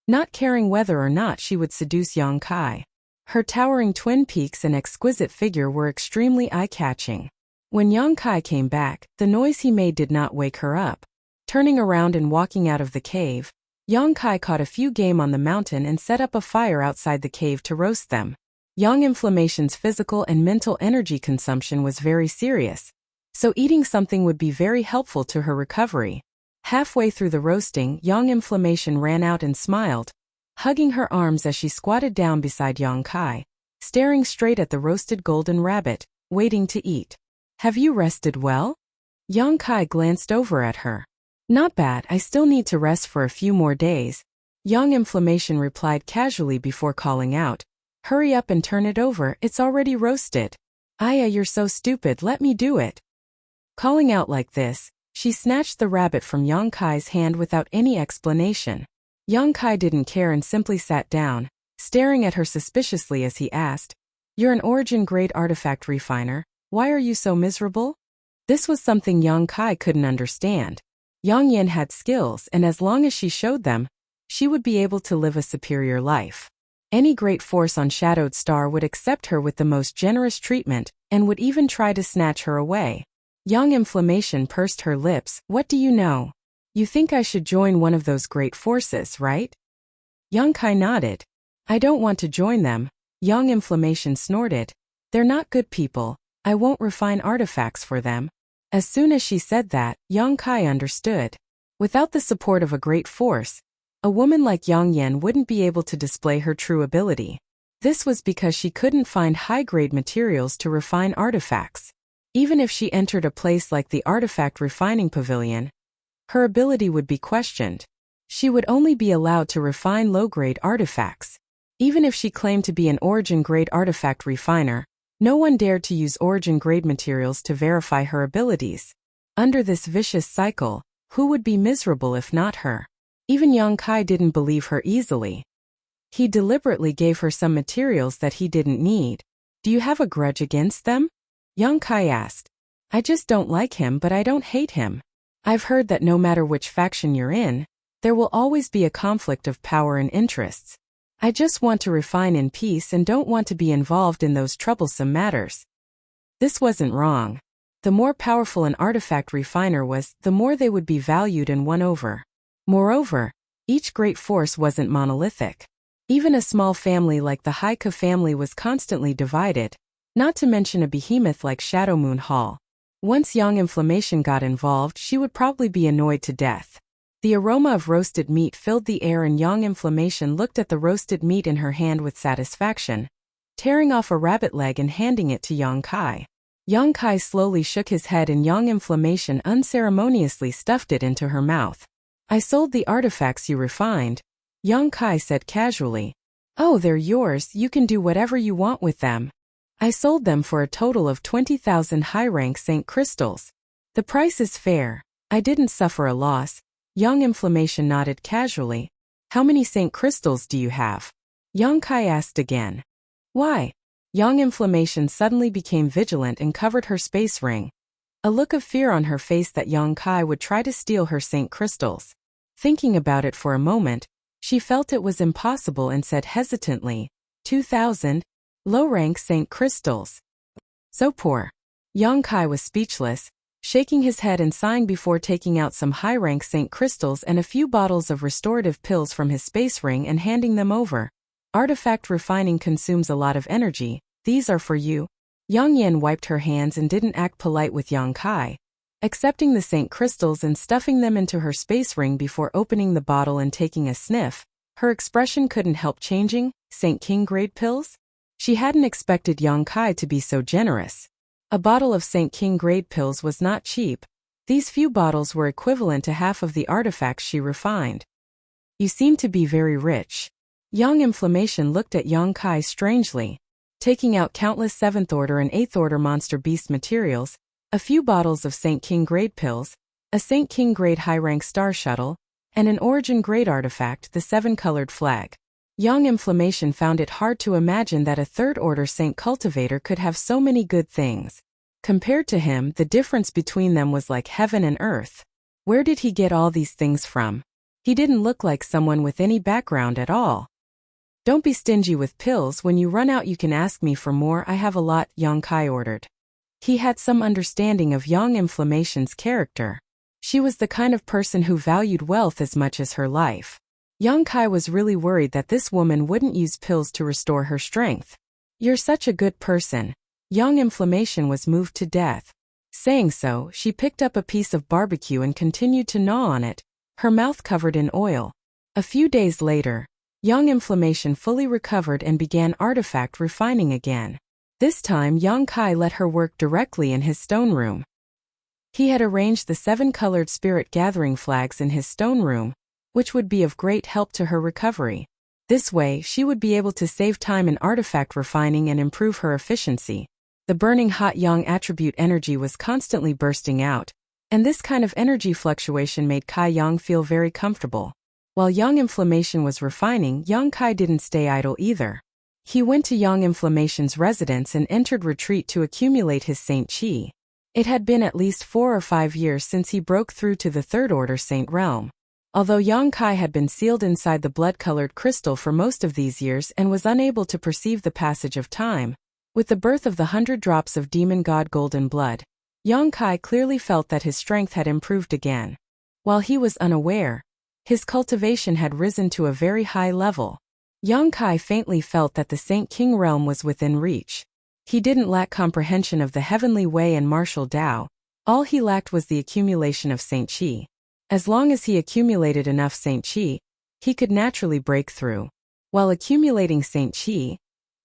not caring whether or not she would seduce Yang Kai. Her towering twin peaks and exquisite figure were extremely eye-catching. When Yang Kai came back, the noise he made did not wake her up. Turning around and walking out of the cave, Yang Kai caught a few game on the mountain and set up a fire outside the cave to roast them. Yang Inflammation's physical and mental energy consumption was very serious, so eating something would be very helpful to her recovery. Halfway through the roasting, Yang Inflammation ran out and smiled, hugging her arms as she squatted down beside Yang Kai, staring straight at the roasted golden rabbit, waiting to eat. Have you rested well? Yang Kai glanced over at her. Not bad, I still need to rest for a few more days. Yang Inflammation replied casually before calling out. Hurry up and turn it over, it's already roasted. Aya, you're so stupid, let me do it. Calling out like this, she snatched the rabbit from Yang Kai's hand without any explanation. Yang Kai didn't care and simply sat down, staring at her suspiciously as he asked, You're an origin-grade artifact refiner, why are you so miserable? This was something Yang Kai couldn't understand. Yang Yin had skills, and as long as she showed them, she would be able to live a superior life. Any great force on Shadowed Star would accept her with the most generous treatment and would even try to snatch her away. Young Inflammation pursed her lips. What do you know? You think I should join one of those great forces, right? Young Kai nodded. I don't want to join them. Young Inflammation snorted. They're not good people. I won't refine artifacts for them. As soon as she said that, Young Kai understood. Without the support of a great force, a woman like Yang Yen wouldn't be able to display her true ability. This was because she couldn't find high-grade materials to refine artifacts. Even if she entered a place like the Artifact Refining Pavilion, her ability would be questioned. She would only be allowed to refine low-grade artifacts. Even if she claimed to be an origin-grade artifact refiner, no one dared to use origin-grade materials to verify her abilities. Under this vicious cycle, who would be miserable if not her? Even Yang Kai didn't believe her easily. He deliberately gave her some materials that he didn't need. Do you have a grudge against them? Yang Kai asked. I just don't like him, but I don't hate him. I've heard that no matter which faction you're in, there will always be a conflict of power and interests. I just want to refine in peace and don't want to be involved in those troublesome matters. This wasn't wrong. The more powerful an artifact refiner was, the more they would be valued and won over. Moreover, each great force wasn't monolithic. Even a small family like the Haika family was constantly divided, not to mention a behemoth like Shadow Moon Hall. Once Young Inflammation got involved, she would probably be annoyed to death. The aroma of roasted meat filled the air and Young Inflammation looked at the roasted meat in her hand with satisfaction, tearing off a rabbit leg and handing it to Yang Kai. Yang Kai slowly shook his head and Young Inflammation unceremoniously stuffed it into her mouth. I sold the artifacts you refined, Yang Kai said casually. Oh, they're yours, you can do whatever you want with them. I sold them for a total of 20,000 high-rank Saint Crystals. The price is fair. I didn't suffer a loss. Young Inflammation nodded casually. How many Saint Crystals do you have? Yang Kai asked again. Why? Young Inflammation suddenly became vigilant and covered her space ring. A look of fear on her face that Yang Kai would try to steal her Saint Crystals. Thinking about it for a moment, she felt it was impossible and said hesitantly, 2,000, low-rank Saint Crystals. So poor. Yang Kai was speechless, shaking his head and sighing before taking out some high-rank Saint Crystals and a few bottles of restorative pills from his space ring and handing them over. Artifact refining consumes a lot of energy. These are for you. Yang Yen wiped her hands and didn't act polite with Yang Kai, accepting the Saint Crystals and stuffing them into her space ring before opening the bottle and taking a sniff. Her expression couldn't help changing. Saint King grade pills? She hadn't expected Yang Kai to be so generous. A bottle of Saint King grade pills was not cheap. These few bottles were equivalent to half of the artifacts she refined. You seem to be very rich. Young Inflammation looked at Yang Kai strangely. Taking out countless 7th Order and 8th Order monster beast materials, a few bottles of Saint King grade pills, a Saint King grade high-rank star shuttle, and an origin grade artifact, the 7-colored flag. Young Inflammation found it hard to imagine that a 3rd Order Saint Cultivator could have so many good things. Compared to him, the difference between them was like heaven and earth. Where did he get all these things from? He didn't look like someone with any background at all. Don't be stingy with pills. When you run out you can ask me for more. I have a lot, Yang Kai ordered. He had some understanding of Young Inflammation's character. She was the kind of person who valued wealth as much as her life. Yang Kai was really worried that this woman wouldn't use pills to restore her strength. You're such a good person. Young Inflammation was moved to death. Saying so, she picked up a piece of barbecue and continued to gnaw on it, her mouth covered in oil. A few days later, Young Inflammation fully recovered and began artifact refining again. This time Yang Kai let her work directly in his stone room. He had arranged the 7-colored spirit gathering flags in his stone room, which would be of great help to her recovery. This way, she would be able to save time in artifact refining and improve her efficiency. The burning hot Yang attribute energy was constantly bursting out, and this kind of energy fluctuation made Kai Yang feel very comfortable. While Young Inflammation was refining, Yang Kai didn't stay idle either. He went to Young Inflammation's residence and entered retreat to accumulate his Saint Chi. It had been at least 4 or 5 years since he broke through to the 3rd Order Saint Realm. Although Yang Kai had been sealed inside the blood-colored crystal for most of these years and was unable to perceive the passage of time, with the birth of the 100 drops of demon god golden blood, Yang Kai clearly felt that his strength had improved again. While he was unaware, his cultivation had risen to a very high level. Yang Kai faintly felt that the Saint King realm was within reach. He didn't lack comprehension of the heavenly way and martial Tao. All he lacked was the accumulation of Saint Qi. As long as he accumulated enough Saint Qi, he could naturally break through. While accumulating Saint Qi,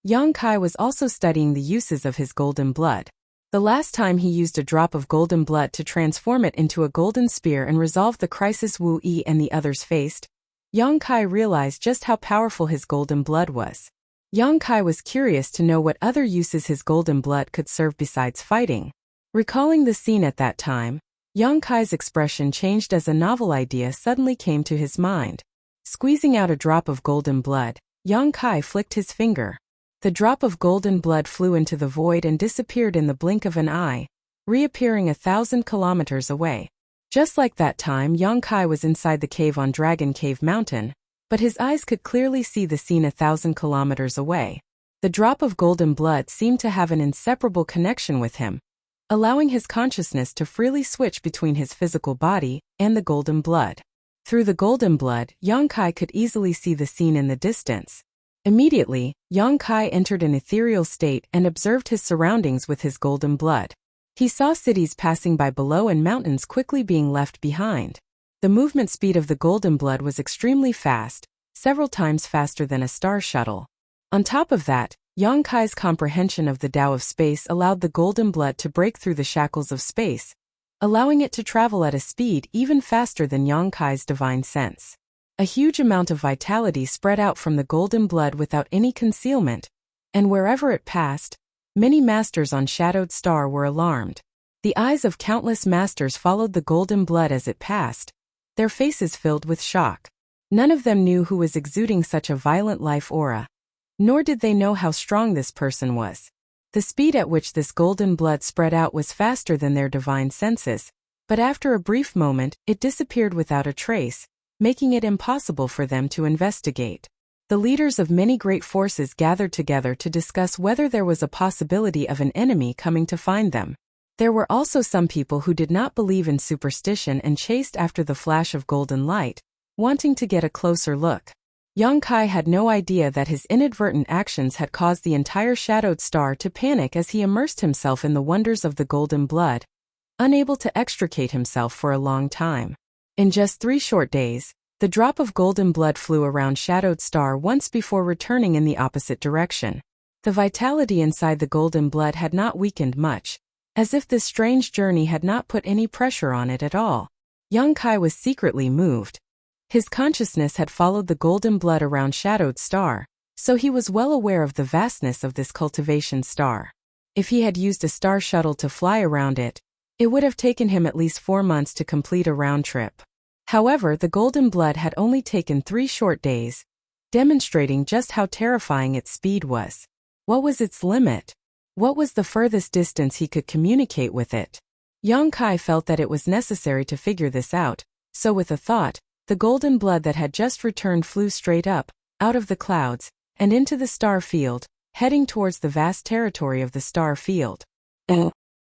Yang Kai was also studying the uses of his golden blood. The last time he used a drop of golden blood to transform it into a golden spear and resolve the crisis Wu Yi and the others faced, Yang Kai realized just how powerful his golden blood was. Yang Kai was curious to know what other uses his golden blood could serve besides fighting. Recalling the scene at that time, Yang Kai's expression changed as a novel idea suddenly came to his mind. Squeezing out a drop of golden blood, Yang Kai flicked his finger. The drop of golden blood flew into the void and disappeared in the blink of an eye, reappearing 1,000 kilometers away. Just like that time Yang Kai was inside the cave on Dragon Cave Mountain, but his eyes could clearly see the scene 1,000 kilometers away. The drop of golden blood seemed to have an inseparable connection with him, allowing his consciousness to freely switch between his physical body and the golden blood. Through the golden blood, Yang Kai could easily see the scene in the distance. Immediately, Yang Kai entered an ethereal state and observed his surroundings with his golden blood. He saw cities passing by below and mountains quickly being left behind. The movement speed of the golden blood was extremely fast, several times faster than a star shuttle. On top of that, Yang Kai's comprehension of the Tao of space allowed the golden blood to break through the shackles of space, allowing it to travel at a speed even faster than Yang Kai's divine sense. A huge amount of vitality spread out from the golden blood without any concealment, and wherever it passed, many masters on Shadowed Star were alarmed. The eyes of countless masters followed the golden blood as it passed, their faces filled with shock. None of them knew who was exuding such a violent life aura. Nor did they know how strong this person was. The speed at which this golden blood spread out was faster than their divine senses, but after a brief moment, it disappeared without a trace, making it impossible for them to investigate. The leaders of many great forces gathered together to discuss whether there was a possibility of an enemy coming to find them. There were also some people who did not believe in superstition and chased after the flash of golden light, wanting to get a closer look. Yang Kai had no idea that his inadvertent actions had caused the entire Shadowed Star to panic as he immersed himself in the wonders of the golden blood, unable to extricate himself for a long time. In just 3 short days, the drop of golden blood flew around Shadowed Star once before returning in the opposite direction. The vitality inside the golden blood had not weakened much, as if this strange journey had not put any pressure on it at all. Yang Kai was secretly moved. His consciousness had followed the golden blood around Shadowed Star, so he was well aware of the vastness of this cultivation star. If he had used a star shuttle to fly around it, it would have taken him at least 4 months to complete a round trip. However, the golden blood had only taken 3 short days, demonstrating just how terrifying its speed was. What was its limit? What was the furthest distance he could communicate with it? Yang Kai felt that it was necessary to figure this out, so with a thought, the golden blood that had just returned flew straight up, out of the clouds, and into the star field, heading towards the vast territory of the star field.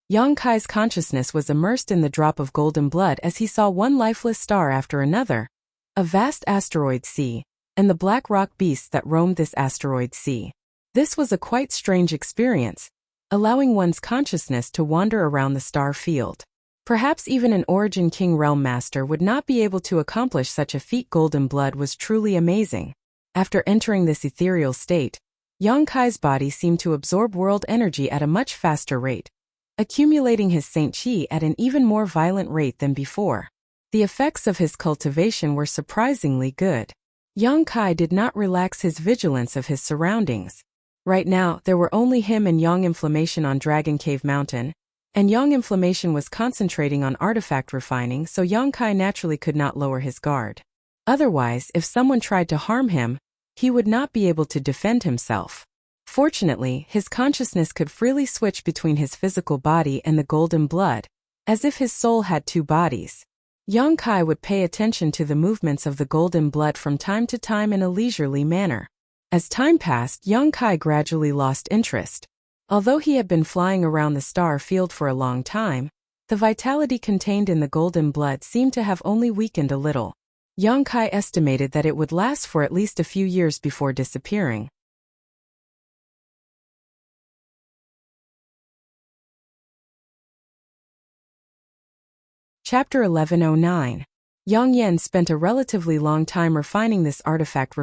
Yang Kai's consciousness was immersed in the drop of golden blood as he saw one lifeless star after another, a vast asteroid sea, and the black rock beasts that roamed this asteroid sea. This was a quite strange experience, allowing one's consciousness to wander around the star field. Perhaps even an Origin King Realm Master would not be able to accomplish such a feat. Golden blood was truly amazing. After entering this ethereal state, Yang Kai's body seemed to absorb world energy at a much faster rate, accumulating his Saint Qi at an even more violent rate than before. The effects of his cultivation were surprisingly good. Yang Kai did not relax his vigilance of his surroundings. Right now, there were only him and Yang Inflammation on Dragon Cave Mountain, and Yang Inflammation was concentrating on artifact refining, so Yang Kai naturally could not lower his guard. Otherwise, if someone tried to harm him, he would not be able to defend himself. Fortunately, his consciousness could freely switch between his physical body and the golden blood, as if his soul had 2 bodies. Yang Kai would pay attention to the movements of the golden blood from time to time in a leisurely manner. As time passed, Yang Kai gradually lost interest. Although he had been flying around the star field for a long time, the vitality contained in the golden blood seemed to have only weakened a little. Yang Kai estimated that it would last for at least a few years before disappearing. Chapter 1109. Yang Yan spent a relatively long time refining this artifact,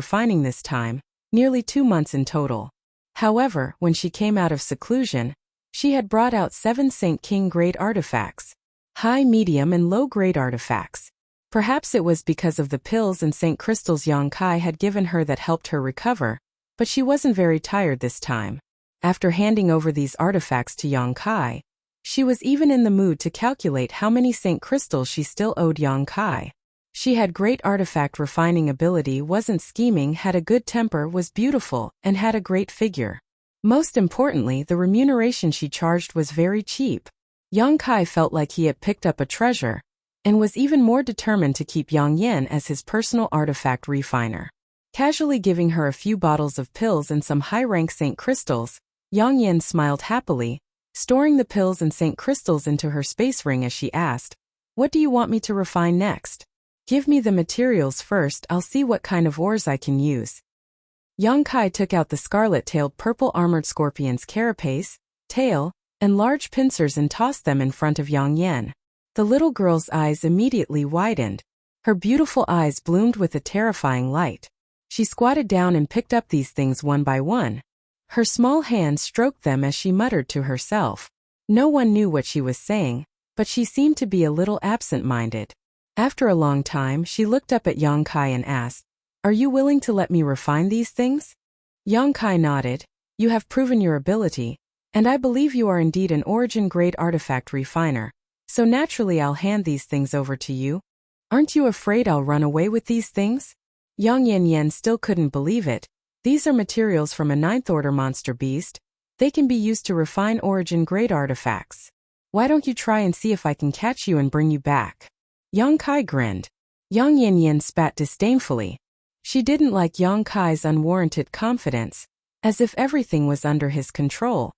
nearly 2 months in total. However, when she came out of seclusion, she had brought out 7 Saint King grade artifacts. High, medium and low grade artifacts. Perhaps it was because of the pills and Saint crystals Yang Kai had given her that helped her recover, but she wasn't very tired this time. After handing over these artifacts to Yang Kai, she was even in the mood to calculate how many Saint crystals she still owed Yang Kai. She had great artifact refining ability, wasn't scheming, had a good temper, was beautiful, and had a great figure. Most importantly, the remuneration she charged was very cheap. Yang Kai felt like he had picked up a treasure, and was even more determined to keep Yang Yan as his personal artifact refiner. Casually giving her a few bottles of pills and some high-rank Saint crystals, Yang Yan smiled happily, storing the pills and Saint crystals into her space ring as she asked, "What do you want me to refine next? Give me the materials first, I'll see what kind of ores I can use." Yang Kai took out the scarlet-tailed purple armored scorpion's carapace, tail, and large pincers and tossed them in front of Yang Yan. The little girl's eyes immediately widened. Her beautiful eyes bloomed with a terrifying light. She squatted down and picked up these things one by one. Her small hands stroked them as she muttered to herself. No one knew what she was saying, but she seemed to be a little absent-minded. After a long time, she looked up at Yang Kai and asked, "Are you willing to let me refine these things?" Yang Kai nodded. "You have proven your ability, and I believe you are indeed an origin-grade artifact refiner, so naturally I'll hand these things over to you. Aren't you afraid I'll run away with these things?" Yang Yan still couldn't believe it. These are materials from a 9th-order monster beast. They can be used to refine origin-grade artifacts. Why don't you try and see if I can catch you and bring you back? Yang Kai grinned. Yang Yan spat disdainfully. She didn't like Yang Kai's unwarranted confidence, as if everything was under his control.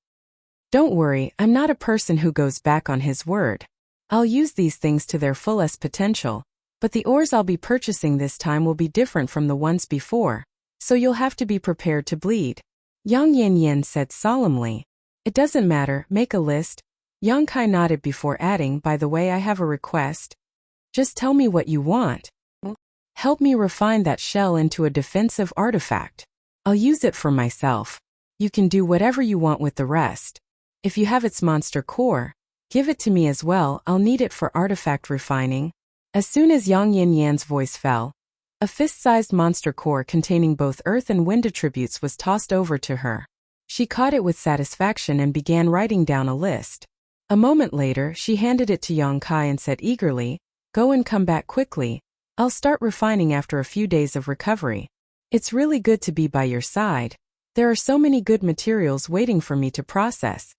"Don't worry, I'm not a person who goes back on his word. I'll use these things to their fullest potential, but the ores I'll be purchasing this time will be different from the ones before, so you'll have to be prepared to bleed," Yang Yan said solemnly. "It doesn't matter, make a list." Yang Kai nodded before adding, "By the way, I have a request. Just tell me what you want. Help me refine that shell into a defensive artifact. I'll use it for myself. You can do whatever you want with the rest. If you have its monster core, give it to me as well, I'll need it for artifact refining." As soon as Yang Yan's voice fell, a fist-sized monster core containing both earth and wind attributes was tossed over to her. She caught it with satisfaction and began writing down a list. A moment later, she handed it to Yang Kai and said eagerly, "Go and come back quickly. I'll start refining after a few days of recovery. It's really good to be by your side. There are so many good materials waiting for me to process."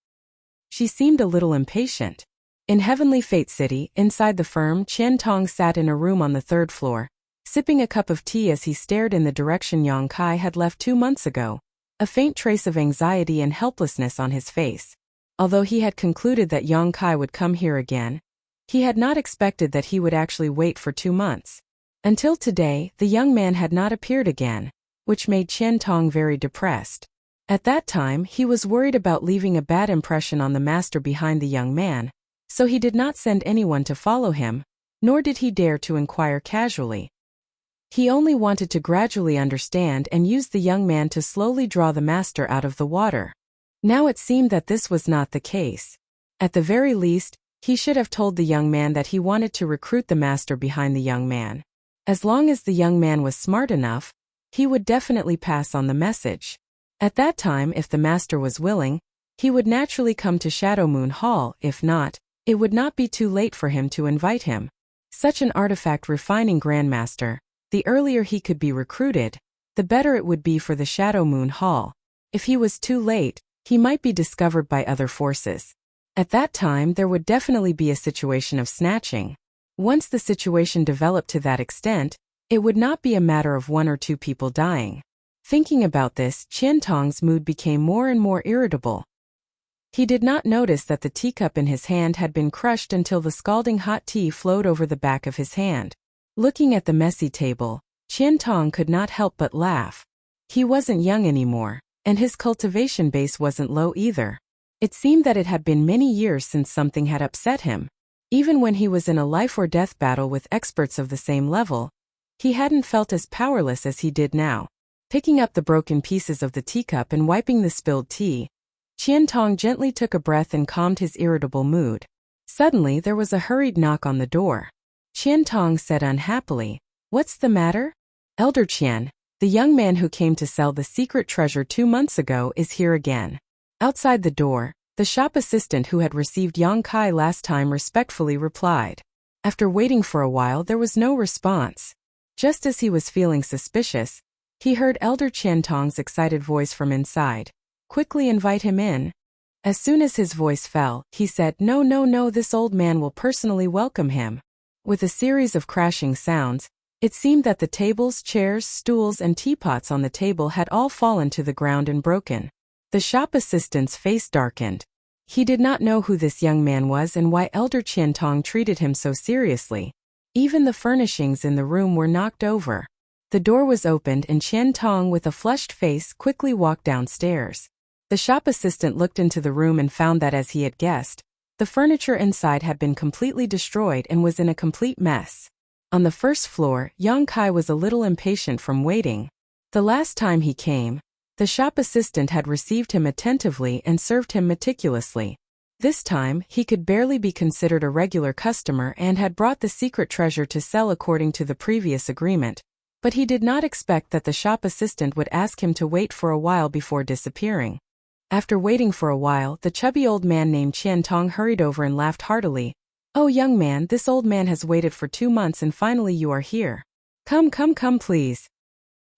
She seemed a little impatient. In Heavenly Fate City, inside the firm, Qian Tong sat in a room on the 3rd floor, sipping a cup of tea as he stared in the direction Yang Kai had left 2 months ago, a faint trace of anxiety and helplessness on his face. Although he had concluded that Yang Kai would come here again, he had not expected that he would actually wait for 2 months. Until today, the young man had not appeared again, which made Qian Tong very depressed. At that time, he was worried about leaving a bad impression on the master behind the young man, so he did not send anyone to follow him, nor did he dare to inquire casually. He only wanted to gradually understand and use the young man to slowly draw the master out of the water. Now it seemed that this was not the case. At the very least, he should have told the young man that he wanted to recruit the master behind the young man. As long as the young man was smart enough, he would definitely pass on the message. At that time, if the master was willing, he would naturally come to Shadow Moon Hall. If not, it would not be too late for him to invite him. Such an artifact refining grandmaster, the earlier he could be recruited, the better it would be for the Shadow Moon Hall. If he was too late, he might be discovered by other forces. At that time, there would definitely be a situation of snatching. Once the situation developed to that extent, it would not be a matter of one or two people dying. Thinking about this, Qian Tong's mood became more and more irritable. He did not notice that the teacup in his hand had been crushed until the scalding hot tea flowed over the back of his hand. Looking at the messy table, Qian Tong could not help but laugh. He wasn't young anymore, and his cultivation base wasn't low either. It seemed that it had been many years since something had upset him. Even when he was in a life-or-death battle with experts of the same level, he hadn't felt as powerless as he did now. Picking up the broken pieces of the teacup and wiping the spilled tea, Qian Tong gently took a breath and calmed his irritable mood. Suddenly there was a hurried knock on the door. Qian Tong said unhappily, "What's the matter?" "Elder Qian, the young man who came to sell the secret treasure 2 months ago is here again." Outside the door, the shop assistant who had received Yang Kai last time respectfully replied. After waiting for a while there was no response. Just as he was feeling suspicious, he heard Elder Qian Tong's excited voice from inside. "Quickly invite him in." As soon as his voice fell, he said, No, this old man will personally welcome him." With a series of crashing sounds, it seemed that the tables, chairs, stools, and teapots on the table had all fallen to the ground and broken. The shop assistant's face darkened. He did not know who this young man was and why Elder Qian Tong treated him so seriously. Even the furnishings in the room were knocked over. The door was opened and Qian Tong, with a flushed face, quickly walked downstairs. The shop assistant looked into the room and found that, as he had guessed, the furniture inside had been completely destroyed and was in a complete mess. On the first floor, Yang Kai was a little impatient from waiting. The last time he came, the shop assistant had received him attentively and served him meticulously. This time, he could barely be considered a regular customer and had brought the secret treasure to sell according to the previous agreement. But he did not expect that the shop assistant would ask him to wait for a while before disappearing. After waiting for a while, the chubby old man named Qian Tong hurried over and laughed heartily. "Oh, young man, this old man has waited for 2 months and finally you are here. Come, please."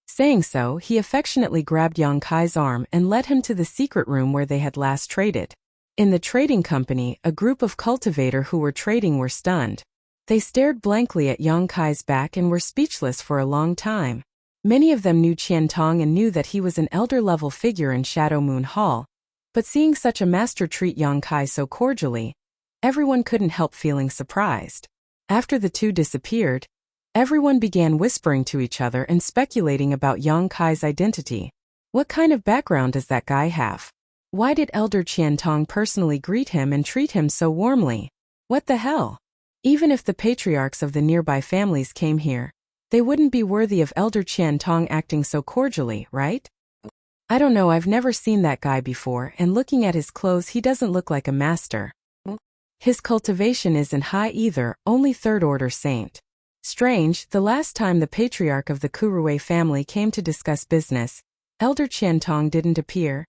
Saying so, he affectionately grabbed Yang Kai's arm and led him to the secret room where they had last traded. In the trading company, a group of cultivators who were trading were stunned. They stared blankly at Yang Kai's back and were speechless for a long time. Many of them knew Qian Tong and knew that he was an elder-level figure in Shadow Moon Hall, but seeing such a master treat Yang Kai so cordially, everyone couldn't help feeling surprised. After the two disappeared, everyone began whispering to each other and speculating about Yang Kai's identity. What kind of background does that guy have? Why did Elder Qian Tong personally greet him and treat him so warmly? What the hell? Even if the patriarchs of the nearby families came here, they wouldn't be worthy of Elder Qian Tong acting so cordially, right? I don't know, I've never seen that guy before, and looking at his clothes he doesn't look like a master. His cultivation isn't high either, only third-order saint. Strange, the last time the patriarch of the Kurue family came to discuss business, Elder Qian Tong didn't appear.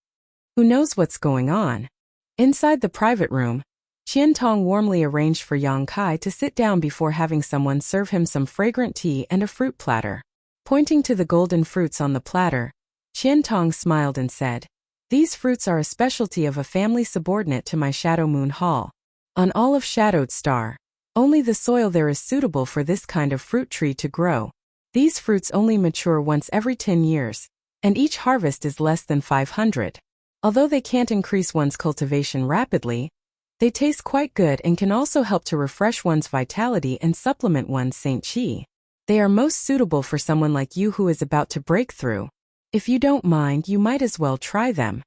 Who knows what's going on? Inside the private room, Qian Tong warmly arranged for Yang Kai to sit down before having someone serve him some fragrant tea and a fruit platter. Pointing to the golden fruits on the platter, Qian Tong smiled and said, "These fruits are a specialty of a family subordinate to my Shadow Moon Hall. On all of Shadowed Star, only the soil there is suitable for this kind of fruit tree to grow. These fruits only mature once every 10 years, and each harvest is less than 500. Although they can't increase one's cultivation rapidly, they taste quite good and can also help to refresh one's vitality and supplement one's Saint Qi. They are most suitable for someone like you who is about to break through. If you don't mind, you might as well try them."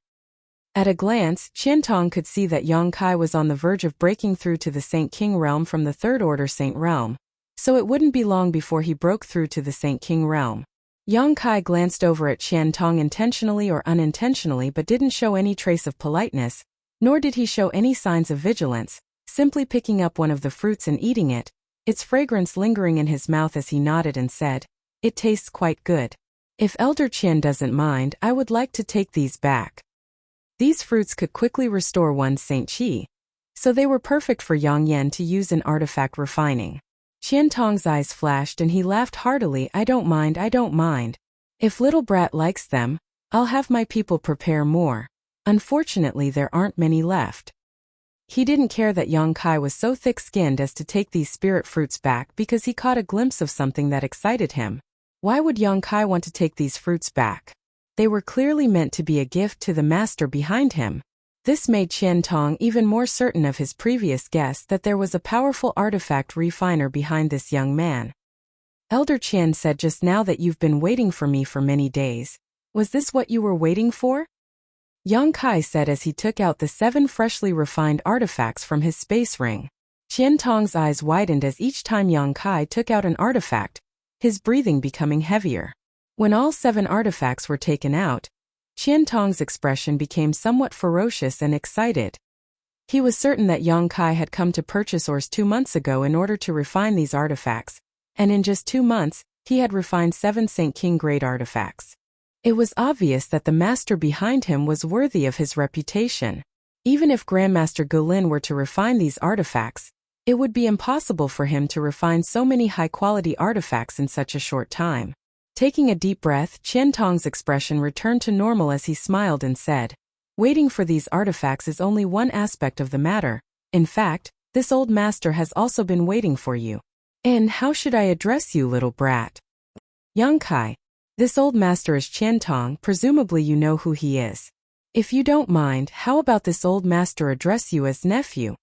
At a glance, Qian Tong could see that Yang Kai was on the verge of breaking through to the Saint King realm from the Third Order Saint realm, so it wouldn't be long before he broke through to the Saint King realm. Yang Kai glanced over at Qian Tong intentionally or unintentionally but didn't show any trace of politeness, nor did he show any signs of vigilance, simply picking up one of the fruits and eating it, its fragrance lingering in his mouth as he nodded and said, "It tastes quite good. If Elder Qian doesn't mind, I would like to take these back." These fruits could quickly restore one's Saint Qi, so they were perfect for Yang Yan to use in artifact refining. Qian Tong's eyes flashed and he laughed heartily. I don't mind. If little brat likes them, I'll have my people prepare more. Unfortunately there aren't many left." He didn't care that Yang Kai was so thick-skinned as to take these spirit fruits back because he caught a glimpse of something that excited him. Why would Yang Kai want to take these fruits back? They were clearly meant to be a gift to the master behind him. This made Qian Tong even more certain of his previous guess that there was a powerful artifact refiner behind this young man. Elder Qian said just now that you've been waiting for me for many days. Was this what you were waiting for? Yang Kai said as he took out the 7 freshly refined artifacts from his space ring. Qian Tong's eyes widened as each time Yang Kai took out an artifact, his breathing becoming heavier. When all 7 artifacts were taken out, Qian Tong's expression became somewhat ferocious and excited. He was certain that Yang Kai had come to purchase ores 2 months ago in order to refine these artifacts, and in just 2 months, he had refined 7 Saint King grade artifacts. It was obvious that the master behind him was worthy of his reputation. Even if Grandmaster Gulin were to refine these artifacts, it would be impossible for him to refine so many high-quality artifacts in such a short time. Taking a deep breath, Qian Tong's expression returned to normal as he smiled and said, "Waiting for these artifacts is only one aspect of the matter. In fact, this old master has also been waiting for you. And how should I address you, little brat?" Yang Kai. This old master is Qian Tong, presumably you know who he is. If you don't mind, how about this old master address you as nephew?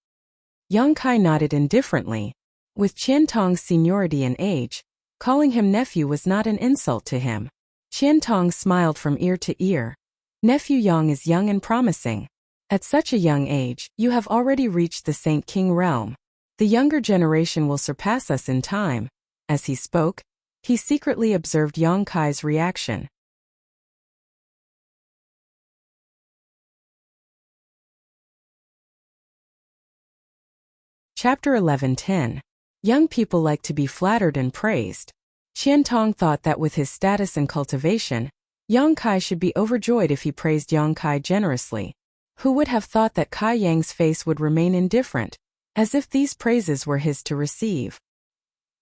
Yang Kai nodded indifferently. With Qian Tong's seniority and age, calling him nephew was not an insult to him. Qian Tong smiled from ear to ear. Nephew Yang is young and promising. At such a young age, you have already reached the Saint King realm. The younger generation will surpass us in time. As he spoke, he secretly observed Yang Kai's reaction. Chapter 11:10. Young people like to be flattered and praised. Qian Tong thought that with his status and cultivation, Yang Kai should be overjoyed if he praised Yang Kai generously. Who would have thought that Kai Yang's face would remain indifferent, as if these praises were his to receive?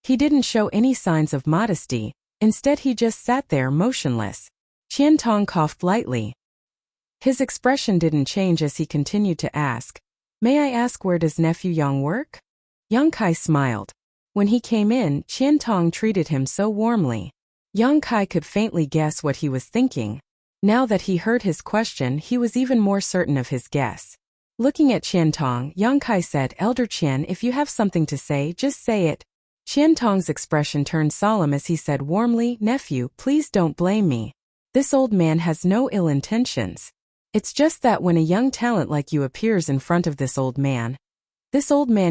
He didn't show any signs of modesty, instead he just sat there motionless. Qian Tong coughed lightly. His expression didn't change as he continued to ask, "May I ask where does nephew Yang work?" Yang Kai smiled. When he came in, Qian Tong treated him so warmly. Yang Kai could faintly guess what he was thinking. Now that he heard his question, he was even more certain of his guess. Looking at Qian Tong, Yang Kai said, "Elder Qian, if you have something to say, just say it." Qian Tong's expression turned solemn as he said warmly, "Nephew, please don't blame me. This old man has no ill intentions. It's just that when a young talent like you appears in front of this old man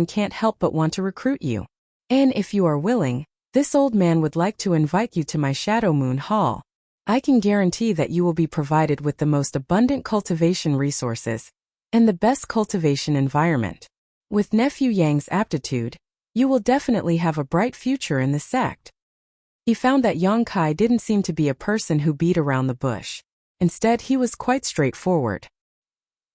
can't help but want to recruit you. And if you are willing, this old man would like to invite you to my Shadow Moon Hall. I can guarantee that you will be provided with the most abundant cultivation resources and the best cultivation environment. With nephew Yang's aptitude, you will definitely have a bright future in the sect." He found that Yang Kai didn't seem to be a person who beat around the bush. Instead, he was quite straightforward.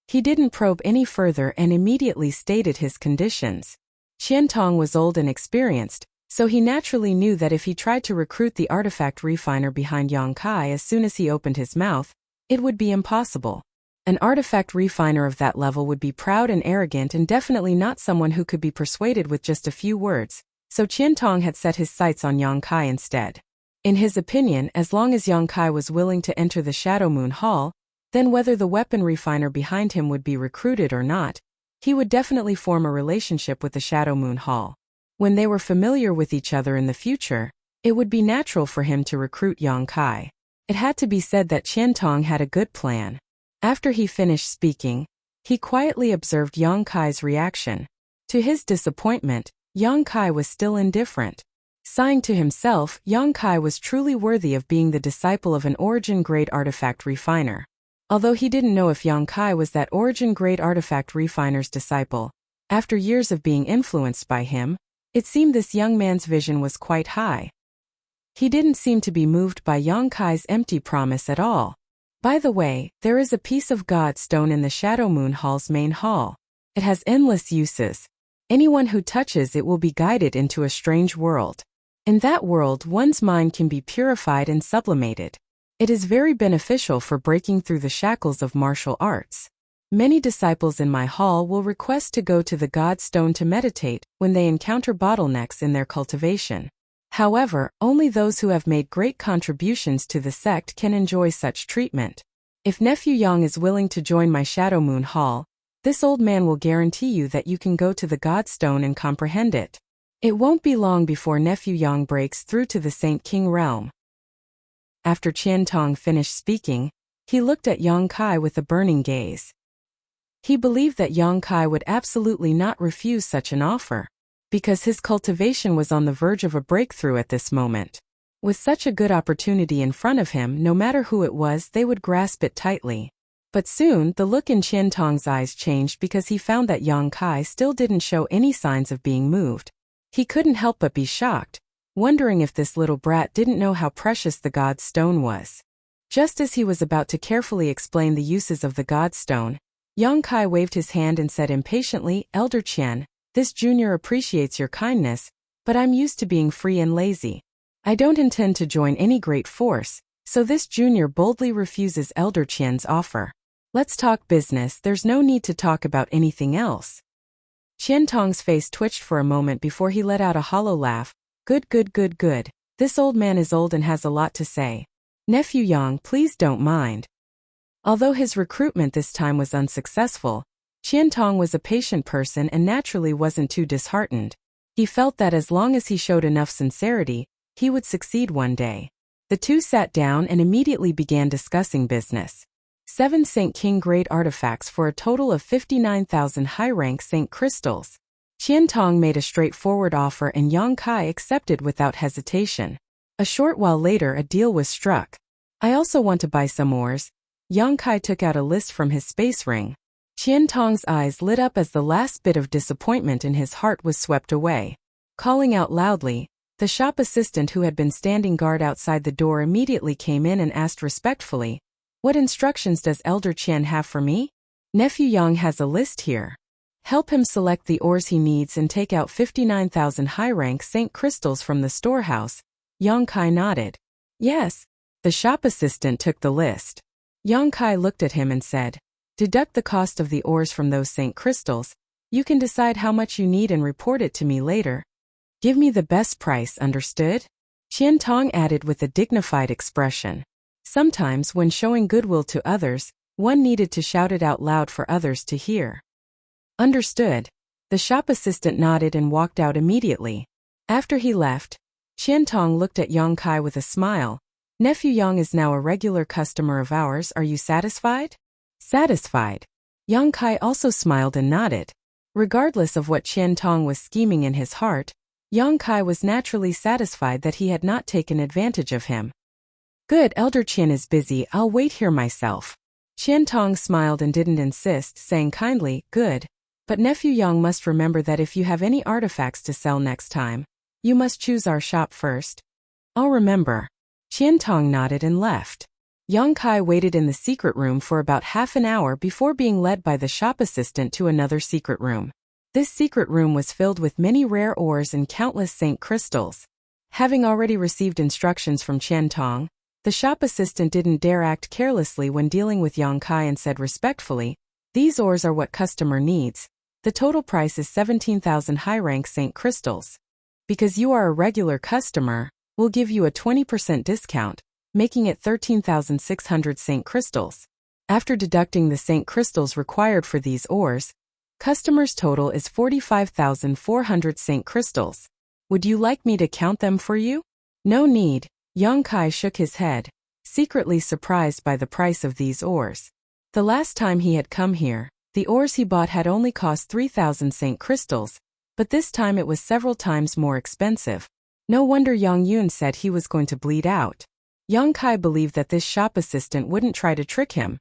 He didn't probe any further and immediately stated his conditions. Qian Tong was old and experienced, so he naturally knew that if he tried to recruit the artifact refiner behind Yang Kai as soon as he opened his mouth, it would be impossible. An artifact refiner of that level would be proud and arrogant and definitely not someone who could be persuaded with just a few words, so Qian Tong had set his sights on Yang Kai instead. In his opinion, as long as Yang Kai was willing to enter the Shadow Moon Hall, then whether the weapon refiner behind him would be recruited or not, he would definitely form a relationship with the Shadow Moon Hall. When they were familiar with each other in the future, it would be natural for him to recruit Yang Kai. It had to be said that Qian Tong had a good plan. After he finished speaking, he quietly observed Yang Kai's reaction. To his disappointment, Yang Kai was still indifferent. Sighing to himself, Yang Kai was truly worthy of being the disciple of an origin-grade artifact refiner. Although he didn't know if Yang Kai was that origin-grade artifact refiner's disciple, after years of being influenced by him, it seemed this young man's vision was quite high. He didn't seem to be moved by Yang Kai's empty promise at all. By the way, there is a piece of God stone in the Shadow Moon Hall's main hall. It has endless uses. Anyone who touches it will be guided into a strange world. In that world, one's mind can be purified and sublimated. It is very beneficial for breaking through the shackles of martial arts. Many disciples in my hall will request to go to the God Stone to meditate when they encounter bottlenecks in their cultivation. However, only those who have made great contributions to the sect can enjoy such treatment. If Nephew Yang is willing to join my Shadow Moon Hall, this old man will guarantee you that you can go to the God Stone and comprehend it. It won't be long before Nephew Yang breaks through to the Saint King realm. After Qian Tong finished speaking, he looked at Yang Kai with a burning gaze. He believed that Yang Kai would absolutely not refuse such an offer, because his cultivation was on the verge of a breakthrough at this moment. With such a good opportunity in front of him, no matter who it was, they would grasp it tightly. But soon, the look in Qian Tong's eyes changed because he found that Yang Kai still didn't show any signs of being moved. He couldn't help but be shocked, wondering if this little brat didn't know how precious the God Stone was. Just as he was about to carefully explain the uses of the God Stone, Yang Kai waved his hand and said impatiently, "Elder Qian, this junior appreciates your kindness, but I'm used to being free and lazy. I don't intend to join any great force, so this junior boldly refuses Elder Qian's offer. Let's talk business, there's no need to talk about anything else." Qian Tong's face twitched for a moment before he let out a hollow laugh. Good. This old man is old and has a lot to say. Nephew Yang, please don't mind. Although his recruitment this time was unsuccessful, Qian Tong was a patient person and naturally wasn't too disheartened. He felt that as long as he showed enough sincerity, he would succeed one day. The two sat down and immediately began discussing business. 7 Saint King grade artifacts for a total of 59,000 high-rank Saint crystals. Qian Tong made a straightforward offer and Yang Kai accepted without hesitation. A short while later a deal was struck. I also want to buy some ores. Yang Kai took out a list from his space ring. Qian Tong's eyes lit up as the last bit of disappointment in his heart was swept away. Calling out loudly, the shop assistant who had been standing guard outside the door immediately came in and asked respectfully, "What instructions does Elder Qian have for me?" "Nephew Yang has a list here. Help him select the ores he needs and take out 59,000 high-rank Saint crystals from the storehouse." Yang Kai nodded. "Yes." The shop assistant took the list. Yang Kai looked at him and said, "Deduct the cost of the ores from those Saint crystals. You can decide how much you need and report it to me later. Give me the best price, understood?" Qian Tong added with a dignified expression. Sometimes when showing goodwill to others, one needed to shout it out loud for others to hear. "Understood." The shop assistant nodded and walked out immediately. After he left, Qian Tong looked at Yang Kai with a smile. "Nephew Yang is now a regular customer of ours, are you satisfied?" "Satisfied." Yang Kai also smiled and nodded. Regardless of what Qian Tong was scheming in his heart, Yang Kai was naturally satisfied that he had not taken advantage of him. "Good, Elder Qian is busy, I'll wait here myself." Qian Tong smiled and didn't insist, saying kindly, "Good. But Nephew Yang must remember that if you have any artifacts to sell next time, you must choose our shop first." "I'll remember." Qian Tong nodded and left. Yang Kai waited in the secret room for about half an hour before being led by the shop assistant to another secret room. This secret room was filled with many rare ores and countless Saint crystals. Having already received instructions from Qian Tong, the shop assistant didn't dare act carelessly when dealing with Yang Kai and said respectfully, "These ores are what customer needs. The total price is 17,000 high-rank Saint crystals. Because you are a regular customer, we'll give you a 20% discount, making it 13,600 Saint crystals. After deducting the Saint crystals required for these ores, customers' total is 45,400 Saint crystals. Would you like me to count them for you?" "No need." Yang Kai shook his head, secretly surprised by the price of these ores. The last time he had come here, the ores he bought had only cost 3,000 Saint crystals, but this time it was several times more expensive. No wonder Yang Yun said he was going to bleed out. Yang Kai believed that this shop assistant wouldn't try to trick him.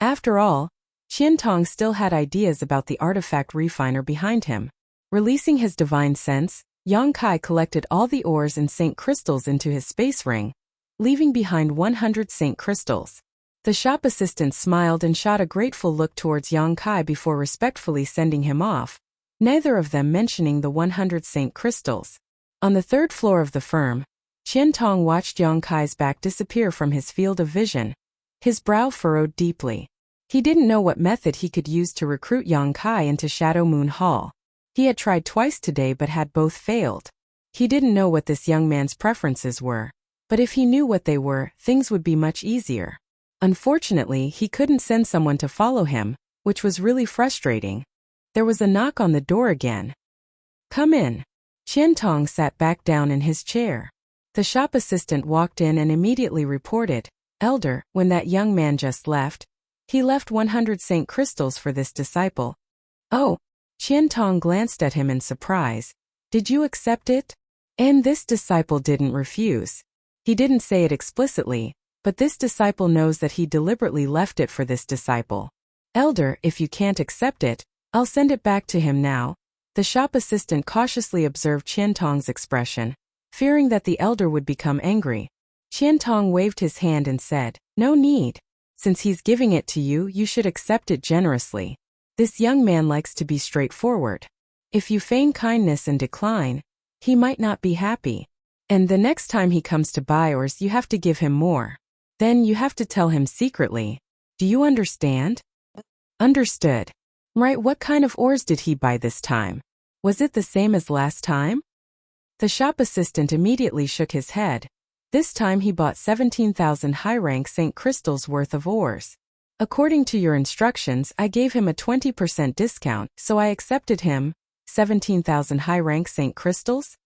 After all, Qian Tong still had ideas about the artifact refiner behind him. Releasing his divine sense, Yang Kai collected all the ores and Saint crystals into his space ring, leaving behind 100 Saint crystals. The shop assistant smiled and shot a grateful look towards Yang Kai before respectfully sending him off, neither of them mentioning the 100 Saint crystals. On the 3rd floor of the firm, Qian Tong watched Yang Kai's back disappear from his field of vision. His brow furrowed deeply. He didn't know what method he could use to recruit Yang Kai into Shadow Moon Hall. He had tried twice today but had both failed. He didn't know what this young man's preferences were, but if he knew what they were, things would be much easier. Unfortunately, he couldn't send someone to follow him, which was really frustrating. There was a knock on the door again. "Come in." Qian Tong sat back down in his chair. The shop assistant walked in and immediately reported, "Elder, when that young man just left, he left 100 Saint crystals for this disciple." "Oh." Qian Tong glanced at him in surprise. "Did you accept it?" And this disciple didn't refuse. He didn't say it explicitly, but this disciple knows that he deliberately left it for this disciple. "Elder, if you can't accept it, I'll send it back to him now." The shop assistant cautiously observed Qian Tong's expression, fearing that the elder would become angry. Qian Tong waved his hand and said, "No need. Since he's giving it to you, you should accept it generously. This young man likes to be straightforward. If you feign kindness and decline, he might not be happy. And the next time he comes to buy ores, you have to give him more. Then you have to tell him secretly. Do you understand?" "Understood." "Right, what kind of ores did he buy this time? Was it the same as last time?" The shop assistant immediately shook his head. "This time he bought 17,000 high-rank Saint crystals worth of ores. According to your instructions, I gave him a 20% discount, so I accepted him. 17,000 high-rank Saint crystals?"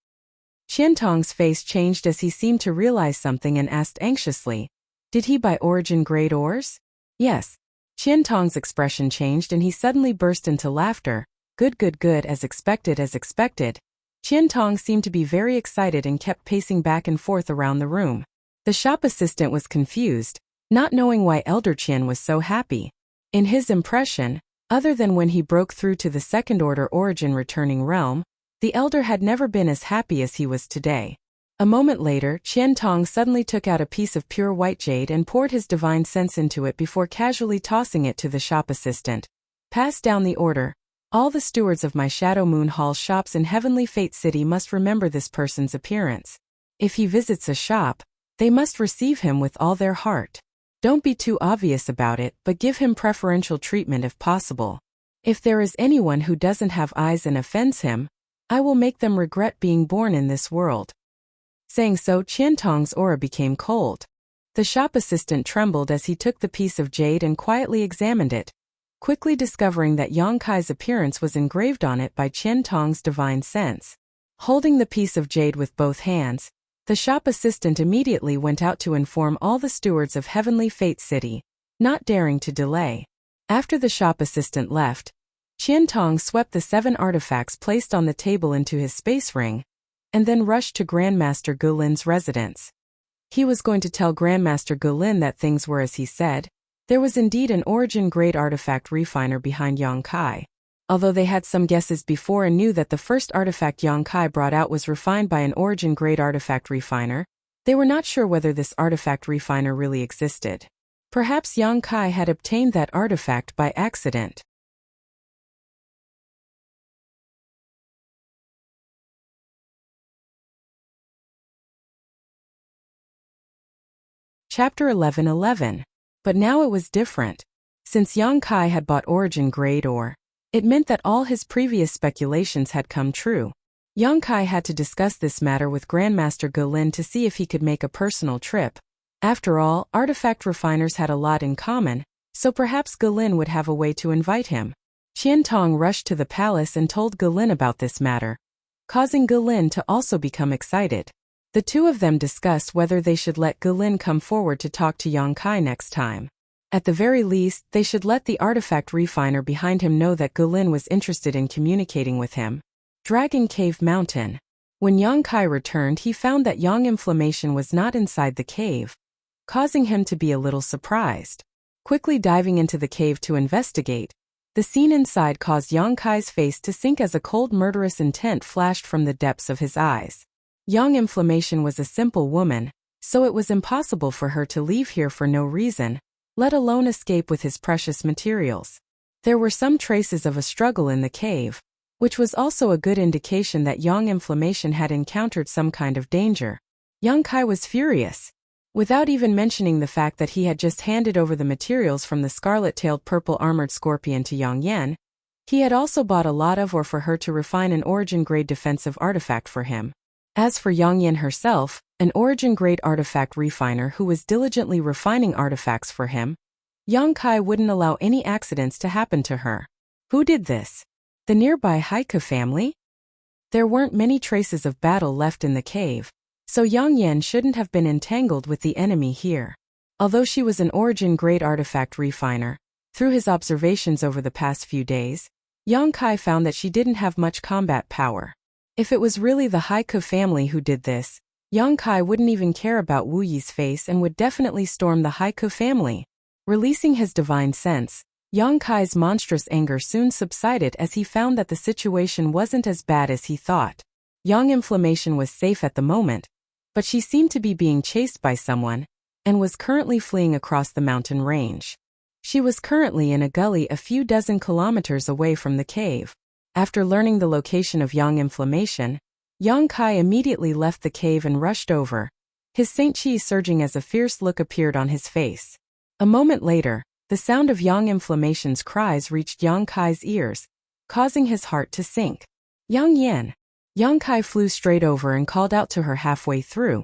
Qian Tong's face changed as he seemed to realize something and asked anxiously, "Did he buy origin-grade ores?" "Yes." Qian Tong's expression changed and he suddenly burst into laughter. Good, good, good, as expected, as expected." Qian Tong seemed to be very excited and kept pacing back and forth around the room. The shop assistant was confused, not knowing why Elder Qian was so happy. In his impression, other than when he broke through to the second-order origin returning realm, the elder had never been as happy as he was today. A moment later, Qian Tong suddenly took out a piece of pure white jade and poured his divine sense into it before casually tossing it to the shop assistant. "Pass down the order. All the stewards of my Shadow Moon Hall shops in Heavenly Fate City must remember this person's appearance. If he visits a shop, they must receive him with all their heart. Don't be too obvious about it, but give him preferential treatment if possible. If there is anyone who doesn't have eyes and offends him, I will make them regret being born in this world." Saying so, Qian Tong's aura became cold. The shop assistant trembled as he took the piece of jade and quietly examined it, quickly discovering that Yang Kai's appearance was engraved on it by Qian Tong's divine sense. Holding the piece of jade with both hands, the shop assistant immediately went out to inform all the stewards of Heavenly Fate City, not daring to delay. After the shop assistant left, Qian Tong swept the 7 artifacts placed on the table into his space ring, and then rushed to Grandmaster Gulin's residence. He was going to tell Grandmaster Gulin that things were as he said. There was indeed an origin-grade artifact refiner behind Yang Kai. Although they had some guesses before and knew that the first artifact Yang Kai brought out was refined by an origin-grade artifact refiner, they were not sure whether this artifact refiner really existed. Perhaps Yang Kai had obtained that artifact by accident. Chapter 11:11. But now it was different. Since Yang Kai had bought origin-grade ore, it meant that all his previous speculations had come true. Yang Kai had to discuss this matter with Grandmaster Gulin to see if he could make a personal trip. After all, artifact refiners had a lot in common, so perhaps Gulin would have a way to invite him. Qian Tong rushed to the palace and told Gulin about this matter, causing Gulin to also become excited. The two of them discussed whether they should let Gulin come forward to talk to Yang Kai next time. At the very least, they should let the artifact refiner behind him know that Gulin was interested in communicating with him. Dragon Cave Mountain. When Yang Kai returned, he found that Yang Inflammation was not inside the cave, causing him to be a little surprised. Quickly diving into the cave to investigate, the scene inside caused Yang Kai's face to sink as a cold murderous intent flashed from the depths of his eyes. Yang Inflammation was a simple woman, so it was impossible for her to leave here for no reason, let alone escape with his precious materials. There were some traces of a struggle in the cave, which was also a good indication that Yang Inflammation had encountered some kind of danger. Yang Kai was furious. Without even mentioning the fact that he had just handed over the materials from the scarlet-tailed purple armored scorpion to Yang Yan, he had also bought a lot of or for her to refine an origin-grade defensive artifact for him. As for Yang Yan herself, an origin-grade artifact refiner who was diligently refining artifacts for him, Yang Kai wouldn't allow any accidents to happen to her. Who did this? The nearby Haiku family? There weren't many traces of battle left in the cave, so Yang Yan shouldn't have been entangled with the enemy here. Although she was an origin-grade artifact refiner, through his observations over the past few days, Yang Kai found that she didn't have much combat power. If it was really the Haiku family who did this, Yang Kai wouldn't even care about Wu Yi's face and would definitely storm the Haiku family. Releasing his divine sense, Yang Kai's monstrous anger soon subsided as he found that the situation wasn't as bad as he thought. Yang Inflammation was safe at the moment, but she seemed to be being chased by someone, and was currently fleeing across the mountain range. She was currently in a gully a few dozen kilometers away from the cave. After learning the location of Yang Inflammation, Yang Kai immediately left the cave and rushed over, his Saint Chi surging as a fierce look appeared on his face. A moment later, the sound of Yang Inflammation's cries reached Yang Kai's ears, causing his heart to sink. Yang Yan. Yang Kai flew straight over and called out to her halfway through.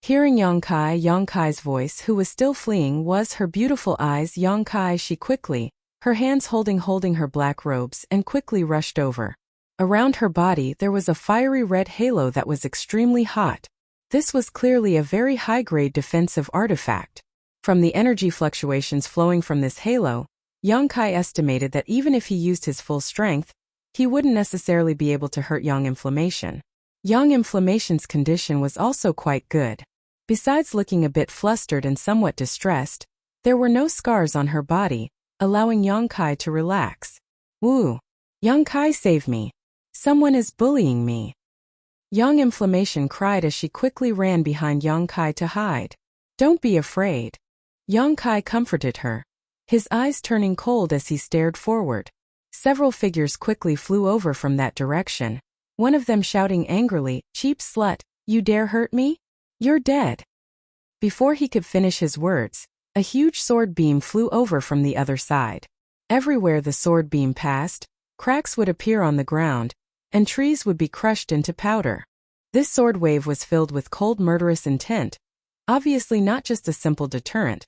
Hearing Yang Kai's voice, who was still fleeing, was her beautiful eyes. Yang Kai, she quickly, her hands holding her black robes, and quickly rushed over. Around her body there was a fiery red halo that was extremely hot. This was clearly a very high-grade defensive artifact. From the energy fluctuations flowing from this halo, Yang Kai estimated that even if he used his full strength, he wouldn't necessarily be able to hurt Yang Inflammation. Yang Inflammation's condition was also quite good. Besides looking a bit flustered and somewhat distressed, there were no scars on her body, allowing Yang Kai to relax. Woo! Yang Kai, save me! Someone is bullying me! Yang Inflammation cried as she quickly ran behind Yang Kai to hide. Don't be afraid. Yang Kai comforted her, his eyes turning cold as he stared forward. Several figures quickly flew over from that direction, one of them shouting angrily, "Cheap slut, you dare hurt me? You're dead." Before he could finish his words, a huge sword beam flew over from the other side. Everywhere the sword beam passed, cracks would appear on the ground, and trees would be crushed into powder. This sword wave was filled with cold, murderous intent, obviously not just a simple deterrent,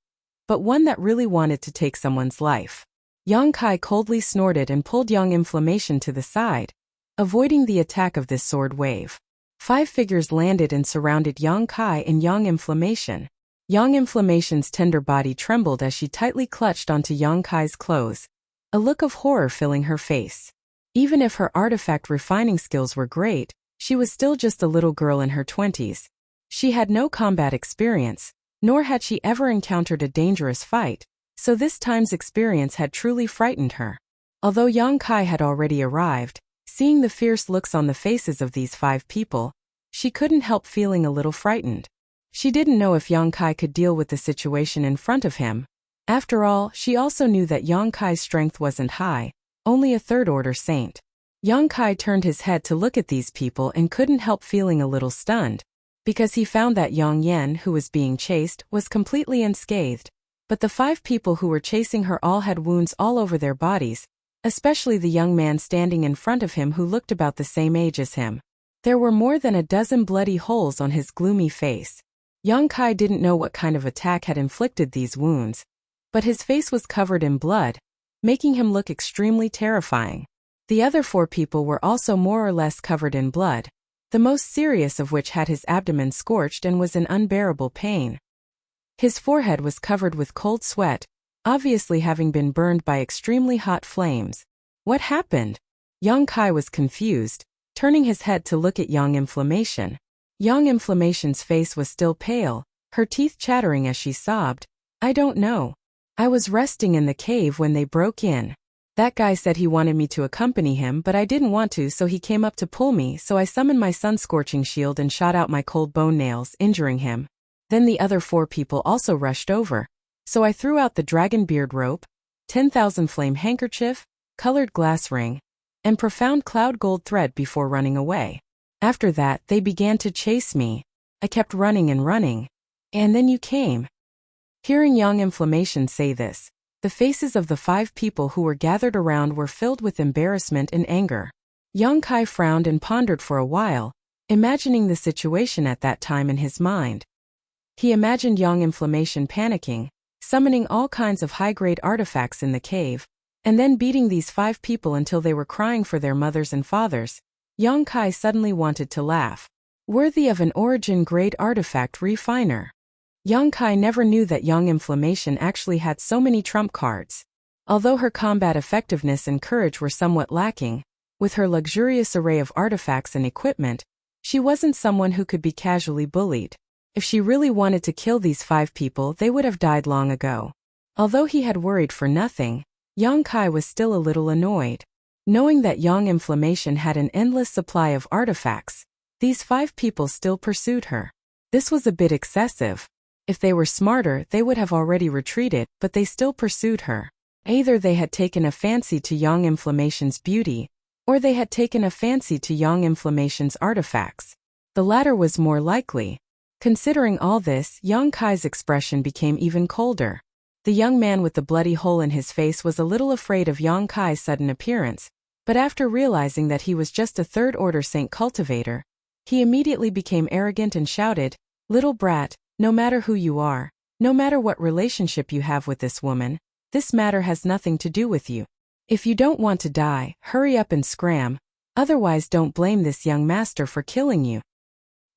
but one that really wanted to take someone's life. Yang Kai coldly snorted and pulled Yang Inflammation to the side, avoiding the attack of this sword wave. 5 figures landed and surrounded Yang Kai and Yang Inflammation. Yang Inflammation's tender body trembled as she tightly clutched onto Yang Kai's clothes, a look of horror filling her face. Even if her artifact refining skills were great, she was still just a little girl in her 20s. She had no combat experience, nor had she ever encountered a dangerous fight, so this time's experience had truly frightened her. Although Yang Kai had already arrived, seeing the fierce looks on the faces of these 5 people, she couldn't help feeling a little frightened. She didn't know if Yang Kai could deal with the situation in front of him. After all, she also knew that Yang Kai's strength wasn't high, only a third-order saint. Yang Kai turned his head to look at these people and couldn't help feeling a little stunned, because he found that Yang Yan, who was being chased, was completely unscathed. But the 5 people who were chasing her all had wounds all over their bodies, especially the young man standing in front of him who looked about the same age as him. There were more than a dozen bloody holes on his gloomy face. Yang Kai didn't know what kind of attack had inflicted these wounds, but his face was covered in blood, making him look extremely terrifying. The other 4 people were also more or less covered in blood, the most serious of which had his abdomen scorched and was in unbearable pain. His forehead was covered with cold sweat, obviously having been burned by extremely hot flames. What happened? Yang Kai was confused, turning his head to look at Yang Inflammation. Yang Inflammation's face was still pale, her teeth chattering as she sobbed. I don't know. I was resting in the cave when they broke in. That guy said he wanted me to accompany him, but I didn't want to, so he came up to pull me, so I summoned my sun-scorching shield and shot out my cold bone nails, injuring him. Then the other 4 people also rushed over, so I threw out the dragon beard rope, 10,000 flame handkerchief, colored glass ring, and profound cloud gold thread before running away. After that, they began to chase me. I kept running and running. And then you came. Hearing young Inflammation say this, the faces of the 5 people who were gathered around were filled with embarrassment and anger. Young Kai frowned and pondered for a while, imagining the situation at that time in his mind. He imagined young Inflammation panicking, summoning all kinds of high-grade artifacts in the cave, and then beating these 5 people until they were crying for their mothers and fathers. Young Kai suddenly wanted to laugh. Worthy of an origin-grade artifact refiner. Young Kai never knew that young Inflammation actually had so many trump cards. Although her combat effectiveness and courage were somewhat lacking, with her luxurious array of artifacts and equipment, she wasn't someone who could be casually bullied. If she really wanted to kill these 5 people, they would have died long ago. Although he had worried for nothing, Young Kai was still a little annoyed. Knowing that young Inflammation had an endless supply of artifacts, these 5 people still pursued her. This was a bit excessive. If they were smarter, they would have already retreated, but they still pursued her. Either they had taken a fancy to young Inflammation's beauty, or they had taken a fancy to young Inflammation's artifacts. The latter was more likely. Considering all this, young Kai's expression became even colder. The young man with the bloody hole in his face was a little afraid of young Kai's sudden appearance, but after realizing that he was just a third-order saint cultivator, he immediately became arrogant and shouted, "Little brat, no matter who you are, no matter what relationship you have with this woman, this matter has nothing to do with you. If you don't want to die, hurry up and scram, otherwise don't blame this young master for killing you."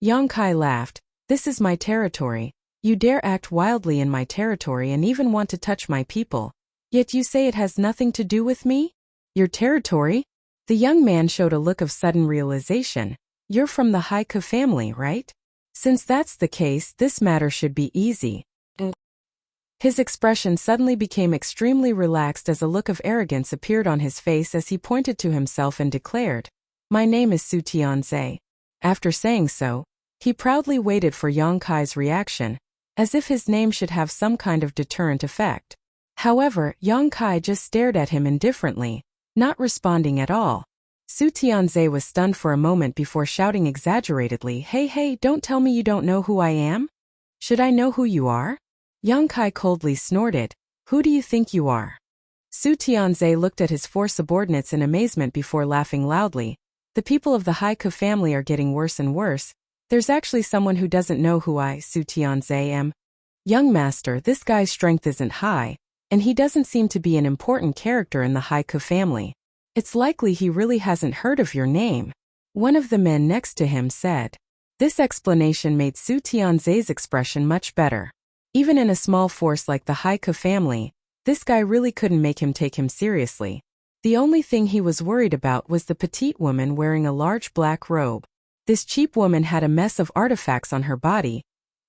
Young Kai laughed. "This is my territory. You dare act wildly in my territory and even want to touch my people. Yet you say it has nothing to do with me? Your territory?" The young man showed a look of sudden realization. "You're from the Haiku family, right? Since that's the case, this matter should be easy." His expression suddenly became extremely relaxed as a look of arrogance appeared on his face as he pointed to himself and declared, "My name is Su Tianze." After saying so, he proudly waited for Young Kai's reaction, as if his name should have some kind of deterrent effect. However, Young Kai just stared at him indifferently, not responding at all. Su Tianze was stunned for a moment before shouting exaggeratedly, Hey, don't tell me you don't know who I am? Should I know who you are?" Young Kai coldly snorted, "Who do you think you are?" Su Tianze looked at his 4 subordinates in amazement before laughing loudly. "The people of the Haiku family are getting worse and worse. There's actually someone who doesn't know who I, Su Tianze, am. Young master, this guy's strength isn't high, and he doesn't seem to be an important character in the Haiku family. It's likely he really hasn't heard of your name," one of the men next to him said. This explanation made Su Tianze's expression much better. Even in a small force like the Haiku family, this guy really couldn't make him take him seriously. The only thing he was worried about was the petite woman wearing a large black robe. This cheap woman had a mess of artifacts on her body,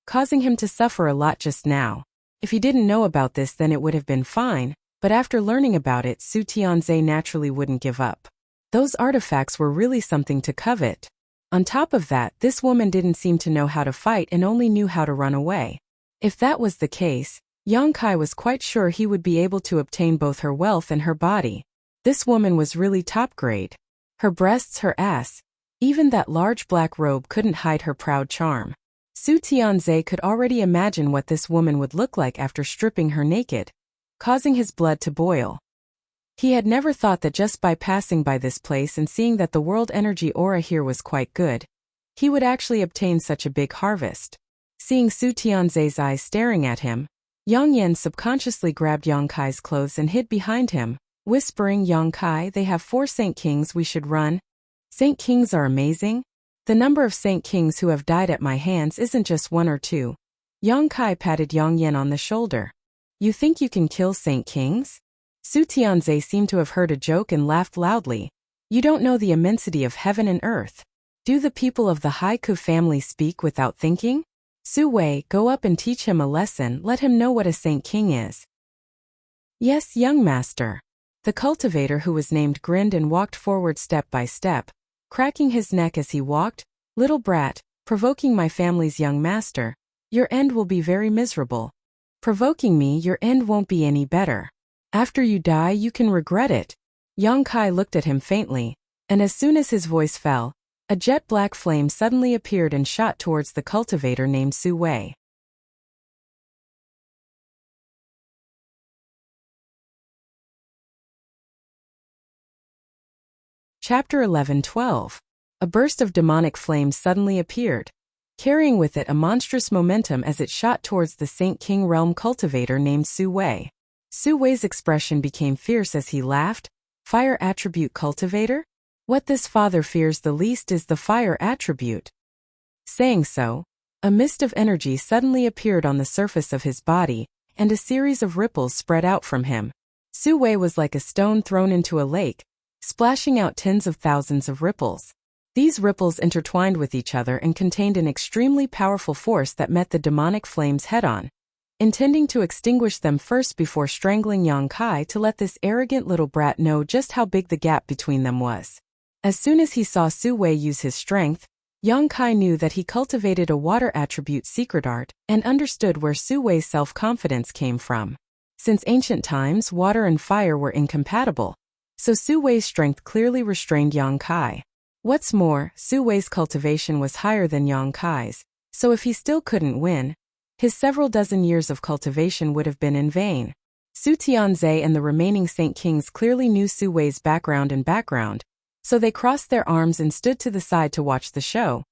causing him to suffer a lot just now. If he didn't know about this, then it would have been fine, but after learning about it, Su Tianze naturally wouldn't give up. Those artifacts were really something to covet. On top of that, this woman didn't seem to know how to fight and only knew how to run away. If that was the case, Young Kai was quite sure he would be able to obtain both her wealth and her body. This woman was really top grade. Her breasts, her ass, even that large black robe couldn't hide her proud charm. Su Tianze could already imagine what this woman would look like after stripping her naked, causing his blood to boil. He had never thought that just by passing by this place and seeing that the world energy aura here was quite good, he would actually obtain such a big harvest. Seeing Su Tianze's eyes staring at him, Yang Yen subconsciously grabbed Yang Kai's clothes and hid behind him, whispering, "Yang Kai, they have 4 Saint Kings, we should run." Saint Kings are amazing. The number of Saint Kings who have died at my hands isn't just 1 or 2. Yang Kai patted Yang Yen on the shoulder. "You think you can kill Saint Kings?" Su Tianze seemed to have heard a joke and laughed loudly. "You don't know the immensity of heaven and earth. Do the people of the Haiku family speak without thinking? Su Wei, go up and teach him a lesson, let him know what a Saint King is." "Yes, young master." The cultivator who was named grinned and walked forward step by step, cracking his neck as he walked. "Little brat, provoking my family's young master, your end will be very miserable. Provoking me, your end won't be any better. After you die, you can regret it." Yang Kai looked at him faintly, and as soon as his voice fell, a jet black flame suddenly appeared and shot towards the cultivator named Su Wei. Chapter 11:12. A burst of demonic flames suddenly appeared, carrying with it a monstrous momentum as it shot towards the Saint King realm cultivator named Su Wei. Su Wei's expression became fierce as he laughed. Fire attribute cultivator? What this father fears the least is the fire attribute. Saying so, a mist of energy suddenly appeared on the surface of his body, and a series of ripples spread out from him. Su Wei was like a stone thrown into a lake, splashing out tens of thousands of ripples. These ripples intertwined with each other and contained an extremely powerful force that met the demonic flames head-on, intending to extinguish them first before strangling Yang Kai to let this arrogant little brat know just how big the gap between them was. As soon as he saw Su Wei use his strength, Yang Kai knew that he cultivated a water attribute secret art and understood where Su Wei's self-confidence came from. Since ancient times, water and fire were incompatible, so Su Wei's strength clearly restrained Yang Kai. What's more, Su Wei's cultivation was higher than Yang Kai's, so if he still couldn't win, his several dozen years of cultivation would have been in vain. Su Tianzhe and the remaining Saint Kings clearly knew Su Wei's background, so they crossed their arms and stood to the side to watch the show,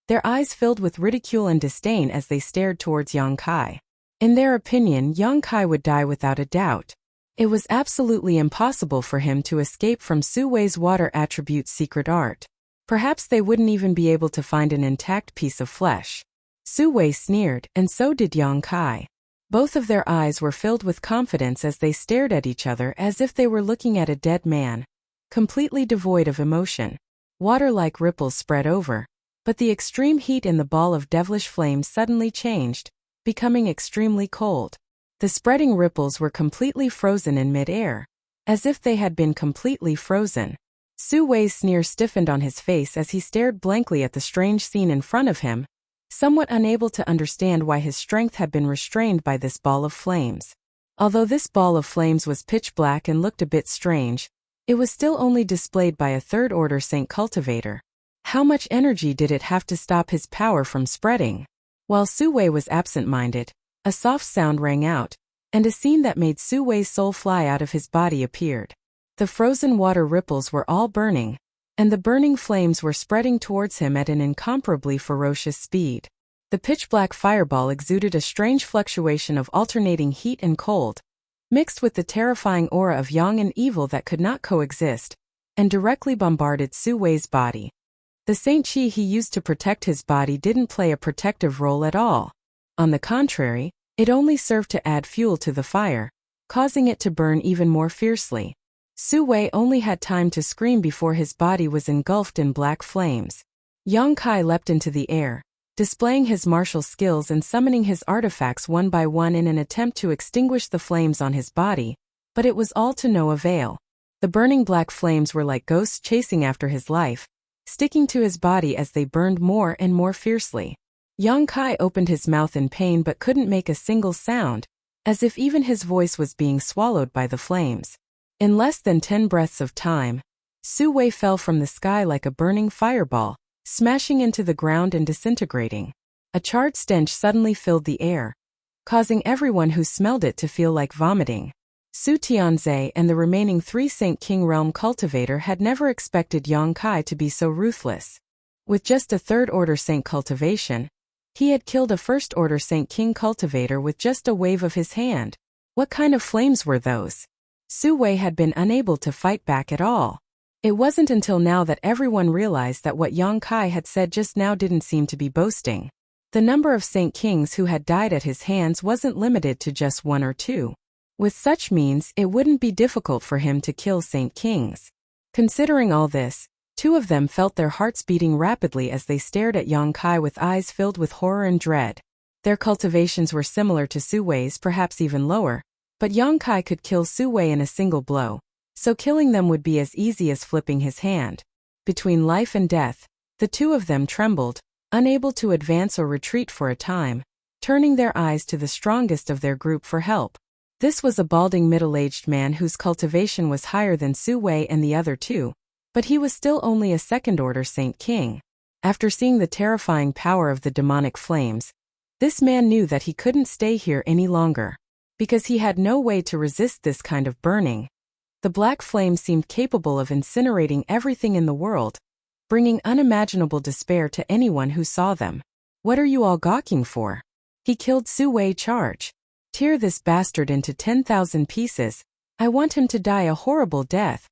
their eyes filled with ridicule and disdain as they stared towards Yang Kai. In their opinion, Yang Kai would die without a doubt. It was absolutely impossible for him to escape from Su Wei's water attribute secret art. Perhaps they wouldn't even be able to find an intact piece of flesh. Su Wei sneered, and so did Yang Kai. Both of their eyes were filled with confidence as they stared at each other as if they were looking at a dead man, completely devoid of emotion. Water-like ripples spread over, but the extreme heat in the ball of devilish flames suddenly changed, becoming extremely cold. The spreading ripples were completely frozen in mid-air, as if they had been completely frozen. Su Wei's sneer stiffened on his face as he stared blankly at the strange scene in front of him, somewhat unable to understand why his strength had been restrained by this ball of flames. Although this ball of flames was pitch black and looked a bit strange, it was still only displayed by a third-order Saint cultivator. How much energy did it have to stop his power from spreading? While Su Wei was absent-minded, a soft sound rang out, and a scene that made Su Wei's soul fly out of his body appeared. The frozen water ripples were all burning, and the burning flames were spreading towards him at an incomparably ferocious speed. The pitch-black fireball exuded a strange fluctuation of alternating heat and cold, mixed with the terrifying aura of yang and evil that could not coexist, and directly bombarded Su Wei's body. The Saint Chi he used to protect his body didn't play a protective role at all. On the contrary, it only served to add fuel to the fire, causing it to burn even more fiercely. Su Wei only had time to scream before his body was engulfed in black flames. Yang Kai leapt into the air, displaying his martial skills and summoning his artifacts one by one in an attempt to extinguish the flames on his body, but it was all to no avail. The burning black flames were like ghosts chasing after his life, sticking to his body as they burned more and more fiercely. Yang Kai opened his mouth in pain but couldn't make a single sound, as if even his voice was being swallowed by the flames. In less than 10 breaths of time, Su Wei fell from the sky like a burning fireball, smashing into the ground and disintegrating. A charred stench suddenly filled the air, causing everyone who smelled it to feel like vomiting. Su Tianzhe and the remaining 3 Saint King realm cultivator had never expected Yang Kai to be so ruthless. With just a third-order Saint cultivation, he had killed a first-order Saint King cultivator with just a wave of his hand. What kind of flames were those? Su Wei had been unable to fight back at all. It wasn't until now that everyone realized that what Yang Kai had said just now didn't seem to be boasting. The number of Saint Kings who had died at his hands wasn't limited to just 1 or 2. With such means, it wouldn't be difficult for him to kill Saint Kings. Considering all this, 2 of them felt their hearts beating rapidly as they stared at Yang Kai with eyes filled with horror and dread. Their cultivations were similar to Su Wei's, perhaps even lower, but Yang Kai could kill Su Wei in a single blow, so killing them would be as easy as flipping his hand. Between life and death, the 2 of them trembled, unable to advance or retreat for a time, turning their eyes to the strongest of their group for help. This was a balding middle-aged man whose cultivation was higher than Su Wei and the other 2, but he was still only a second-order Saint King. After seeing the terrifying power of the demonic flames, this man knew that he couldn't stay here any longer. Because he had no way to resist this kind of burning, The black flame seemed capable of incinerating everything in the world, bringing unimaginable despair to anyone who saw them. What are you all gawking for? He killed Su Wei. Charge. Tear this bastard into 10,000 pieces. I want him to die a horrible death.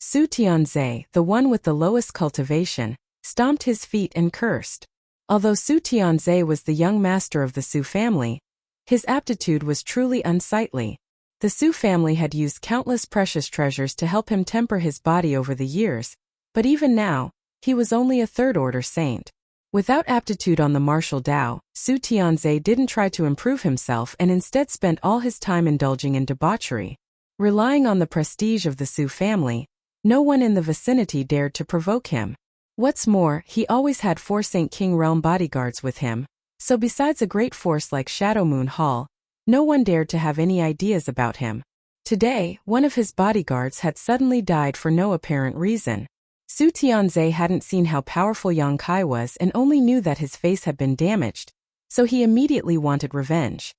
Su Tianzhe, the one with the lowest cultivation, stomped his feet and cursed. Although Su Tianzhe was the young master of the Su family, his aptitude was truly unsightly. The Su family had used countless precious treasures to help him temper his body over the years, but even now, he was only a third-order saint. Without aptitude on the martial Tao, Su Tianzhe didn't try to improve himself and instead spent all his time indulging in debauchery. Relying on the prestige of the Su family, no one in the vicinity dared to provoke him. What's more, he always had 4 Saint King realm bodyguards with him, so besides a great force like Shadow Moon Hall, no one dared to have any ideas about him. Today, one of his bodyguards had suddenly died for no apparent reason. Su Tianzhe hadn't seen how powerful Yang Kai was and only knew that his face had been damaged, so he immediately wanted revenge.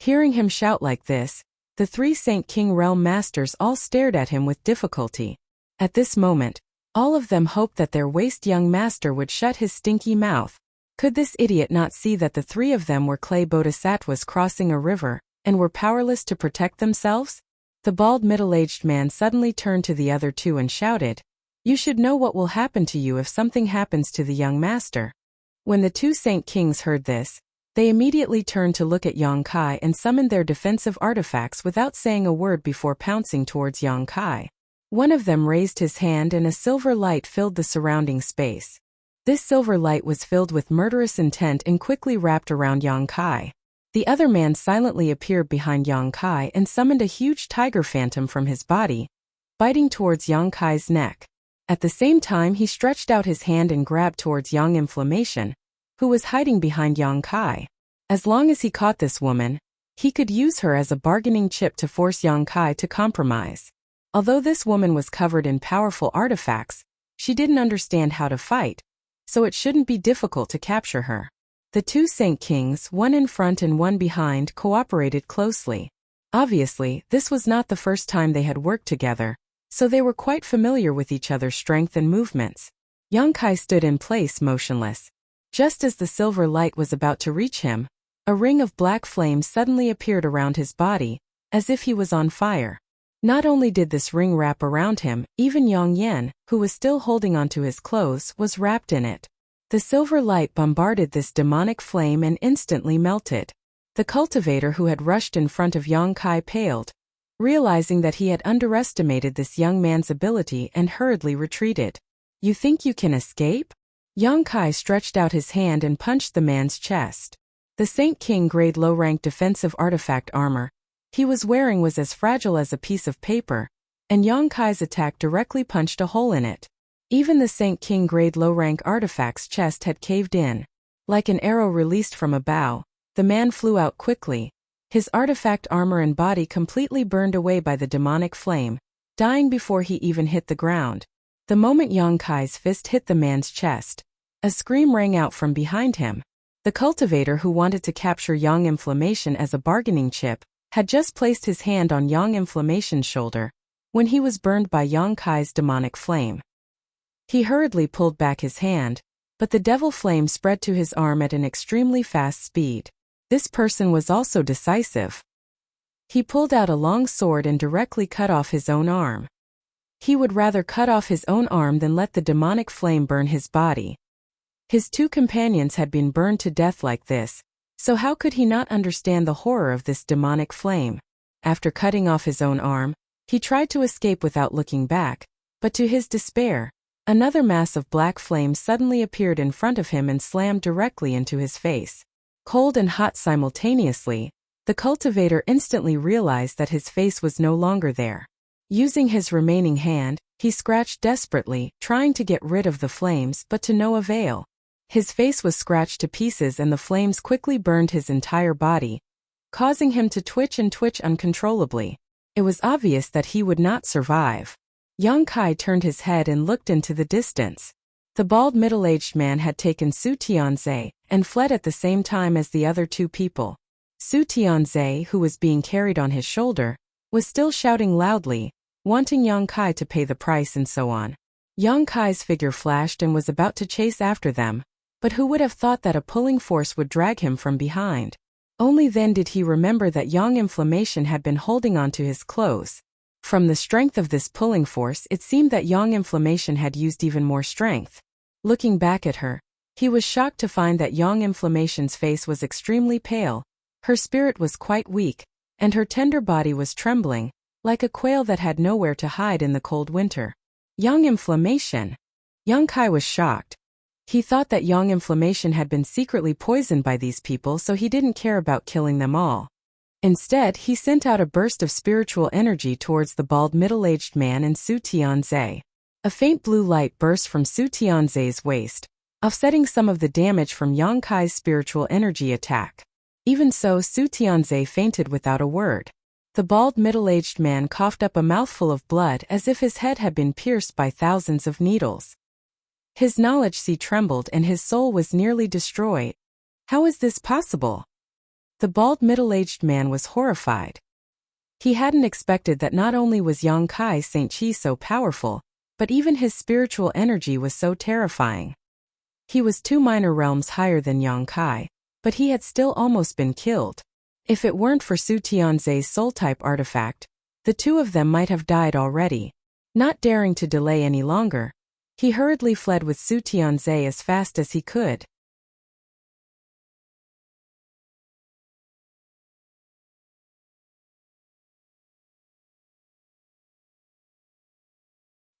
Hearing him shout like this, the 3 Saint King realm masters all stared at him with difficulty. At this moment, all of them hoped that their waste young master would shut his stinky mouth. Could this idiot not see that the 3 of them were clay bodhisattvas crossing a river, and were powerless to protect themselves? The bald middle-aged man suddenly turned to the other 2 and shouted, "You should know what will happen to you if something happens to the young master." When the 2 Saint Kings heard this, they immediately turned to look at Yang Kai and summoned their defensive artifacts without saying a word before pouncing towards Yang Kai. One of them raised his hand and a silver light filled the surrounding space. This silver light was filled with murderous intent and quickly wrapped around Yang Kai. The other man silently appeared behind Yang Kai and summoned a huge tiger phantom from his body, biting towards Yang Kai's neck. At the same time he stretched out his hand and grabbed towards Yang Inflammation, who was hiding behind Yang Kai. As long as he caught this woman, he could use her as a bargaining chip to force Yang Kai to compromise. Although this woman was covered in powerful artifacts, she didn't understand how to fight, so it shouldn't be difficult to capture her. The 2 Saint Kings, one in front and one behind, cooperated closely. Obviously, this was not the first time they had worked together, so they were quite familiar with each other's strength and movements. Yang Kai stood in place motionless. Just as the silver light was about to reach him, a ring of black flame suddenly appeared around his body, as if he was on fire. Not only did this ring wrap around him, even Yang Yan, who was still holding onto his clothes, was wrapped in it. The silver light bombarded this demonic flame and instantly melted. The cultivator who had rushed in front of Yang Kai paled, realizing that he had underestimated this young man's ability and hurriedly retreated. "You think you can escape?" Yang Kai stretched out his hand and punched the man's chest. The Saint King grade low-rank defensive artifact armor he was wearing was as fragile as a piece of paper, and Yang Kai's attack directly punched a hole in it. Even the Saint King grade low-rank artifact's chest had caved in. Like an arrow released from a bow, the man flew out quickly, his artifact armor and body completely burned away by the demonic flame, dying before he even hit the ground. The moment Yang Kai's fist hit the man's chest, a scream rang out from behind him. The cultivator who wanted to capture Yang Inflammation as a bargaining chip had just placed his hand on Yang Inflammation's shoulder when he was burned by Yang Kai's demonic flame. He hurriedly pulled back his hand, but the devil flame spread to his arm at an extremely fast speed. This person was also decisive. He pulled out a long sword and directly cut off his own arm. He would rather cut off his own arm than let the demonic flame burn his body. His 2 companions had been burned to death like this, so how could he not understand the horror of this demonic flame? After cutting off his own arm, he tried to escape without looking back, but to his despair, another mass of black flame suddenly appeared in front of him and slammed directly into his face. Cold and hot simultaneously, the cultivator instantly realized that his face was no longer there. Using his remaining hand, he scratched desperately, trying to get rid of the flames, but to no avail. His face was scratched to pieces and the flames quickly burned his entire body, causing him to twitch and twitch uncontrollably. It was obvious that he would not survive. Yang Kai turned his head and looked into the distance. The bald middle-aged man had taken Su Tianzhe and fled at the same time as the other 2 people. Su Tianzhe, who was being carried on his shoulder, was still shouting loudly, wanting Yang Kai to pay the price and so on. Yang Kai's figure flashed and was about to chase after them, but who would have thought that a pulling force would drag him from behind? Only then did he remember that Yang Inflammation had been holding onto his clothes. From the strength of this pulling force, it seemed that Yang Inflammation had used even more strength. Looking back at her, he was shocked to find that Yang Inflammation's face was extremely pale, her spirit was quite weak, and her tender body was trembling, like a quail that had nowhere to hide in the cold winter. Yang Inflammation! Yang Kai was shocked. He thought that Yang Inflammation had been secretly poisoned by these people, so he didn't care about killing them all. Instead, he sent out a burst of spiritual energy towards the bald middle-aged man and Su Tianze. A faint blue light burst from Su Tianze's waist, offsetting some of the damage from Yang Kai's spiritual energy attack. Even so, Su Tianze fainted without a word. The bald middle-aged man coughed up a mouthful of blood as if his head had been pierced by thousands of needles. His knowledge sea trembled and his soul was nearly destroyed. How is this possible? The bald middle-aged man was horrified. He hadn't expected that not only was Yang Kai Saint Chi so powerful, but even his spiritual energy was so terrifying. He was 2 minor realms higher than Yang Kai, but he had still almost been killed. If it weren't for Su Tianze's soul-type artifact, the two of them might have died already. Not daring to delay any longer, he hurriedly fled with Su Tianze as fast as he could.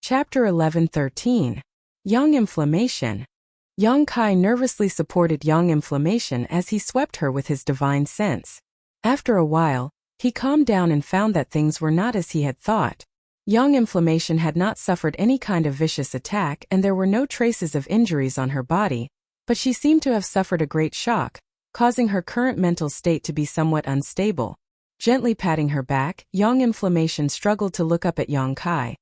Chapter 11-13. Yang Inflammation. Yang Kai nervously supported Yang Inflammation as he swept her with his divine sense. After a while, he calmed down and found that things were not as he had thought. Yang Inflammation had not suffered any kind of vicious attack and there were no traces of injuries on her body, but she seemed to have suffered a great shock, causing her current mental state to be somewhat unstable. Gently patting her back, Yang Inflammation struggled to look up at Yang Kai,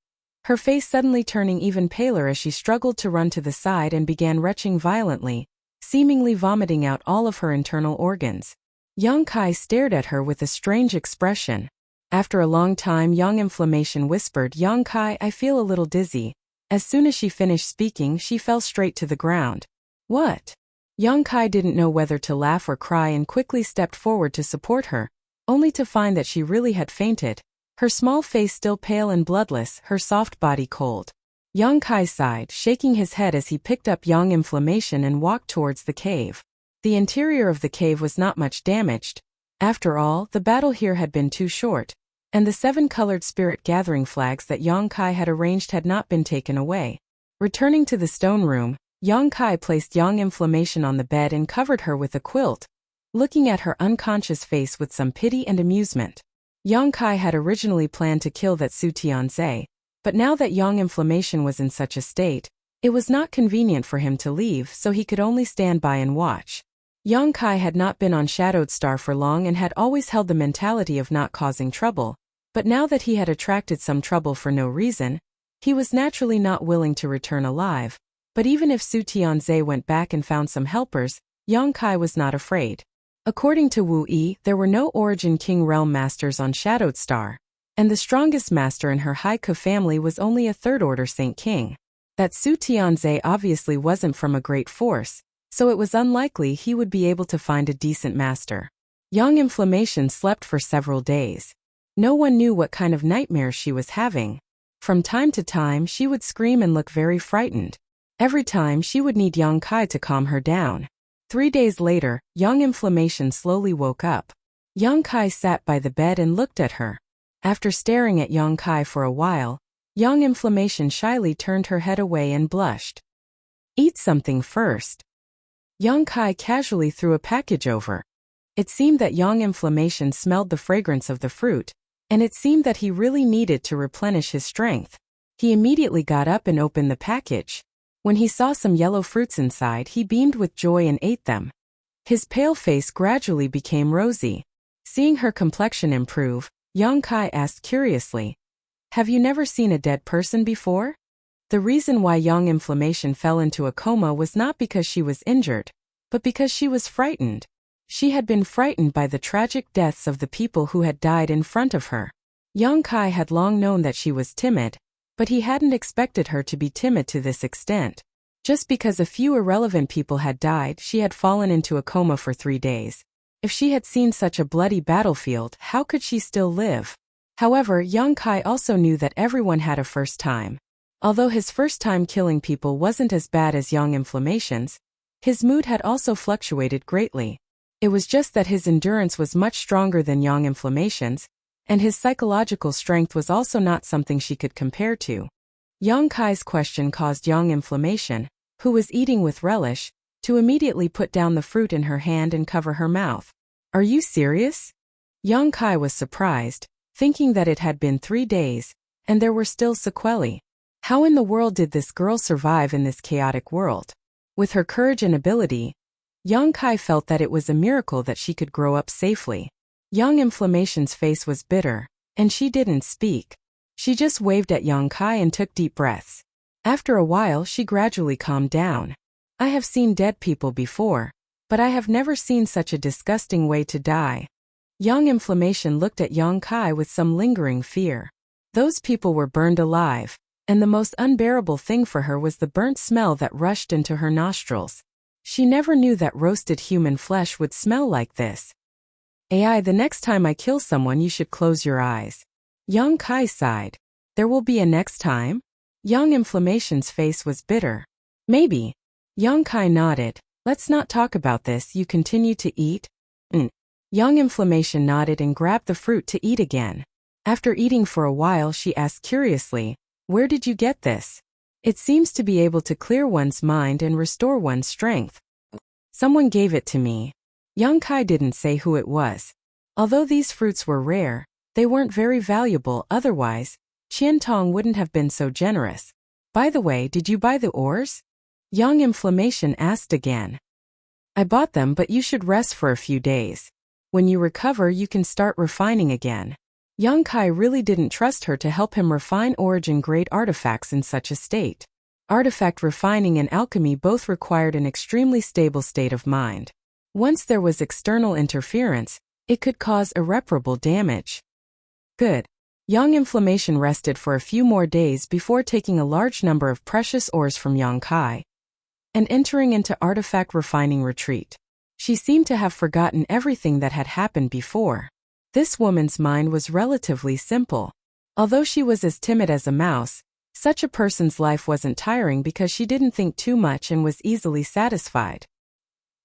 her face suddenly turning even paler as she struggled to run to the side and began retching violently, seemingly vomiting out all of her internal organs. Yang Kai stared at her with a strange expression. After a long time, Yang Inflammation whispered, "Yang Kai, I feel a little dizzy." As soon as she finished speaking, she fell straight to the ground. What? Yang Kai didn't know whether to laugh or cry and quickly stepped forward to support her, only to find that she really had fainted. Her small face still pale and bloodless, her soft body cold. Yang Kai sighed, shaking his head as he picked up Yang Inflammation and walked towards the cave. The interior of the cave was not much damaged. After all, the battle here had been too short, and the 7-colored spirit gathering flags that Yang Kai had arranged had not been taken away. Returning to the stone room, Yang Kai placed Yang Inflammation on the bed and covered her with a quilt, looking at her unconscious face with some pity and amusement. Yang Kai had originally planned to kill that Su Tianze, but now that Yang Inflammation was in such a state, it was not convenient for him to leave, so he could only stand by and watch. Yang Kai had not been on Shadowed Star for long and had always held the mentality of not causing trouble, but now that he had attracted some trouble for no reason, he was naturally not willing to return alive. But even if Su Tianze went back and found some helpers, Yang Kai was not afraid. According to Wu Yi, there were no Origin King Realm Masters on Shadowed Star, and the strongest master in her Haiku family was only a third-order Saint King. That Su Tianze obviously wasn't from a great force, so it was unlikely he would be able to find a decent master. Yang Inflammation slept for several days. No one knew what kind of nightmares she was having. From time to time she would scream and look very frightened. Every time she would need Yang Kai to calm her down. 3 days later, Yang Inflammation slowly woke up. Yang Kai sat by the bed and looked at her. After staring at Yang Kai for a while, Yang Inflammation shyly turned her head away and blushed. "Eat something first." Yang Kai casually threw a package over. It seemed that Yang Inflammation smelled the fragrance of the fruit, and it seemed that he really needed to replenish his strength. He immediately got up and opened the package. When he saw some yellow fruits inside, he beamed with joy and ate them. His pale face gradually became rosy. Seeing her complexion improve, Yang Kai asked curiously, "Have you never seen a dead person before?" The reason why Yang Inflammation fell into a coma was not because she was injured, but because she was frightened. She had been frightened by the tragic deaths of the people who had died in front of her. Yang Kai had long known that she was timid, but he hadn't expected her to be timid to this extent. Just because a few irrelevant people had died, she had fallen into a coma for 3 days. If she had seen such a bloody battlefield, how could she still live? However, Yang Kai also knew that everyone had a first time. Although his first time killing people wasn't as bad as Yang Inflammation's, his mood had also fluctuated greatly. It was just that his endurance was much stronger than Yang Inflammation's, and his psychological strength was also not something she could compare to. Yang Kai's question caused Yang Inflammation, who was eating with relish, to immediately put down the fruit in her hand and cover her mouth. Are you serious? Yang Kai was surprised, thinking that it had been 3 days, and there were still sequelae. How in the world did this girl survive in this chaotic world? With her courage and ability, Yang Kai felt that it was a miracle that she could grow up safely. Yang Inflammation's face was bitter, and she didn't speak. She just waved at Yang Kai and took deep breaths. After a while, she gradually calmed down. I have seen dead people before, but I have never seen such a disgusting way to die. Yang Inflammation looked at Yang Kai with some lingering fear. Those people were burned alive, and the most unbearable thing for her was the burnt smell that rushed into her nostrils. She never knew that roasted human flesh would smell like this. AI, the next time I kill someone you should close your eyes. Yang Kai sighed. There will be a next time? Yang Inflammation's face was bitter. Maybe. Yang Kai nodded. Let's not talk about this, you continue to eat? Yang Inflammation nodded and grabbed the fruit to eat again. After eating for a while she asked curiously, where did you get this? It seems to be able to clear one's mind and restore one's strength. Someone gave it to me. Yang Kai didn't say who it was. Although these fruits were rare, they weren't very valuable, otherwise, Qian Tong wouldn't have been so generous. By the way, did you buy the ores? Yang Inflammation asked again. I bought them, but you should rest for a few days. When you recover you can start refining again. Yang Kai really didn't trust her to help him refine origin-grade artifacts in such a state. Artifact refining and alchemy both required an extremely stable state of mind. Once there was external interference, it could cause irreparable damage. Good. Yang Inflammation rested for a few more days before taking a large number of precious ores from Yang Kai and entering into artifact refining retreat. She seemed to have forgotten everything that had happened before. This woman's mind was relatively simple. Although she was as timid as a mouse, such a person's life wasn't tiring because she didn't think too much and was easily satisfied.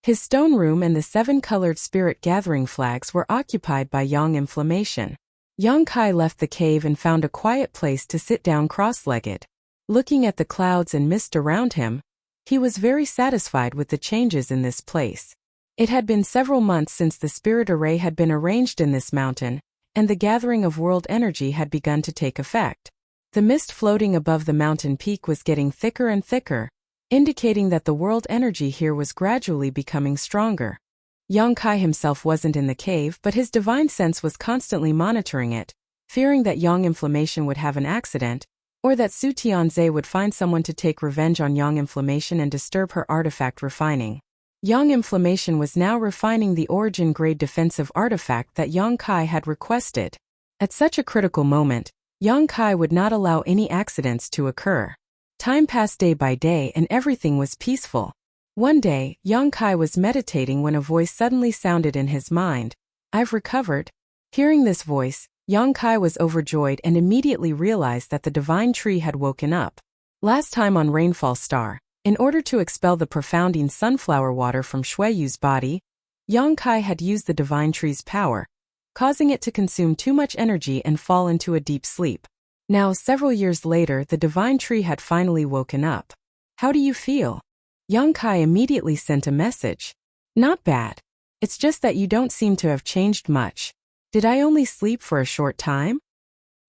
His stone room and the 7-colored spirit gathering flags were occupied by Yang Inflammation. Yang Kai left the cave and found a quiet place to sit down cross-legged. Looking at the clouds and mist around him, he was very satisfied with the changes in this place. It had been several months since the spirit array had been arranged in this mountain, and the gathering of world energy had begun to take effect. The mist floating above the mountain peak was getting thicker and thicker, indicating that the world energy here was gradually becoming stronger. Yang Kai himself wasn't in the cave, but his divine sense was constantly monitoring it, fearing that Yang Inflammation would have an accident, or that Su Tianze would find someone to take revenge on Yang Inflammation and disturb her artifact refining. Yang Inflammation was now refining the origin-grade defensive artifact that Yang Kai had requested. At such a critical moment, Yang Kai would not allow any accidents to occur. Time passed day by day and everything was peaceful. One day, Yang Kai was meditating when a voice suddenly sounded in his mind. I've recovered. Hearing this voice, Yang Kai was overjoyed and immediately realized that the divine tree had woken up. Last time on Rainfall Star, in order to expel the profounding sunflower water from Shueyu's body, Yang Kai had used the divine tree's power, causing it to consume too much energy and fall into a deep sleep. Now, several years later, the divine tree had finally woken up. How do you feel? Yang Kai immediately sent a message. Not bad. It's just that you don't seem to have changed much. Did I only sleep for a short time?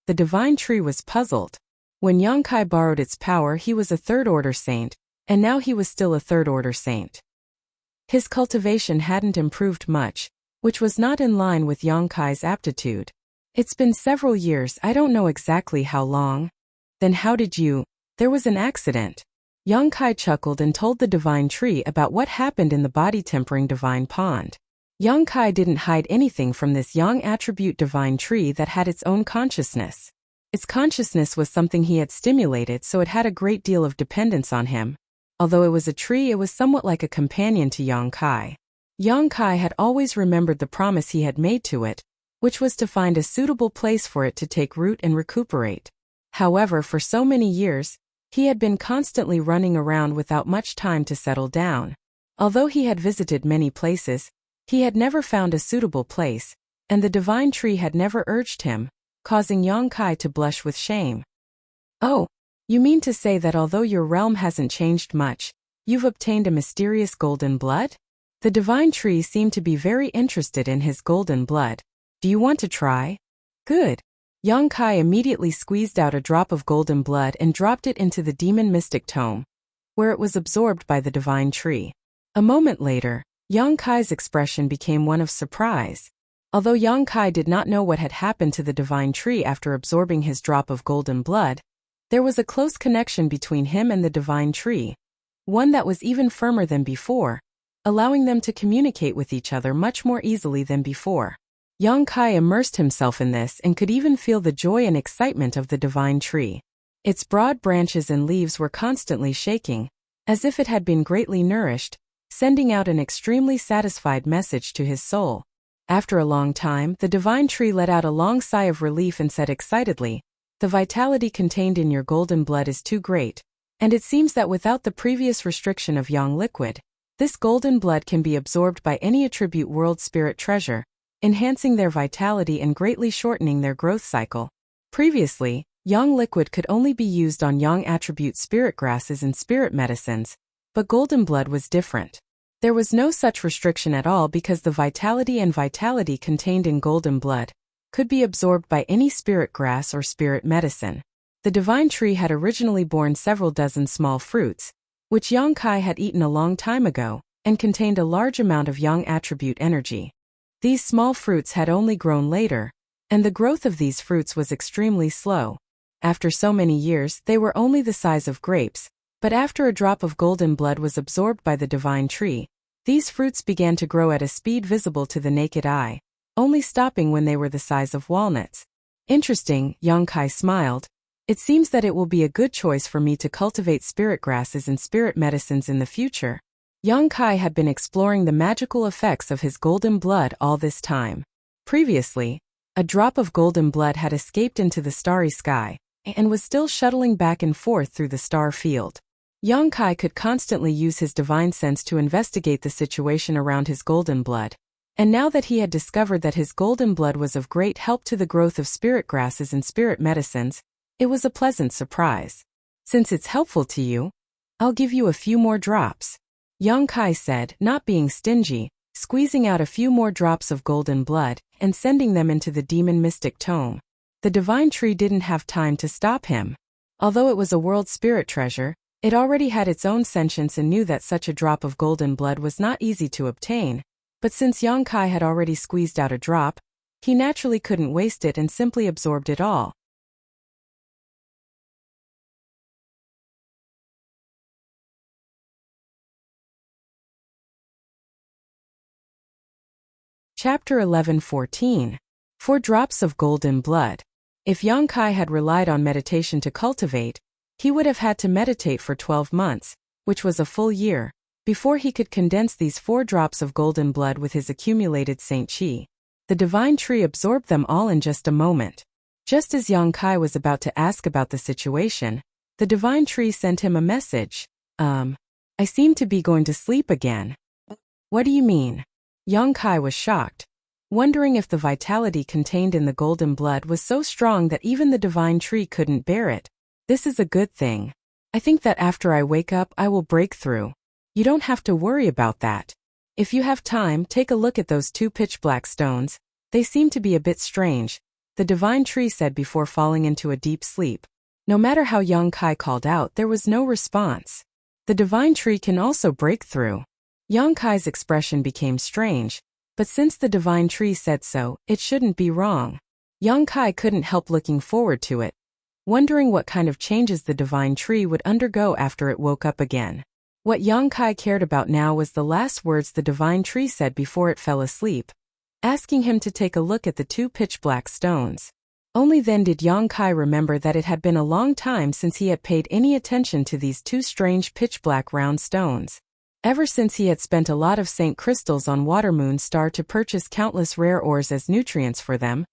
The divine tree was puzzled. When Yang Kai borrowed its power, he was a third-order saint, and now he was still a third-order saint. His cultivation hadn't improved much, which was not in line with Yang Kai's aptitude. It's been several years, I don't know exactly how long. Then how did you? There was an accident. Yang Kai chuckled and told the divine tree about what happened in the body-tempering divine pond. Yang Kai didn't hide anything from this yang attribute divine tree that had its own consciousness. Its consciousness was something he had stimulated, so it had a great deal of dependence on him. Although it was a tree, it was somewhat like a companion to Yang Kai. Yang Kai had always remembered the promise he had made to it, which was to find a suitable place for it to take root and recuperate. However, for so many years, he had been constantly running around without much time to settle down. Although he had visited many places, he had never found a suitable place, and the divine tree had never urged him, causing Yang Kai to blush with shame. "Oh, you mean to say that although your realm hasn't changed much, you've obtained a mysterious golden blood?" The divine tree seemed to be very interested in his golden blood. "Do you want to try?" "Good." Yang Kai immediately squeezed out a drop of golden blood and dropped it into the demon mystic tome, where it was absorbed by the divine tree. A moment later, Yang Kai's expression became one of surprise. Although Yang Kai did not know what had happened to the divine tree after absorbing his drop of golden blood, there was a close connection between him and the divine tree, one that was even firmer than before, allowing them to communicate with each other much more easily than before. Yang Kai immersed himself in this and could even feel the joy and excitement of the divine tree. Its broad branches and leaves were constantly shaking, as if it had been greatly nourished, sending out an extremely satisfied message to his soul. After a long time, the divine tree let out a long sigh of relief and said excitedly, "The vitality contained in your golden blood is too great, and it seems that without the previous restriction of yang liquid, this golden blood can be absorbed by any attribute world spirit treasure, enhancing their vitality and greatly shortening their growth cycle. Previously, yang liquid could only be used on yang attribute spirit grasses and spirit medicines, but golden blood was different. There was no such restriction at all because the vitality contained in golden blood could be absorbed by any spirit grass or spirit medicine. The divine tree had originally borne several dozen small fruits, which Yang Kai had eaten a long time ago, and contained a large amount of yang attribute energy. These small fruits had only grown later, and the growth of these fruits was extremely slow. After so many years, they were only the size of grapes, but after a drop of golden blood was absorbed by the divine tree, these fruits began to grow at a speed visible to the naked eye, only stopping when they were the size of walnuts. "Interesting," Yang Kai smiled. "It seems that it will be a good choice for me to cultivate spirit grasses and spirit medicines in the future." Yang Kai had been exploring the magical effects of his golden blood all this time. Previously, a drop of golden blood had escaped into the starry sky, and was still shuttling back and forth through the star field. Yang Kai could constantly use his divine sense to investigate the situation around his golden blood. And now that he had discovered that his golden blood was of great help to the growth of spirit grasses and spirit medicines, it was a pleasant surprise. "Since it's helpful to you, I'll give you a few more drops," Yang Kai said, not being stingy, squeezing out a few more drops of golden blood and sending them into the demon mystic tome. The divine tree didn't have time to stop him. Although it was a world spirit treasure, it already had its own sentience and knew that such a drop of golden blood was not easy to obtain, but since Yang Kai had already squeezed out a drop, he naturally couldn't waste it and simply absorbed it all. Chapter 11:14. 4 drops of golden blood. If Yang Kai had relied on meditation to cultivate, he would have had to meditate for 12 months, which was a full year, before he could condense these 4 drops of golden blood with his accumulated Saint Chi. The divine tree absorbed them all in just a moment. Just as Yang Kai was about to ask about the situation, the divine tree sent him a message. I seem to be going to sleep again." "What do you mean?" Yang Kai was shocked, wondering if the vitality contained in the golden blood was so strong that even the divine tree couldn't bear it. "This is a good thing. I think that after I wake up I will break through. You don't have to worry about that. If you have time, take a look at those 2 pitch-black stones. They seem to be a bit strange," the divine tree said before falling into a deep sleep. No matter how Yang Kai called out, there was no response. The divine tree can also break through. Yang Kai's expression became strange, but since the divine tree said so, it shouldn't be wrong. Yang Kai couldn't help looking forward to it, wondering what kind of changes the divine tree would undergo after it woke up again. What Yang Kai cared about now was the last words the divine tree said before it fell asleep, asking him to take a look at the two pitch-black stones. Only then did Yang Kai remember that it had been a long time since he had paid any attention to these two strange pitch-black round stones. Ever since he had spent a lot of Saint crystals on Watermoon Star to purchase countless rare ores as nutrients for them,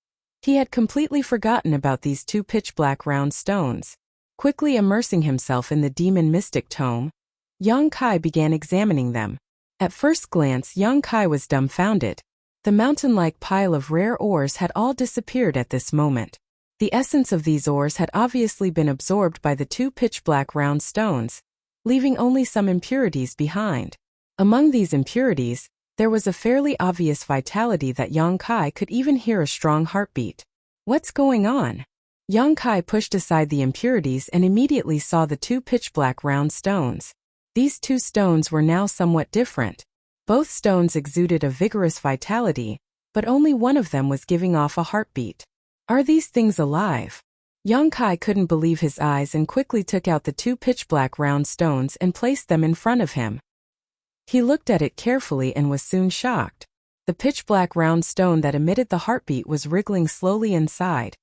he had completely forgotten about these two pitch-black round stones. Quickly immersing himself in the demon mystic tome, Yang Kai began examining them. At first glance, Yang Kai was dumbfounded. The mountain-like pile of rare ores had all disappeared at this moment. The essence of these ores had obviously been absorbed by the two pitch-black round stones, leaving only some impurities behind. Among these impurities, there was a fairly obvious vitality that Yang Kai could even hear a strong heartbeat. What's going on? Yang Kai pushed aside the impurities and immediately saw the two pitch-black round stones. These two stones were now somewhat different. Both stones exuded a vigorous vitality, but only one of them was giving off a heartbeat. Are these things alive? Yang Kai couldn't believe his eyes and quickly took out the two pitch-black round stones and placed them in front of him. He looked at it carefully and was soon shocked. The pitch-black round stone that emitted the heartbeat was wriggling slowly inside,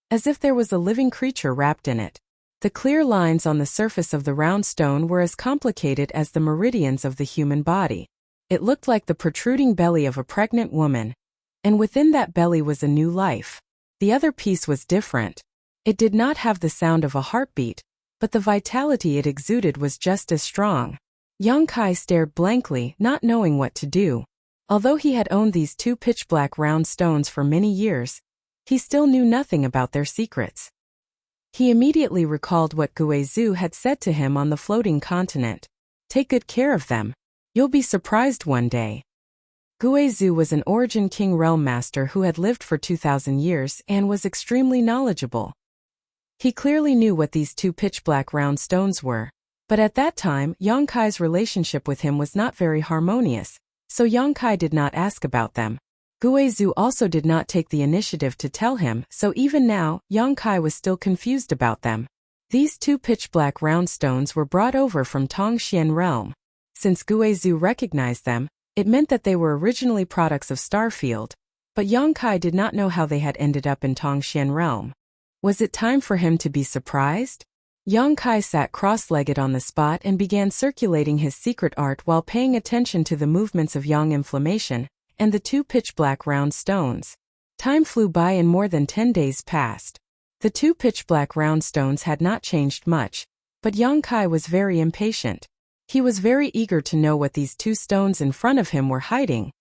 as if there was a living creature wrapped in it. The clear lines on the surface of the round stone were as complicated as the meridians of the human body. It looked like the protruding belly of a pregnant woman, and within that belly was a new life. The other piece was different. It did not have the sound of a heartbeat, but the vitality it exuded was just as strong. Yang Kai stared blankly, not knowing what to do. Although he had owned these two pitch-black round stones for many years, he still knew nothing about their secrets. He immediately recalled what Guizhu had said to him on the floating continent. Take good care of them. You'll be surprised one day. Guizhu was an Origin King Realm Master who had lived for 2,000 years and was extremely knowledgeable. He clearly knew what these two pitch-black round stones were, but at that time, Yang Kai's relationship with him was not very harmonious, so Yang Kai did not ask about them. Guizhu also did not take the initiative to tell him, so even now, Yang Kai was still confused about them. These two pitch-black round stones were brought over from Tongxian Realm. Since Guizhu recognized them, it meant that they were originally products of Starfield, but Yang Kai did not know how they had ended up in Tongxian Realm. Was it time for him to be surprised? Yang Kai sat cross-legged on the spot and began circulating his secret art while paying attention to the movements of Yang Inflammation and the two pitch-black round stones. Time flew by and more than 10 days passed. The two pitch-black round stones had not changed much, but Yang Kai was very impatient. He was very eager to know what these two stones in front of him were hiding,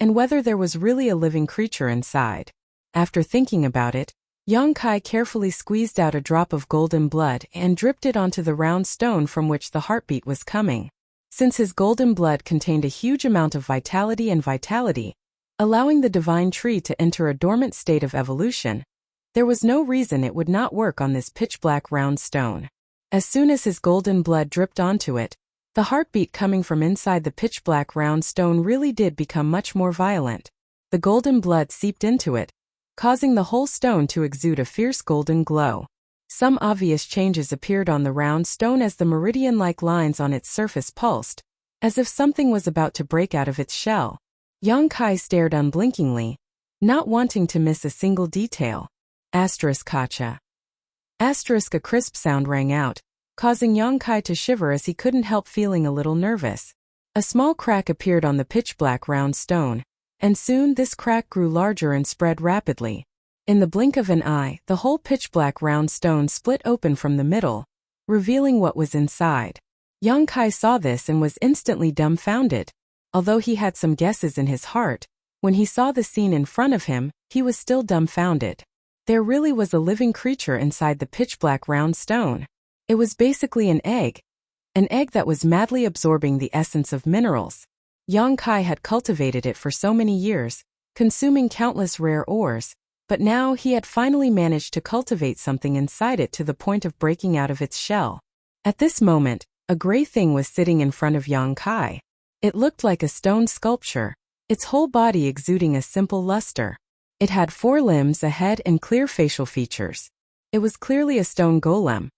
and whether there was really a living creature inside. After thinking about it, Yang Kai carefully squeezed out a drop of golden blood and dripped it onto the round stone from which the heartbeat was coming. Since his golden blood contained a huge amount of vitality, allowing the divine tree to enter a dormant state of evolution, there was no reason it would not work on this pitch-black round stone. As soon as his golden blood dripped onto it, the heartbeat coming from inside the pitch-black round stone really did become much more violent. The golden blood seeped into it, causing the whole stone to exude a fierce golden glow. Some obvious changes appeared on the round stone as the meridian-like lines on its surface pulsed, as if something was about to break out of its shell. Yang Kai stared unblinkingly, not wanting to miss a single detail. Kacha. A crisp sound rang out, causing Yang Kai to shiver as he couldn't help feeling a little nervous. A small crack appeared on the pitch-black round stone, and soon this crack grew larger and spread rapidly. In the blink of an eye, the whole pitch-black round stone split open from the middle, revealing what was inside. Yang Kai saw this and was instantly dumbfounded. Although he had some guesses in his heart, when he saw the scene in front of him, he was still dumbfounded. There really was a living creature inside the pitch-black round stone. It was basically an egg that was madly absorbing the essence of minerals. Yang Kai had cultivated it for so many years, consuming countless rare ores, but now he had finally managed to cultivate something inside it to the point of breaking out of its shell. At this moment, a gray thing was sitting in front of Yang Kai. It looked like a stone sculpture, its whole body exuding a simple luster. It had 4 limbs, a head, and clear facial features. It was clearly a stone golem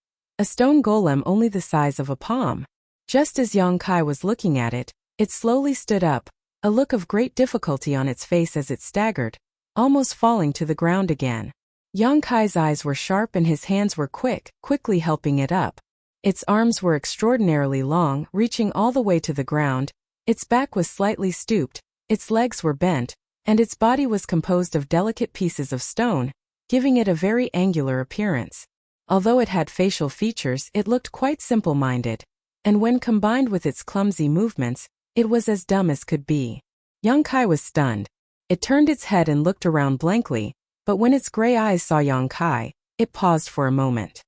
only the size of a palm. Just as Yang Kai was looking at it, it slowly stood up, a look of great difficulty on its face as it staggered, almost falling to the ground again. Yang Kai's eyes were sharp and his hands were quickly helping it up. Its arms were extraordinarily long, reaching all the way to the ground, its back was slightly stooped, its legs were bent, and its body was composed of delicate pieces of stone, giving it a very angular appearance. Although it had facial features, it looked quite simple-minded, and when combined with its clumsy movements, it was as dumb as could be. Yang Kai was stunned. It turned its head and looked around blankly, but when its gray eyes saw Yang Kai, it paused for a moment.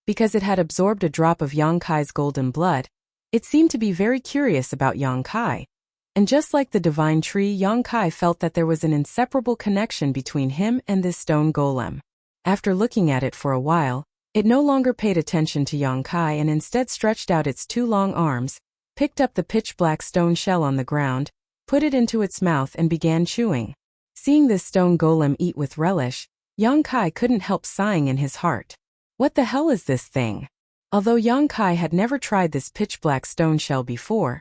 Because it had absorbed a drop of Yang Kai's golden blood, it seemed to be very curious about Yang Kai. And just like the divine tree, Yang Kai felt that there was an inseparable connection between him and this stone golem. After looking at it for a while, it no longer paid attention to Yang Kai and instead stretched out its two long arms, picked up the pitch-black stone shell on the ground, put it into its mouth and began chewing. Seeing this stone golem eat with relish, Yang Kai couldn't help sighing in his heart. What the hell is this thing? Although Yang Kai had never tried this pitch-black stone shell before,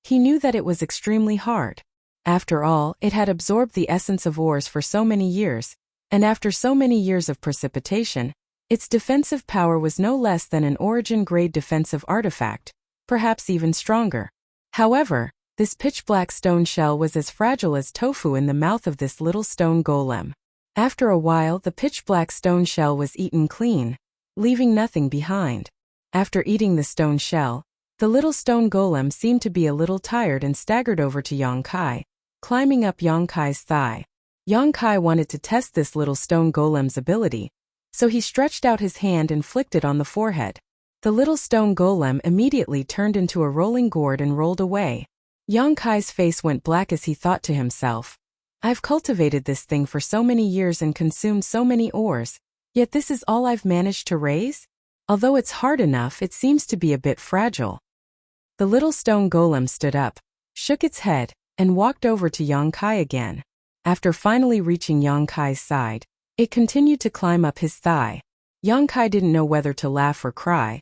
he knew that it was extremely hard. After all, it had absorbed the essence of ores for so many years, and after so many years of precipitation, its defensive power was no less than an origin-grade defensive artifact, perhaps even stronger. However, this pitch-black stone shell was as fragile as tofu in the mouth of this little stone golem. After a while, the pitch-black stone shell was eaten clean, leaving nothing behind. After eating the stone shell, the little stone golem seemed to be a little tired and staggered over to Yang Kai, climbing up Yang Kai's thigh. Yang Kai wanted to test this little stone golem's ability, so he stretched out his hand and flicked it on the forehead. The little stone golem immediately turned into a rolling gourd and rolled away. Yang Kai's face went black as he thought to himself, I've cultivated this thing for so many years and consumed so many ores, yet this is all I've managed to raise? Although it's hard enough, it seems to be a bit fragile. The little stone golem stood up, shook its head, and walked over to Yang Kai again. After finally reaching Yang Kai's side, it continued to climb up his thigh. Yang Kai didn't know whether to laugh or cry,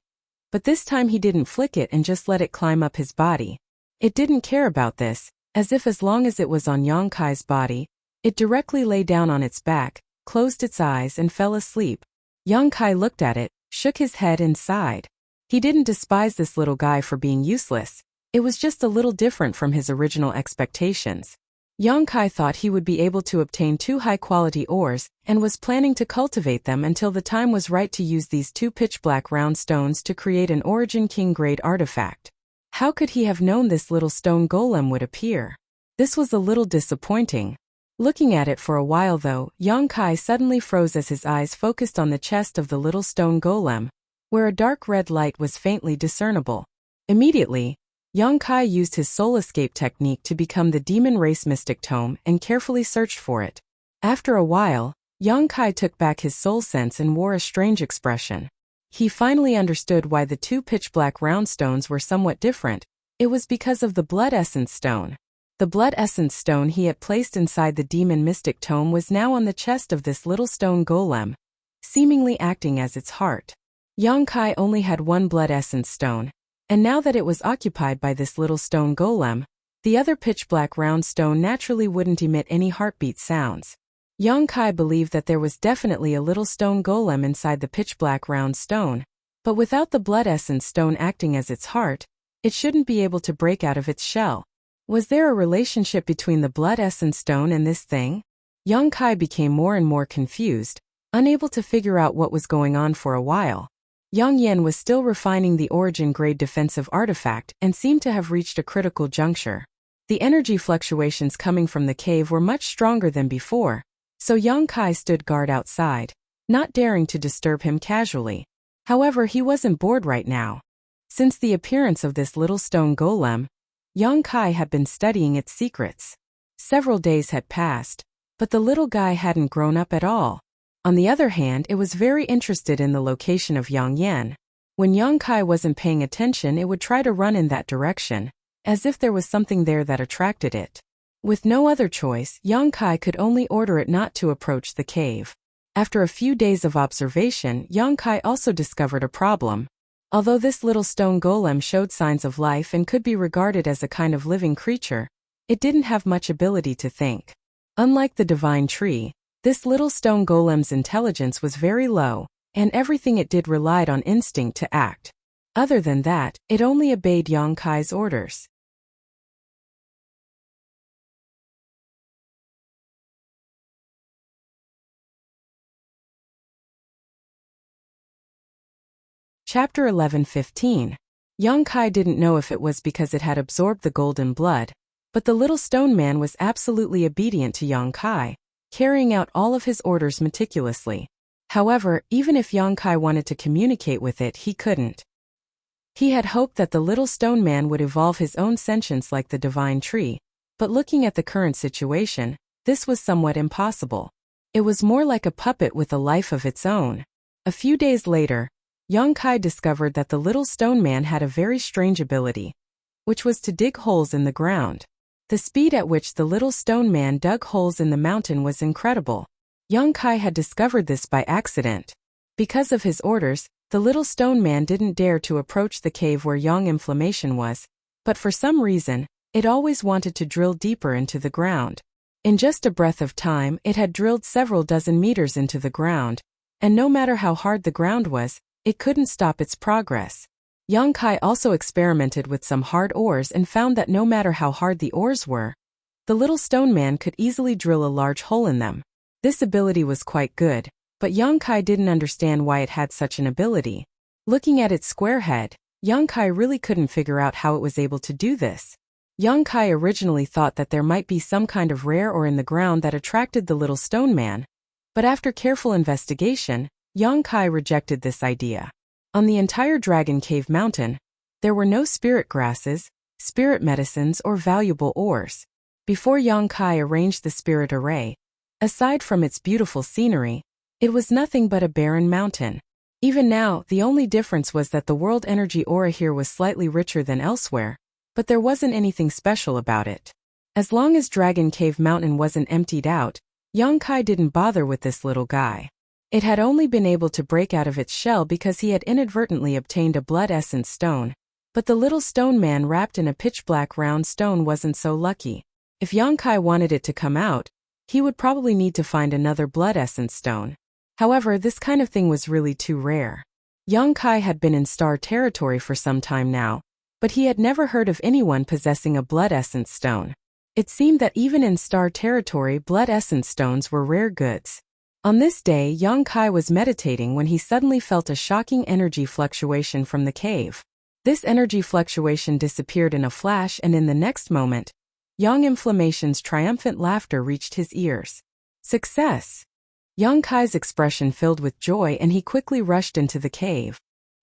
but this time he didn't flick it and just let it climb up his body. It didn't care about this, as long as it was on Yang Kai's body, it directly lay down on its back, closed its eyes and fell asleep. Yang Kai looked at it, shook his head and sighed. He didn't despise this little guy for being useless, it was just a little different from his original expectations. Yang Kai thought he would be able to obtain 2 high-quality ores and was planning to cultivate them until the time was right to use these 2 pitch-black round stones to create an Origin King-grade artifact. How could he have known this little stone golem would appear? This was a little disappointing. Looking at it for a while though, Yang Kai suddenly froze as his eyes focused on the chest of the little stone golem, where a dark red light was faintly discernible. Immediately, Yang Kai used his soul escape technique to become the demon race mystic tome and carefully searched for it. After a while, Yang Kai took back his soul sense and wore a strange expression. He finally understood why the 2 pitch-black round stones were somewhat different. It was because of the blood essence stone. The blood essence stone he had placed inside the demon mystic tome was now on the chest of this little stone golem, seemingly acting as its heart. Yang Kai only had 1 blood essence stone, and now that it was occupied by this little stone golem, the other pitch-black round stone naturally wouldn't emit any heartbeat sounds. Yang Kai believed that there was definitely a little stone golem inside the pitch-black round stone, but without the blood essence stone acting as its heart, it shouldn't be able to break out of its shell. Was there a relationship between the blood essence stone and this thing? Yang Kai became more and more confused, unable to figure out what was going on for a while. Yang Yan was still refining the origin-grade defensive artifact and seemed to have reached a critical juncture. The energy fluctuations coming from the cave were much stronger than before, so Yang Kai stood guard outside, not daring to disturb him casually. However, he wasn't bored right now. Since the appearance of this little stone golem, Yang Kai had been studying its secrets. Several days had passed, but the little guy hadn't grown up at all. On the other hand, it was very interested in the location of Yang Yan. When Yang Kai wasn't paying attention, it would try to run in that direction, as if there was something there that attracted it. With no other choice, Yang Kai could only order it not to approach the cave. After a few days of observation, Yang Kai also discovered a problem. Although this little stone golem showed signs of life and could be regarded as a kind of living creature, it didn't have much ability to think. Unlike the divine tree, this little stone golem's intelligence was very low, and everything it did relied on instinct to act. Other than that, it only obeyed Yang Kai's orders. Chapter 11:15. Yang Kai didn't know if it was because it had absorbed the golden blood, but the little stone man was absolutely obedient to Yang Kai, carrying out all of his orders meticulously. However, even if Yang Kai wanted to communicate with it, he couldn't. He had hoped that the little stone man would evolve his own sentience like the divine tree, but looking at the current situation, this was somewhat impossible. It was more like a puppet with a life of its own. A few days later, Yang Kai discovered that the little stone man had a very strange ability, which was to dig holes in the ground. The speed at which the little stone man dug holes in the mountain was incredible. Yang Kai had discovered this by accident. Because of his orders, the little stone man didn't dare to approach the cave where Yang Inflammation was, but for some reason, it always wanted to drill deeper into the ground. In just a breath of time, it had drilled several dozen meters into the ground, and no matter how hard the ground was, it couldn't stop its progress. Yang Kai also experimented with some hard ores and found that no matter how hard the ores were, the little stone man could easily drill a large hole in them. This ability was quite good, but Yang Kai didn't understand why it had such an ability. Looking at its square head, Yang Kai really couldn't figure out how it was able to do this. Yang Kai originally thought that there might be some kind of rare ore in the ground that attracted the little stone man, but after careful investigation, Yang Kai rejected this idea. On the entire Dragon Cave Mountain, there were no spirit grasses, spirit medicines, or valuable ores. Before Yang Kai arranged the spirit array, aside from its beautiful scenery, it was nothing but a barren mountain. Even now, the only difference was that the world energy aura here was slightly richer than elsewhere, but there wasn't anything special about it. As long as Dragon Cave Mountain wasn't emptied out, Yang Kai didn't bother with this little guy. It had only been able to break out of its shell because he had inadvertently obtained a blood essence stone, but the little stone man wrapped in a pitch-black round stone wasn't so lucky. If Yang Kai wanted it to come out, he would probably need to find another blood essence stone. However, this kind of thing was really too rare. Yang Kai had been in star territory for some time now, but he had never heard of anyone possessing a blood essence stone. It seemed that even in star territory, blood essence stones were rare goods. On this day, Yang Kai was meditating when he suddenly felt a shocking energy fluctuation from the cave. This energy fluctuation disappeared in a flash, and in the next moment, Yang Inflammation's triumphant laughter reached his ears. Success! Yang Kai's expression filled with joy, and he quickly rushed into the cave.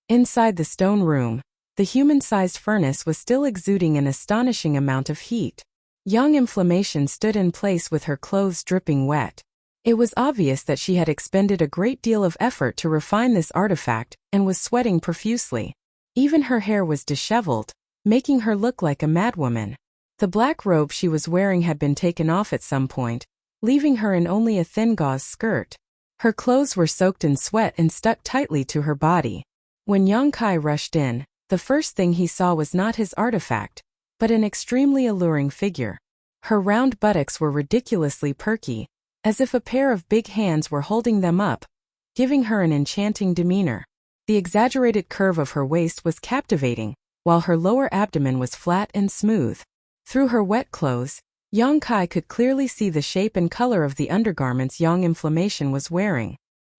Inside the stone room, the human-sized furnace was still exuding an astonishing amount of heat. Yang Inflammation stood in place with her clothes dripping wet. It was obvious that she had expended a great deal of effort to refine this artifact and was sweating profusely. Even her hair was disheveled, making her look like a madwoman. The black robe she was wearing had been taken off at some point, leaving her in only a thin gauze skirt. Her clothes were soaked in sweat and stuck tightly to her body. When Yang Kai rushed in, the first thing he saw was not his artifact, but an extremely alluring figure. Her round buttocks were ridiculously perky, as if a pair of big hands were holding them up, giving her an enchanting demeanor. The exaggerated curve of her waist was captivating, while her lower abdomen was flat and smooth. Through her wet clothes, Yang Kai could clearly see the shape and color of the undergarments Yang Inflammation was wearing.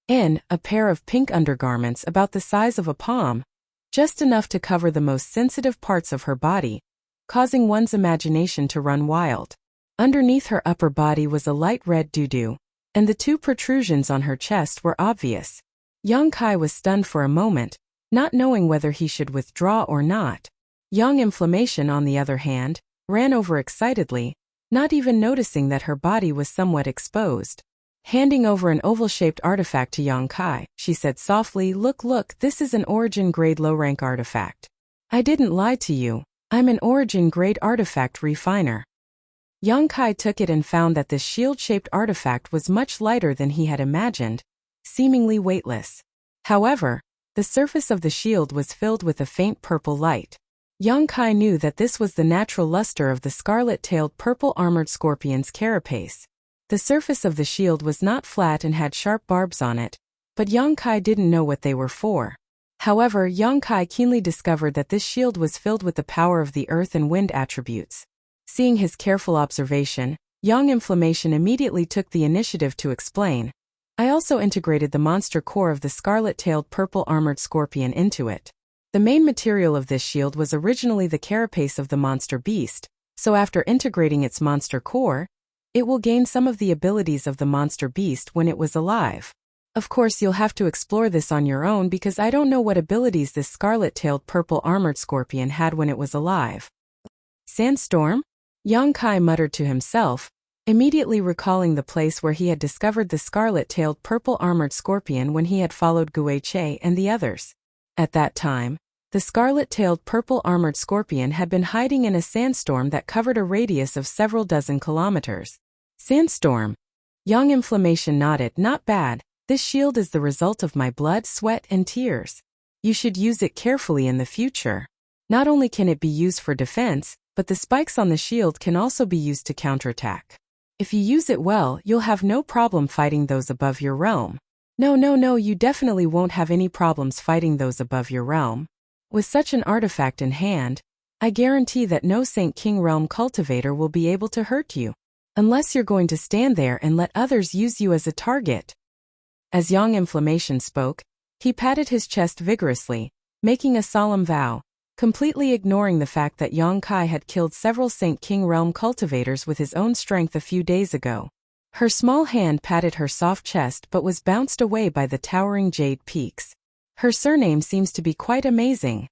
A pair of pink undergarments about the size of a palm, just enough to cover the most sensitive parts of her body, causing one's imagination to run wild. Underneath her upper body was a light red doo-doo, and the two protrusions on her chest were obvious. Yang Kai was stunned for a moment, not knowing whether he should withdraw or not. Yang Inflammation, on the other hand, ran over excitedly, not even noticing that her body was somewhat exposed. Handing over an oval-shaped artifact to Yang Kai, she said softly, Look, this is an origin-grade low-rank artifact. I didn't lie to you, I'm an origin-grade artifact refiner. Yang Kai took it and found that this shield-shaped artifact was much lighter than he had imagined, seemingly weightless. However, The surface of the shield was filled with a faint purple light. Yang Kai knew that this was the natural luster of the scarlet-tailed purple-armored scorpion's carapace. The surface of the shield was not flat and had sharp barbs on it, but Yang Kai didn't know what they were for. However, Yang Kai keenly discovered that this shield was filled with the power of the earth and wind attributes. Seeing his careful observation, Yang Inflammation immediately took the initiative to explain. I also integrated the monster core of the scarlet-tailed purple-armored scorpion into it. The main material of this shield was originally the carapace of the monster beast, so after integrating its monster core, it will gain some of the abilities of the monster beast when it was alive. Of course, you'll have to explore this on your own because I don't know what abilities this scarlet-tailed purple-armored scorpion had when it was alive. Sandstorm? Yang Kai muttered to himself, immediately recalling the place where he had discovered the scarlet-tailed purple-armored scorpion when he had followed Guiche and the others. At that time, the scarlet-tailed purple-armored scorpion had been hiding in a sandstorm that covered a radius of several dozen kilometers. Sandstorm? Yang Inflammation nodded. Not bad. This shield is the result of my blood, sweat, and tears. You should use it carefully in the future. Not only can it be used for defense, but the spikes on the shield can also be used to counterattack. If you use it well, you'll have no problem fighting those above your realm. No, you definitely won't have any problems fighting those above your realm. With such an artifact in hand, I guarantee that no Saint King realm cultivator will be able to hurt you, unless you're going to stand there and let others use you as a target. As Yang Inflammation spoke, he patted his chest vigorously, making a solemn vow, completely ignoring the fact that Yang Kai had killed several Saint King realm cultivators with his own strength a few days ago. Her small hand patted her soft chest but was bounced away by the towering jade peaks. Her surname seems to be quite amazing.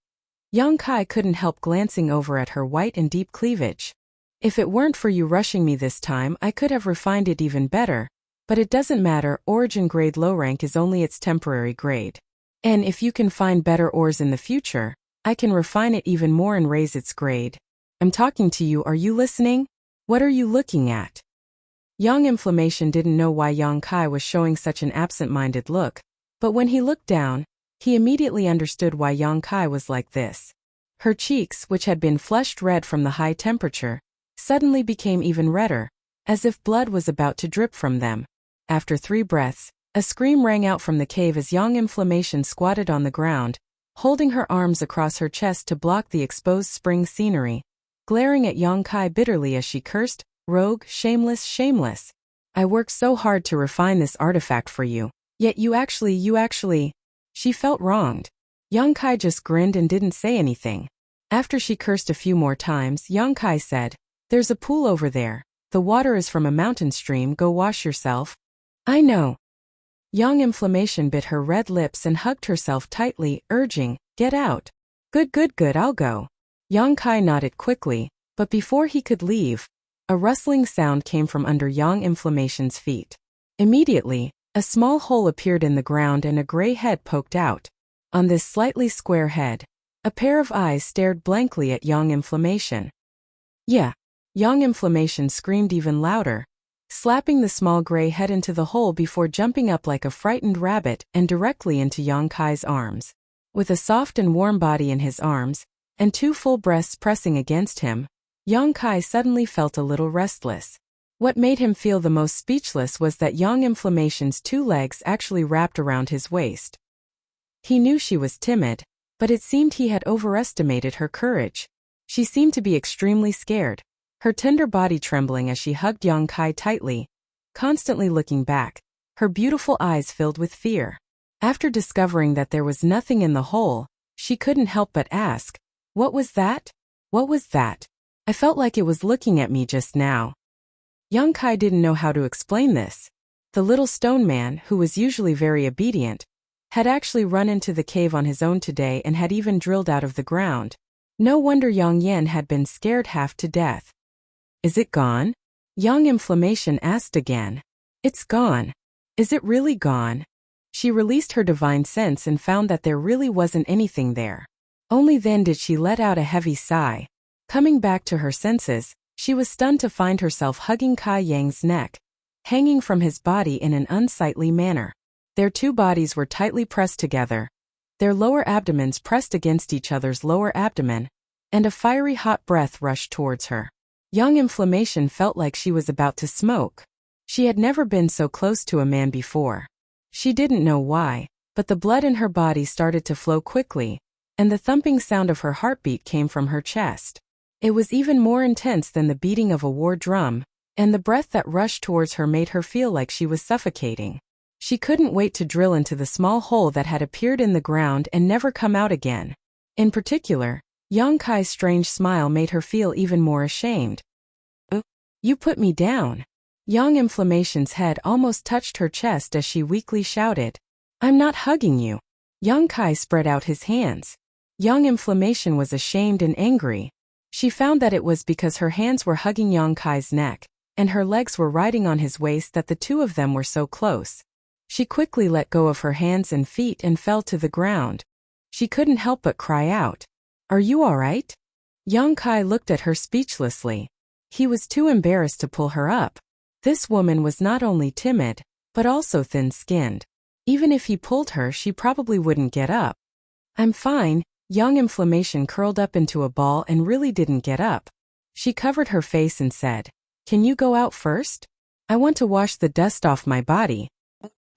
Yang Kai couldn't help glancing over at her white and deep cleavage. If it weren't for you rushing me this time, I could have refined it even better. But it doesn't matter, origin grade low rank is only its temporary grade. And if you can find better ores in the future, I can refine it even more and raise its grade. I'm talking to you, are you listening? What are you looking at? Yang Inflammation didn't know why Yang Kai was showing such an absent-minded look, but when he looked down, he immediately understood why Yang Kai was like this. Her cheeks, which had been flushed red from the high temperature, suddenly became even redder, as if blood was about to drip from them. After 3 breaths, a scream rang out from the cave as Yang Inflammation squatted on the ground, holding her arms across her chest to block the exposed spring scenery, glaring at Yang Kai bitterly as she cursed, "Rogue, shameless, shameless. I worked so hard to refine this artifact for you, yet you actually. She felt wronged. Yang Kai just grinned and didn't say anything. After she cursed a few more times, Yang Kai said, "There's a pool over there. The water is from a mountain stream, go wash yourself." "I know." Yang Inflammation bit her red lips and hugged herself tightly, urging, "Get out." Good, I'll go." Yang Kai nodded quickly, but before he could leave, a rustling sound came from under Yang Inflammation's feet. Immediately, a small hole appeared in the ground and a gray head poked out. On this slightly square head, a pair of eyes stared blankly at Yang Inflammation. "Yeah." Yang Inflammation screamed even louder, slapping the small gray head into the hole before jumping up like a frightened rabbit and directly into Yang Kai's arms. With a soft and warm body in his arms, and 2 full breasts pressing against him, Yang Kai suddenly felt a little restless. What made him feel the most speechless was that Yang Inflammation's 2 legs actually wrapped around his waist. He knew she was timid, but it seemed he had overestimated her courage. She seemed to be extremely scared, her tender body trembling as she hugged Yang Kai tightly, constantly looking back, her beautiful eyes filled with fear. After discovering that there was nothing in the hole, she couldn't help but ask, "What was that? What was that? I felt like it was looking at me just now." Yang Kai didn't know how to explain this. The little stone man, who was usually very obedient, had actually run into the cave on his own today and had even drilled out of the ground. No wonder Yang Yan had been scared half to death. "Is it gone?" Yang Inflammation asked again. "It's gone." "Is it really gone?" She released her divine sense and found that there really wasn't anything there. Only then did she let out a heavy sigh. Coming back to her senses, she was stunned to find herself hugging Kai Yang's neck, hanging from his body in an unsightly manner. Their 2 bodies were tightly pressed together, Their lower abdomens pressed against each other's lower abdomen, and a fiery hot breath rushed towards her. Young Inflammation felt like she was about to smoke. She had never been so close to a man before. She didn't know why, but the blood in her body started to flow quickly, and the thumping sound of her heartbeat came from her chest. It was even more intense than the beating of a war drum, and the breath that rushed towards her made her feel like she was suffocating. She couldn't wait to drill into the small hole that had appeared in the ground and never come out again. In particular, Yang Kai's strange smile made her feel even more ashamed. You put me down. Young Inflammation's head almost touched her chest as she weakly shouted, I'm not hugging you. Yang Kai spread out his hands. Young Inflammation was ashamed and angry. She found that it was because her hands were hugging Yang Kai's neck, and her legs were riding on his waist that the two of them were so close. She quickly let go of her hands and feet and fell to the ground. She couldn't help but cry out, Are you all right? Yang Kai looked at her speechlessly. He was too embarrassed to pull her up. This woman was not only timid, but also thin-skinned. Even if he pulled her, she probably wouldn't get up. I'm fine. Young Inflammation curled up into a ball and really didn't get up. She covered her face and said, Can you go out first? I want to wash the dust off my body.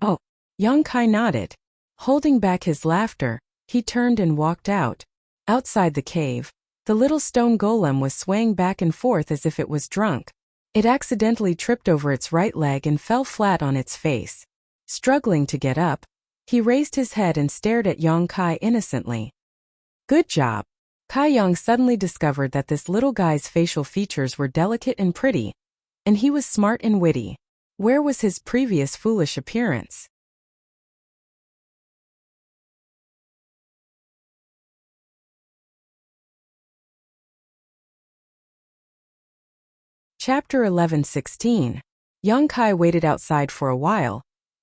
Oh. Yang Kai nodded. Holding back his laughter, he turned and walked out. Outside the cave, the little stone golem was swaying back and forth as if it was drunk. It accidentally tripped over its right leg and fell flat on its face. Struggling to get up, he raised his head and stared at Yang Kai innocently. Good job. Kai Yang suddenly discovered that this little guy's facial features were delicate and pretty, and he was smart and witty. Where was his previous foolish appearance? Chapter 11:16. Yang Kai waited outside for a while,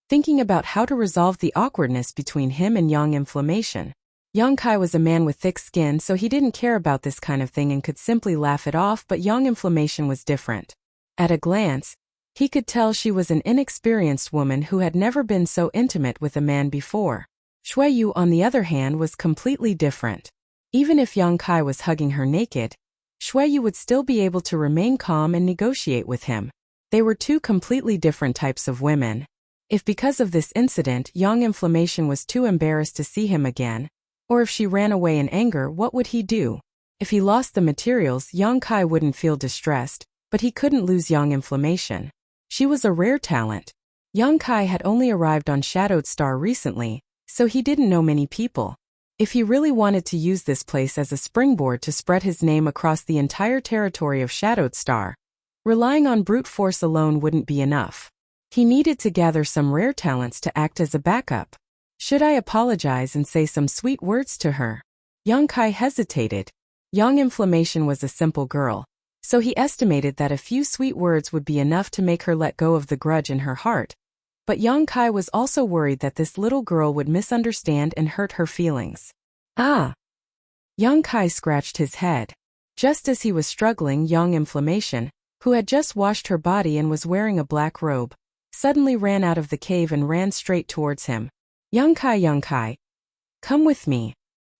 thinking about how to resolve the awkwardness between him and Young Inflammation. Yang Kai was a man with thick skin, so he didn't care about this kind of thing and could simply laugh it off, but Young Inflammation was different. At a glance, he could tell she was an inexperienced woman who had never been so intimate with a man before. Shui Yu, on the other hand, was completely different. Even if Yang Kai was hugging her naked, Shui Yu would still be able to remain calm and negotiate with him. They were two completely different types of women. If because of this incident Young Inflammation was too embarrassed to see him again, or if she ran away in anger, what would he do? If he lost the materials, Yang Kai wouldn't feel distressed, but he couldn't lose Young Inflammation. She was a rare talent. Yang Kai had only arrived on Shadowed Star recently, so he didn't know many people. If he really wanted to use this place as a springboard to spread his name across the entire territory of Shadowed Star, relying on brute force alone wouldn't be enough. He needed to gather some rare talents to act as a backup. Should I apologize and say some sweet words to her? Yang Kai hesitated. Young Inflammation was a simple girl, so he estimated that a few sweet words would be enough to make her let go of the grudge in her heart. But Yang Kai was also worried that this little girl would misunderstand and hurt her feelings. Ah! Yang Kai scratched his head. Just as he was struggling, Young Inflammation, who had just washed her body and was wearing a black robe, suddenly ran out of the cave and ran straight towards him. Yang Kai, come with me.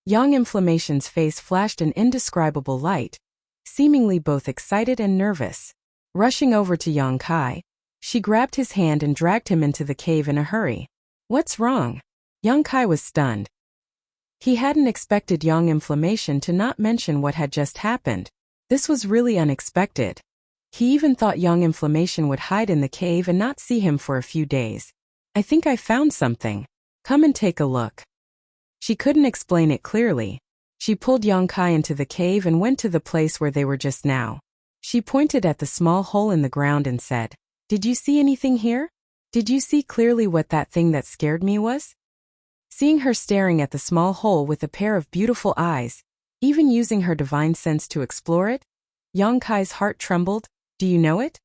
Young Inflammation's face flashed an indescribable light, seemingly both excited and nervous. Rushing over to Yang Kai, she grabbed his hand and dragged him into the cave in a hurry. What's wrong? Yang Kai was stunned. He hadn't expected Young Inflammation to not mention what had just happened. This was really unexpected. He even thought Young Inflammation would hide in the cave and not see him for a few days. I think I found something. Come and take a look. She couldn't explain it clearly. She pulled Yang Kai into the cave and went to the place where they were just now. She pointed at the small hole in the ground and said, Did you see anything here? Did you see clearly what that thing that scared me was? Seeing her staring at the small hole with a pair of beautiful eyes, even using her divine sense to explore it, Yang Kai's heart trembled. Do you know it?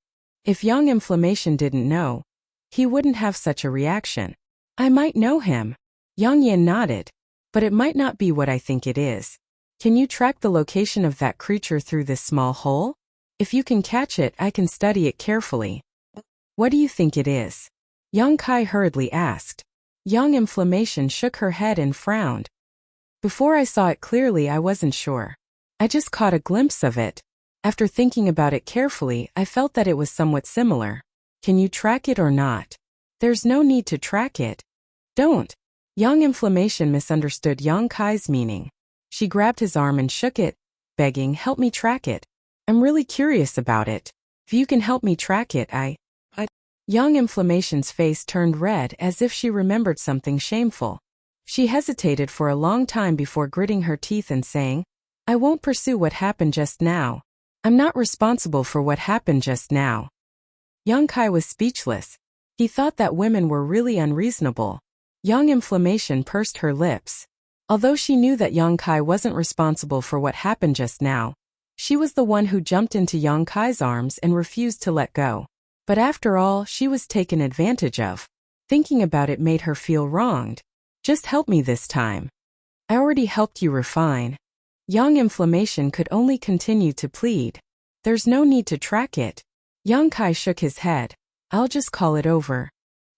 If Young Inflammation didn't know, he wouldn't have such a reaction. I might know him. Yang Yan nodded. But it might not be what I think it is. Can you track the location of that creature through this small hole? If you can catch it, I can study it carefully. What do you think it is? Yang Kai hurriedly asked. Young Inflammation shook her head and frowned. Before I saw it clearly, I wasn't sure. I just caught a glimpse of it. After thinking about it carefully, I felt that it was somewhat similar. Can you track it or not? There's no need to track it. Don't. Young Inflammation misunderstood Yang Kai's meaning. She grabbed his arm and shook it, begging, help me track it. I'm really curious about it. If you can help me track it, I. Young Inflammation's face turned red as if she remembered something shameful. She hesitated for a long time before gritting her teeth and saying, I won't pursue what happened just now. I'm not responsible for what happened just now. Yang Kai was speechless. He thought that women were really unreasonable. Young Inflammation pursed her lips. Although she knew that Yang Kai wasn't responsible for what happened just now, she was the one who jumped into Yang Kai's arms and refused to let go. But after all, she was taken advantage of. Thinking about it made her feel wronged. Just help me this time. I already helped you refine. Young Inflammation could only continue to plead. There's no need to track it. Yang Kai shook his head. I'll just call it over.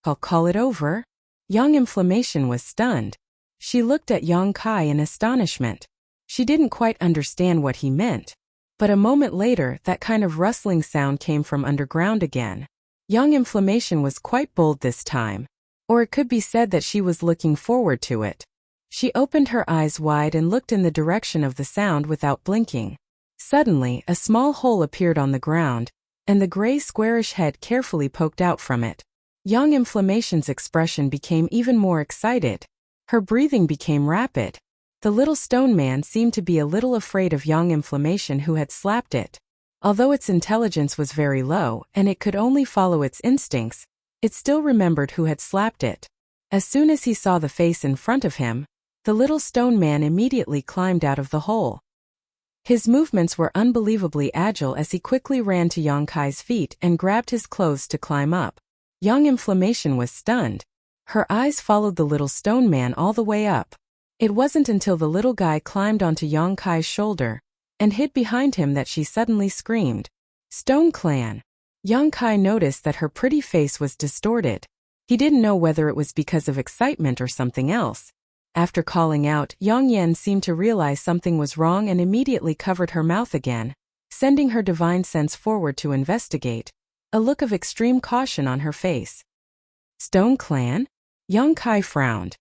I'll call it over? Young Inflammation was stunned. She looked at Yang Kai in astonishment. She didn't quite understand what he meant. But a moment later, that kind of rustling sound came from underground again. Young Inflammation was quite bold this time. Or it could be said that she was looking forward to it. She opened her eyes wide and looked in the direction of the sound without blinking. Suddenly, a small hole appeared on the ground, and the gray squarish head carefully poked out from it. Young Inflammation's expression became even more excited. Her breathing became rapid. The little stone man seemed to be a little afraid of Young Inflammation, who had slapped it. Although its intelligence was very low and it could only follow its instincts, it still remembered who had slapped it. As soon as he saw the face in front of him, the little stone man immediately climbed out of the hole. His movements were unbelievably agile as he quickly ran to Yang Kai's feet and grabbed his clothes to climb up. Young Inflammation was stunned. Her eyes followed the little stone man all the way up. It wasn't until the little guy climbed onto Yang Kai's shoulder and hid behind him that she suddenly screamed, Stone Clan! Yang Kai noticed that her pretty face was distorted. He didn't know whether it was because of excitement or something else. After calling out, Yang Yen seemed to realize something was wrong and immediately covered her mouth again, sending her divine sense forward to investigate, a look of extreme caution on her face. Stone Clan? Yang Kai frowned.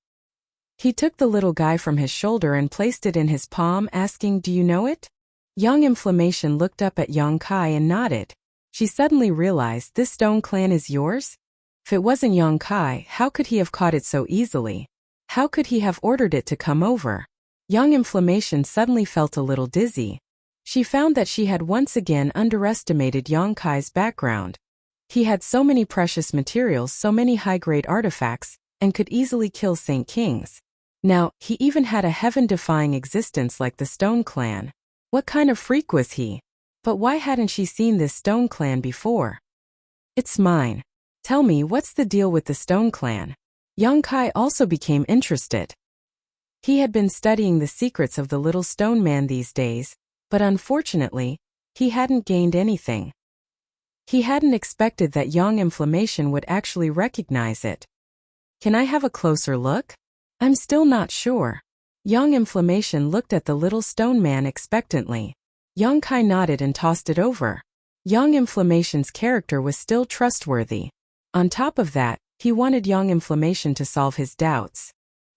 He took the little guy from his shoulder and placed it in his palm, asking, Do you know it? Young Inflammation looked up at Yang Kai and nodded. She suddenly realized, this Stone Clan is yours? If it wasn't Yang Kai, how could he have caught it so easily? How could he have ordered it to come over? Young Inflammation suddenly felt a little dizzy. She found that she had once again underestimated Yang Kai's background. He had so many precious materials, so many high-grade artifacts, and could easily kill Saint Kings. Now, he even had a heaven-defying existence like the Stone Clan. What kind of freak was he? But why hadn't she seen this Stone Clan before? It's mine. Tell me, what's the deal with the Stone Clan? Yang Kai also became interested. He had been studying the secrets of the little stone man these days, but unfortunately, he hadn't gained anything. He hadn't expected that Young Inflammation would actually recognize it. Can I have a closer look? I'm still not sure. Young Inflammation looked at the little stone man expectantly. Yang Kai nodded and tossed it over. Young Inflammation's character was still trustworthy. On top of that, he wanted Young Inflammation to solve his doubts.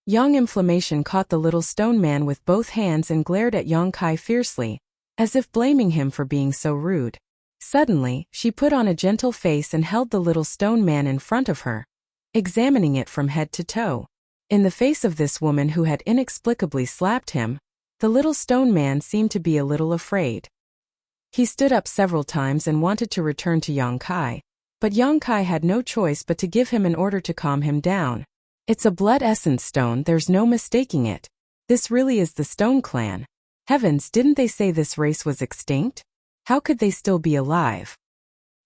Young Inflammation caught the little stone man with both hands and glared at Yang Kai fiercely, as if blaming him for being so rude. Suddenly, she put on a gentle face and held the little stone man in front of her, examining it from head to toe. In the face of this woman who had inexplicably slapped him, the little stone man seemed to be a little afraid. He stood up several times and wanted to return to Yang Kai, but Yang Kai had no choice but to give him an order to calm him down. It's a blood essence stone, there's no mistaking it. This really is the Stone Clan. Heavens, didn't they say this race was extinct? How could they still be alive?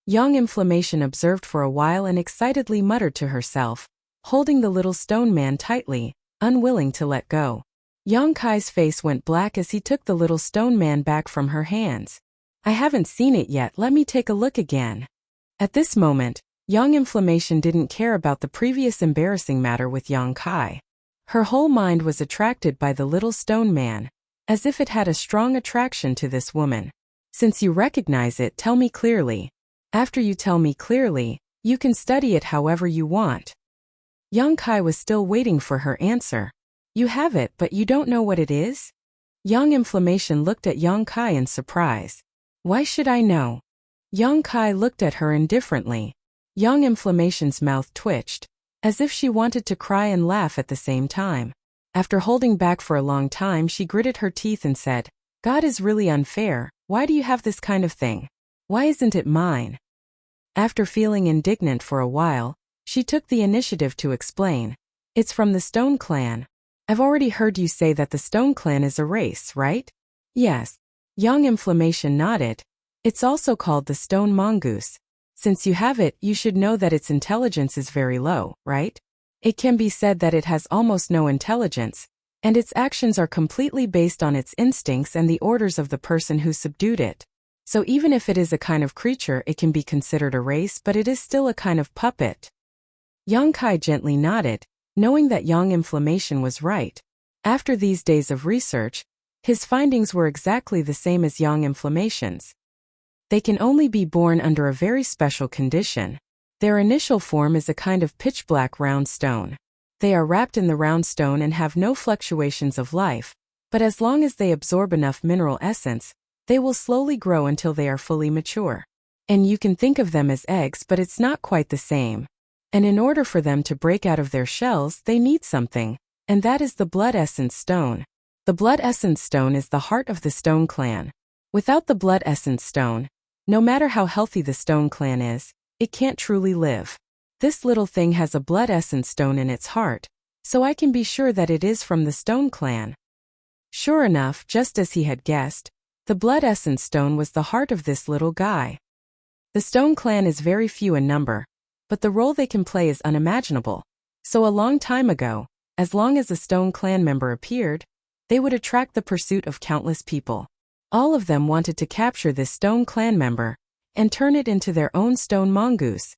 Young Inflammation observed for a while and excitedly muttered to herself, holding the little stone man tightly, unwilling to let go. Yang Kai's face went black as he took the little stone man back from her hands. I haven't seen it yet, let me take a look again. At this moment, Young Inflammation didn't care about the previous embarrassing matter with Yang Kai. Her whole mind was attracted by the little stone man, as if it had a strong attraction to this woman. Since you recognize it, tell me clearly. After you tell me clearly, you can study it however you want. Yang Kai was still waiting for her answer. You have it, but you don't know what it is? Yang Inflammation looked at Yang Kai in surprise. Why should I know? Yang Kai looked at her indifferently. Yang Inflammation's mouth twitched, as if she wanted to cry and laugh at the same time. After holding back for a long time, she gritted her teeth and said, God is really unfair. Why do you have this kind of thing? Why isn't it mine? After feeling indignant for a while, she took the initiative to explain. It's from the Stone Clan. I've already heard you say that the Stone Clan is a race, right? Yes. Yang Inflammation nodded. It's also called the Stone Mongoose. Since you have it, you should know that its intelligence is very low, right? It can be said that it has almost no intelligence, and its actions are completely based on its instincts and the orders of the person who subdued it. So even if it is a kind of creature, it can be considered a race, but it is still a kind of puppet. Yang Kai gently nodded, knowing that Yang Inflammation was right. After these days of research, his findings were exactly the same as Yang Inflammation's. They can only be born under a very special condition. Their initial form is a kind of pitch-black round stone. They are wrapped in the round stone and have no fluctuations of life, but as long as they absorb enough mineral essence, they will slowly grow until they are fully mature. And you can think of them as eggs, but it's not quite the same. And in order for them to break out of their shells, they need something, and that is the Blood Essence Stone. The Blood Essence Stone is the heart of the Stone Clan. Without the Blood Essence Stone, no matter how healthy the Stone Clan is, it can't truly live. This little thing has a Blood Essence Stone in its heart, so I can be sure that it is from the Stone Clan. Sure enough, just as he had guessed, the Blood Essence Stone was the heart of this little guy. The Stone Clan is very few in number, but the role they can play is unimaginable. So a long time ago, as long as a Stone Clan member appeared, they would attract the pursuit of countless people. All of them wanted to capture this Stone Clan member and turn it into their own Stone Mongoose.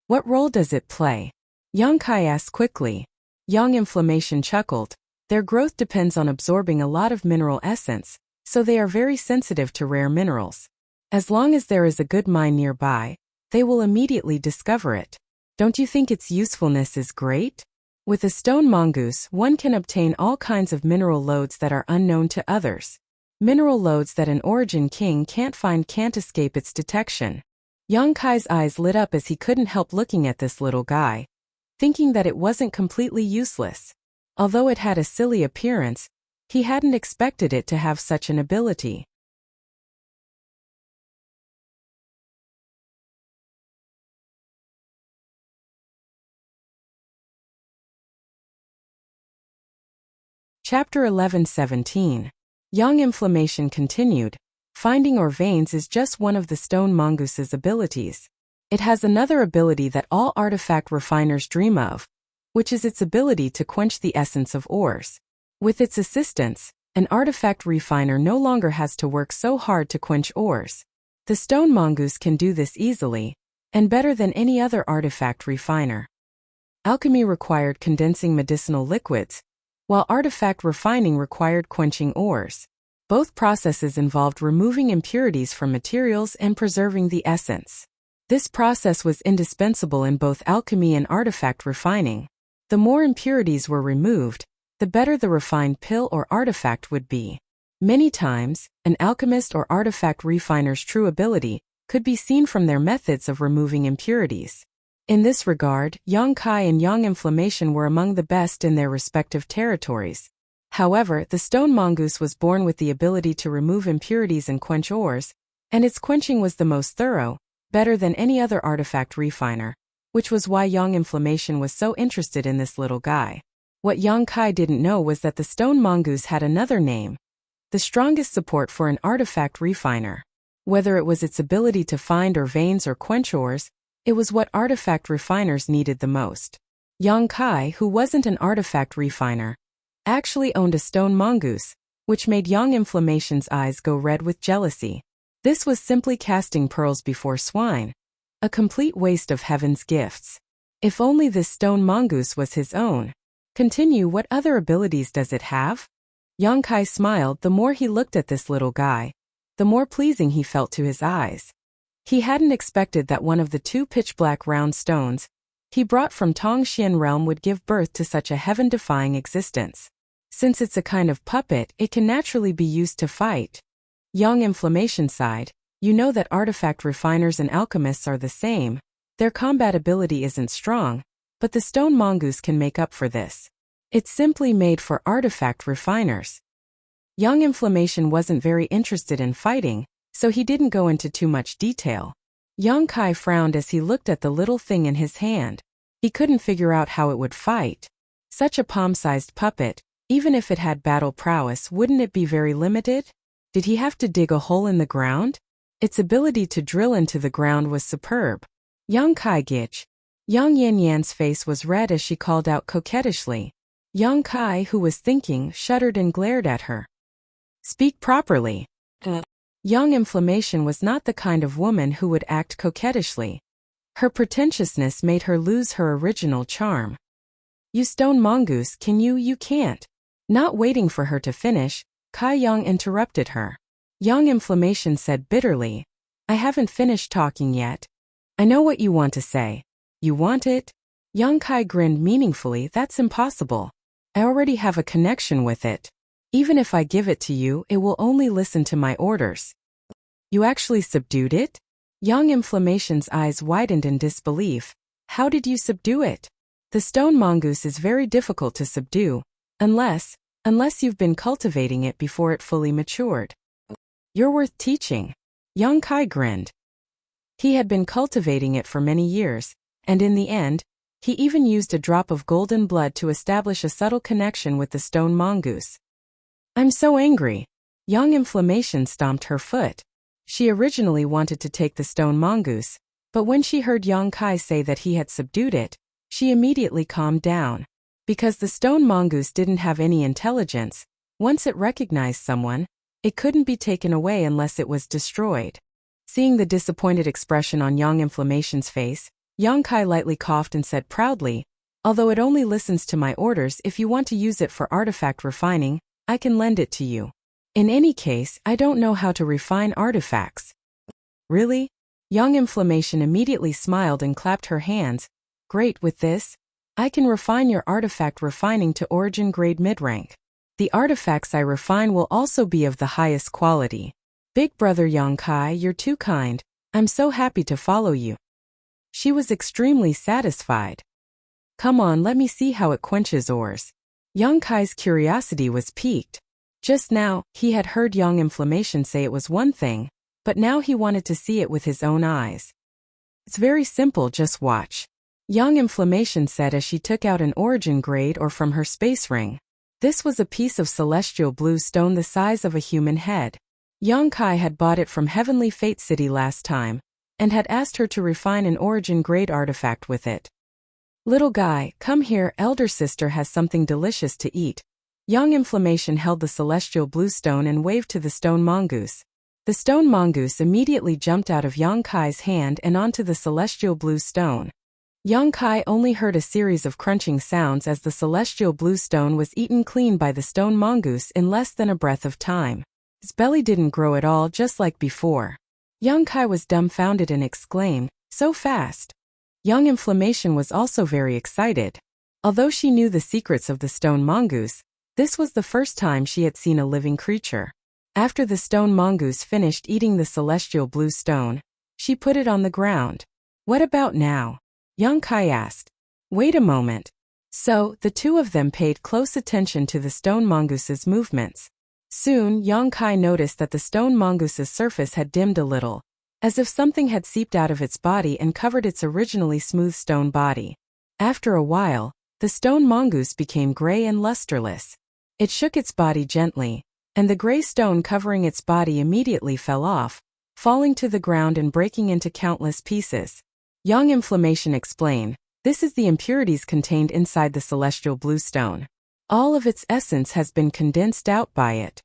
What role does it play? Yang Kai asked quickly. Yang Inflammation chuckled. Their growth depends on absorbing a lot of mineral essence, so they are very sensitive to rare minerals. As long as there is a good mine nearby, they will immediately discover it. Don't you think its usefulness is great? With a Stone Mongoose, one can obtain all kinds of mineral lodes that are unknown to others. Mineral lodes that an Origin King can't find can't escape its detection. Yang Kai's eyes lit up as he couldn't help looking at this little guy, thinking that it wasn't completely useless. Although it had a silly appearance, he hadn't expected it to have such an ability. Chapter 11:17. Yang Inflammation continued. Finding ore veins is just one of the Stone Mongoose's abilities. It has another ability that all artifact refiners dream of, which is its ability to quench the essence of ores. With its assistance, an artifact refiner no longer has to work so hard to quench ores. The Stone Mongoose can do this easily, and better than any other artifact refiner. Alchemy required condensing medicinal liquids, while artifact refining required quenching ores. Both processes involved removing impurities from materials and preserving the essence. This process was indispensable in both alchemy and artifact refining. The more impurities were removed, the better the refined pill or artifact would be. Many times, an alchemist or artifact refiner's true ability could be seen from their methods of removing impurities. In this regard, Yang Kai and Yang Inflammation were among the best in their respective territories. However, the Stone Mongoose was born with the ability to remove impurities and quench ores, and its quenching was the most thorough, better than any other artifact refiner, which was why Yang Inflammation was so interested in this little guy. What Yang Kai didn't know was that the Stone Mongoose had another name, the strongest support for an artifact refiner. Whether it was its ability to find ore veins or quench ores, it was what artifact refiners needed the most. Yang Kai, who wasn't an artifact refiner, actually owned a Stone Mongoose, which made Yang Inflammation's eyes go red with jealousy. This was simply casting pearls before swine, a complete waste of heaven's gifts. If only this Stone Mongoose was his own. Continue, what other abilities does it have? Yongkai smiled. The more he looked at this little guy, the more pleasing he felt to his eyes. He hadn't expected that one of the two pitch-black round stones he brought from Tongxian realm would give birth to such a heaven-defying existence. Since it's a kind of puppet, it can naturally be used to fight. Young Inflammation sighed. You know that artifact refiners and alchemists are the same. Their combat ability isn't strong, but the stone mongoose can make up for this. It's simply made for artifact refiners. Young Inflammation wasn't very interested in fighting, so he didn't go into too much detail. Yongkai frowned as he looked at the little thing in his hand. He couldn't figure out how it would fight. Such a palm-sized puppet, even if it had battle prowess, wouldn't it be very limited? Did he have to dig a hole in the ground? Its ability to drill into the ground was superb. Yongkai Gich. Yang Yanyan's face was red as she called out coquettishly. Yongkai, who was thinking, shuddered and glared at her. Speak properly. Young Inflammation was not the kind of woman who would act coquettishly. Her pretentiousness made her lose her original charm. You stone mongoose, can you? You can't. Not waiting for her to finish, Kai Yang interrupted her. Young Inflammation said bitterly, I haven't finished talking yet. I know what you want to say. You want it? Young Kai grinned meaningfully. That's impossible. I already have a connection with it. Even if I give it to you, it will only listen to my orders. You actually subdued it? Young Inflammation's eyes widened in disbelief. How did you subdue it? The stone mongoose is very difficult to subdue, unless you've been cultivating it before it fully matured. You're worth teaching. Young Kai grinned. He had been cultivating it for many years, and in the end, he even used a drop of golden blood to establish a subtle connection with the stone mongoose. I'm so angry. Young Inflammation stomped her foot. She originally wanted to take the stone mongoose, but when she heard Yongkai say that he had subdued it, she immediately calmed down. Because the stone mongoose didn't have any intelligence, once it recognized someone, it couldn't be taken away unless it was destroyed. Seeing the disappointed expression on Young Inflammation's face, Yongkai lightly coughed and said proudly, although it only listens to my orders, if you want to use it for artifact refining, I can lend it to you. In any case, I don't know how to refine artifacts. Really? Young Inflammation immediately smiled and clapped her hands. Great, with this, I can refine your artifact refining to origin grade mid-rank. The artifacts I refine will also be of the highest quality. Big brother Yongkai, you're too kind. I'm so happy to follow you. She was extremely satisfied. Come on, let me see how it quenches ores. Yongkai's curiosity was piqued. Just now, he had heard Young Inflammation say it was one thing, but now he wanted to see it with his own eyes. It's very simple, just watch. Young Inflammation said as she took out an origin grade ore from her space ring. This was a piece of celestial blue stone the size of a human head. Yongkai had bought it from Heavenly Fate City last time, and had asked her to refine an origin grade artifact with it. Little guy, come here, elder sister has something delicious to eat. Young Inflammation held the celestial blue stone and waved to the stone mongoose. The stone mongoose immediately jumped out of Yongkai's hand and onto the celestial blue stone. Yongkai only heard a series of crunching sounds as the celestial blue stone was eaten clean by the stone mongoose in less than a breath of time. His belly didn't grow at all, just like before. Yongkai was dumbfounded and exclaimed, so fast. Young Inflammation was also very excited. Although she knew the secrets of the stone mongoose, this was the first time she had seen a living creature. After the stone mongoose finished eating the celestial blue stone, she put it on the ground. What about now? Yongkai asked. Wait a moment. So, the two of them paid close attention to the stone mongoose's movements. Soon, Yongkai noticed that the stone mongoose's surface had dimmed a little, as if something had seeped out of its body and covered its originally smooth stone body. After a while, the stone mongoose became gray and lusterless. It shook its body gently, and the gray stone covering its body immediately fell off, falling to the ground and breaking into countless pieces. Young Inflammation explained, this is the impurities contained inside the celestial blue stone. All of its essence has been condensed out by it.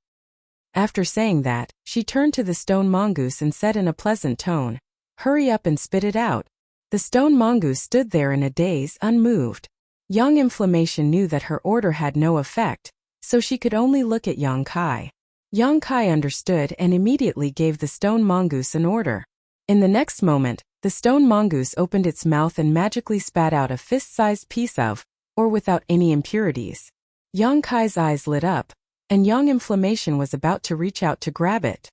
After saying that, she turned to the stone mongoose and said in a pleasant tone, hurry up and spit it out. The stone mongoose stood there in a daze, unmoved. Young Inflammation knew that her order had no effect, so she could only look at Yang Kai. Yang Kai understood and immediately gave the stone mongoose an order. In the next moment, the stone mongoose opened its mouth and magically spat out a fist-sized piece of, or without any impurities. Yang Kai's eyes lit up, and Young Inflammation was about to reach out to grab it.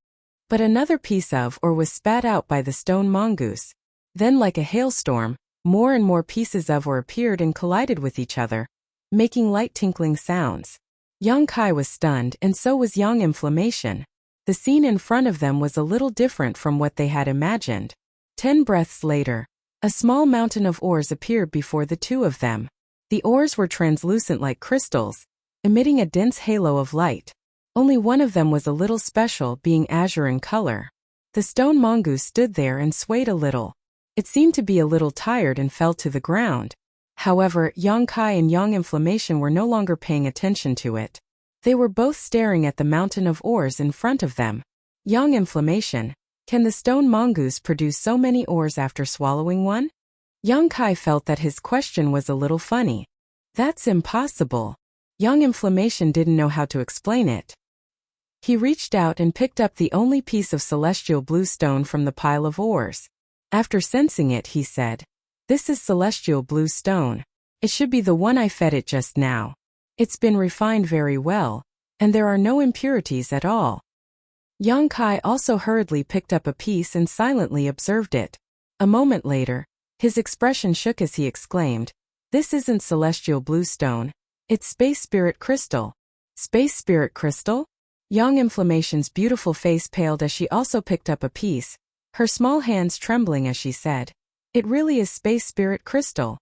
But another piece of, or was spat out by the stone mongoose. Then, like a hailstorm, more and more pieces of or appeared and collided with each other, making light tinkling sounds. Yang Kai was stunned, and so was Young Inflammation. The scene in front of them was a little different from what they had imagined. 10 breaths later, a small mountain of ores appeared before the two of them. The ores were translucent like crystals, emitting a dense halo of light. Only one of them was a little special, being azure in color. The stone mongoose stood there and swayed a little. It seemed to be a little tired and fell to the ground. However, Yang Kai and Young Inflammation were no longer paying attention to it. They were both staring at the mountain of ores in front of them. Young Inflammation, can the stone mongoose produce so many ores after swallowing one? Yang Kai felt that his question was a little funny. That's impossible. Young Inflammation didn't know how to explain it. He reached out and picked up the only piece of celestial blue stone from the pile of ores. After sensing it, he said, "This is celestial blue stone. It should be the one I fed it just now. It's been refined very well, and there are no impurities at all." Yang Kai also hurriedly picked up a piece and silently observed it. A moment later, his expression shook as he exclaimed, "This isn't celestial blue stone. It's space spirit crystal." Space spirit crystal? Young Inflammation's beautiful face paled as she also picked up a piece, her small hands trembling as she said, "It really is space spirit crystal."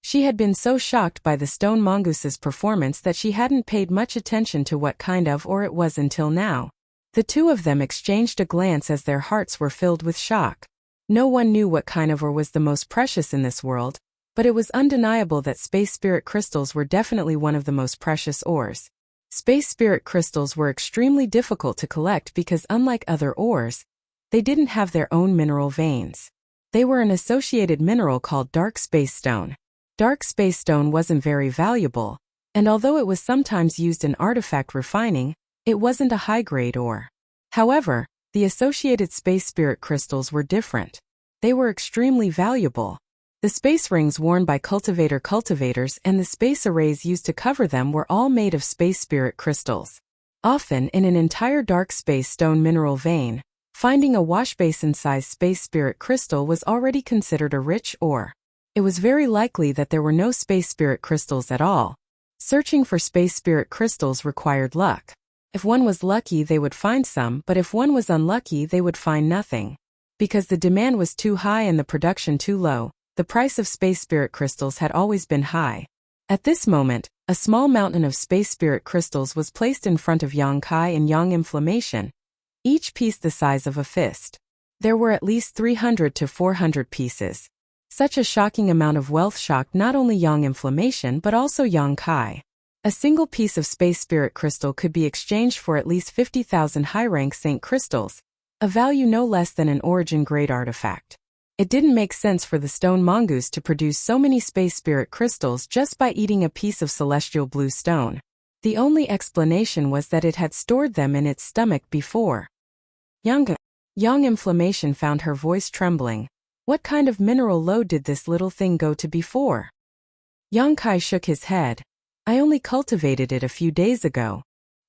She had been so shocked by the stone mongoose's performance that she hadn't paid much attention to what kind of ore it was until now. The two of them exchanged a glance as their hearts were filled with shock. No one knew what kind of ore was the most precious in this world, but it was undeniable that space spirit crystals were definitely one of the most precious ores. Space spirit crystals were extremely difficult to collect because, unlike other ores, they didn't have their own mineral veins. They were an associated mineral called dark space stone. Dark space stone wasn't very valuable, and although it was sometimes used in artifact refining, it wasn't a high-grade ore. However, the associated space spirit crystals were different. They were extremely valuable. The space rings worn by cultivators and the space arrays used to cover them were all made of space spirit crystals. Often in an entire dark space stone mineral vein, finding a washbasin-sized space spirit crystal was already considered a rich ore. It was very likely that there were no space spirit crystals at all. Searching for space spirit crystals required luck. If one was lucky, they would find some, but if one was unlucky, they would find nothing. Because the demand was too high and the production too low, the price of space spirit crystals had always been high. At this moment, a small mountain of space spirit crystals was placed in front of Yang Kai and Young Inflammation, each piece the size of a fist. There were at least 300 to 400 pieces. Such a shocking amount of wealth shocked not only Young Inflammation but also Yang Kai. A single piece of space spirit crystal could be exchanged for at least 50,000 high-rank Saint crystals, a value no less than an origin-grade artifact. It didn't make sense for the stone mongoose to produce so many space spirit crystals just by eating a piece of celestial blue stone. The only explanation was that it had stored them in its stomach before. Young Inflammation found her voice trembling. What kind of mineral lode did this little thing go to before? Yang Kai shook his head. I only cultivated it a few days ago.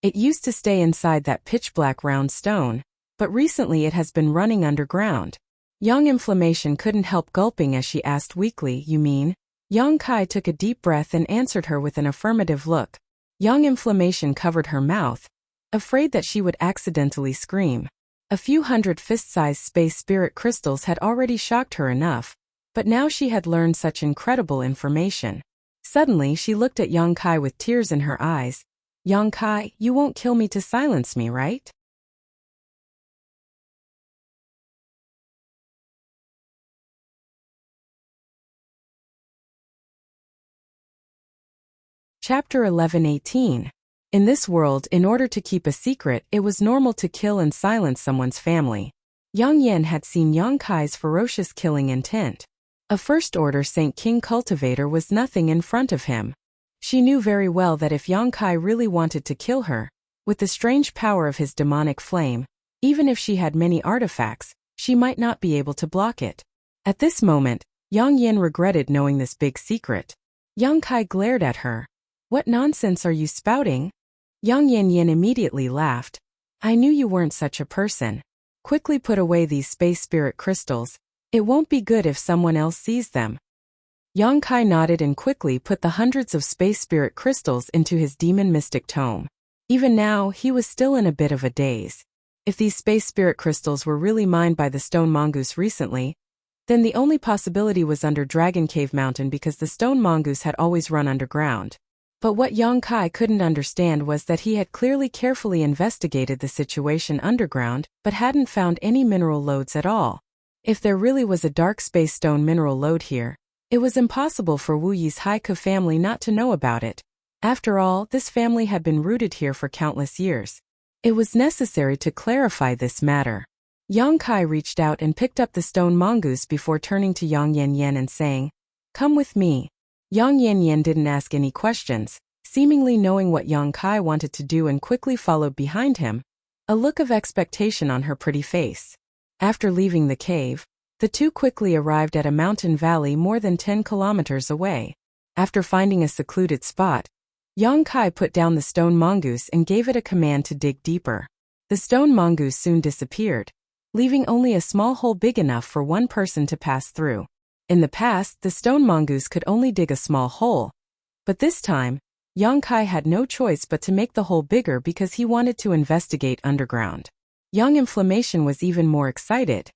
It used to stay inside that pitch-black round stone, but recently it has been running underground. Young Inflammation couldn't help gulping as she asked weakly, "You mean?" Yang Kai took a deep breath and answered her with an affirmative look. Young Inflammation covered her mouth, afraid that she would accidentally scream. A few hundred fist-sized space spirit crystals had already shocked her enough, but now she had learned such incredible information. Suddenly she looked at Yang Kai with tears in her eyes. "Yang Kai, you won't kill me to silence me, right?" Chapter 11:18. In this world, in order to keep a secret, it was normal to kill and silence someone's family. Yang Yan had seen Yang Kai's ferocious killing intent. A first-order Saint King cultivator was nothing in front of him. She knew very well that if Yang Kai really wanted to kill her, with the strange power of his demonic flame, even if she had many artifacts, she might not be able to block it. At this moment, Yang Yin regretted knowing this big secret. Yang Kai glared at her. "What nonsense are you spouting?" Yang Yin immediately laughed. "I knew you weren't such a person. Quickly put away these space spirit crystals. It won't be good if someone else sees them." Yang Kai nodded and quickly put the hundreds of space spirit crystals into his demon mystic tome. Even now, he was still in a bit of a daze. If these space spirit crystals were really mined by the stone mongoose recently, then the only possibility was under Dragon Cave Mountain, because the stone mongoose had always run underground. But what Yang Kai couldn't understand was that he had clearly carefully investigated the situation underground, but hadn't found any mineral lodes at all. If there really was a dark space stone mineral lode here, it was impossible for Wu Yi's Haiku family not to know about it. After all, this family had been rooted here for countless years. It was necessary to clarify this matter. Yang Kai reached out and picked up the stone mongoose before turning to Yang Yan and saying, "Come with me." Yang Yan didn't ask any questions, seemingly knowing what Yang Kai wanted to do, and quickly followed behind him, a look of expectation on her pretty face. After leaving the cave, the two quickly arrived at a mountain valley more than 10 kilometers away. After finding a secluded spot, Yang Kai put down the stone mongoose and gave it a command to dig deeper. The stone mongoose soon disappeared, leaving only a small hole big enough for one person to pass through. In the past, the stone mongoose could only dig a small hole, but this time, Yang Kai had no choice but to make the hole bigger because he wanted to investigate underground. Young Inflammation was even more excited.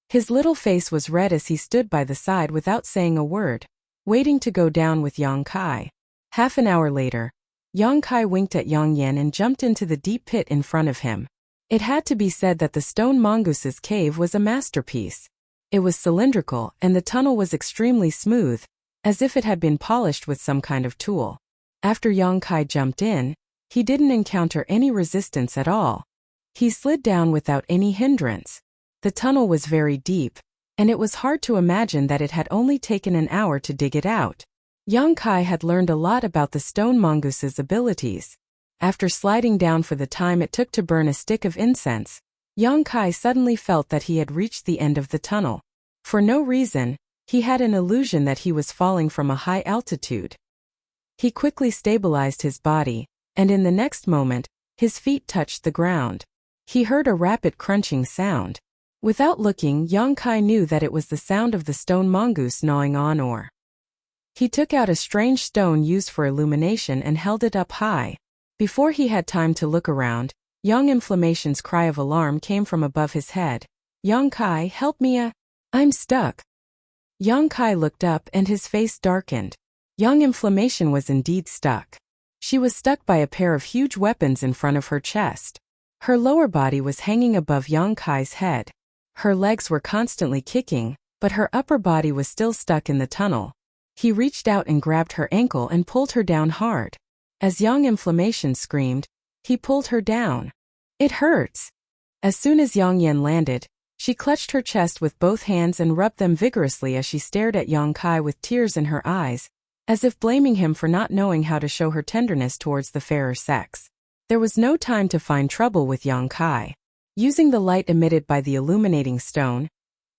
His little face was red as he stood by the side without saying a word, waiting to go down with Yang Kai. Half an hour later, Yang Kai winked at Yang Yan and jumped into the deep pit in front of him. It had to be said that the stone mongoose's cave was a masterpiece. It was cylindrical, and the tunnel was extremely smooth, as if it had been polished with some kind of tool. After Yang Kai jumped in, he didn't encounter any resistance at all. He slid down without any hindrance. The tunnel was very deep, and it was hard to imagine that it had only taken an hour to dig it out. Yang Kai had learned a lot about the stone mongoose's abilities. After sliding down for the time it took to burn a stick of incense, Yang Kai suddenly felt that he had reached the end of the tunnel. For no reason, he had an illusion that he was falling from a high altitude. He quickly stabilized his body, and in the next moment, his feet touched the ground. He heard a rapid crunching sound. Without looking, Yang Kai knew that it was the sound of the stone mongoose gnawing on ore. He took out a strange stone used for illumination and held it up high. Before he had time to look around, Young Inflammation's cry of alarm came from above his head. "Yang Kai, help me, I'm stuck." Yang Kai looked up and his face darkened. Young Inflammation was indeed stuck. She was stuck by a pair of huge weapons in front of her chest. Her lower body was hanging above Yang Kai's head. Her legs were constantly kicking, but her upper body was still stuck in the tunnel. He reached out and grabbed her ankle and pulled her down hard. As Young Inflammation screamed, he pulled her down. "It hurts." As soon as Yang Yan landed, she clutched her chest with both hands and rubbed them vigorously as she stared at Yang Kai with tears in her eyes, as if blaming him for not knowing how to show her tenderness towards the fairer sex. There was no time to find trouble with Yang Kai. Using the light emitted by the illuminating stone,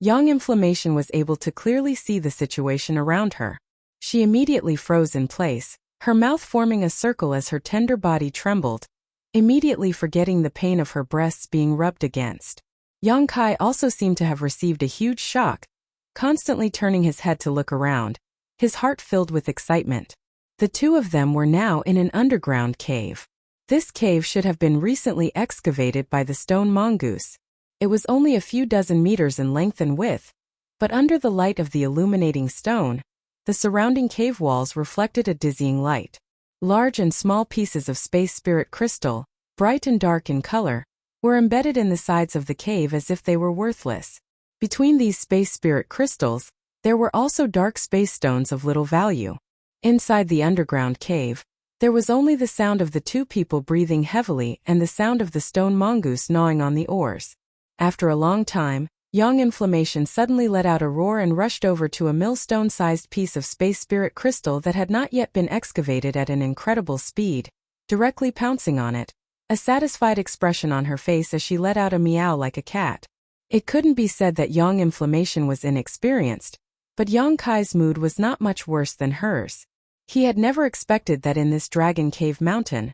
Young Inflammation was able to clearly see the situation around her. She immediately froze in place, her mouth forming a circle as her tender body trembled, immediately forgetting the pain of her breasts being rubbed against. Yang Kai also seemed to have received a huge shock, constantly turning his head to look around, his heart filled with excitement. The two of them were now in an underground cave. This cave should have been recently excavated by the stone mongoose. It was only a few dozen meters in length and width, but under the light of the illuminating stone, the surrounding cave walls reflected a dizzying light. Large and small pieces of space spirit crystal, bright and dark in color, were embedded in the sides of the cave as if they were worthless. Between these space spirit crystals, there were also dark space stones of little value. Inside the underground cave, there was only the sound of the two people breathing heavily and the sound of the stone mongoose gnawing on the oars. After a long time, Yang Inflammation suddenly let out a roar and rushed over to a millstone-sized piece of space spirit crystal that had not yet been excavated at an incredible speed, directly pouncing on it, a satisfied expression on her face as she let out a meow like a cat. It couldn't be said that Yang Inflammation was inexperienced, but Yang Kai's mood was not much worse than hers. He had never expected that in this Dragon Cave mountain,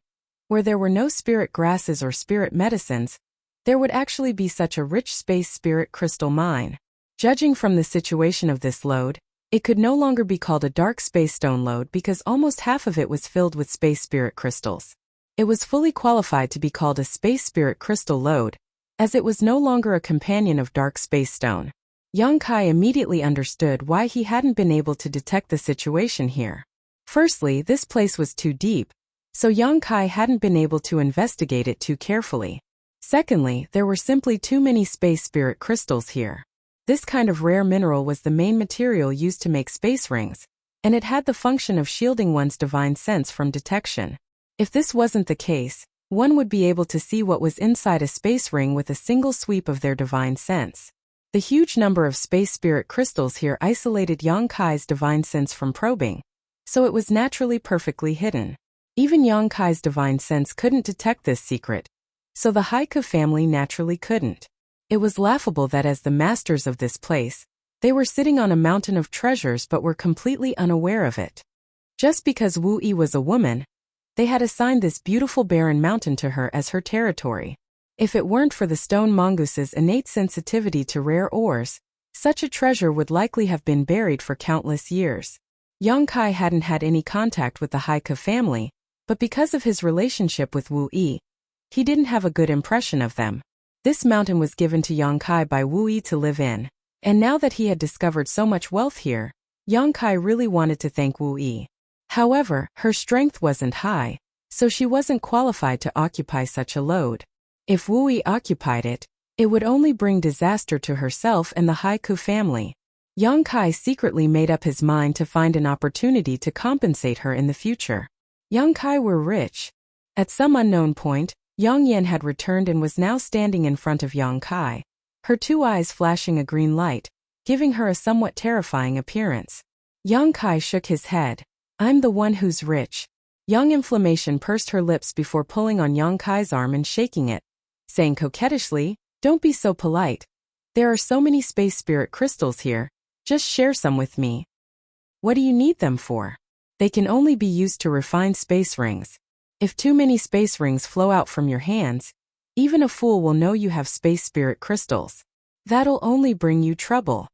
where there were no spirit grasses or spirit medicines, there would actually be such a rich space spirit crystal mine. Judging from the situation of this lode, it could no longer be called a dark space stone lode because almost half of it was filled with space spirit crystals. It was fully qualified to be called a space spirit crystal lode, as it was no longer a companion of dark space stone. Yang Kai immediately understood why he hadn't been able to detect the situation here. Firstly, this place was too deep, so Yang Kai hadn't been able to investigate it too carefully. Secondly, there were simply too many space spirit crystals here. This kind of rare mineral was the main material used to make space rings, and it had the function of shielding one's divine sense from detection. If this wasn't the case, one would be able to see what was inside a space ring with a single sweep of their divine sense. The huge number of space spirit crystals here isolated Yang Kai's divine sense from probing, so it was naturally perfectly hidden. Even Yang Kai's divine sense couldn't detect this secret, so the Haiku family naturally couldn't. It was laughable that as the masters of this place, they were sitting on a mountain of treasures but were completely unaware of it. Just because Wu Yi was a woman, they had assigned this beautiful barren mountain to her as her territory. If it weren't for the stone mongoose's innate sensitivity to rare ores, such a treasure would likely have been buried for countless years. Yang Kai hadn't had any contact with the Haiku family, but because of his relationship with Wu Yi, he didn't have a good impression of them. This mountain was given to Yang Kai by Wu Yi to live in, and now that he had discovered so much wealth here, Yang Kai really wanted to thank Wu Yi. However, her strength wasn't high, so she wasn't qualified to occupy such a load. If Wu Yi occupied it, it would only bring disaster to herself and the Haiku family. Yang Kai secretly made up his mind to find an opportunity to compensate her in the future. Yang Kai were rich. At some unknown point, Yang Yan had returned and was now standing in front of Yang Kai, her two eyes flashing a green light, giving her a somewhat terrifying appearance. Yang Kai shook his head. I'm the one who's rich. Yang Inflammation pursed her lips before pulling on Yang Kai's arm and shaking it, saying coquettishly, don't be so polite. There are so many space spirit crystals here, just share some with me. What do you need them for? They can only be used to refine space rings. If too many space rings flow out from your hands, even a fool will know you have space spirit crystals. That'll only bring you trouble.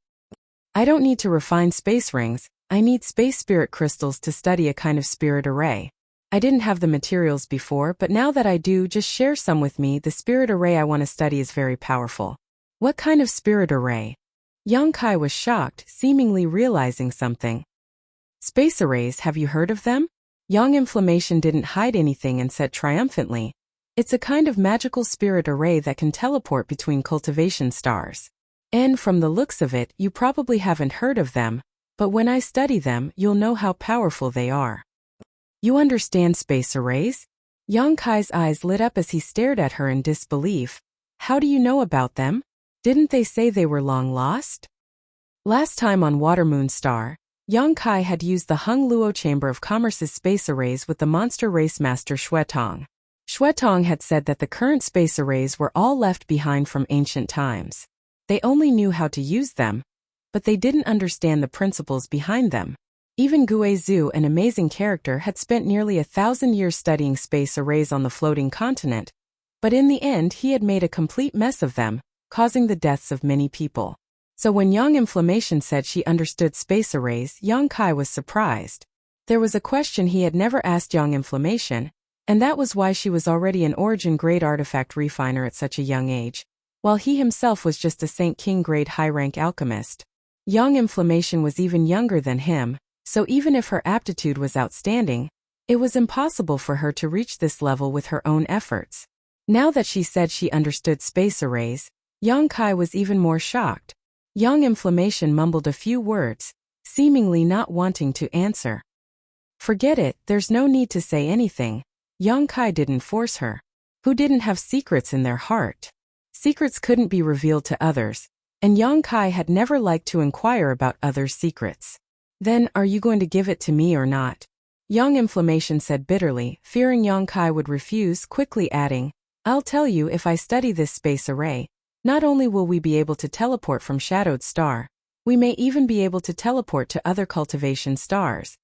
I don't need to refine space rings, I need space spirit crystals to study a kind of spirit array. I didn't have the materials before, but now that I do, just share some with me. The spirit array I want to study is very powerful. What kind of spirit array? Yang Kai was shocked, seemingly realizing something. Space arrays, have you heard of them? Yang Inflammation didn't hide anything and said triumphantly, it's a kind of magical spirit array that can teleport between cultivation stars. And from the looks of it, you probably haven't heard of them, but when I study them, you'll know how powerful they are. You understand space arrays? Yang Kai's eyes lit up as he stared at her in disbelief. How do you know about them? Didn't they say they were long lost? Last time on Water Moon Star, Yang Kai had used the Hung Luo Chamber of Commerce's space arrays with the monster race master Xuetong. Xuetong had said that the current space arrays were all left behind from ancient times. They only knew how to use them, but they didn't understand the principles behind them. Even Gue Zhu, an amazing character, had spent nearly 1,000 years studying space arrays on the floating continent, but in the end he had made a complete mess of them, causing the deaths of many people. So when Yang Inflammation said she understood space arrays, Yang Kai was surprised. There was a question he had never asked Yang Inflammation, and that was why she was already an origin-grade artifact refiner at such a young age, while he himself was just a Saint King-grade high-rank alchemist. Yang Inflammation was even younger than him, so even if her aptitude was outstanding, it was impossible for her to reach this level with her own efforts. Now that she said she understood space arrays, Yang Kai was even more shocked. Yang Inflammation mumbled a few words, seemingly not wanting to answer. Forget it, there's no need to say anything. Yang Kai didn't force her. Who didn't have secrets in their heart? Secrets couldn't be revealed to others, and Yang Kai had never liked to inquire about others' secrets. Then, are you going to give it to me or not? Yang Inflammation said bitterly, fearing Yang Kai would refuse, quickly adding, I'll tell you, if I study this space array, not only will we be able to teleport from Shadowed Star, we may even be able to teleport to other cultivation stars.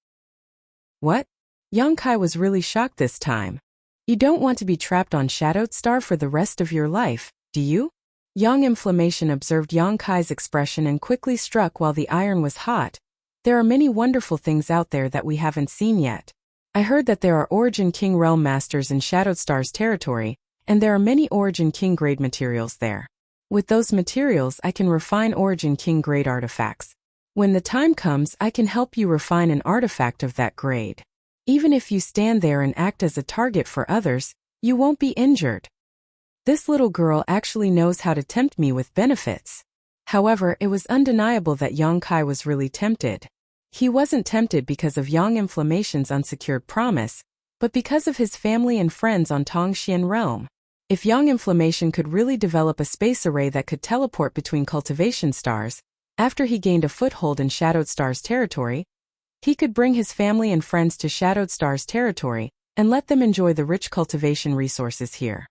What? Yang Kai was really shocked this time. You don't want to be trapped on Shadowed Star for the rest of your life, do you? Yang Inflammation observed Yang Kai's expression and quickly struck while the iron was hot. There are many wonderful things out there that we haven't seen yet. I heard that there are Origin King Realm Masters in Shadowed Star's territory, and there are many Origin King grade materials there. With those materials I can refine Origin King grade artifacts. When the time comes I can help you refine an artifact of that grade. Even if you stand there and act as a target for others, you won't be injured. This little girl actually knows how to tempt me with benefits. However, it was undeniable that Yang Kai was really tempted. He wasn't tempted because of Yang Inflammation's unsecured promise, but because of his family and friends on Tongxian Realm. If Yang Inflammation could really develop a space array that could teleport between cultivation stars, after he gained a foothold in Shadowed Star's territory, he could bring his family and friends to Shadowed Star's territory and let them enjoy the rich cultivation resources here.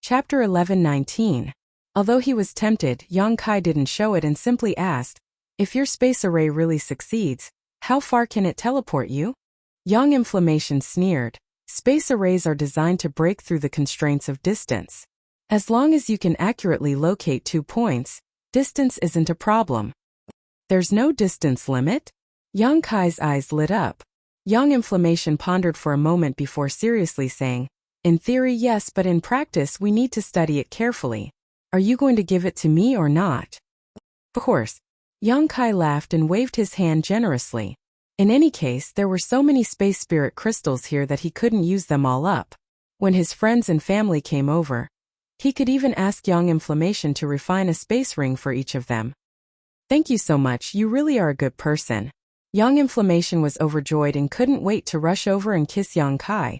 Chapter 11:19. Although he was tempted, Yang Kai didn't show it and simply asked, if your space array really succeeds, how far can it teleport you? Yang Inflammation sneered, space arrays are designed to break through the constraints of distance. As long as you can accurately locate 2 points, distance isn't a problem. There's no distance limit? Yang Kai's eyes lit up. Yang Inflammation pondered for a moment before seriously saying, in theory yes, but in practice we need to study it carefully. Are you going to give it to me or not? Of course. Yang Kai laughed and waved his hand generously. In any case, there were so many space spirit crystals here that he couldn't use them all up. When his friends and family came over, he could even ask Yang Inflammation to refine a space ring for each of them. Thank you so much, you really are a good person. Yang Inflammation was overjoyed and couldn't wait to rush over and kiss Yang Kai,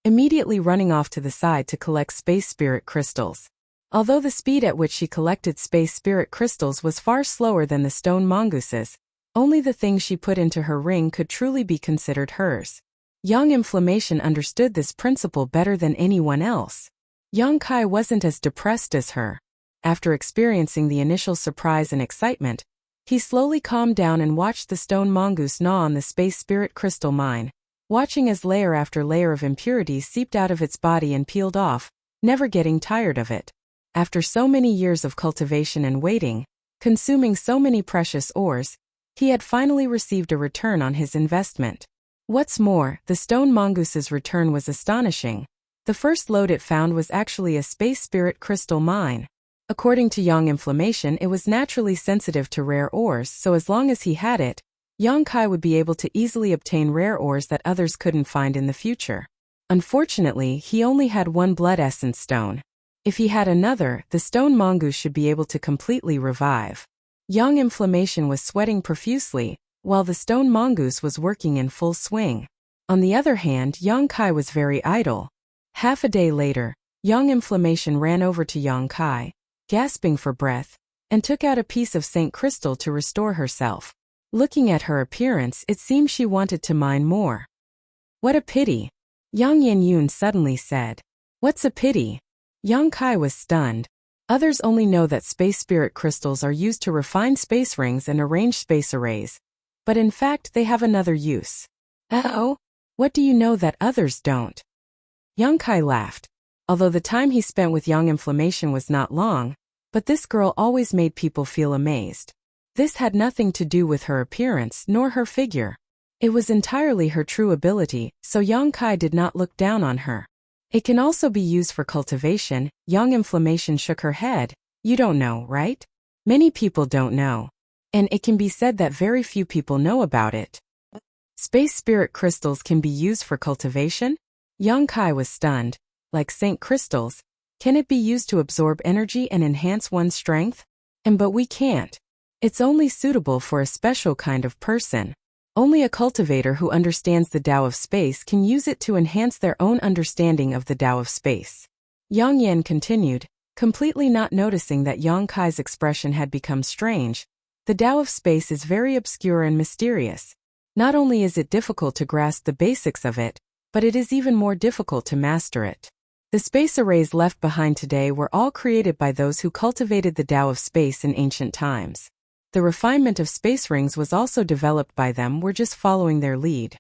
immediately running off to the side to collect space spirit crystals. Although the speed at which she collected space spirit crystals was far slower than the stone mongooses, only the things she put into her ring could truly be considered hers. Yang Inflammation understood this principle better than anyone else. Yang Kai wasn't as depressed as her. After experiencing the initial surprise and excitement, he slowly calmed down and watched the stone mongoose gnaw on the space spirit crystal mine, watching as layer after layer of impurities seeped out of its body and peeled off, never getting tired of it. After so many years of cultivation and waiting, consuming so many precious ores, he had finally received a return on his investment. What's more, the stone mongoose's return was astonishing. The first lode it found was actually a space spirit crystal mine. According to Yang Inflammation, it was naturally sensitive to rare ores, so as long as he had it, Yang Kai would be able to easily obtain rare ores that others couldn't find in the future. Unfortunately, he only had 1 blood essence stone. If he had another, the stone mongoose should be able to completely revive. Yang Inflammation was sweating profusely, while the stone mongoose was working in full swing. On the other hand, Yang Kai was very idle. Half a day later, Yang Inflammation ran over to Yang Kai, gasping for breath, and took out a piece of Saint Crystal to restore herself. Looking at her appearance, it seemed she wanted to mine more. What a pity! Yang Yanyun suddenly said. What's a pity? Yang Kai was stunned. Others only know that space spirit crystals are used to refine space rings and arrange space arrays. But in fact they have another use. Oh? What do you know that others don't? Yang Kai laughed. Although the time he spent with Yang Inflammation was not long, but this girl always made people feel amazed. This had nothing to do with her appearance nor her figure. It was entirely her true ability, so Yang Kai did not look down on her. It can also be used for cultivation. Yang Inflammation shook her head. You don't know, right? Many people don't know. And it can be said that very few people know about it. Space spirit crystals can be used for cultivation? Yang Kai was stunned. Like Saint crystals, can it be used to absorb energy and enhance one's strength? But we can't. It's only suitable for a special kind of person. Only a cultivator who understands the Tao of space can use it to enhance their own understanding of the Tao of space. Yang Yan continued, completely not noticing that Yang Kai's expression had become strange. The Tao of space is very obscure and mysterious. Not only is it difficult to grasp the basics of it, but it is even more difficult to master it. The space arrays left behind today were all created by those who cultivated the Tao of space in ancient times. The refinement of space rings was also developed by them. We're just following their lead.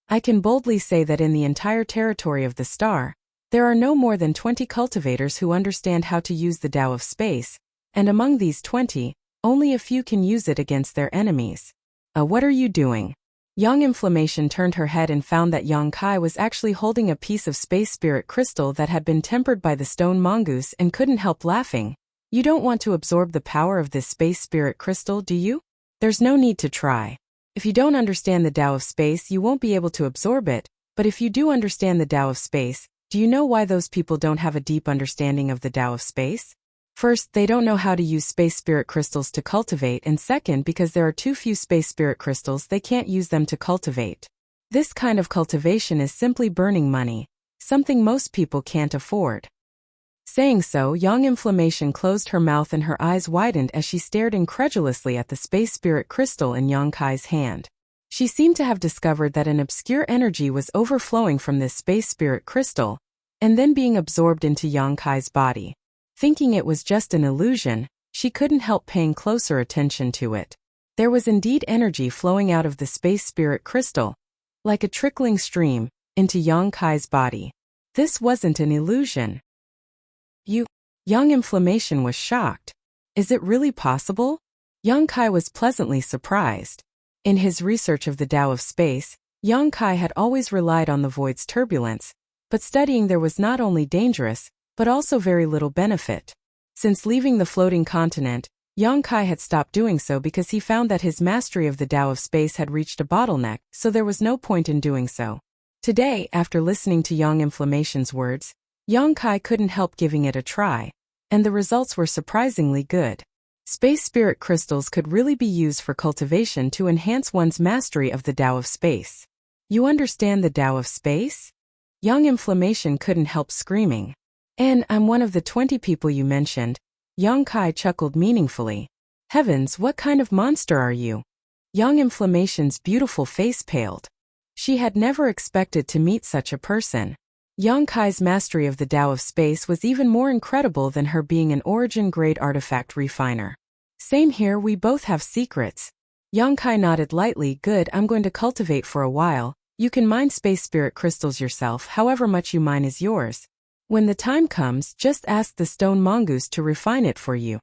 I can boldly say that in the entire territory of the star, there are no more than 20 cultivators who understand how to use the Tao of space, and among these 20, only a few can use it against their enemies. What are you doing? Yang Inflammation turned her head and found that Yang Kai was actually holding a piece of space spirit crystal that had been tempered by the stone mongoose and couldn't help laughing. You don't want to absorb the power of this space spirit crystal, do you? There's no need to try. If you don't understand the Tao of space, you won't be able to absorb it, but if you do understand the Tao of space, do you know why those people don't have a deep understanding of the Tao of space? First, they don't know how to use space spirit crystals to cultivate, and second, because there are too few space spirit crystals, they can't use them to cultivate. This kind of cultivation is simply burning money, something most people can't afford. Saying so, Yang Inflammation closed her mouth and her eyes widened as she stared incredulously at the space spirit crystal in Yang Kai's hand. She seemed to have discovered that an obscure energy was overflowing from this space spirit crystal, and then being absorbed into Yang Kai's body. Thinking it was just an illusion, she couldn't help paying closer attention to it. There was indeed energy flowing out of the space spirit crystal, like a trickling stream, into Yang Kai's body. This wasn't an illusion. Yang Inflammation was shocked. Is it really possible? Yang Kai was pleasantly surprised. In his research of the Tao of space, Yang Kai had always relied on the void's turbulence, but studying there was not only dangerous, but also very little benefit. Since leaving the floating continent, Yang Kai had stopped doing so because he found that his mastery of the Tao of space had reached a bottleneck, so there was no point in doing so. Today, after listening to Yang Inflammation's words, Yang Kai couldn't help giving it a try, and the results were surprisingly good. Space spirit crystals could really be used for cultivation to enhance one's mastery of the Tao of space. You understand the Tao of space? Yang Inflammation couldn't help screaming. And I'm one of the 20 people you mentioned. Yang Kai chuckled meaningfully. Heavens, what kind of monster are you? Yang Inflammation's beautiful face paled. She had never expected to meet such a person. Yang Kai's mastery of the Tao of space was even more incredible than her being an origin-grade artifact refiner. Same here, we both have secrets. Yang Kai nodded lightly. Good, I'm going to cultivate for a while. You can mine space spirit crystals yourself, however much you mine is yours. When the time comes, just ask the stone mongoose to refine it for you.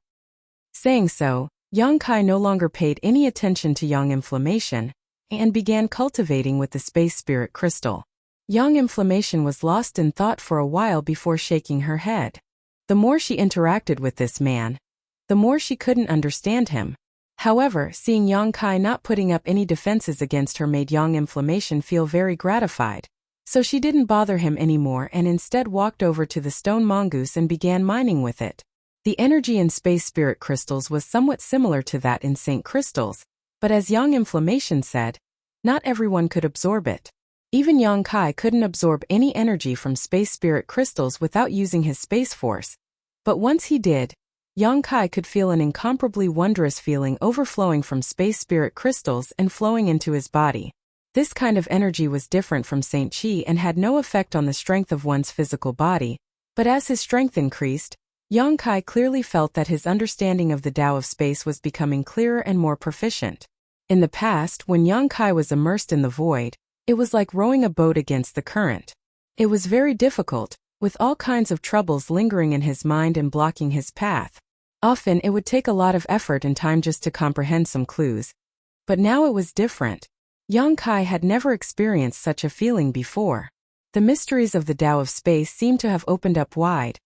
Saying so, Yang Kai no longer paid any attention to Yang Inflammation, and began cultivating with the space spirit crystal. Yang Inflammation was lost in thought for a while before shaking her head. The more she interacted with this man, the more she couldn't understand him. However, seeing Yang Kai not putting up any defenses against her made Yang Inflammation feel very gratified. So she didn't bother him anymore and instead walked over to the stone mongoose and began mining with it. The energy in space spirit crystals was somewhat similar to that in Saint crystals, but as Yang Inflammation said, not everyone could absorb it. Even Yang Kai couldn't absorb any energy from space spirit crystals without using his space force. But once he did, Yang Kai could feel an incomparably wondrous feeling overflowing from space spirit crystals and flowing into his body. This kind of energy was different from Saint Chi and had no effect on the strength of one's physical body, but as his strength increased, Yang Kai clearly felt that his understanding of the Tao of space was becoming clearer and more proficient. In the past, when Yang Kai was immersed in the void, it was like rowing a boat against the current. It was very difficult, with all kinds of troubles lingering in his mind and blocking his path. Often it would take a lot of effort and time just to comprehend some clues. But now it was different. Yang Kai had never experienced such a feeling before. The mysteries of the Tao of space seemed to have opened up wide,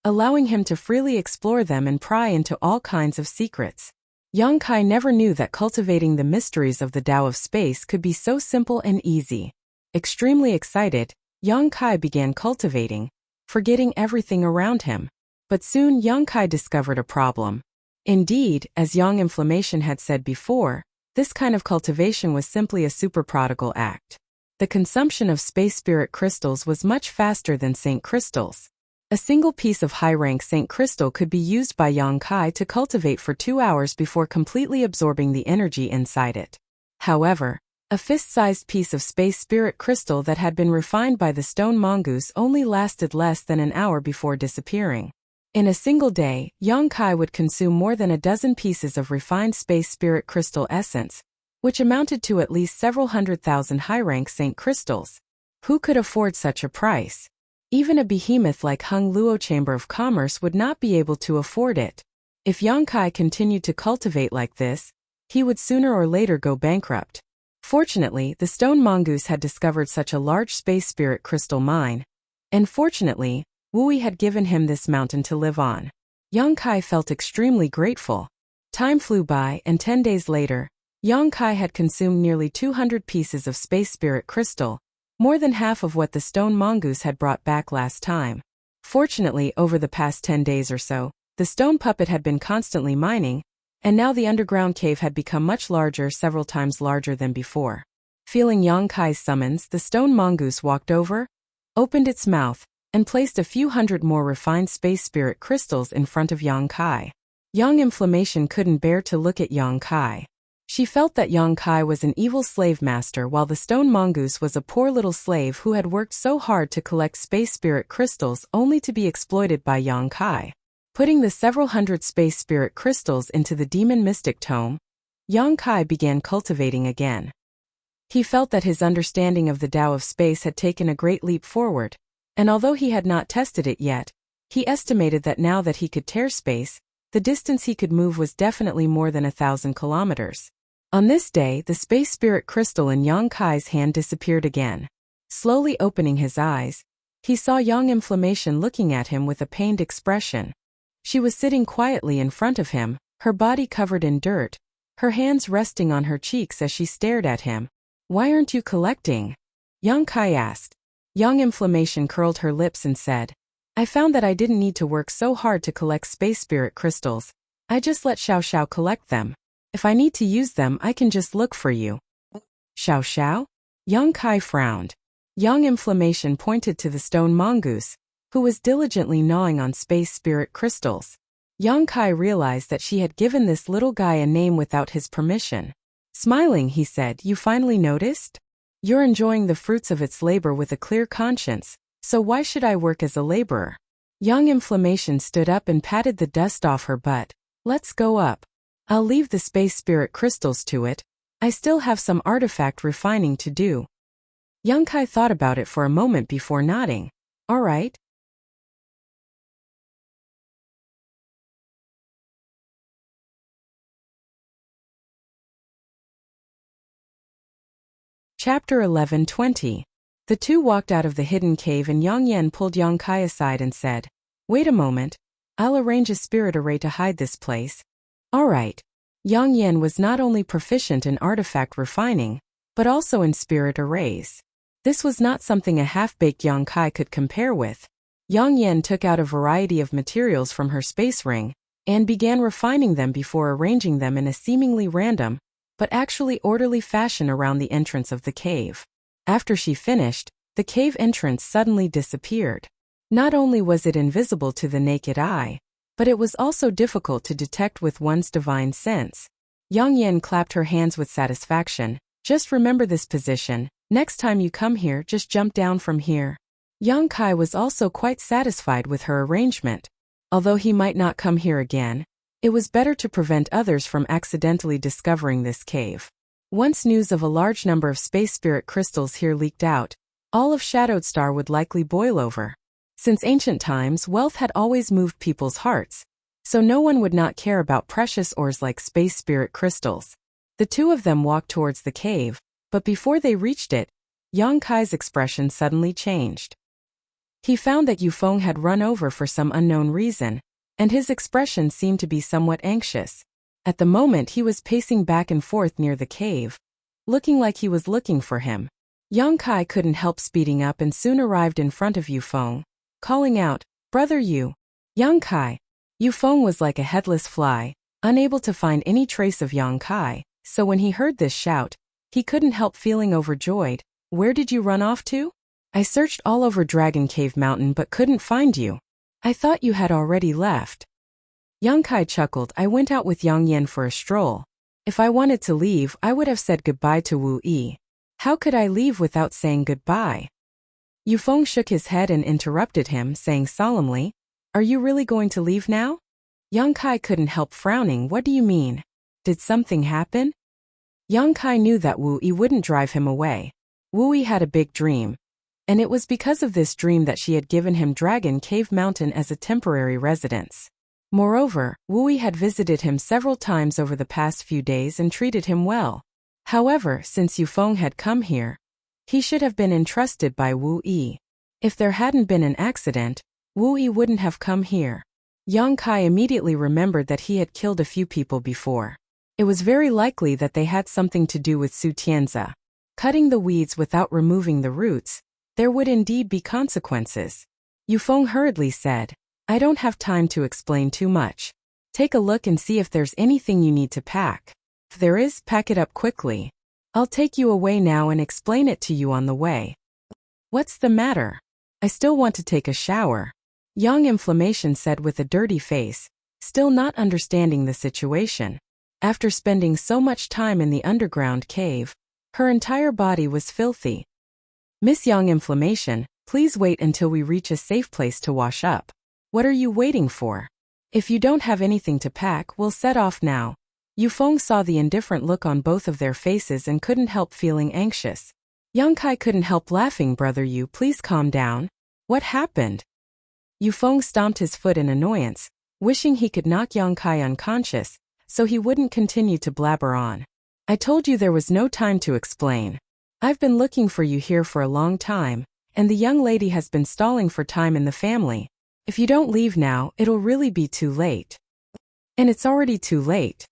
allowing him to freely explore them and pry into all kinds of secrets. Yang Kai never knew that cultivating the mysteries of the Tao of space could be so simple and easy. Extremely excited, Yang Kai began cultivating, forgetting everything around him. But soon Yang Kai discovered a problem. Indeed, as Yang Inflammation had said before, This kind of cultivation was simply a super-prodigal act. The consumption of space spirit crystals was much faster than Saint crystals. A single piece of high-rank Saint crystal could be used by Yang Kai to cultivate for 2 hours before completely absorbing the energy inside it. However, a fist-sized piece of space spirit crystal that had been refined by the stone mongoose only lasted less than an hour before disappearing. In a single day, Yang Kai would consume more than a dozen pieces of refined space spirit crystal essence, which amounted to at least several 100,000 high-rank Saint crystals. Who could afford such a price? Even a behemoth like Hung Luo Chamber of Commerce would not be able to afford it. If Yang Kai continued to cultivate like this, he would sooner or later go bankrupt. Fortunately, the stone mongoose had discovered such a large space spirit crystal mine, and fortunately, Wui had given him this mountain to live on. Yang Kai felt extremely grateful. Time flew by, and 10 days later, Yang Kai had consumed nearly 200 pieces of space spirit crystal, more than half of what the stone mongoose had brought back last time. Fortunately, over the past 10 days or so, the stone puppet had been constantly mining, and now the underground cave had become much larger, several times larger than before. Feeling Yang Kai's summons, the stone mongoose walked over, opened its mouth, and placed a few hundred more refined space spirit crystals in front of Yang Kai. Yang Inflammation couldn't bear to look at Yang Kai. She felt that Yang Kai was an evil slave master while the stone mongoose was a poor little slave who had worked so hard to collect space spirit crystals only to be exploited by Yang Kai. Putting the several hundred space spirit crystals into the demon mystic tome, Yang Kai began cultivating again. He felt that his understanding of the Tao of space had taken a great leap forward, and although he had not tested it yet, he estimated that now that he could tear space, the distance he could move was definitely more than 1,000 kilometers. On this day, the space spirit crystal in Yang Kai's hand disappeared again. Slowly opening his eyes, he saw Yang Inflammation looking at him with a pained expression. She was sitting quietly in front of him, her body covered in dirt, her hands resting on her cheeks as she stared at him. "Why aren't you collecting?" Yang Kai asked. Yang Inflammation curled her lips and said, "I found that I didn't need to work so hard to collect space spirit crystals. I just let Xiao Xiao collect them. If I need to use them, I can just look for you." "Xiao Xiao?" Yang Kai frowned. Yang Inflammation pointed to the stone mongoose, who was diligently gnawing on space spirit crystals. Yang Kai realized that she had given this little guy a name without his permission. Smiling, he said, "You finally noticed? You're enjoying the fruits of its labor with a clear conscience, so why should I work as a laborer?" Yang Inflammation stood up and patted the dust off her butt. "Let's go up. I'll leave the space spirit crystals to it. I still have some artifact refining to do." Yang Kai thought about it for a moment before nodding. "All right." Chapter 11:20. The two walked out of the hidden cave and Yang Yan pulled Yang Kai aside and said, "Wait a moment. I'll arrange a spirit array to hide this place." "All right." Yang Yan was not only proficient in artifact refining, but also in spirit arrays. This was not something a half-baked Yang Kai could compare with. Yang Yan took out a variety of materials from her space ring, and began refining them before arranging them in a seemingly random, but actually orderly fashion around the entrance of the cave. After she finished, the cave entrance suddenly disappeared. Not only was it invisible to the naked eye, but it was also difficult to detect with one's divine sense. Yang Yan clapped her hands with satisfaction. "Just remember this position. Next time you come here, just jump down from here." Yang Kai was also quite satisfied with her arrangement. Although he might not come here again, it was better to prevent others from accidentally discovering this cave. Once news of a large number of space spirit crystals here leaked out, all of Shadowed Star would likely boil over. Since ancient times, wealth had always moved people's hearts, so no one would not care about precious ores like space spirit crystals. The two of them walked towards the cave, but before they reached it, Yang Kai's expression suddenly changed. He found that Yufeng had run over for some unknown reason, and his expression seemed to be somewhat anxious. At the moment he was pacing back and forth near the cave, looking like he was looking for him. Yang Kai couldn't help speeding up and soon arrived in front of Yufeng, calling out, "Brother Yu." "Yang Kai." Yufeng was like a headless fly, unable to find any trace of Yang Kai, So when he heard this shout, he couldn't help feeling overjoyed. Where did you run off to? I searched all over Dragon Cave Mountain but couldn't find you. I thought you had already left. Yang Kai chuckled. I went out with Yang Yan for a stroll. If I wanted to leave, I would have said goodbye to Wu Yi. How could I leave without saying goodbye? Yufeng shook his head and interrupted him, saying solemnly, Are you really going to leave now? Yang Kai couldn't help frowning. What do you mean? Did something happen? Yang Kai knew that Wu Yi wouldn't drive him away. Wu Yi had a big dream. And it was because of this dream that she had given him Dragon Cave Mountain as a temporary residence. Moreover, Wu Yi had visited him several times over the past few days and treated him well. However, since Yufeng had come here, he should have been entrusted by Wu Yi. If there hadn't been an accident, Wu Yi wouldn't have come here. Yang Kai immediately remembered that he had killed a few people before. It was very likely that they had something to do with Su Tianzi. Cutting the weeds without removing the roots, there would indeed be consequences. Yufeng hurriedly said, I don't have time to explain too much. Take a look and see if there's anything you need to pack. If there is, pack it up quickly. I'll take you away now and explain it to you on the way. What's the matter? I still want to take a shower. Young Inflammation said with a dirty face, still not understanding the situation. After spending so much time in the underground cave, her entire body was filthy. Miss Young Inflammation, please wait until we reach a safe place to wash up. What are you waiting for? If you don't have anything to pack, we'll set off now. Yufeng saw the indifferent look on both of their faces and couldn't help feeling anxious. Yang Kai couldn't help laughing. Brother Yu, please calm down. What happened? Yufeng stomped his foot in annoyance, wishing he could knock Yang Kai unconscious, so he wouldn't continue to blabber on. I told you there was no time to explain. I've been looking for you here for a long time, and the young lady has been stalling for time in the family. If you don't leave now, it'll really be too late. And it's already too late.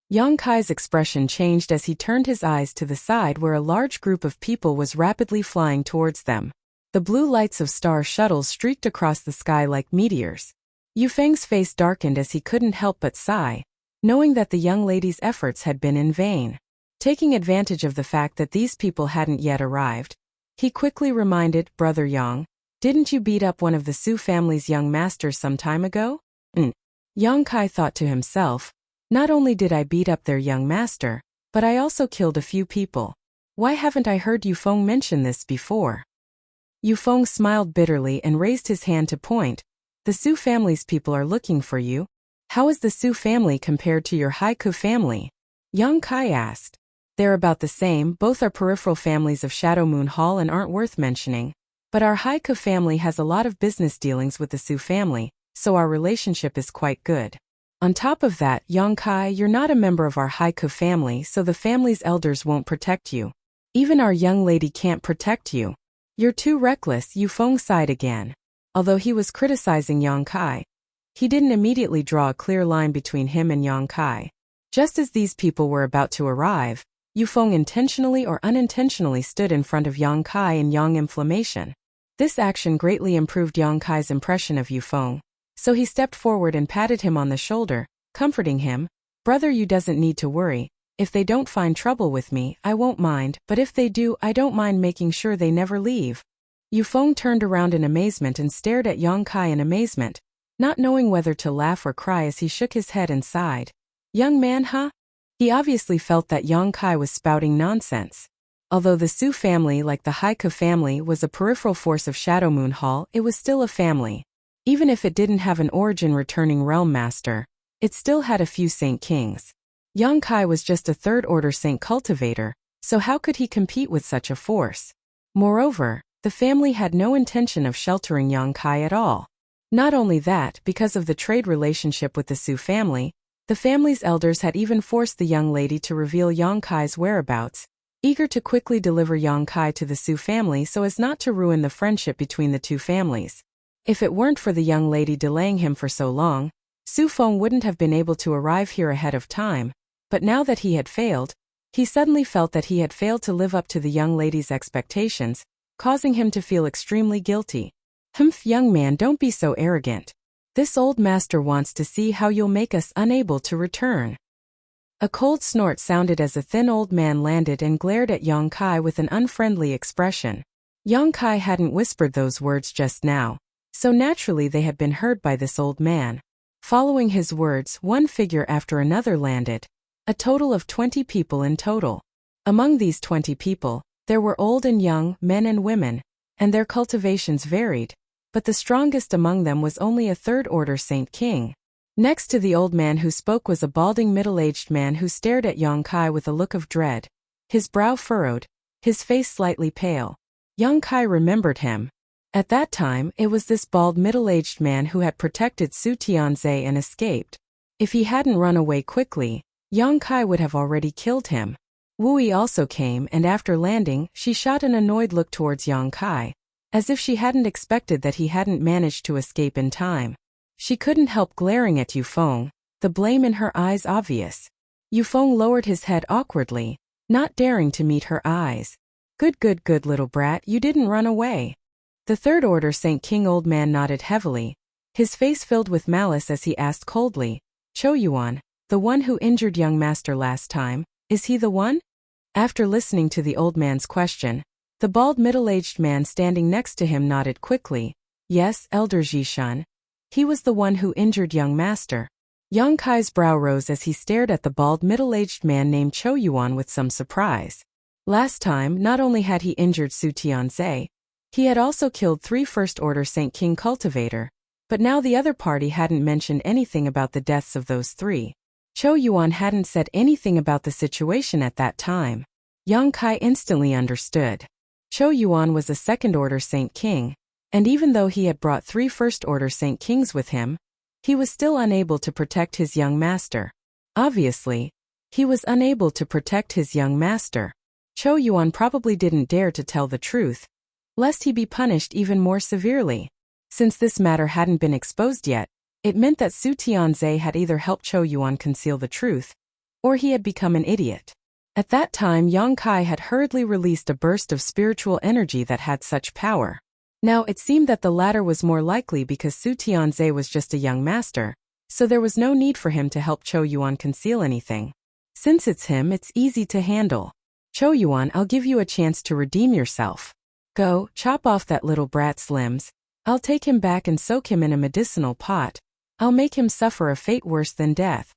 Yang Kai's expression changed as he turned his eyes to the side where a large group of people was rapidly flying towards them. The blue lights of star shuttles streaked across the sky like meteors. Yufeng's face darkened as he couldn't help but sigh, knowing that the young lady's efforts had been in vain. Taking advantage of the fact that these people hadn't yet arrived, he quickly reminded, Brother Yang, didn't you beat up one of the Su family's young masters some time ago? Yang Kai thought to himself, not only did I beat up their young master, but I also killed a few people. Why haven't I heard Yufeng mention this before? Yufeng smiled bitterly and raised his hand to point. The Su family's people are looking for you. How is the Su family compared to your Haiku family? Yang Kai asked. They're about the same, both are peripheral families of Shadow Moon Hall and aren't worth mentioning. But our Haiku family has a lot of business dealings with the Su family, so our relationship is quite good. On top of that, Yang Kai, you're not a member of our Haiku family, so the family's elders won't protect you. Even our young lady can't protect you. You're too reckless. Yufeng sighed again. Although he was criticizing Yang Kai, he didn't immediately draw a clear line between him and Yang Kai. Just as these people were about to arrive, Yufeng intentionally or unintentionally stood in front of Yang Kai and Yang Inflammation. This action greatly improved Yang Kai's impression of Yufeng, so he stepped forward and patted him on the shoulder, comforting him. Brother Yu doesn't need to worry. If they don't find trouble with me, I won't mind, but if they do, I don't mind making sure they never leave. Yufeng turned around in amazement and stared at Yang Kai in amazement, not knowing whether to laugh or cry as he shook his head and sighed. Young man, huh? He obviously felt that Yang Kai was spouting nonsense. Although the Su family, like the Haiku family, was a peripheral force of Shadow Moon Hall, it was still a family. Even if it didn't have an origin returning realm master, it still had a few Saint Kings. Yang Kai was just a third-order Saint cultivator, so how could he compete with such a force? Moreover, the family had no intention of sheltering Yang Kai at all. Not only that, because of the trade relationship with the Su family, the family's elders had even forced the young lady to reveal Yang Kai's whereabouts, eager to quickly deliver Yang Kai to the Su family so as not to ruin the friendship between the two families. If it weren't for the young lady delaying him for so long, Su Feng wouldn't have been able to arrive here ahead of time, but now that he had failed, he suddenly felt that he had failed to live up to the young lady's expectations, causing him to feel extremely guilty. Humph, young man, don't be so arrogant. This old master wants to see how you'll make us unable to return. A cold snort sounded as a thin old man landed and glared at Yang Kai with an unfriendly expression. Yang Kai hadn't whispered those words just now, so naturally they had been heard by this old man. Following his words, one figure after another landed. A total of 20 people in total. Among these 20 people, there were old and young, men and women, and their cultivations varied, but the strongest among them was only a third-order Saint King. Next to the old man who spoke was a balding middle-aged man who stared at Yang Kai with a look of dread. His brow furrowed, his face slightly pale. Yang Kai remembered him. At that time, it was this bald middle-aged man who had protected Su Tianzhe and escaped. If he hadn't run away quickly, Yang Kai would have already killed him. Wu Yi also came, and after landing, she shot an annoyed look towards Yang Kai, as if she hadn't expected that he hadn't managed to escape in time. She couldn't help glaring at Yufeng, the blame in her eyes obvious. Yufeng lowered his head awkwardly, not daring to meet her eyes. Good little brat, you didn't run away. The third-order Saint King old man nodded heavily, his face filled with malice as he asked coldly, Cho Yuan, the one who injured young master last time, is he the one? After listening to the old man's question, the bald middle-aged man standing next to him nodded quickly. Yes, Elder Jishan. He was the one who injured young master. Yang Kai's brow rose as he stared at the bald middle-aged man named Cho Yuan with some surprise. Last time, not only had he injured Su Tianzhe, he had also killed 3 first-order Saint King cultivator, but now the other party hadn't mentioned anything about the deaths of those 3. Cho Yuan hadn't said anything about the situation at that time. Yang Kai instantly understood. Cho Yuan was a second-order Saint King, and even though he had brought 3 first-order Saint Kings with him, he was still unable to protect his young master. Obviously, he was unable to protect his young master. Cho Yuan probably didn't dare to tell the truth, lest he be punished even more severely. Since this matter hadn't been exposed yet, it meant that Su Tianzhe had either helped Cho Yuan conceal the truth, or he had become an idiot. At that time, Yang Kai had hurriedly released a burst of spiritual energy that had such power. Now it seemed that the latter was more likely because Su Tianzhe was just a young master, so there was no need for him to help Cho Yuan conceal anything. Since it's him, it's easy to handle. Cho Yuan, I'll give you a chance to redeem yourself. Go, chop off that little brat's limbs. I'll take him back and soak him in a medicinal pot. I'll make him suffer a fate worse than death.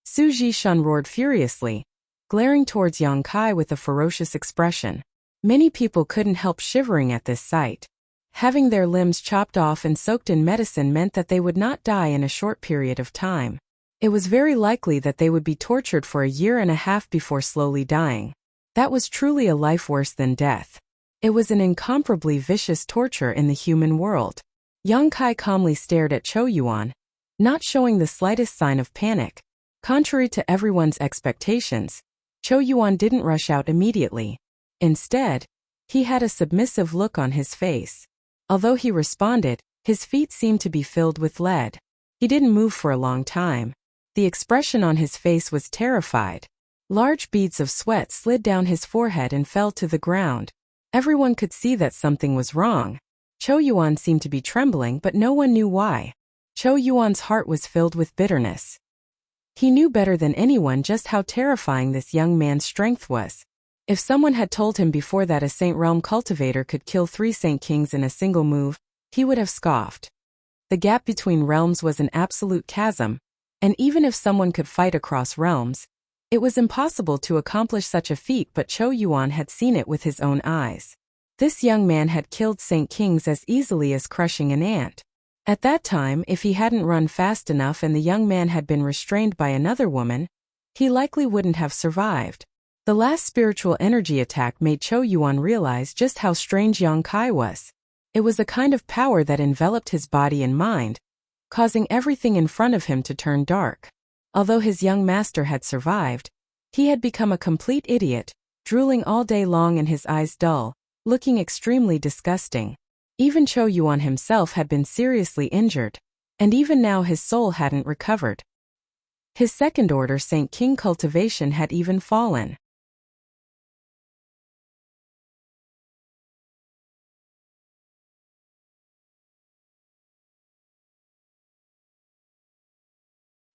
Su Jishan roared furiously, glaring towards Yang Kai with a ferocious expression. Many people couldn't help shivering at this sight. Having their limbs chopped off and soaked in medicine meant that they would not die in a short period of time. It was very likely that they would be tortured for a year and a half before slowly dying. That was truly a life worse than death. It was an incomparably vicious torture in the human world. Yang Kai calmly stared at Cho Yuan, not showing the slightest sign of panic. Contrary to everyone's expectations, Cho Yuan didn't rush out immediately. Instead, he had a submissive look on his face. Although he responded, his feet seemed to be filled with lead. He didn't move for a long time. The expression on his face was terrified. Large beads of sweat slid down his forehead and fell to the ground. Everyone could see that something was wrong. Cho Yuan seemed to be trembling, but no one knew why. Cho Yuan's heart was filled with bitterness. He knew better than anyone just how terrifying this young man's strength was. If someone had told him before that a Saint Realm cultivator could kill 3 Saint Kings in a single move, he would have scoffed. The gap between realms was an absolute chasm, and even if someone could fight across realms, it was impossible to accomplish such a feat, but Cho Yuan had seen it with his own eyes. This young man had killed Saint Kings as easily as crushing an ant. At that time, if he hadn't run fast enough and the young man had been restrained by another woman, he likely wouldn't have survived. The last spiritual energy attack made Cho Yuan realize just how strange Yang Kai was. It was a kind of power that enveloped his body and mind, causing everything in front of him to turn dark. Although his young master had survived, he had become a complete idiot, drooling all day long and his eyes dull, looking extremely disgusting. Even Cho Yuan himself had been seriously injured, and even now his soul hadn't recovered. His second-order Saint King cultivation had even fallen.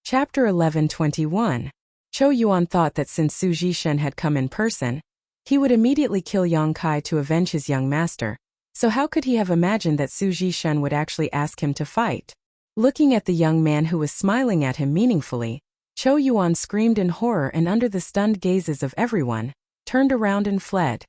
Chapter 11:21. Cho Yuan thought that since Su Jishen had come in person, he would immediately kill Yang Kai to avenge his young master, so how could he have imagined that Su Jishen would actually ask him to fight? Looking at the young man who was smiling at him meaningfully, Cho Yuan screamed in horror and under the stunned gazes of everyone, turned around and fled.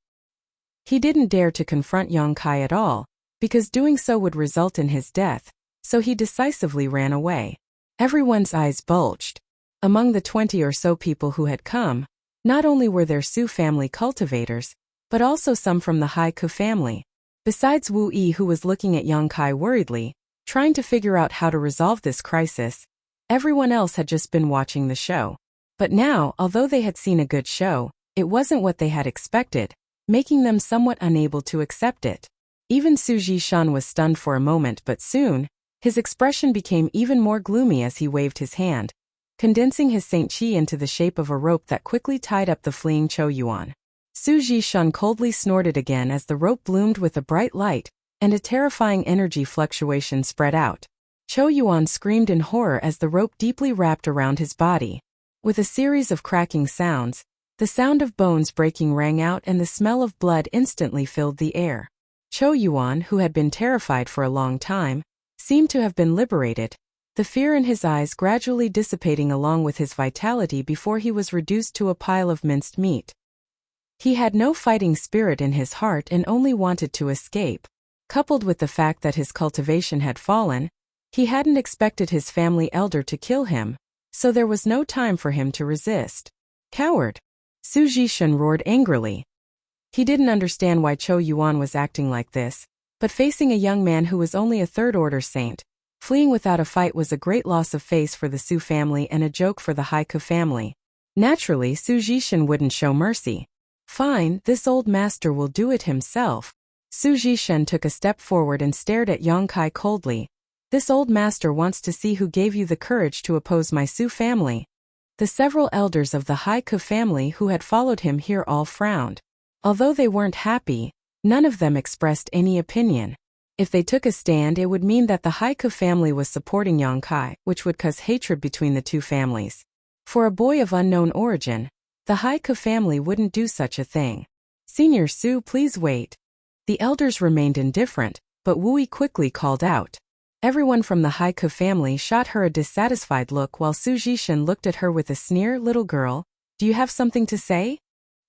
He didn't dare to confront Yang Kai at all, because doing so would result in his death, so he decisively ran away. Everyone's eyes bulged. Among the 20 or so people who had come, not only were there Su family cultivators, but also some from the Haiku family. Besides Wu Yi, who was looking at Yang Kai worriedly, trying to figure out how to resolve this crisis, everyone else had just been watching the show. But now, although they had seen a good show, it wasn't what they had expected, making them somewhat unable to accept it. Even Su Jishan was stunned for a moment, but soon, his expression became even more gloomy as he waved his hand, condensing his Saint Qi into the shape of a rope that quickly tied up the fleeing Cho Yuan. Su Jishan coldly snorted again as the rope bloomed with a bright light, and a terrifying energy fluctuation spread out. Cho Yuan screamed in horror as the rope deeply wrapped around his body. With a series of cracking sounds, the sound of bones breaking rang out and the smell of blood instantly filled the air. Cho Yuan, who had been terrified for a long time, seemed to have been liberated, the fear in his eyes gradually dissipating along with his vitality before he was reduced to a pile of minced meat. He had no fighting spirit in his heart and only wanted to escape. Coupled with the fact that his cultivation had fallen, he hadn't expected his family elder to kill him, so there was no time for him to resist. Coward! Su Jishen roared angrily. He didn't understand why Cho Yuan was acting like this, but facing a young man who was only a third-order saint, fleeing without a fight was a great loss of face for the Su family and a joke for the Haiku family. Naturally, Su Jishen wouldn't show mercy. Fine, this old master will do it himself. Su Jishen took a step forward and stared at Yang Kai coldly. This old master wants to see who gave you the courage to oppose my Su family. The several elders of the Haiku family who had followed him here all frowned. Although they weren't happy, none of them expressed any opinion. If they took a stand, it would mean that the Haiku family was supporting Yang Kai, which would cause hatred between the two families. For a boy of unknown origin, the Haiku family wouldn't do such a thing. Senior Su, please wait. The elders remained indifferent, but Wu Yi quickly called out. Everyone from the Haiku family shot her a dissatisfied look while Su Jishen looked at her with a sneer. Little girl, do you have something to say?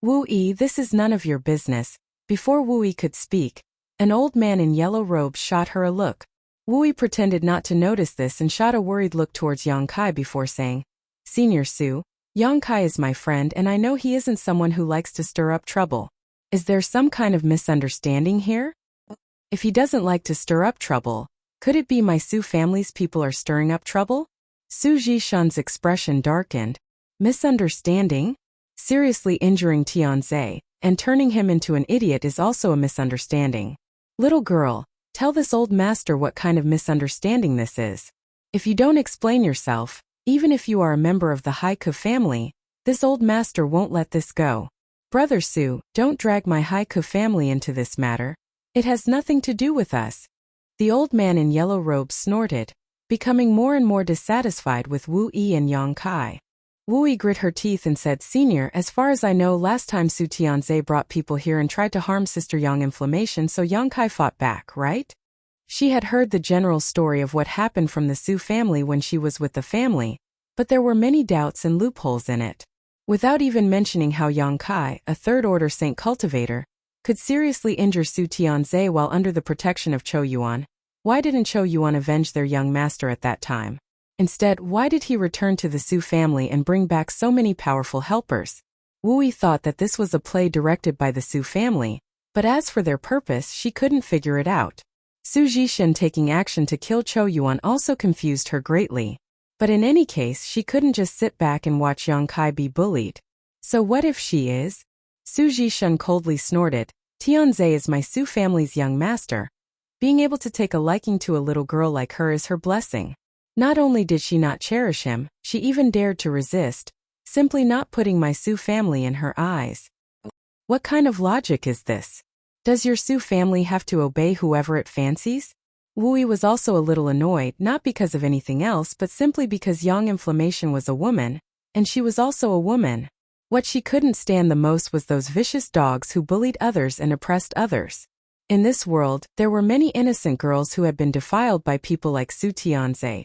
Wu Yi, this is none of your business. Before Wu Yi could speak, an old man in yellow robes shot her a look. Wu Yi pretended not to notice this and shot a worried look towards Yang Kai before saying, Senior Su, Yang Kai is my friend and I know he isn't someone who likes to stir up trouble. Is there some kind of misunderstanding here? If he doesn't like to stir up trouble, could it be my Su family's people are stirring up trouble? Su Jishan's expression darkened. Misunderstanding? Seriously injuring Tianze and turning him into an idiot is also a misunderstanding. Little girl, tell this old master what kind of misunderstanding this is. If you don't explain yourself, even if you are a member of the Haiku family, this old master won't let this go. Brother Su, don't drag my Haiku family into this matter. It has nothing to do with us. The old man in yellow robes snorted, becoming more and more dissatisfied with Wu Yi and Yang Kai. Wu Yi grit her teeth and said, Senior, as far as I know, last time Su Tianze brought people here and tried to harm Sister Yang Inflammation, so Yang Kai fought back, right? She had heard the general story of what happened from the Su family when she was with the family, but there were many doubts and loopholes in it. Without even mentioning how Yang Kai, a third-order saint cultivator, could seriously injure Su Tianze while under the protection of Cho Yuan, why didn't Cho Yuan avenge their young master at that time? Instead, why did he return to the Su family and bring back so many powerful helpers? Wu Yi thought that this was a play directed by the Su family, but as for their purpose, she couldn't figure it out. Su Jishen taking action to kill Cho Yuan also confused her greatly. But in any case, she couldn't just sit back and watch Yang Kai be bullied. So what if she is? Su Jishen coldly snorted, Tianze is my Su family's young master. Being able to take a liking to a little girl like her is her blessing. Not only did she not cherish him, she even dared to resist, simply not putting my Su family in her eyes. What kind of logic is this? Does your Su family have to obey whoever it fancies? Wu Yi was also a little annoyed, not because of anything else but simply because Yang Inflammation was a woman, and she was also a woman. What she couldn't stand the most was those vicious dogs who bullied others and oppressed others. In this world, there were many innocent girls who had been defiled by people like Su Tianze.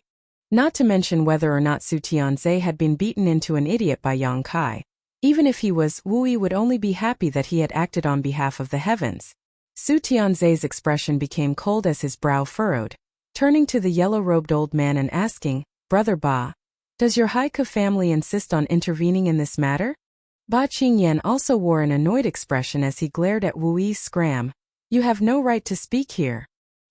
Not to mention whether or not Su Tianze had been beaten into an idiot by Yang Kai. Even if he was, Wu Yi would only be happy that he had acted on behalf of the heavens. Su Tianze's expression became cold as his brow furrowed, turning to the yellow-robed old man and asking, "Brother Ba, does your Haika family insist on intervening in this matter?" Ba Qingyan also wore an annoyed expression as he glared at Wu Yi's scram. "You have no right to speak here."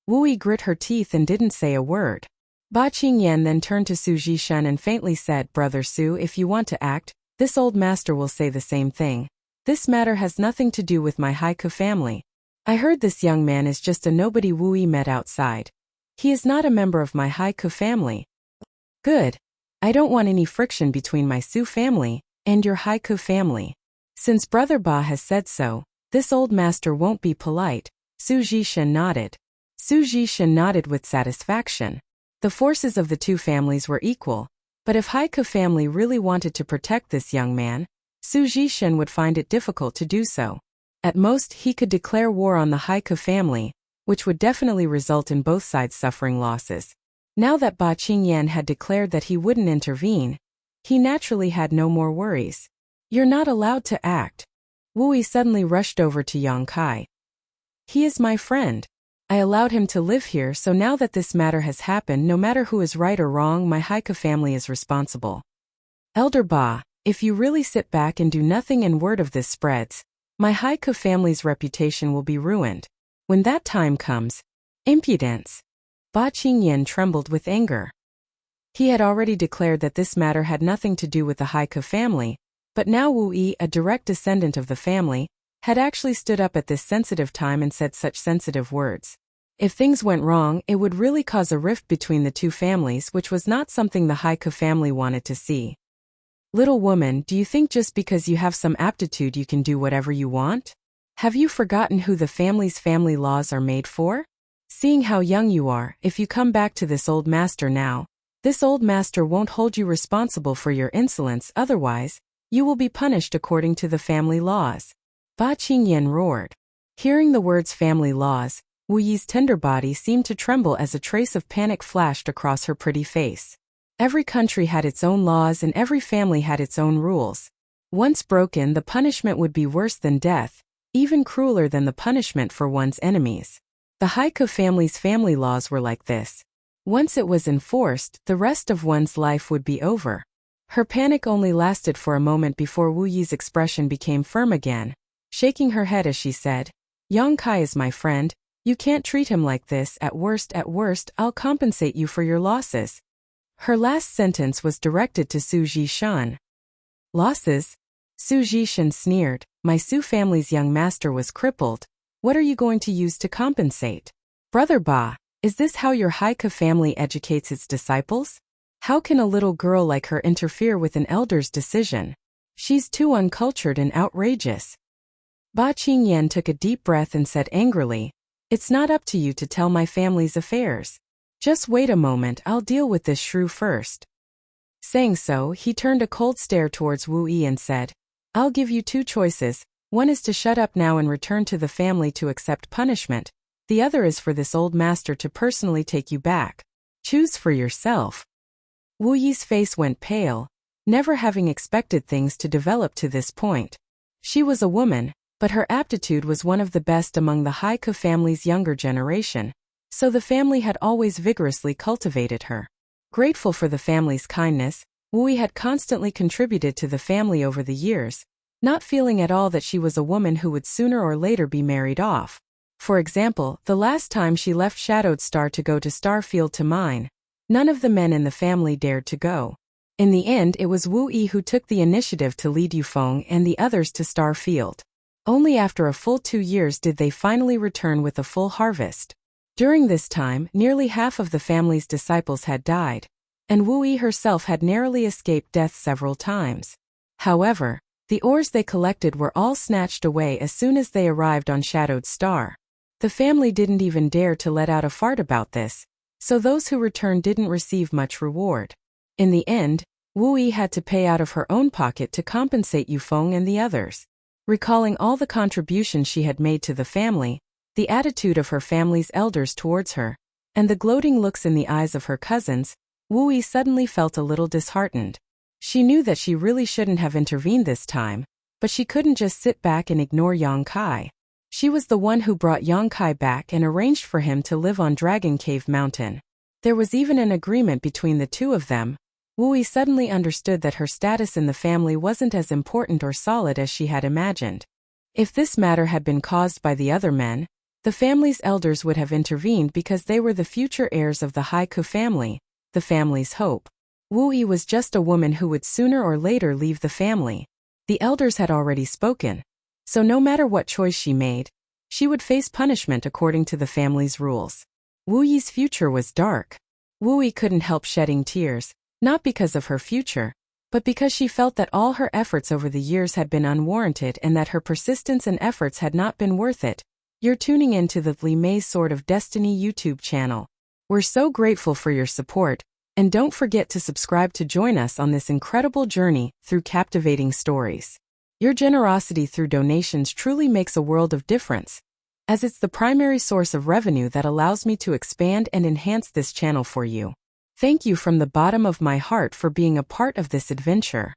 Wu Yi grit her teeth and didn't say a word. Ba Qingyan then turned to Su Zhishan and faintly said, "Brother Su, if you want to act, this old master will say the same thing. This matter has nothing to do with my Haika family. I heard this young man is just a nobody Wu Yi met outside. He is not a member of my Haika family." "Good. I don't want any friction between my Su family and your Haika family. Since Brother Ba has said so, this old master won't be polite." Su Zhishan nodded. Su Zhishan nodded with satisfaction. The forces of the two families were equal, but if Haika family really wanted to protect this young man, Su Zhishan would find it difficult to do so. At most, he could declare war on the Haika family, which would definitely result in both sides suffering losses. Now that Ba Qingyan had declared that he wouldn't intervene, he naturally had no more worries. "You're not allowed to act." Wu Yi suddenly rushed over to Yang Kai. "He is my friend. I allowed him to live here, so now that this matter has happened, no matter who is right or wrong, my Haika family is responsible. Elder Ba, if you really sit back and do nothing and word of this spreads, my Haika family's reputation will be ruined. When that time comes..." Impudence. Ba Qingyan trembled with anger. He had already declared that this matter had nothing to do with the Haika family, but now Wu Yi, a direct descendant of the family, had actually stood up at this sensitive time and said such sensitive words. If things went wrong, it would really cause a rift between the two families, which was not something the Haika family wanted to see. "Little woman, do you think just because you have some aptitude you can do whatever you want? Have you forgotten who the family's family laws are made for? Seeing how young you are, if you come back to this old master now, this old master won't hold you responsible for your insolence, otherwise, you will be punished according to the family laws." Ba Qingyan roared. Hearing the words family laws, Wu Yi's tender body seemed to tremble as a trace of panic flashed across her pretty face. Every country had its own laws and every family had its own rules. Once broken, the punishment would be worse than death, even crueler than the punishment for one's enemies. The Haika family's family laws were like this. Once it was enforced, the rest of one's life would be over. Her panic only lasted for a moment before Wu Yi's expression became firm again, shaking her head as she said, "Yang Kai is my friend. You can't treat him like this. At worst, I'll compensate you for your losses." Her last sentence was directed to Su Zhishan. "Losses?" Su Zhishan sneered. "My Su family's young master was crippled. What are you going to use to compensate? Brother Ba, is this how your Haika family educates its disciples? How can a little girl like her interfere with an elder's decision? She's too uncultured and outrageous." Ba Qingyan took a deep breath and said angrily, "It's not up to you to tell my family's affairs. Just wait a moment, I'll deal with this shrew first." Saying so, he turned a cold stare towards Wu Yi and said, "I'll give you two choices. One is to shut up now and return to the family to accept punishment. The other is for this old master to personally take you back. Choose for yourself." Wu Yi's face went pale, never having expected things to develop to this point. She was a woman, but her aptitude was one of the best among the Haika family's younger generation, so the family had always vigorously cultivated her. Grateful for the family's kindness, Wu Yi had constantly contributed to the family over the years, not feeling at all that she was a woman who would sooner or later be married off. For example, the last time she left Shadowed Star to go to Starfield to mine, none of the men in the family dared to go. In the end, it was Wu Yi who took the initiative to lead Yufeng and the others to Starfield. Only after a full 2 years did they finally return with a full harvest. During this time, nearly half of the family's disciples had died, and Wu Yi herself had narrowly escaped death several times. However, the ores they collected were all snatched away as soon as they arrived on Shadowed Star. The family didn't even dare to let out a fart about this, so those who returned didn't receive much reward. In the end, Wu Yi had to pay out of her own pocket to compensate Yufeng and the others. Recalling all the contributions she had made to the family, the attitude of her family's elders towards her, and the gloating looks in the eyes of her cousins, Wu Yi suddenly felt a little disheartened. She knew that she really shouldn't have intervened this time, but she couldn't just sit back and ignore Yang Kai. She was the one who brought Yang Kai back and arranged for him to live on Dragon Cave Mountain. There was even an agreement between the two of them. Wu Yi suddenly understood that her status in the family wasn't as important or solid as she had imagined. If this matter had been caused by the other men, the family's elders would have intervened because they were the future heirs of the Haiku family, the family's hope. Wu Yi was just a woman who would sooner or later leave the family. The elders had already spoken. So no matter what choice she made, she would face punishment according to the family's rules. Wu Yi's future was dark. Wu Yi couldn't help shedding tears, not because of her future, but because she felt that all her efforts over the years had been unwarranted and that her persistence and efforts had not been worth it. You're tuning in to the Li Mei's Sword of Destiny YouTube channel. We're so grateful for your support, and don't forget to subscribe to join us on this incredible journey through captivating stories. Your generosity through donations truly makes a world of difference, as it's the primary source of revenue that allows me to expand and enhance this channel for you. Thank you from the bottom of my heart for being a part of this adventure.